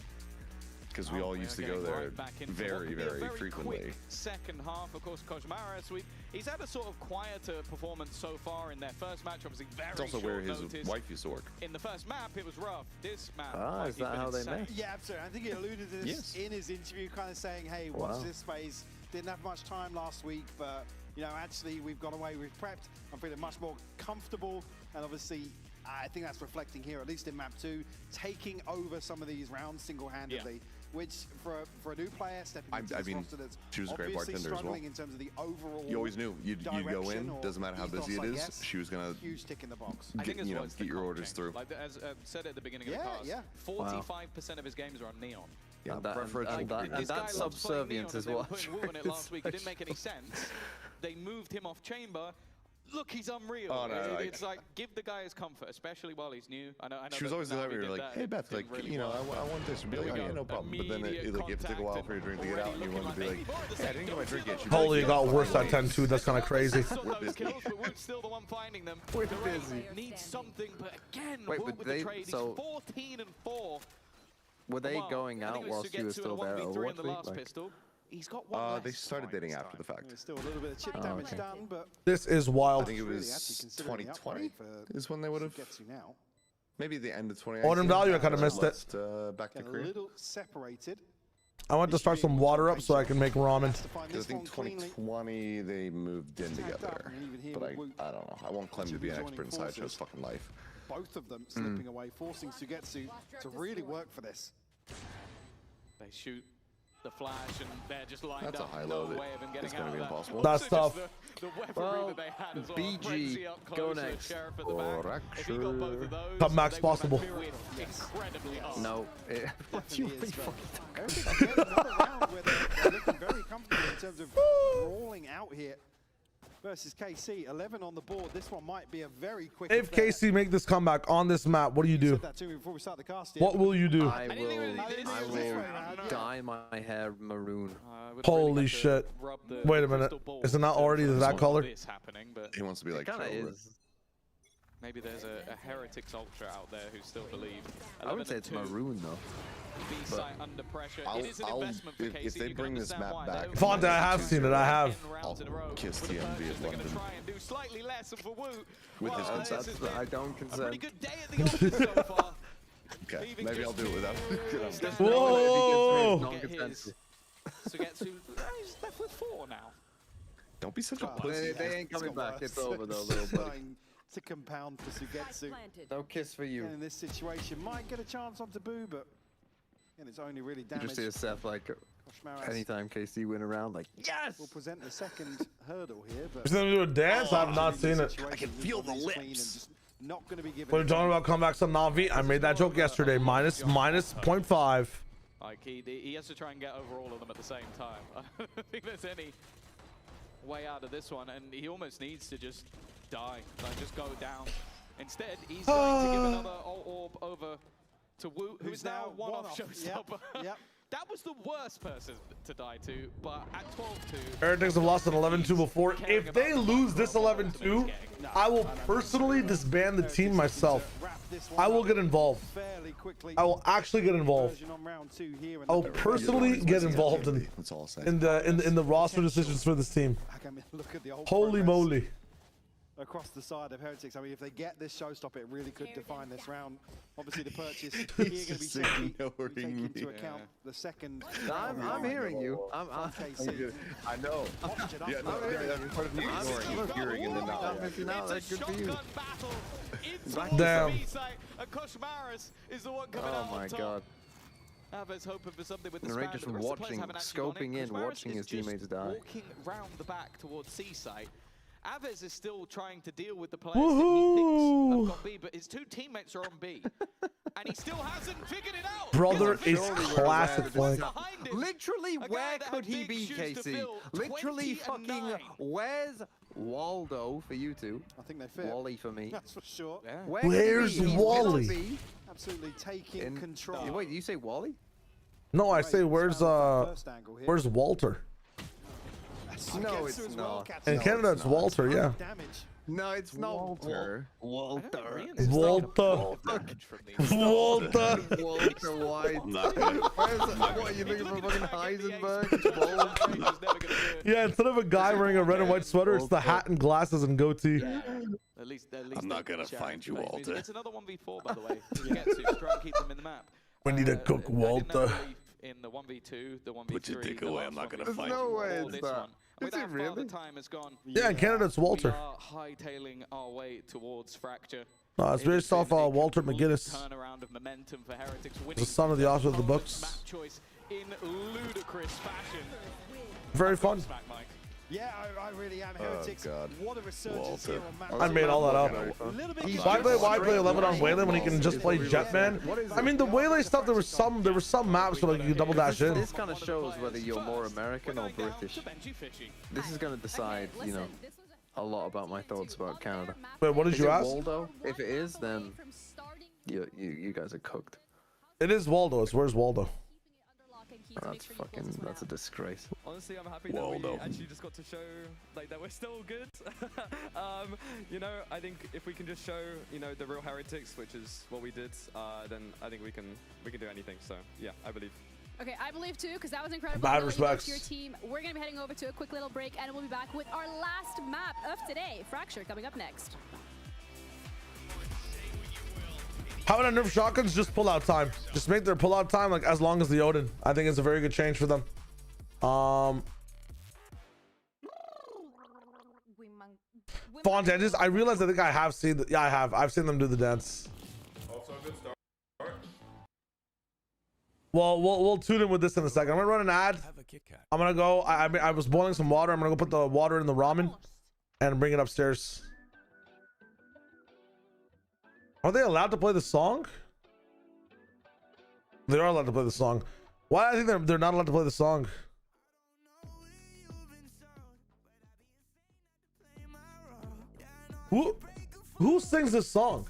Because we all used to go there very frequently. Quick second half, of course, Koshmaras, he's had a sort of quieter performance so far in their first match. Obviously, very It's also where his wife used to work. In the first map, it was rough. This map, is that how they met? Yeah, absolutely. I think he alluded to this in his interview, kind of saying, "Hey, watch this space. Didn't have much time last week, but you know, actually, we've gone away. We've prepped. I'm feeling much more comfortable, and obviously." I think that's reflecting here, at least in map 2, taking over some of these rounds single-handedly, which for a new player stepping into this roster that's she was a great bartender struggling as well. in terms of the overall. You always knew you'd go in, doesn't matter how busy it is. She was gonna huge tick in the box. I think get your orders through. Like as said at the beginning of the cast, 45% of his games are on Neon. Yeah, and that subservience is what. Putting Wu on it last week. It didn't make any sense. They moved him off chamber. Look, he's unreal. Oh, no, it's like, give the guy his comfort, especially while he's new. I know she was always like, hey, Beth, like, you know, I want this. And be like, oh, yeah, no problem. But then it took a while for your drink to get out, and you wanted to be like, hey, I didn't get my drink yet. Holy, it got worse at 10-2. That's kind of crazy. We're busy. Still the one finding them. We're busy. Needs something, but again, wait, but they, he's 14-4. Were they going out while she was still there, or what? He's got one they started dating after the fact. There's still a little bit of chip damage done, but this is wild. I think it was 2020 is when they would have. Maybe the end of 2020. Autumn Value, I kind of missed it. Back to Korea. A little separated. I want to start some water up so I can make ramen. I think 2020 they moved in together, but I don't know. I won't claim to be an expert in Sideshow's fucking life. Both of them slipping away, forcing Sugetsu to really work for this. They shoot the flash, and they're just lined That's up. A high-low no way of him getting it's going to be impossible. That's tough. The weaponry that they had as well. BG, go next. Top max possible. Incredibly hard. No. What you really fucking another round where they're looking very comfortable in terms of brawling out here. Versus KC, 11 on the board. This one might be a very quick. If KC make this comeback on this map, what do you do? Said that to me before we start the cast. What will you do? I will dye my hair maroon. Holy shit! Wait a minute. Is it not already that color? He wants to be like Trevor. Maybe there's a Heretics Ultra out there who still believe. I would say it's maroon though. Under pressure. It is an investment for KC. If they bring this map back, Fonte, I have seen it. I have. I'll kiss the envy of London. Slightly less for Wu. With his consent. I don't consent. A pretty good day at the office so far. Okay, maybe I'll do it without. Whoa! Sugetsu, he's left with 4 now. Don't be such a pussy. They ain't coming back. It's over though, little buddy. To compound for Sugetsu. No kiss for you. And in this situation, might get a chance on Taboo, but it's only really damage. You just see a Seth like anytime KC win around, like yes. We'll present the second hurdle here, but Is gonna do a dance? I've not seen it. I can feel the lips. Not going to be given. When you're talking about comebacks on Navi, I made that joke yesterday. Minus 0.5. Like he has to try and get over all of them at the same time. I don't think there's any way out of this one, and he almost needs to just die, like just go down. Instead, he's going to give another orb over to Wu, who's now one-off showstopper. Yep. That was the worst person to die to, but at 12-2... Heretics have lost an 11-2 before. If they lose this 11-2, I will personally disband the team myself. I will get involved. I will actually get involved. I will personally get involved in the roster decisions for this team. Holy moly. Across the side of Heretics, I mean, if they get this showstopper, it really could define this round. Obviously, the purchase here going to be taken into account. The second. I'm hearing you. I know. Yeah, that's part of me ignoring. I'm hearing in the now. That's good for you. Damn. Oh my god. Ava's hoping for something with the Narrator just watching, scoping in, watching his teammates die. Walking round the back towards C-site. Aves is still trying to deal with the players that he thinks have got B, but his two teammates are on B. And he still hasn't figured it out. Brother is classic flank. Literally, where could he be, Casey? Literally fucking, where's Waldo for you two? I think they fit. Wally for me. That's for sure. Yeah. Where's Wally? Absolutely taking control. Wait, you say Wally? No, I say where's Walter? No, it's not. In Canada, it's Walter. Yeah. No, it's not Walter. Walter. Walter. Walter. Walter White. What are you looking for, fucking Heisenberg? Yeah, instead of a guy wearing a red and white sweater, it's the hat and glasses and goatee. At least I'm not gonna find you, Walter. It's another 1v4, by the way. You get to try and keep them in the map. We need to cook Walter. In the 1v2, the 1v3. Put your dick away. I'm not gonna find no you. way it's that. Is it really? Time has gone. Yeah, in Canada, it's Walter. We are hightailing our way towards Fracture. No, it's based off Walter McGinnis. Turnaround of momentum for Heretics, The son of the author of the books. map choice in ludicrous fashion. Very fun. Yeah, I really am. Heretics, what a resurgence here on map. I made all that up. Why play 11 on Waylay when he can just play Jetman? I mean, the Waylay stuff, there were some maps where like you could double dash in. This kind of shows whether you're more American or British. This is going to decide, you know, a lot about my thoughts about Canada. Wait, what did you ask? Waldo? If it is, then you guys are cooked. It is Waldo. It's where's Waldo? That's a disgrace. Honestly, I'm happy that we actually just got to show like that we're still good. You know, I think if we can just show, you know, the real Heretics, which is what we did, then I think we can do anything. So yeah, I believe. Okay, I believe too, because that was incredible. Bad respects. To your team. We're gonna be heading over to a quick little break, and we'll be back with our last map of today, Fracture, coming up next. Having a nerf shotguns, just pull out time. Just make their pull out time like as long as the Odin. I think it's a very good change for them. Font edges. I realize I think I have seen. Yeah, I have. I've seen them do the dance. Also a good start. Well, we'll tune in with this in a second. I'm gonna run an ad. I'm gonna go. I was boiling some water. I'm gonna go put the water in the ramen and bring it upstairs. Are they allowed to play the song? They are allowed to play the song. Why? I think they're not allowed to play the song. Who sings this song?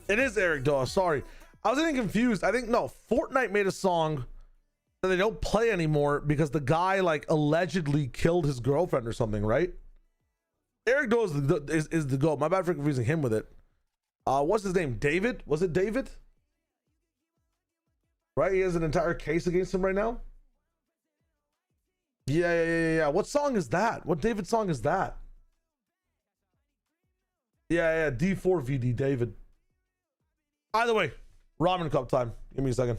It is Eric Daw. Sorry, I was getting confused. I think no, Fortnite made a song that they don't play anymore because the guy like allegedly killed his girlfriend or something, right? Eric Daw is the GOAT. My bad for confusing him with it. What's his name? David? Was it David? Right? He has an entire case against him right now. Yeah. What song is that? What David song is that? Yeah. D4 VD David. Either way, ramen cup time. Give me a second.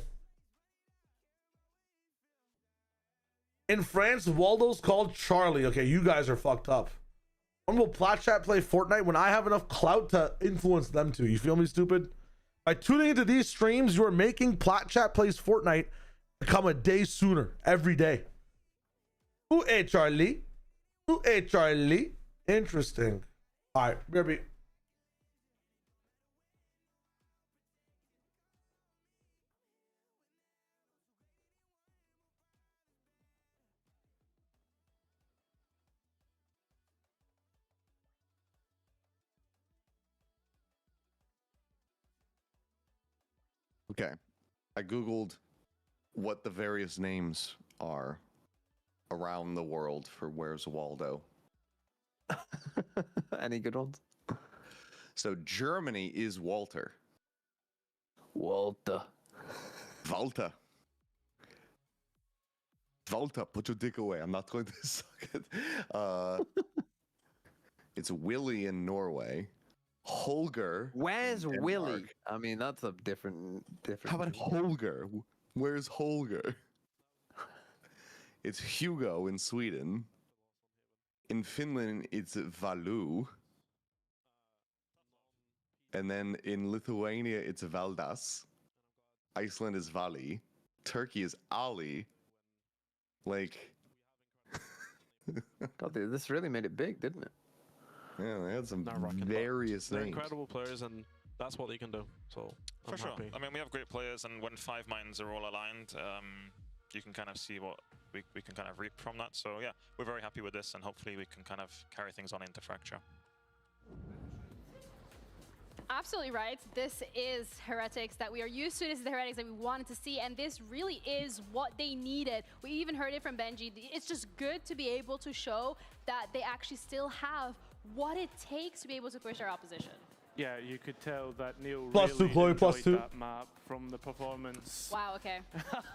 In France, Waldo's called Charlie. Okay, you guys are fucked up. When will Platchat play Fortnite? When I have enough clout to influence them to. You feel me, stupid? By tuning into these streams, you are making Platchat plays Fortnite come a day sooner every day. Ooh, hey, Charlie. Ooh, hey, Charlie. Interesting. All right, baby. Okay. I Googled what the various names are around the world for Where's Waldo. Any good ones? So Germany is Walter. Walter. Walter. Walter, put your dick away. I'm not going to suck it. It's Willie in Norway. Holger. Where's Willie? I mean, that's a different. How about Holger? Where's Holger? It's Hugo in Sweden. In Finland, it's Valu. And then in Lithuania, it's Valdas. Iceland is Vali. Turkey is Ali. Like, God, this really made it big, didn't it? Yeah, they had some various They're names. incredible players, and that's what they can do. So I'm For sure. happy. I mean, we have great players, and when 5 minds are all aligned, you can kind of see what we can kind of reap from that. So yeah, we're very happy with this, and hopefully we can kind of carry things on into Fracture. Absolutely right. This is Heretics that we are used to. This is the Heretics that we wanted to see, and this really is what they needed. We even heard it from Benji. It's just good to be able to show that they actually still have what it takes to be able to push their opposition. Yeah, you could tell that Neil +2, really Chloe, enjoyed +2. that map from the performance. Wow, okay.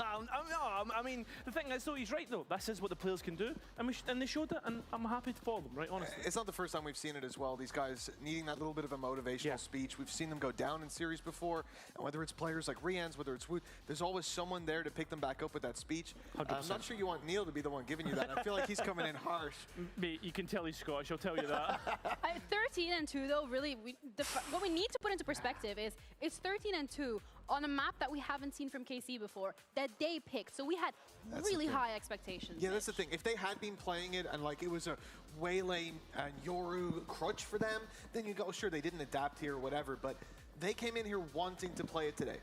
I mean, the thing is, though, he's right, though. This is what the players can do, and they showed it, and I'm happy for them, right, honestly. It's not the first time we've seen it as well. These guys needing that little bit of a motivational speech. We've seen them go down in series before, and whether it's players like Rians, whether it's Wood, there's always someone there to pick them back up with that speech. I'm not sure you want Neil to be the one giving you that. I feel like he's coming in harsh. Mate, you can tell he's Scottish, I'll tell you that. 13-2, though, really, what we need to put into perspective is it's 13-2 on a map that we haven't seen from KC before, that they picked. So we had really high expectations. Yeah, that's the thing. If they had been playing it and like it was a Waylay and Yoru crutch for them, then you go, sure, they didn't adapt here or whatever, but they came in here wanting to play it today.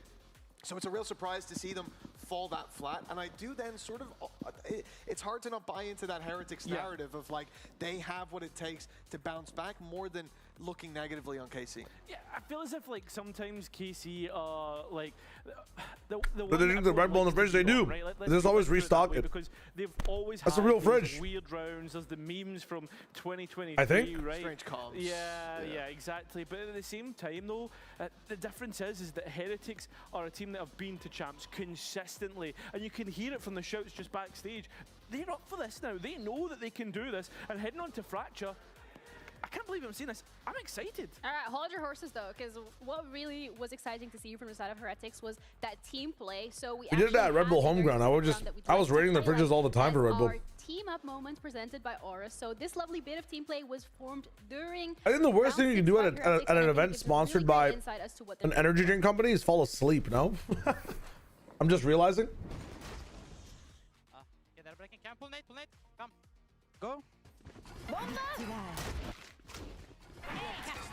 So it's a real surprise to see them fall that flat, and I do then sort of, it's hard to not buy into that Heretics narrative of like, they have what it takes to bounce back more than looking negatively on KC. Yeah, I feel as if like sometimes KC like the But they drink the Red Bull in the fridge, they do. Right? There's always restock it. Because they've always That's had a real those fridge. weird rounds. There's the memes from 2023, I think. right? Strange comms. Yeah, exactly. But at the same time, though, the difference is that Heretics are a team that have been to champs consistently, and you can hear it from the shouts just backstage. They're up for this now. They know that they can do this, and heading on to Fracture, I can't believe I'm seeing this. I'm excited. All right, hold your horses, though, because what really was exciting to see from the side of Heretics was that team play. So we did that at Red Bull home ground. I was rating the fridges all the time for Red Bull. Team up moment presented by Aura. So this lovely bit of team play was formed during. I think the worst thing you can do at an event sponsored by an energy drink company is fall asleep. No, I'm just realizing. Yeah, they're breaking camp. Pull Nate, come. Go. Catch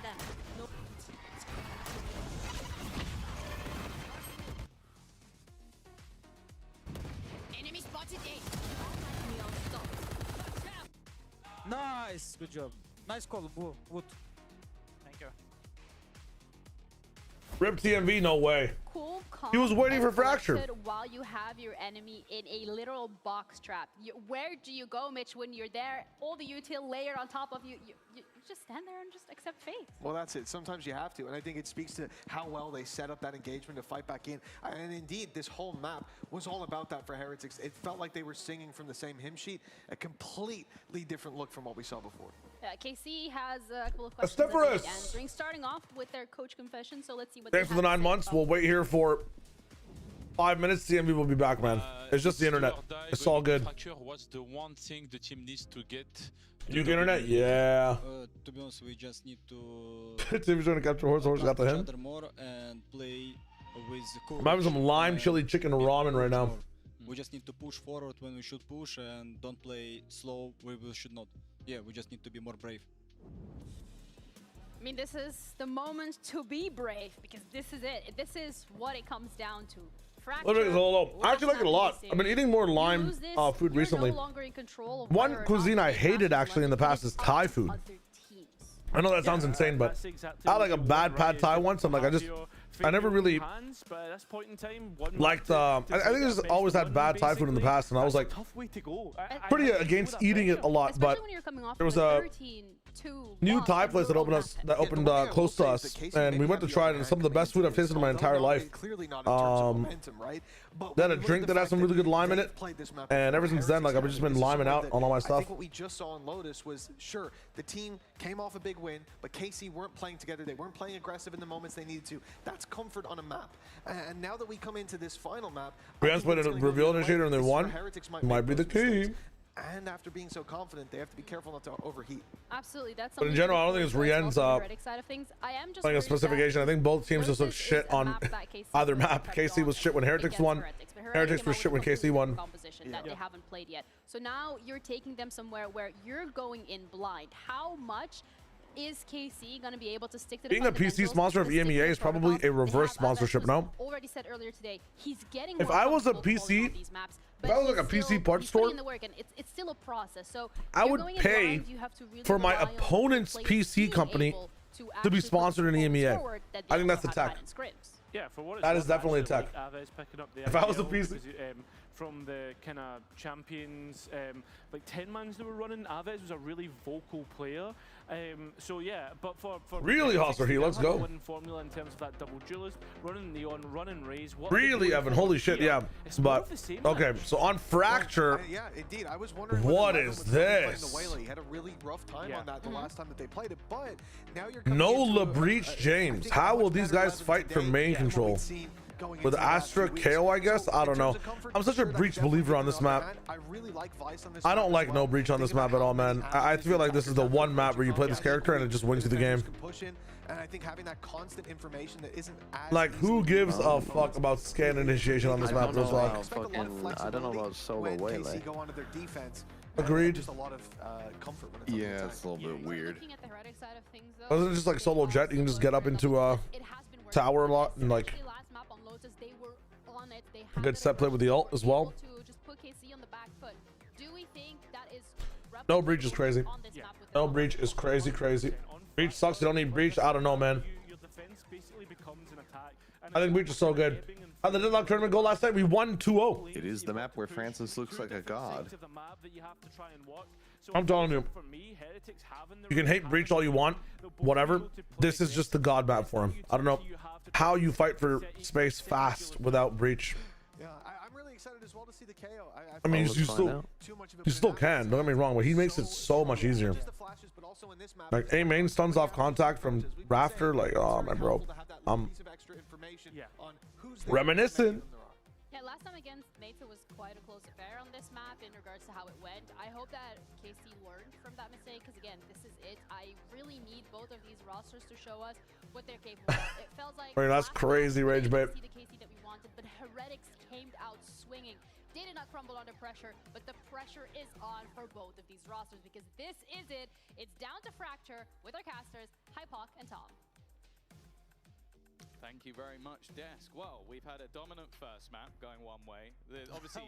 them. No. Enemy spotted A. Nice, good job. Nice call, Wood. Thank you. Rip TMV, no way. Cool, calm, He was waiting for and Fracture. collected while you have your enemy in a literal box trap. Where do you go, Mitch, when you're there? All the util layered on top of you. You just stand there and just accept fate. Well, that's it. Sometimes you have to, and I think it speaks to how well they set up that engagement to fight back in. And indeed, this whole map was all about that for Heretics. It felt like they were singing from the same hymn sheet, a completely different look from what we saw before. KC has a couple of questions at the end, starting off with their coach confession. So let's see what. Thanks for the 9 months. We'll wait here for 5 minutes. TMV will be back, man. It's just the internet. It's all good. What's the one thing the team needs to get? UK internet? Yeah. To be honest, we just need to. Team's trying to capture horse. Horse got the him. More and play with I'm having some lime chili chicken ramen right now. We just need to push forward when we should push and don't play slow where we should not. Yeah, we just need to be more brave. I mean, this is the moment to be brave, because this is it. This is what it comes down to. I actually like it a lot. I've been eating more lime food recently. One cuisine I hated actually in the past is Thai food. I know that sounds insane, but I had like a bad pad Thai once. I'm like, I never really liked. I think I just always had bad Thai food in the past, and I was like pretty against eating it a lot. But there was a new Thai place that opened close to us, and we went to try it, and some of the best food I've tasted in my entire life. They had a drink that had some really good lime in it, and ever since then, like I've just been liming out on all my I stuff. think what we just saw in Lotus was, sure, the team came off a big win, but KC weren't playing together. They weren't playing aggressive in the moments they needed to. That's comfort on a map. And now that we come into this final map, Brian's played a reveal initiator and they won. Might be the key. and after being so confident, they have to be careful not to overheat. Absolutely, that's. But in general, I don't think it's Rien's side of things. I am just playing a specification. I think both teams just look shit on either map. KC was shit when Heretics won. Heretics were shit when KC won. Composition that they haven't played yet. So now you're taking them somewhere where you're going in blind. How much is KC going to be able to stick to the Being a PC sponsor of EMEA is probably a reverse sponsorship, no? Already said earlier today, he's getting. If I was a PC, if I was like a PC parts store, it's still a process. So I would pay for my opponent's PC company to be sponsored in EMEA. I think that's the tech. Yeah, for what that is definitely a tech. If I was a PC. From the kind of champions, like 10 mans that were running, Aves was a really vocal player. So yeah, but for really Hostler, let's go. Winning formula in terms of that double duelist, running Neon, running Raze. Really, Evan, holy shit, yeah. But okay, so on Fracture, yeah, indeed, I was wondering what is this? He had a really rough time on that the last time that they played it, but now you're no LeBreach James. How will these guys fight for main control? With Astra KO, I guess? I don't know. I'm such a Breach believer on this map. I don't like no Breach on this map at all, man. I feel like this is the one map where you play this character and it just wins you the game. And I think having that constant information that isn't as like, who gives a fuck about scan initiation on this map as well? I don't know about solo waylay. Agreed. Just a lot of comfort when it's yeah, it's a little bit weird. Wasn't it just like solo jet? You can just get up into tower a lot and like good set play with the ult as well. No Breach is crazy. No Breach is crazy. Breach sucks. You don't need Breach. I don't know, man. I think Breach is so good. How the Deadlock tournament go last night? We won 2-0. It is the map where Francis looks like a god. I'm telling you. You can hate Breach all you want. Whatever. This is just the god map for him. I don't know how you fight for space fast without Breach. Yeah, I'm really excited as well to see the KO. I mean, you still can. Don't get me wrong, but he makes it so much easier. Like A main stuns off contact from Rafter. Like, oh my bro, reminiscent. Yeah, last time against Meta was quite a close affair on this map in regards to how it went. I hope that KC learned from that mistake because again, this is it. I really need both of these rosters to show us what they're capable of. It felt like that's crazy, Rage Babe. The KC that we wanted, but Heretics came out swinging. They did not crumble under pressure, but the pressure is on for both of these rosters because this is it. It's down to Fracture with our casters, Hypoc and Tom. Thank you very much, Desk. Well, we've had a dominant first map going one way. Obviously,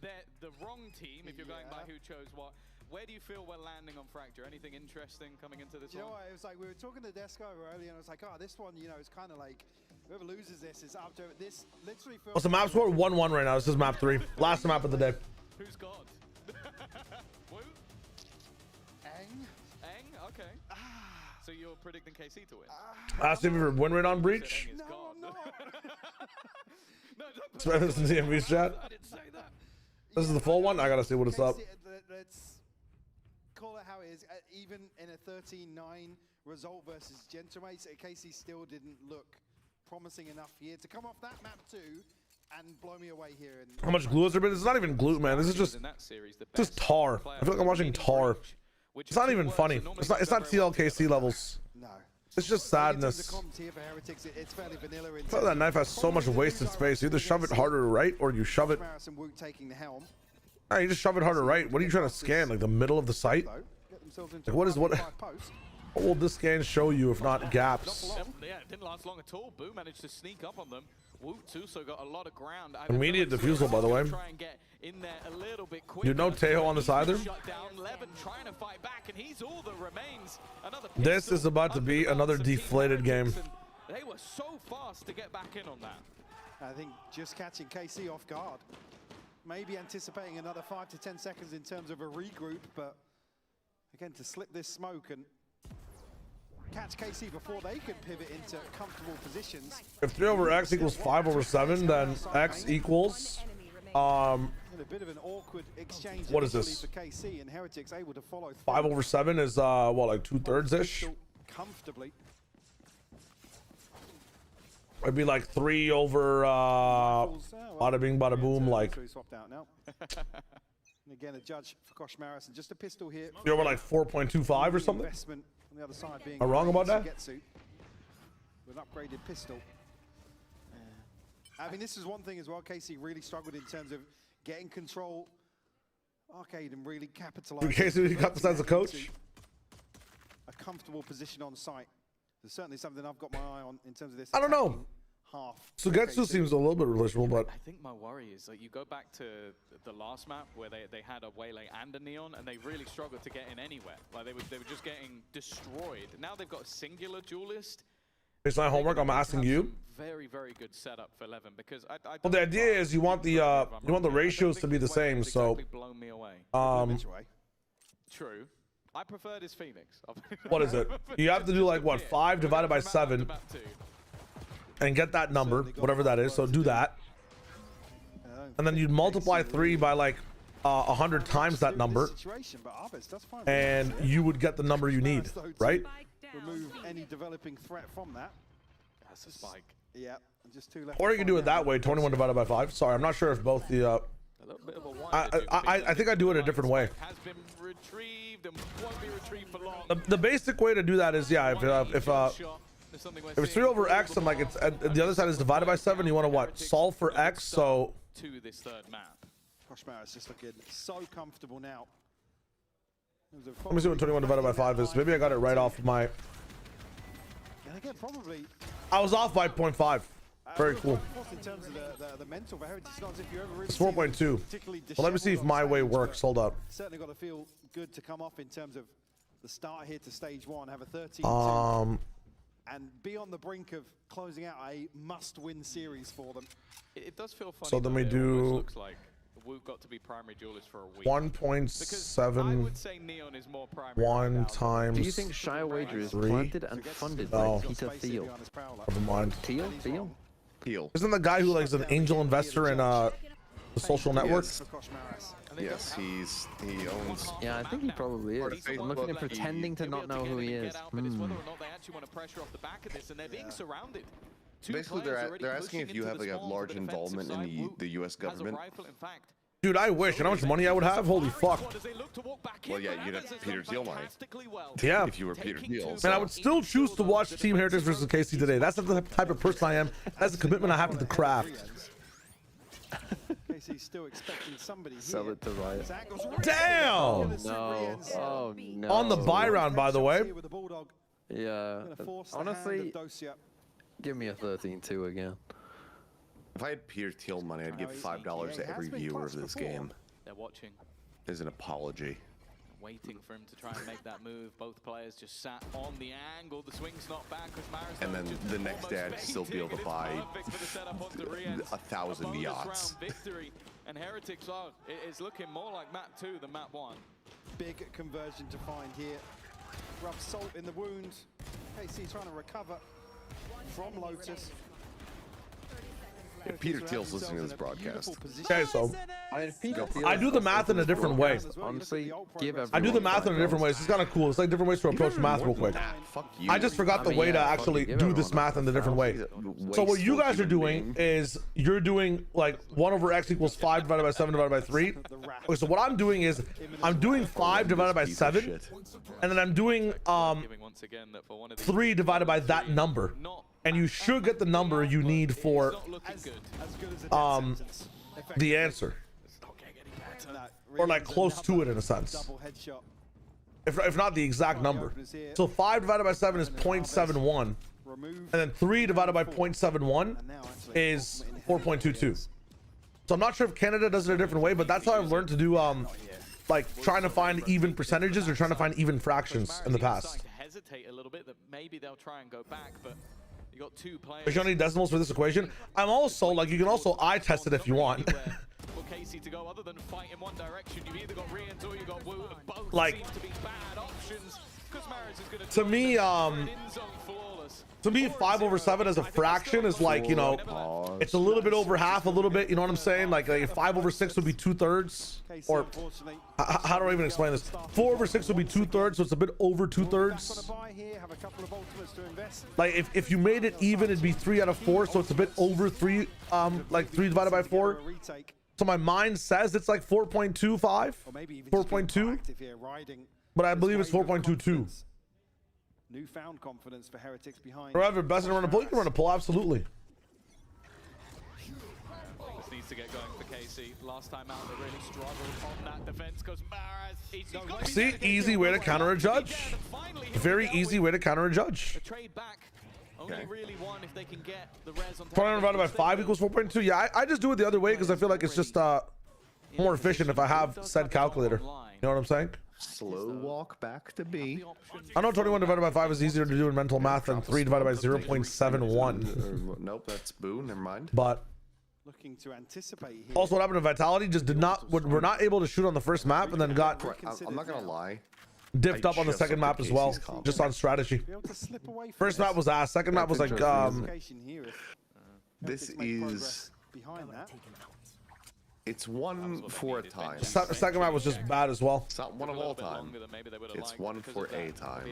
they're the wrong team if you're going by who chose what. Where do you feel we're landing on Fracture? Anything interesting coming into this one? You know what, it was like we were talking to Desk over earlier and I was like, oh, this one, you know, it's kind of like whoever loses this is up to it. This literally feels... What's the map score? 1-1 right now. This is map 3. Last map of the day. Who's God? Woo? Eng? Okay. So you're predicting KC to win? Asking for win rate on Breach. No, I'm not. Spend this in CMV's chat. I didn't say that. This is the full one. I gotta see what it's up. Let's call it how it is. Even in a 13-9 result versus Gentamates, KC still didn't look promising enough here to come off that map too and blow me away here. And how much glue has there been? It's not even glue, man. This is just tar. I feel like I'm watching tar. It's not even funny. It's not TLKC levels. No. It's just sadness. I feel that knife has so much wasted space. You either shove it harder right or you shove it. You just shove it harder right. What are you trying to scan? Like the middle of the site? Like what will this scan show you if not gaps? Yeah, it didn't last long at all. Boo managed to sneak up on them. Woot's also got a lot of ground. Immediate defusal, by the way. You know Tejo on this either? This is about to be another deflated game. They were so fast to get back in on that. I think just catching KC off guard. Maybe anticipating another 5 to 10 seconds in terms of a regroup, but again, to slip this smoke and catch KC before they can pivot into comfortable positions. If 3 over X equals 5 over 7, then X equals a bit of an awkward exchange. What is this? For KC and Heretics able to follow 5 over 7 is what, like 2/3 ish? Comfortably. It'd be like 3 over bada bing bada boom, like Again, a judge for Koshmaris, and just a pistol here. You're over like 4.25 or something. Investment on the other side being Am I wrong about that? With an upgraded pistol. I mean, this is one thing as well. Casey really struggled in terms of getting control. Arcade and really capitalizing. Casey got this as a coach. A comfortable position on site. There's certainly something I've got my eye on in terms of this. I don't know. Half. Sugetsu seems a little bit relatable, but I think my worry is that you go back to the last map where they had a Waylay and a Neon, and they really struggled to get in anywhere. Like they were just getting destroyed. Now they've got a singular duelist. It's not homework. I'm asking you. Very, very good setup for 11 because Well, the idea is you want the ratios to be the same. So, blown me away. True. I prefer this Phoenix. What is it? You have to do like what, 5 divided by 7, and get that number, whatever that is. So do that, and then you'd multiply 3 by like 100 times that number, and you would get the number you need, right? Remove any developing threat from that. That's a spike. Yeah, just 2 left. Or you can do it that way, 21 divided by 5. Sorry, I'm not sure if both the. I think I do it a different way. Has been retrieved and won't be retrieved for long. The basic way to do that is, yeah, if it's 3 over x and like it's the other side is divided by 7, you want to what? Solve for x. So to this third map. Koshmaris just looking so comfortable now. Let me see what 21 divided by 5 is. Maybe I got it right off of my. And again, probably. I was off by 0.5. Very cool. In terms of the mental heritage, it's not as if you ever really It's 4.2. Well, let me see if my way works. Hold up. Certainly got to feel good to come off in terms of the start here to stage 1, have a 13-2, and be on the brink of closing out a must-win series for them. It does feel funny. So then we do. Looks like we've got to be primary duelists for a week. 1.71 times. Do you think Shy Wager is 3? planted and funded No. by Peter Thiel? Never mind. Thiel? Isn't the guy who like is an angel investor in the social network? Yes, he owns. Yeah, I think he probably is. I'm looking at pretending to not know who he is. Basically, they're asking if you have like a large involvement in the U.S. government. Dude, I wish. You know how much money I would have? Holy fuck. Well, yeah, you'd have Peter Thiel money. Yeah. If you were Peter Thiel. And I would still choose to watch Team Heretics versus KC today. That's the type of person I am. That's the commitment I have to the craft. KC's still expecting somebody here. Sell it to Riot. Damn! Oh, no. Oh, no. On the buy round, by the way. Yeah. Honestly, give me a 13-2 again. If I had Peter Thiel money, I'd give $5 to every viewer of this game. They're watching. As an apology. Waiting for him to try and make that move. Both players just sat on the angle. The swing's not back. And then the next day, I'd still be able to buy 1,000 yachts. Victory. And Heretics are. It's looking more like map 2 than map 1. Big conversion to find here. Rub salt in the wound. KC trying to recover from Lotus. If Peter Thiel's listening to this broadcast. Okay, so I do the math in a different way. Honestly, give everyone. I do the math in a different way. It's kind of cool. It's like different ways to approach math real quick. I just forgot the way to actually do this math in a different way. So what you guys are doing is you're doing like 1 over x equals 5 divided by 7 divided by 3. Okay, so what I'm doing is I'm doing 5 divided by 7, and then I'm doing 3 divided by that number. And you should get the number you need for the answer, or like close to it in a sense, if not the exact number. So 5 divided by 7 is 0.71, and then 3 divided by 0.71 is 4.22. So I'm not sure if Canada does it a different way, but that's how I've learned to do like trying to find even percentages or trying to find even fractions in the past. Hesitate a little bit that maybe they'll try and go back, but you got 2 players. There's only decimals for this equation. I'm also like, you can also eye test it if you want. For Casey to go other than fight in one direction, you've either got Rians or you got Wu, and both like, seem to be bad options. To me, 5 over 7 as a fraction is like, you know, it's a little bit over half, a little bit, you know what I'm saying? Like 5 over 6 would be 2/3, or how do I even explain this? 4 over 6 would be 2/3, so it's a bit over 2/3. Like if you made it even, it'd be 3 out of 4, so it's a bit over 3, like 3 divided by 4. So my mind says it's like 4.25, 4.2, but I believe it's 4.22. Newfound confidence for Heretics behind. However, best to run a pull. You can run a pull, absolutely. This needs to get going for KC. Last time out, they really struggled on that defense because Maraz. See, easy way to counter a judge. Very easy way to counter a judge. Trade back. Only really one if they can get the res on 400 divided by 5 equals 4.2. Yeah, I just do it the other way because I feel like it's just more efficient if I have said calculator. You know what I'm saying? Slow walk back to B. I know 21 divided by 5 is easier to do in mental math than 3 divided by 0.71. Nope, that's boo. Never mind. But looking to anticipate here. Also, what happened to Vitality? Just we're not able to shoot on the first map, and then got I'm not gonna lie. Dipped up on the second map as well, just on strategy. First map was ass. Second map was like this is. It's one for a time. Second map was just bad as well. It's not one of all time. It's one for a time.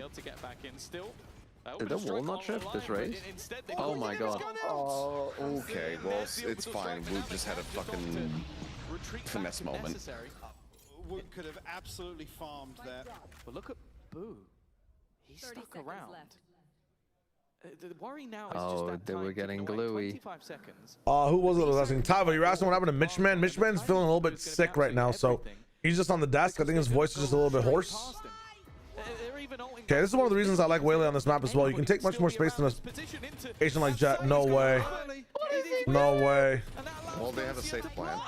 Did the wall not shift this race? Oh my god. Oh, okay. Well, it's fine. We just had a fucking finesse moment. Wood could have absolutely farmed there. But look at Boo. He's stuck around. The worry now is just that they were getting gluey. 25 seconds. Who was it that was asking? Tava, you're asking what happened to Mitchman? Mitchman's feeling a little bit sick right now, so he's just on the desk. I think his voice is just a little bit hoarse. Okay, this is one of the reasons I like Waylay on this map as well. You can take much more space than a Asian like Jet. No way. No way. Well, they have a safe plan.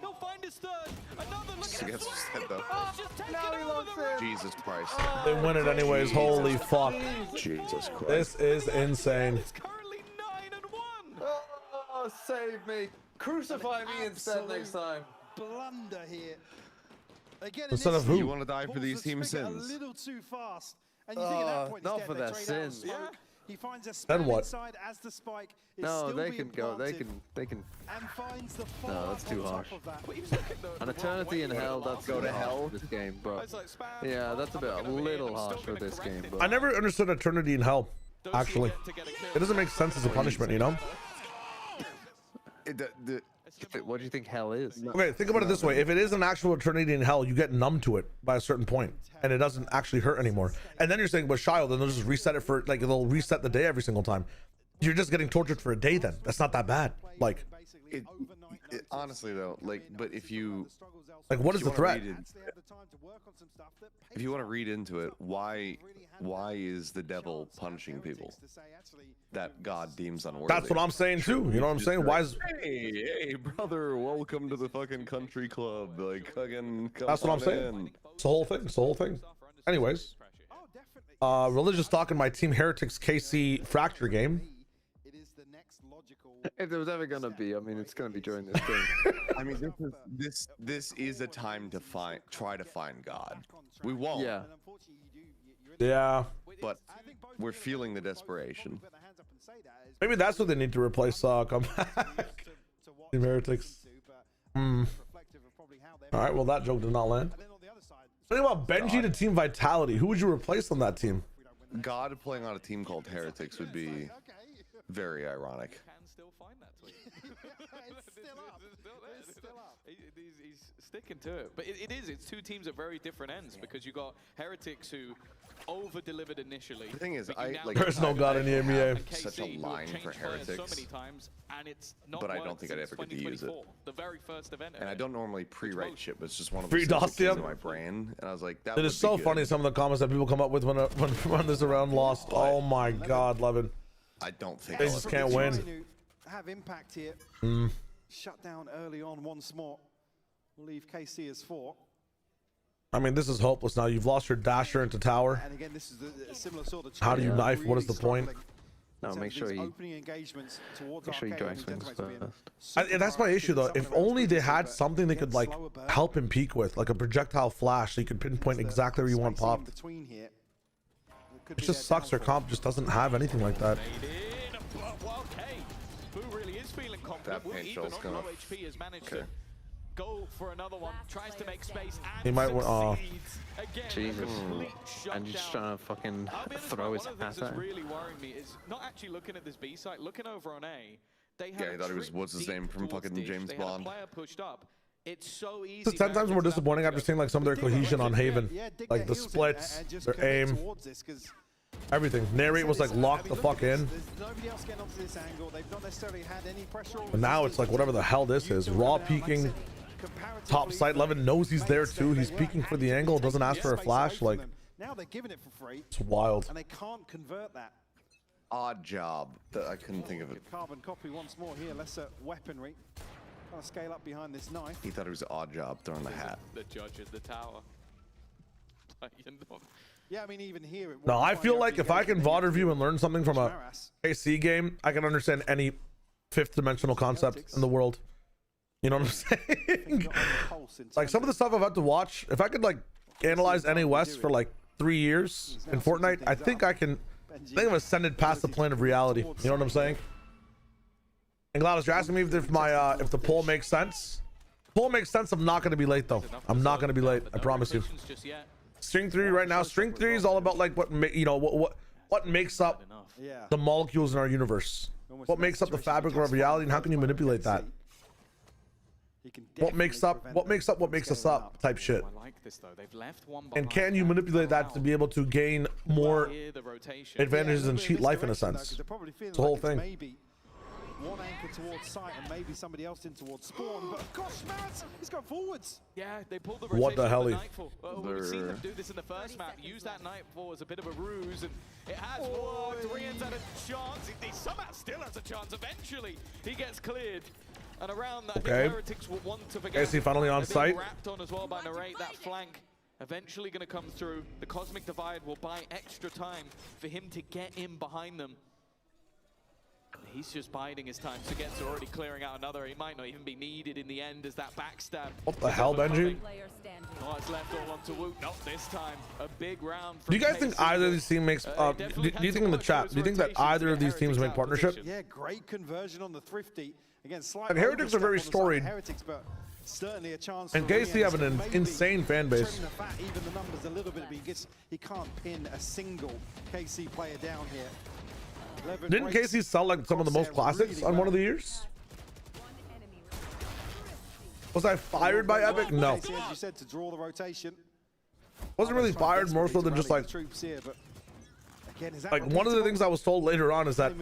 He'll find his third. Gets said though. Jesus Christ. They win it anyways. Holy fuck. Jesus Christ. This is insane. Oh, save me. Crucify me instead next time. Blunder here. Again, instead of who? You want to die for these team sins? A little too fast. And you think at that point not for their sins. He finds a then what? inside as the spike is no, still they being can go. They planted. can. And finds the No, that's too harsh. An eternity in hell. That's go to hell. This game, bro. Yeah, that's a little harsh for this game, bro. I never understood eternity in hell. Actually, it doesn't make sense as a punishment, you know. What do you think hell is? Okay, think about it this way. If it is an actual eternity in hell, you get numb to it by a certain point, and it doesn't actually hurt anymore. And then you're saying, but Shio, then they'll just reset it for, like, they'll reset the day every single time. You're just getting tortured for a day then. That's not that bad. Like, honestly though, like, but if you... Like, what is the threat? If you want to read into it, why is the devil punishing people that God deems unworthy? That's what I'm saying too. You know what I'm saying? Why is... Hey, brother, welcome to the fucking country club. Like, fucking come That's what I'm saying. in. It's the whole thing. It's the whole thing. Anyways, religious talk in my Team Heretics KC Fracture game. If there was ever gonna be, I mean, it's gonna be during this game. I mean, this is a time to try to find God. We won't. Yeah. Yeah. But we're feeling the desperation. Maybe that's what they need to replace. Come back. Team Heretics. All right. Well, that joke did not land. Think about Benji to Team Vitality. Who would you replace on that team? God playing on a team called Heretics would be very ironic. He's sticking to it, but it's two teams at very different ends because you got Heretics who over-delivered initially. The thing is, there's no God in the EMEA. Such a line for Heretics, so many times, and it's not but I don't think I'd ever get to use it. The very first event, and I don't normally pre-write shit, but it's just one of those things that in my brain, and I was like, that it is so funny. Some of the comments that people come up with when this around lost. Oh my God, Levin. I don't think they just can't win. Have impact here. Shut down early on once more. We'll leave KC as 4. I mean, this is hopeless now. You've lost your dasher into tower. And again, this is a similar sort of how do you knife? What is the point? No, make sure you join swings first. That's my issue though. If only they had something they could like help him peak with, like a projectile flash, so you could pinpoint exactly where you want popped. It just sucks their comp just doesn't have anything like that. That Pinchell's gonna... Okay. Go for another one, tries to make space, and he might want. Jesus. And you're just trying to fucking throw his hat at him. Really worrying me is not actually looking at this B site, looking over on A. They have Yeah, I thought it was what's his name from fucking James Bond. Player pushed up. It's so easy. It's 10 times more disappointing after seeing like some of their cohesion on Haven, like the splits, their aim, everything. Narrate was like locked the fuck in. But now it's like whatever the hell this is. Raw peeking, top side. Levin knows he's there too. He's peeking for the angle, doesn't ask for a flash. Like, now they're giving it for free. It's wild. And they can't convert that. Odd job. I couldn't think of it. Carbon copy once more here. Lesser weaponry. Trying to scale up behind this knife. He thought it was an odd job throwing the hat. The judge at the tower. Yeah, I mean, even here. No, I feel like if I can VOD review and learn something from a KC game, I can understand any fifth dimensional concept in the world. You know what I'm saying? Like some of the stuff I've had to watch, if I could like analyze NA West for like 3 years in Fortnite, I think I've ascended past the plane of reality. You know what I'm saying? And Gladys, you're asking me if my if the poll makes sense. Poll makes sense. I'm not going to be late though. I'm not going to be late. I promise you. String 3 right now. String 3 is all about like what makes up the molecules in our universe. What makes up the fabric of our reality, and how can you manipulate that? What makes us up type shit. And can you manipulate that to be able to gain more advantages and cheat life in a sense? It's the whole thing. One anchor towards sight and maybe somebody else in towards spawn, but gosh, Matt, he's gone forwards. Yeah, they pulled the What the hell? We've seen them do this in the first map. Use that Nightfall as a bit of a ruse, and it has worked. Rian's had a chance. He somehow still has a chance. Eventually, he gets cleared. And around that, okay. Heretics will want to forget. Is he finally on site? Wrapped on as well by Narrate. That flank eventually going to come through. The Cosmic Divide will buy extra time for him to get in behind them. He's just biding his time. So gets already clearing out another. He might not even be needed in the end as that backstab. What the hell, Benji? Oh, it's left all onto Woot. Not this time. A big round. Do you guys think either of these teams makes? Do you think in the chat? Do you think that either of these teams make partnership? Yeah, great conversion on the Thrifty. Again, slightly. And Heretics are very storied. Heretics, but certainly a chance. And KC have an insane fan base. Even the numbers a little bit. He can't pin a single KC player down here. Didn't KC sell like some of the most classics on one of the years? Was I fired by Epic? No. As you said, to draw the rotation. Wasn't really fired, more so than just like. Like one of the things I was told later on is that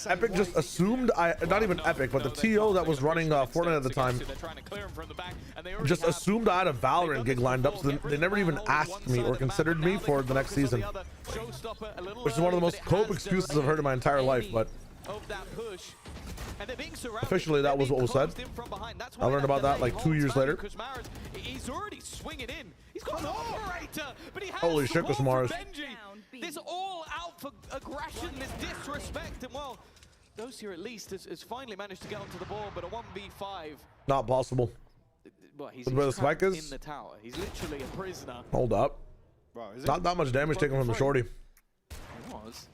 Epic just assumed not even Epic, but the TO that was running Fortnite at the time just assumed I had a Valorant gig lined up, so they never even asked me or considered me for the next season, which is one of the most cope excuses I've heard in my entire life. But officially, that was what was said. I learned about that like 2 years later. He's already swinging in. He's got an operator, but he has holy shit, Mars. This all out for aggression, this disrespect, and well, those here at least has finally managed to get onto the ball, but a 1v5. Not possible. Well, he's where the spike is in the tower. He's literally a prisoner. Hold up. Not that much damage taken from the shorty. It was.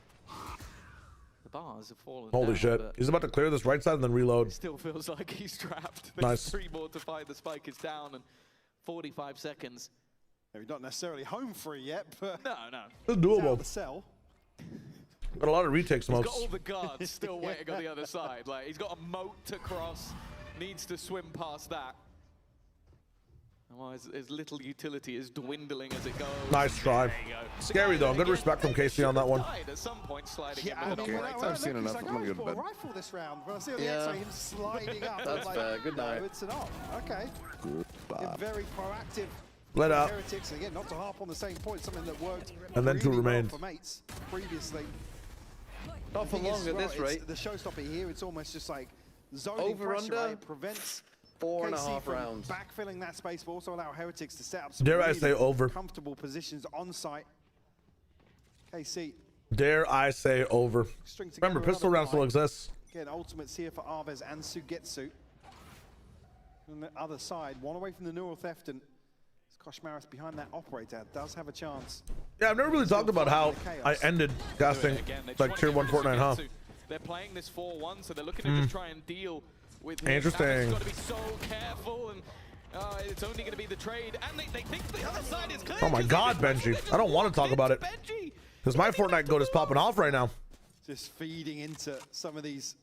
The bars have fallen. Holy shit. He's about to clear this right side and then reload. It still feels like he's trapped. Nice. There's 3 more to find. The spike is down and 45 seconds. Maybe not necessarily home free yet, but no. It's doable. The cell. Got a lot of retake smokes. He's got all the guards still waiting on the other side. Like he's got a moat to cross, needs to swim past that. Well, his little utility is dwindling as it goes. Nice try. Scary though. Good respect from KC on that one. At some point, sliding Okay, I've seen enough. I'm gonna go to bed. Rifle this round. When I see on the X-ray him sliding up. That's fair. Good night. No, it's an off. Okay. Goodbye. Very proactive. Let up. Heretics again, not to harp on the same point. Something that worked. And then 2 really remained. Well for mates previously. Not for long at this rate. The showstopper here. It's almost just like zoning over pressure, under. Right? It prevents 4.5 rounds. Backfilling that space, but also allow Heretics to set up some Dare really I say over. comfortable positions on site. KC. Dare I say over. Remember, pistol round still exists. Again, ultimates here for Arvez and Sugetsu. On the other side, one away from the neural theft, and Koshmaris behind that operator does have a chance. Yeah, I've never really talked about how I ended casting like tier 1 Fortnite, huh? They're playing this 4-1, so they're looking to just try and deal with him. Interesting. Got to be so careful, and it's only going to be the trade. And they think the other side is clear. Oh my God, Benji! I don't want to talk about it because my Fortnite goat is popping off right now. Just feeding into some of these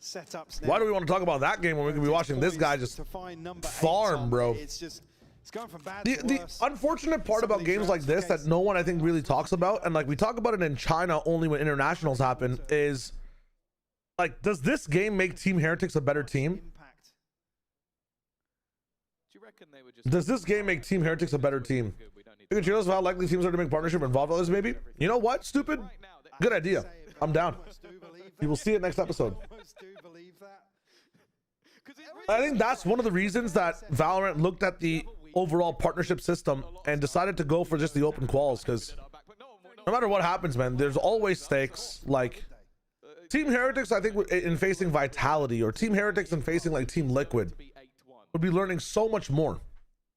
setups now. Why do we want to talk about that game when we could be watching this guy just farm, bro? It's going from bad the to worse. unfortunate part about games like this that no one I think really talks about, and like we talk about it in China only when internationals happen, is like, does this game make Team Heretics a better team? Does this game make Team Heretics a better team? You can share us how likely teams are to make partnership involved others, maybe? You know what, stupid? Good idea. I'm down. You will see it next episode. I think that's one of the reasons that Valorant looked at the overall partnership system and decided to go for just the open quals, because no matter what happens, man, there's always stakes. Like Team Heretics, I think in facing Vitality, or Team Heretics in facing like Team Liquid, would be learning so much more.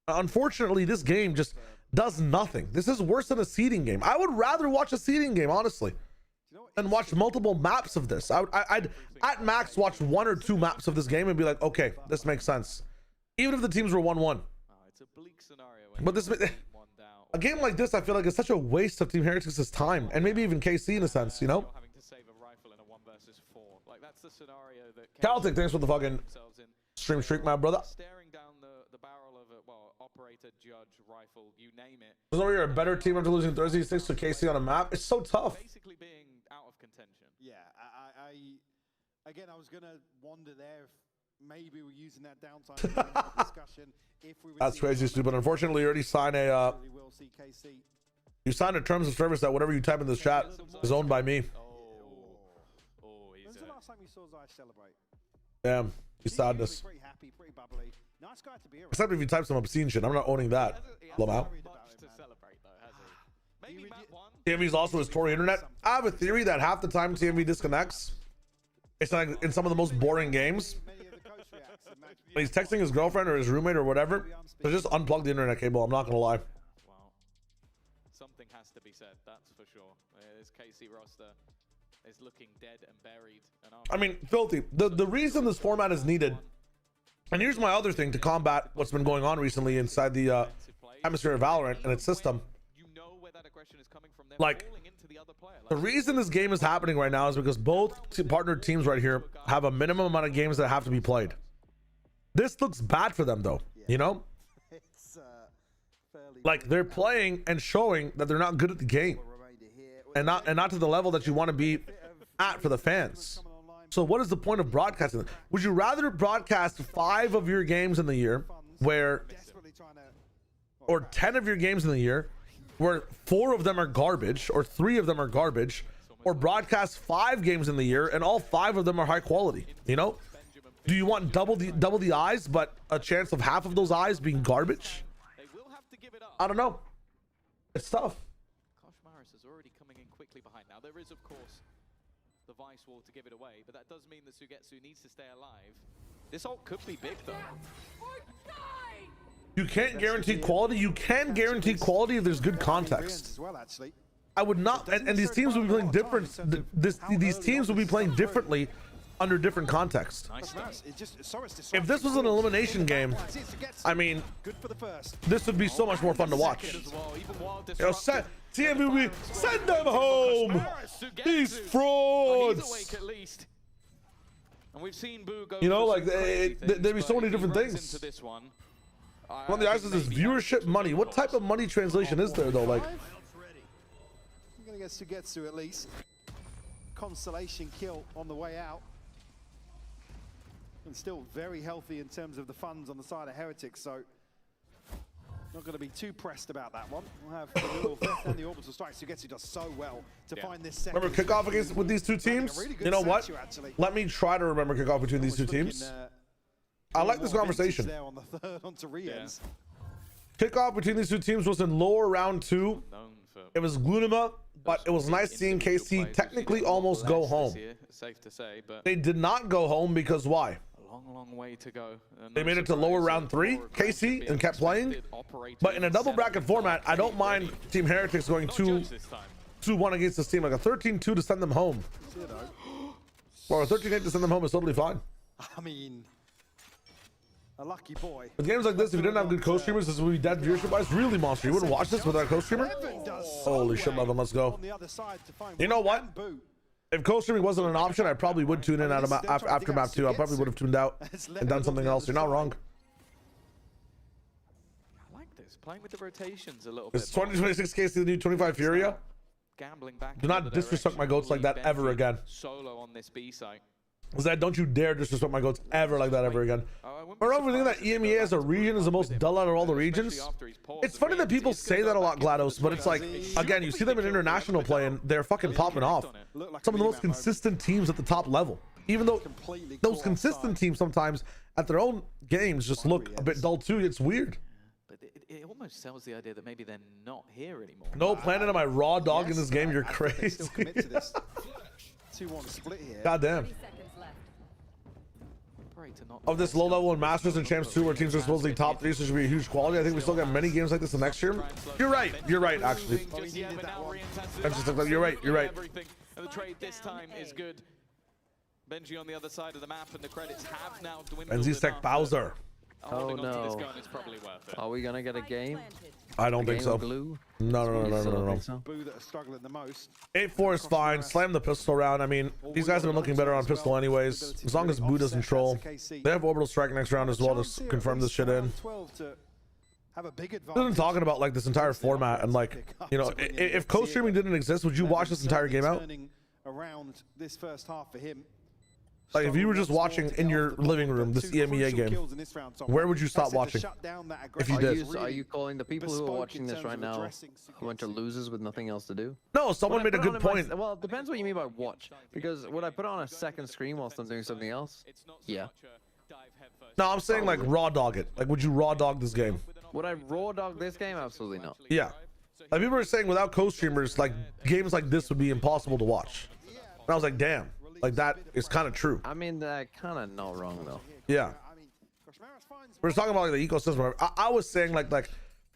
Unfortunately, this game just does nothing. This is worse than a seeding game. I would rather watch a seeding game, honestly, than watch multiple maps of this. I'd at max watch 1 or 2 maps of this game and be like, okay, this makes sense, even if the teams were 1-1. But this, a game like this, I feel like it's such a waste of Team Heretics' time, and maybe even KC in a sense, you know. Celtic, thanks for the fucking stream streak, my brother. There's no way you're a better team after losing Thursday 6 to KC on a map. It's so tough. Basically being out of contention. Yeah, again, I was gonna wander there. If maybe we're using that downtime discussion. If we That's crazy, stupid. Unfortunately, you already signed a. You signed a terms of service that whatever you type in this chat is owned by me. When's the last time you saw Zai celebrate? Damn, he's sadness. Pretty happy, pretty bubbly. Nice guy to be around. Except if you type some obscene shit. I'm not owning that. Lamau. TMV's also his Tory internet. I have a theory that half the time TMV disconnects, it's like in some of the most boring games, when he's texting his girlfriend or his roommate or whatever, so just unplug the internet cable. I'm not gonna lie. Well, something has to be said, that's for sure. This KC roster is looking dead and buried. And I mean, filthy. The reason this format is needed, and here's my other thing to combat what's been going on recently inside the atmosphere of Valorant and its system. Like, the reason this game is happening right now is because both partnered teams right here have a minimum amount of games that have to be played. This looks bad for them, though, you know? Like, they're playing and showing that they're not good at the game, and not to the level that you want to be at for the fans. So what is the point of broadcasting? Would you rather broadcast 5 of your games in the year where, or 10 of your games in the year where 4 of them are garbage or 3 of them are garbage, or broadcast 5 games in the year and all 5 of them are high quality? You know, do you want double the eyes but a chance of half of those eyes being garbage? I don't know. It's tough. Kosh Maris is already coming in quickly behind. Now there is, of course, the Vice wall to give it away, but that does mean that Sugetsu needs to stay alive. This ult could be big though. You can't guarantee quality. You can guarantee quality if there's good context. I would not, and these teams will be playing different. These teams will be playing differently under different context. If this was an elimination game, I mean, this would be so much more fun to watch. You know, TMV, send them home. These frauds. You know, like there'd be so many different things. On the ice is this viewership money. What type of money translation is there though? Like, I'm gonna get Sugetsu at least. Consolation kill on the way out. And still very healthy in terms of the funds on the side of Heretics, so not going to be too pressed about that one. We'll have the little theft and the orbital strike. Sugetsu does so well to find this second. Remember kickoff against with these two teams? You know what? Let me try to remember kickoff between these two teams. I like this conversation. There on the third onto Rians. Kickoff between these two teams was in lower round 2. It was Glunima, but it was nice seeing KC technically almost go home. Safe to say, but they did not go home because why? Long way to go. They made it to lower round 3, KC, and kept playing. But in a double bracket format, I don't mind Team Heretics going 2-1 against this team, like a 13-2 to send them home. Or a 13-8 to send them home is totally fine. I mean, a lucky boy. With games like this, if you didn't have good co-streamers, this would be dead viewership-wise. Really, Monster, you wouldn't watch this without a co-streamer? Holy shit, Levin, let's go. You know what? If co-streaming wasn't an option, I probably would tune in after map 2. I probably would have tuned out and done something else. You're not wrong. I like this. Playing with the rotations a little Is bit. 2026 case the new 25 Furia? Gambling back. Do not disrespect my goats like that ever again. Solo on this B site. Zed, don't you dare disrespect my goats ever like that ever again. Or overthinking that EMEA as a region is the most dull out of all the regions. It's funny that people say that a lot, GLaDOS, but it's like, again, you see them in international play and they're fucking popping off. Some of the most consistent teams at the top level. Even though those consistent teams sometimes at their own games just look a bit dull too. It's weird. But it almost sells the idea that maybe they're not here anymore. No planning on my raw dog in this game. You're crazy. 2-1 split here. God damn. Of this low level in Masters and Champs 2 where teams are supposedly top 3, so it should be a huge quality. I think we still got many games like this the next year. You're right. You're right, actually. You're right. You're right. And the trade this time is good. Benji on the other side of the map, and the credits have now dwindled. Benzi's Tech Bowser. Oh no. Are we gonna get a game? I don't think so. No. Boo that are struggling the most. 8-4 is fine. Slam the pistol round. I mean, these guys have been looking better on pistol anyways. As long as Boo doesn't troll. They have orbital strike next round as well to confirm this shit in. I've been talking about like this entire format and like, you know, if co-streaming didn't exist, would you watch this entire game out? Around this first half for him. Like if you were just watching in your living room this EMEA game, where would you stop watching? If you did. Are you calling the people who are watching this right now a bunch of losers with nothing else to do? No, someone made a good point. Well, it depends what you mean by watch. Because would I put on a second screen whilst I'm doing something else? Yeah. No, I'm saying like raw dog it. Like would you raw dog this game? Would I raw dog this game? Absolutely not. Yeah. Like people are saying without co-streamers, like games like this would be impossible to watch. And I was like, damn. Like that is kind of true. I mean, kind of not wrong though. Yeah. We're talking about like the ecosystem. I was saying like,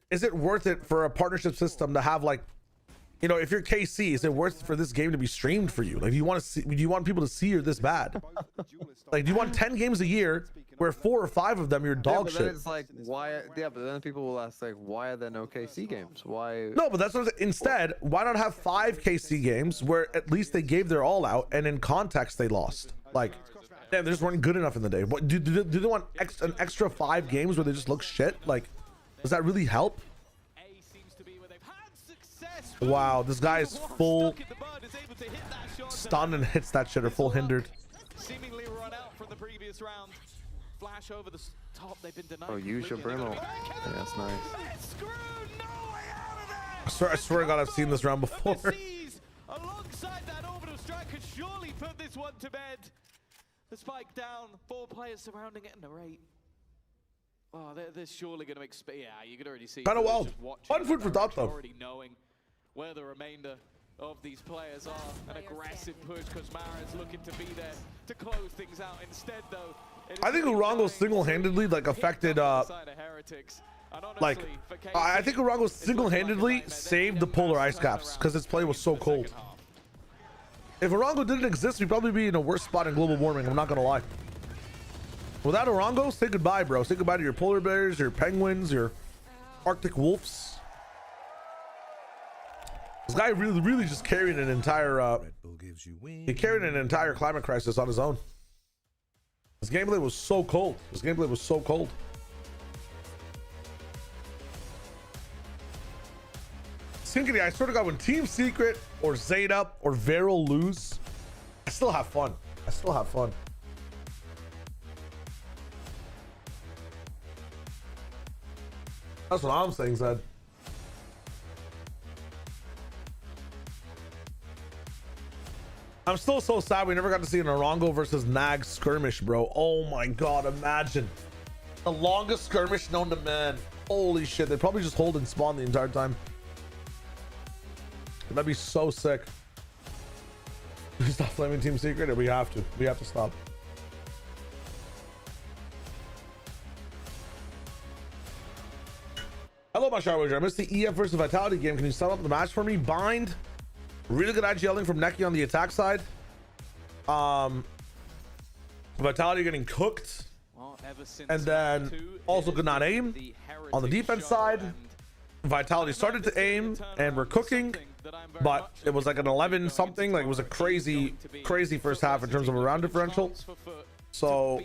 is it worth it for a partnership system to have like, you know, if you're KC, is it worth it for this game to be streamed for you? Like, do you want to see? Do you want people to see you're this bad? Like, do you want 10 games a year where 4 or 5 of them you're dog shit? It's like why? Yeah, but then people will ask like, why are there no KC games? Why? No, but that's what I'm saying. Instead, why not have 5 KC games where at least they gave their all out and in context they lost? Like, damn, they just weren't good enough in the day. What do they want an extra 5 games where they just look shit? Like, does that really help? Wow, this guy is full stun and hits that shit or full hindered. Seemingly run out from the previous round. Flash over the top. They've been denied. Oh, use your Bruno. Yeah, that's nice. I swear to God, I've seen this round before. Alongside that orbital strike could surely put this one to bed. The spike down. 4 players surrounding it in the rate. Oh, they're surely going to expect. Yeah, you could already see. Kind of wild. Fun food for thought, though. Already knowing where the remainder of these players are. An aggressive push because Mara is looking to be there to close things out. Instead, though, I think Urango single-handedly like affected like I think Urango single-handedly saved the polar ice caps because its play was so cold. If Urango didn't exist, we'd probably be in a worse spot in global warming. I'm not gonna lie. Without Urango, say goodbye, bro. Say goodbye to your polar bears, your penguins, your Arctic wolves. This guy really just carried an entire he carried an entire climate crisis on his own. His gameplay was so cold. His gameplay was so cold. Skinkity, I swear to God, when Team Secret or Zeta or Vero lose, I still have fun. I still have fun. That's what I'm saying, Zed. I'm still so sad we never got to see an Urango versus Nag skirmish, bro. Oh my God, imagine. The longest skirmish known to man. Holy shit, they probably just hold and spawn the entire time. That'd be so sick. We stop flaming Team Secret, or we have to. We have to stop. Hello, my Sharwager. I missed the EF versus Vitality game. Can you sum up the match for me? Bind. Really good IGLing from Neki on the attack side. Vitality getting cooked. And then also could not aim on the defense side. Vitality started to aim and we're cooking. but it was like an 11 something. Like it was a crazy first half in terms of a round differential. So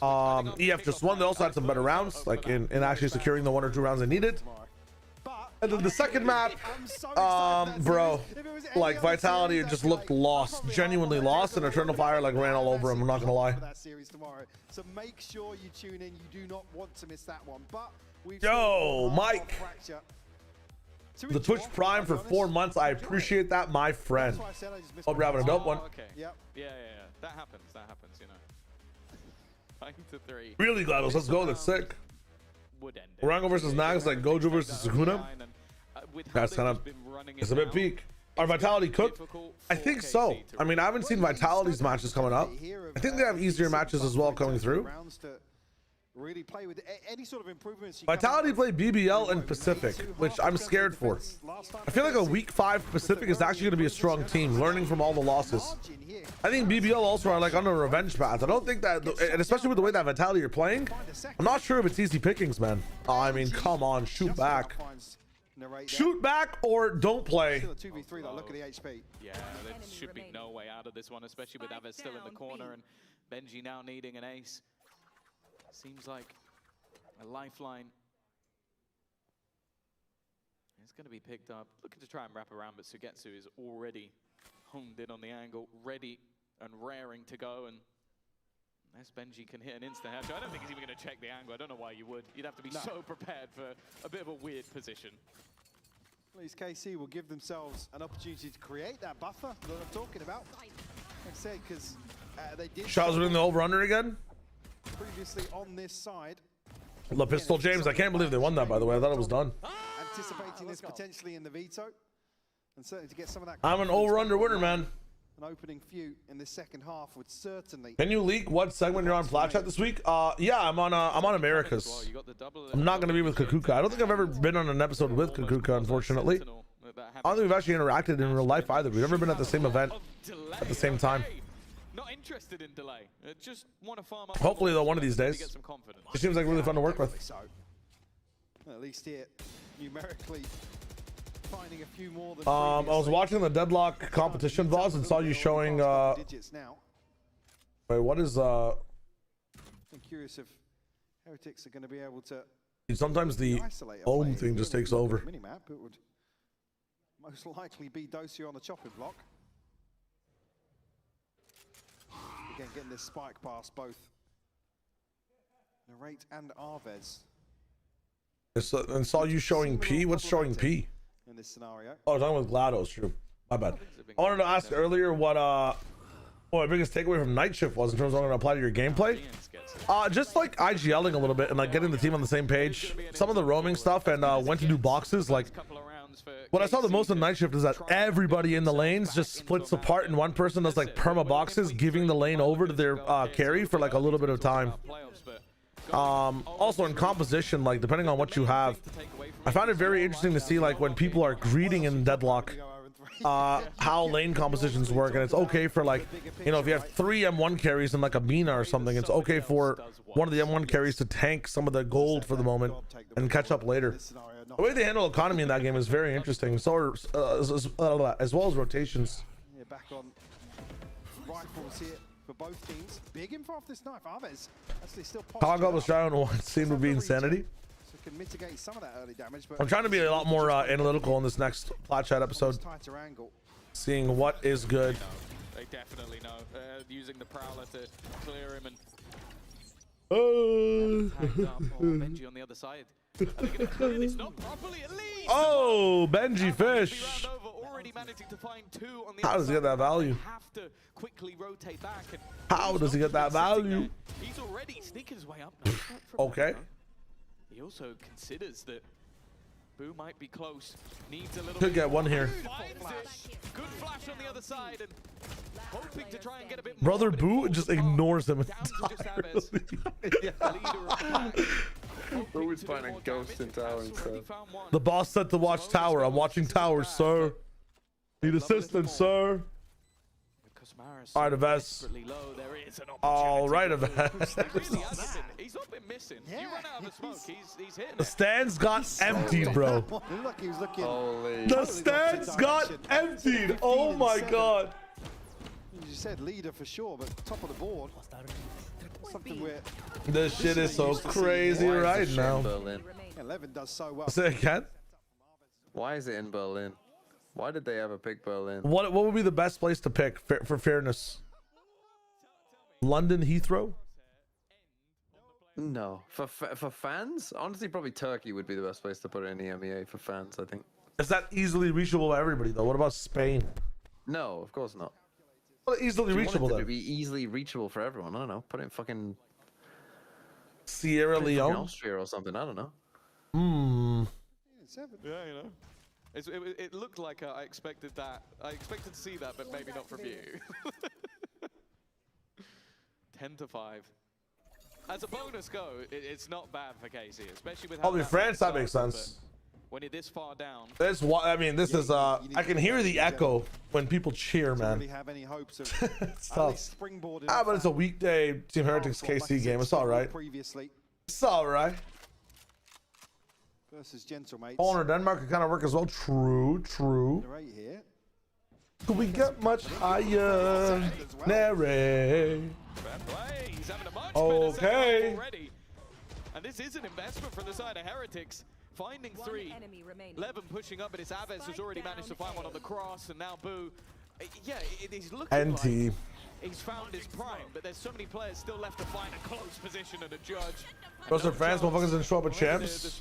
EF just won. They also had some better rounds, like in actually securing the 1 or 2 rounds they needed. And then the second map, bro, like Vitality, it just looked lost, genuinely lost, and Eternal Fire like ran all over him. I'm not gonna lie. So make sure you tune in. You do not want to miss that one. But yo, Mike, the Twitch Prime for 4 months. I appreciate that, my friend. Hope you're having a dope one. Okay. Yep. Yeah. That happens. You know. 9-3. Really, GLaDOS, let's go. That's sick. Orango versus Nags, like Gojo versus Sukuna. That's kind of, it's a bit peak. Are Vitality cooked? I think so. I mean, I haven't seen Vitality's matches coming up. I think they have easier matches as well coming through. Really play with any sort of improvements. Vitality play BBL and Pacific, which I'm scared for. I feel like a week 5 Pacific is actually going to be a strong team, learning from all the losses. I think BBL also are like on a revenge path. I don't think that, and especially with the way that Vitality are playing, I'm not sure if it's easy pickings, man. I mean, come on, shoot back. Shoot back or don't play. Look at the HP. Yeah, there should be no way out of this one, especially with Aves still in the corner and Benji now needing an ace. Seems like a lifeline is going to be picked up. Looking to try and wrap around, but Sugetsu is already honed in on the angle, ready and raring to go. And unless Benji can hit an instant headshot, I don't think he's even going to check the angle. I don't know why you would. You'd have to be so prepared for a bit of a weird position. At least KC will give themselves an opportunity to create that buffer that I'm talking about. Like I said, because they did. Shaw's winning the over-under again. Previously on this side. The Pistol James, I can't believe they won that, by the way. I thought it was done. Anticipating this potentially in the veto. And certainly to get some of that. I'm an over-under winner, man. An opening few in the second half would certainly. Can you leak what segment you're on Flat Chat this week? Yeah, I'm on Americas. I'm not gonna be with Kakuka. I don't think I've ever been on an episode with Kakuka, unfortunately. I don't think we've actually interacted in real life either. We've never been at the same event at the same time. Not interested in delay. Just want to farm up. Hopefully, though, one of these days. It seems like really fun to work with. At least here, numerically, finding a few more than I was watching the Deadlock competition VODs and saw you showing. Wait, what is I'm curious if Heretics are going to be able to. Sometimes the ohm thing just takes over. Minimap, it would most likely be Dosia on the chopping block. Again, getting this spike past both Narrate and Arvez. And saw you showing P. What's showing P? In this scenario. Oh, I was talking with GLaDOS. True. My bad. I wanted to ask earlier what my biggest takeaway from Night Shift was in terms of what I'm gonna apply to your gameplay. Just like IGLing a little bit and like getting the team on the same page. Some of the roaming stuff and when to do boxes. Like what I saw the most in Night Shift is that everybody in the lanes just splits apart and one person does like perma boxes, giving the lane over to their carry for like a little bit of time. Also in composition, like depending on what you have, I found it very interesting to see like when people are greeting in Deadlock, how lane compositions work. And it's okay for like, you know, if you have 3 M1 carries and like a Mina or something, it's okay for one of the M1 carries to tank some of the gold for the moment and catch up later. The way they handle economy in that game is very interesting. So as well as rotations. Yeah, back on rifles here for both teams. Big info off this knife. Arvez actually still Kaga was trying to one scene would be insanity. So can mitigate some of that early damage. But I'm trying to be a lot more analytical in this next Flat Chat episode. Seeing what is good. They definitely know. Using the Prowler to clear him and Benji on the other side. Oh, Benji Fish. How does he get that value? How does he get that value? He's already sneaking his way up. Okay. He also considers that Boo might be close. Needs a little Could get one here. Good flash on the other side and hoping to try and get a bit more. Brother Boo just ignores him entirely. Boo is finding ghost in tower and stuff. The boss said to watch tower. I'm watching tower, sir. Need assistance, sir. All right, Aves. All right, Aves. missing. Yeah. You run out of smoke, he's hitting The it. stands got emptied, bro. Look, he was looking. Holy. The stands got emptied. Oh my god. As you said, leader for sure, but top of the board. Something we're. This shit is so crazy right now. Berlin? 11 does so well. Say again. Why is it in Berlin? Why did they ever pick Berlin? What would be the best place to pick for fairness? London Heathrow? No, for fans, honestly, probably Turkey would be the best place to put it in the EMEA for fans. I think. Is that easily reachable by everybody though? What about Spain? No, of course not. Well, easily reachable To then. be easily reachable for everyone. I don't know. Put it in fucking Sierra Leone, Austria or something. I don't know. Yeah, you know. It looked like I expected that. I expected to see that, but maybe not from you. 10-5. As a bonus go, it's not bad for KC, especially with how Probably France, that makes sense. When you're this far down. This what I mean. This is I can hear the echo when people cheer, man. Really have any hopes of It's tough. springboarding. But it's a weekday Team Heretics KC game. It's all right. Previously It's all right. versus Gentlemates. Poland or Denmark could kind of work as well. True. Right here. Could we get much higher? Nere. He's having a much Okay. already. And this is an investment from the side of Heretics. Finding 3. Levin pushing up, but it's Aves who's already managed to find one on the cross, and now Boo. Yeah, he's looking like he's found his prime, but there's so many players still left to find a close position and a judge. Those are France motherfuckers didn't show up at champs.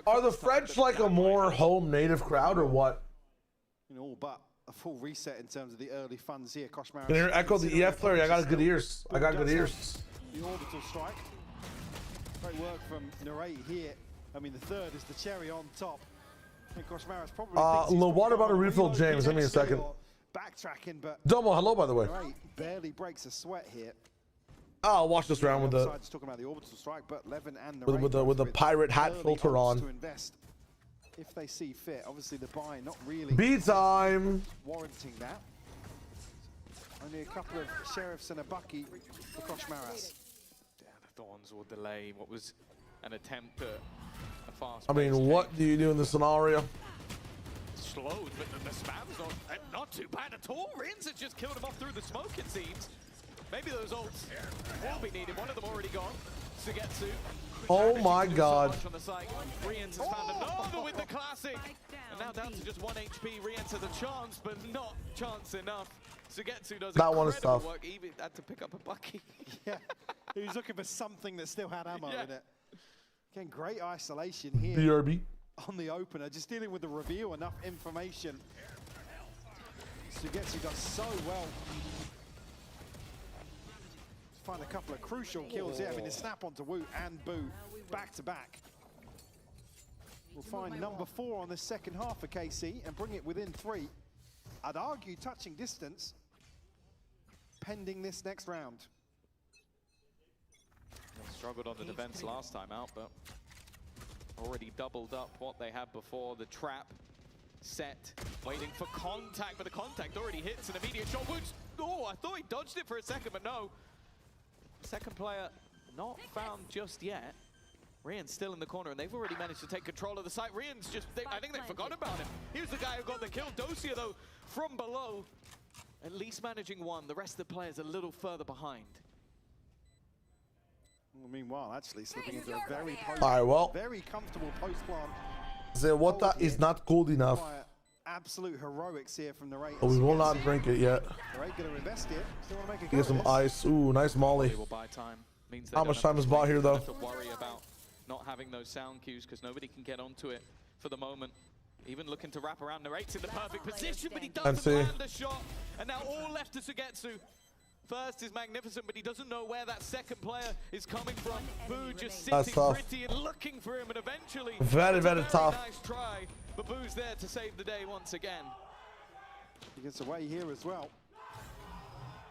Are the French like a more home native crowd or what? You know, but a full reset in terms of the early funds here. Koshmar. Can you hear echo the EF player? I got good ears. I got good ears. The orbital strike. Great work from Narate here. I mean, the third is the cherry on top. And Koshmaris probably What about a refill, James? Give me a second. Backtracking, but Domo, hello, by the way. Narate barely breaks a sweat here. I'll watch this round with the talking about the orbital strike, but Levin and Narate with the pirate hat filter on. To invest if they see fit. Obviously, the buy not really B time. warranting that. Only a couple of sheriffs and a bucky for Koshmaras. Yeah, the Thorns will delay what was an attempt at a fast. I mean, what do you do in this scenario? Slowed, but the spam's not too bad at all. Rins has just killed him off through the smoke, it seems. Maybe those ults will be needed. One of them already gone. Sugetsu. Oh my god. Riens has found another with the classic. And now down to just 1 HP. Riens has a chance, but not chance enough. Sugetsu does that one is tough. work. He even had to pick up a bucky. Yeah, he was looking for something that still had ammo in it. Again, great isolation here. BRB. On the opener, just dealing with the reveal, enough information. Sugetsu does so well. Find a couple of crucial kills here. I mean, the snap onto Wu and Boo back to back. We'll find number 4 on the second half for KC and bring it within 3. I'd argue touching distance, pending this next round. They struggled on the defense last time out, but already doubled up what they had before. The trap set, waiting for contact, but the contact already hits an immediate shot. Oh, I thought he dodged it for a second, but no. Second player not found just yet. Rien's still in the corner, and they've already managed to take control of the site. Rien's just, I think they forgot about him. He was the guy who got the kill. Dosia, though, from below, at least managing one. The rest of the players a little further behind. Well, meanwhile, actually slipping into a very very comfortable post-plant. The water is not cold enough. Absolute heroics here from the Raiders. But we will not drink it yet. They're going to invest it. Still want to make a go Get some ice. Ooh, nice molly. How much time is bought here, though? To worry about not having those sound cues because nobody can get onto it for the moment. Even looking to wrap around, Narrate's in the perfect position, but he doesn't land a shot. And now all left to Sugetsu. First is magnificent, but he doesn't know where that second player is coming from. Boo just sitting pretty and looking for him, and eventually very tough. Nice try, but Boo's there to save the day once again. He gets away here as well.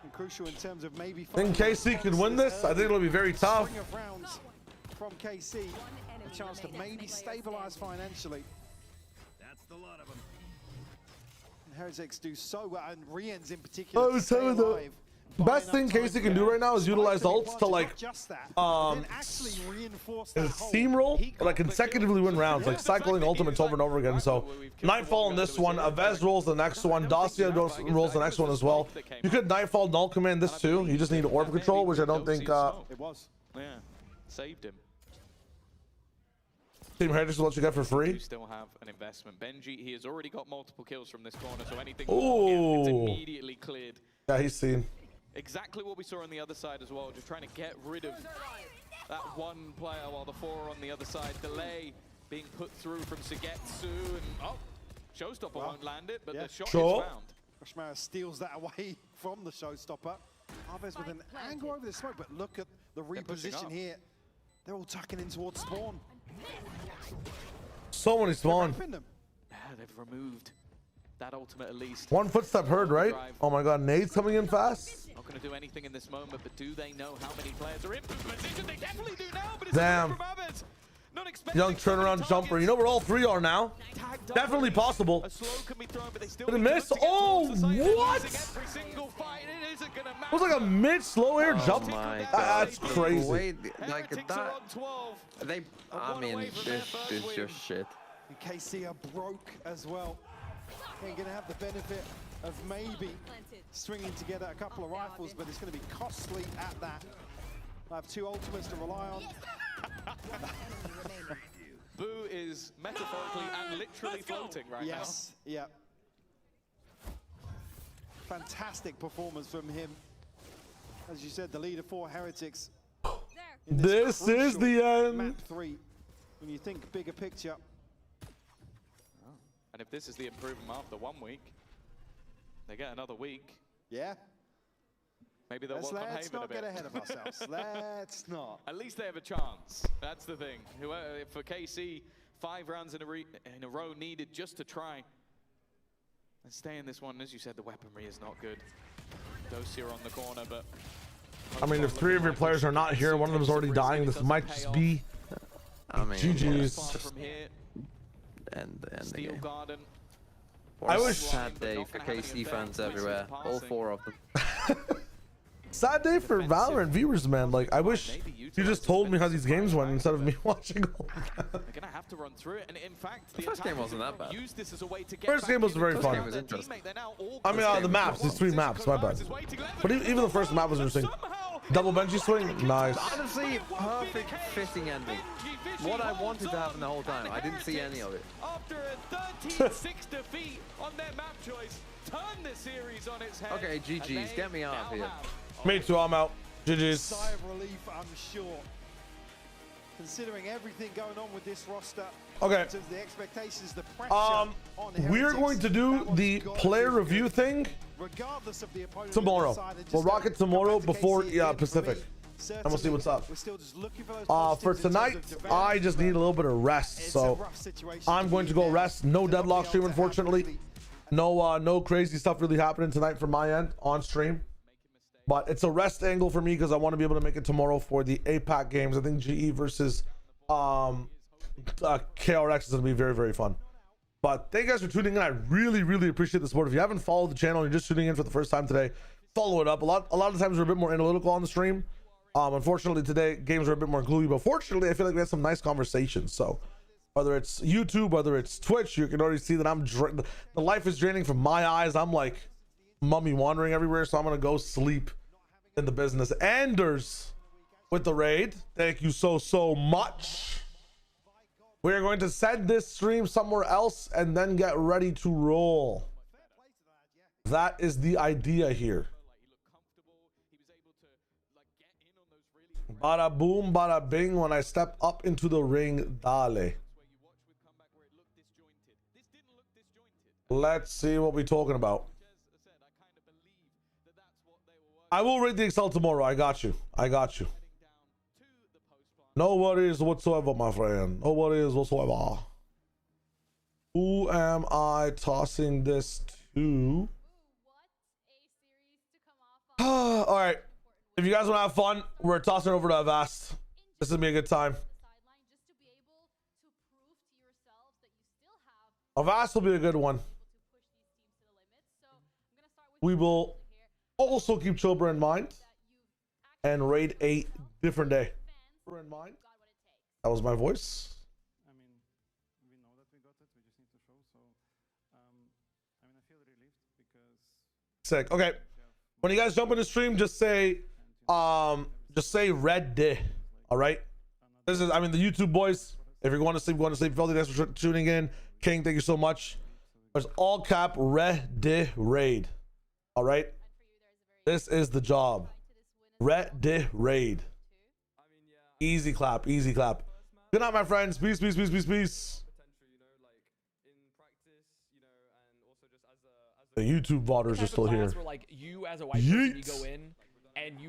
And crucial in terms of maybe. Think KC can win this? I think it'll be very tough. String of rounds from KC, a chance to maybe stabilize financially. That's the lot of them. And Heretics do so well, and Rien's in particular. best thing Casey can do right now is utilize ults to like steamroll, like consecutively win rounds, like cycling ultimates over and over again. So Nightfall in this one, Avez rolls the next one, Dacia rolls the next one as well. You could Nightfall null command this too. You just need orb control, which I don't think it was. Yeah, saved him. Team Heretics will let you get for free. You still have an investment. Benji, he has already got multiple kills from this corner, so anything more, it's immediately cleared. Yeah, he's seen. Exactly what we saw on the other side as well, just trying to get rid of that one player while the four are on the other side. Delay being put through from Sugetsu, and Showstopper won't land it, but the shot is found. Rushmara steals that away from the Showstopper. Arvez with an angle over the smoke, but look at the reposition here. They're all tucking in towards spawn. So many spawn. Yeah, they've removed that ultimate at least. One footstep heard, right? Oh my god, nades coming in fast. Not going to do anything in this moment, but do they know how many players are in position? They definitely do now, but it's damn. Young turnaround jumper. You know where all three are now. Definitely possible. Did it miss? Oh, what? It was like a mid slow air jump. Oh my God. That's crazy. Wait, like that. I mean, this is just shit. KC are broke as well. They're going to have the benefit of maybe stringing together a couple of rifles, but it's going to be costly at that. I have two ultimates to rely on. Boo is metaphorically and literally floating right now. Yes, yeah. Fantastic performance from him. As you said, the leader for Heretics. This is the end. Map 3. When you think bigger picture. And if this is the improvement after 1 week, they get another week. Yeah. Maybe they'll welcome Haven a bit. Let's not get ahead of ourselves. Let's not. At least they have a chance. That's the thing. For KC, 5 rounds in a row needed just to try and stay in this one. As you said, the weaponry is not good. Dosia on the corner, but... I mean, if 3 of your players are not here, one of them is already dying. This might just be GG's. From here, and Steel Garden. I wish sad day for KC fans everywhere. All 4 of them. Sad day for Valorant viewers, man. Like, I wish you just told me how these games went instead of me watching all of them. They're gonna have to run through it, and in fact, the first game wasn't that bad. Use this as a way to get First game was very fun. Game was interesting. I mean, the maps, these 3 maps, my bad. But even the first map was interesting. Double Benji swing, nice. Honestly, perfect fitting ending. What I wanted to happen the whole time, I didn't see any of it. After a 13-6 defeat on their map choice, turn the series on its head. Okay, GG's, get me out of here. Me too, I'm out. GG's. Sigh of relief, I'm sure. Considering everything going on with this roster. Okay. The expectations, the pressure on we're going to do the player review thing regardless of the opponent tomorrow. We'll rock it tomorrow before Pacific. And we'll see what's up. For tonight, I just need a little bit of rest. So I'm going to go rest. No deadlock stream, unfortunately. No crazy stuff really happening tonight from my end on stream. But it's a rest angle for me because I want to be able to make it tomorrow for the APAC games. I think GE versus KRX is going to be very, very fun. But thank you guys for tuning in. I really, really appreciate the support. If you haven't followed the channel and you're just tuning in for the first time today, follow it up. A lot of times we're a bit more analytical on the stream. Unfortunately, today games are a bit more gluey. But fortunately, I feel like we had some nice conversations. So whether it's YouTube, whether it's Twitch, you can already see that the life is draining from my eyes. I'm like mummy wandering everywhere, so I'm gonna go sleep in the business. Anders with the raid, thank you so much. We're going to send this stream somewhere else and then get ready to roll. That is the idea here. Bada boom, bada bing. When I step up into the ring, dale. Let's see what we're talking about. I will raid the Excel tomorrow. I got you. No worries whatsoever, my friend. No worries whatsoever. Who am I tossing this to? All right. If you guys want to have fun, we're tossing over to Avast. This is going to be a good time. Avast will be a good one. We will Also keep Chilbra in mind and raid a different day. In mind. That was my voice. I mean, we know that we got it. We just need to show. So, I mean, I feel relieved because. Sick. Okay. When you guys jump in the stream, just say red day. All right. This is, I mean, the YouTube boys. If you're going to sleep, go to sleep. Feldy, thanks for tuning in. King, thank you so much. There's all cap red day raid. All right. This is the job. Red day raid. Easy clap. Easy clap. Good night, my friends. Peace, peace, peace, peace, peace. The YouTube VODers are still here. Where, like, you as a white person, you go in and you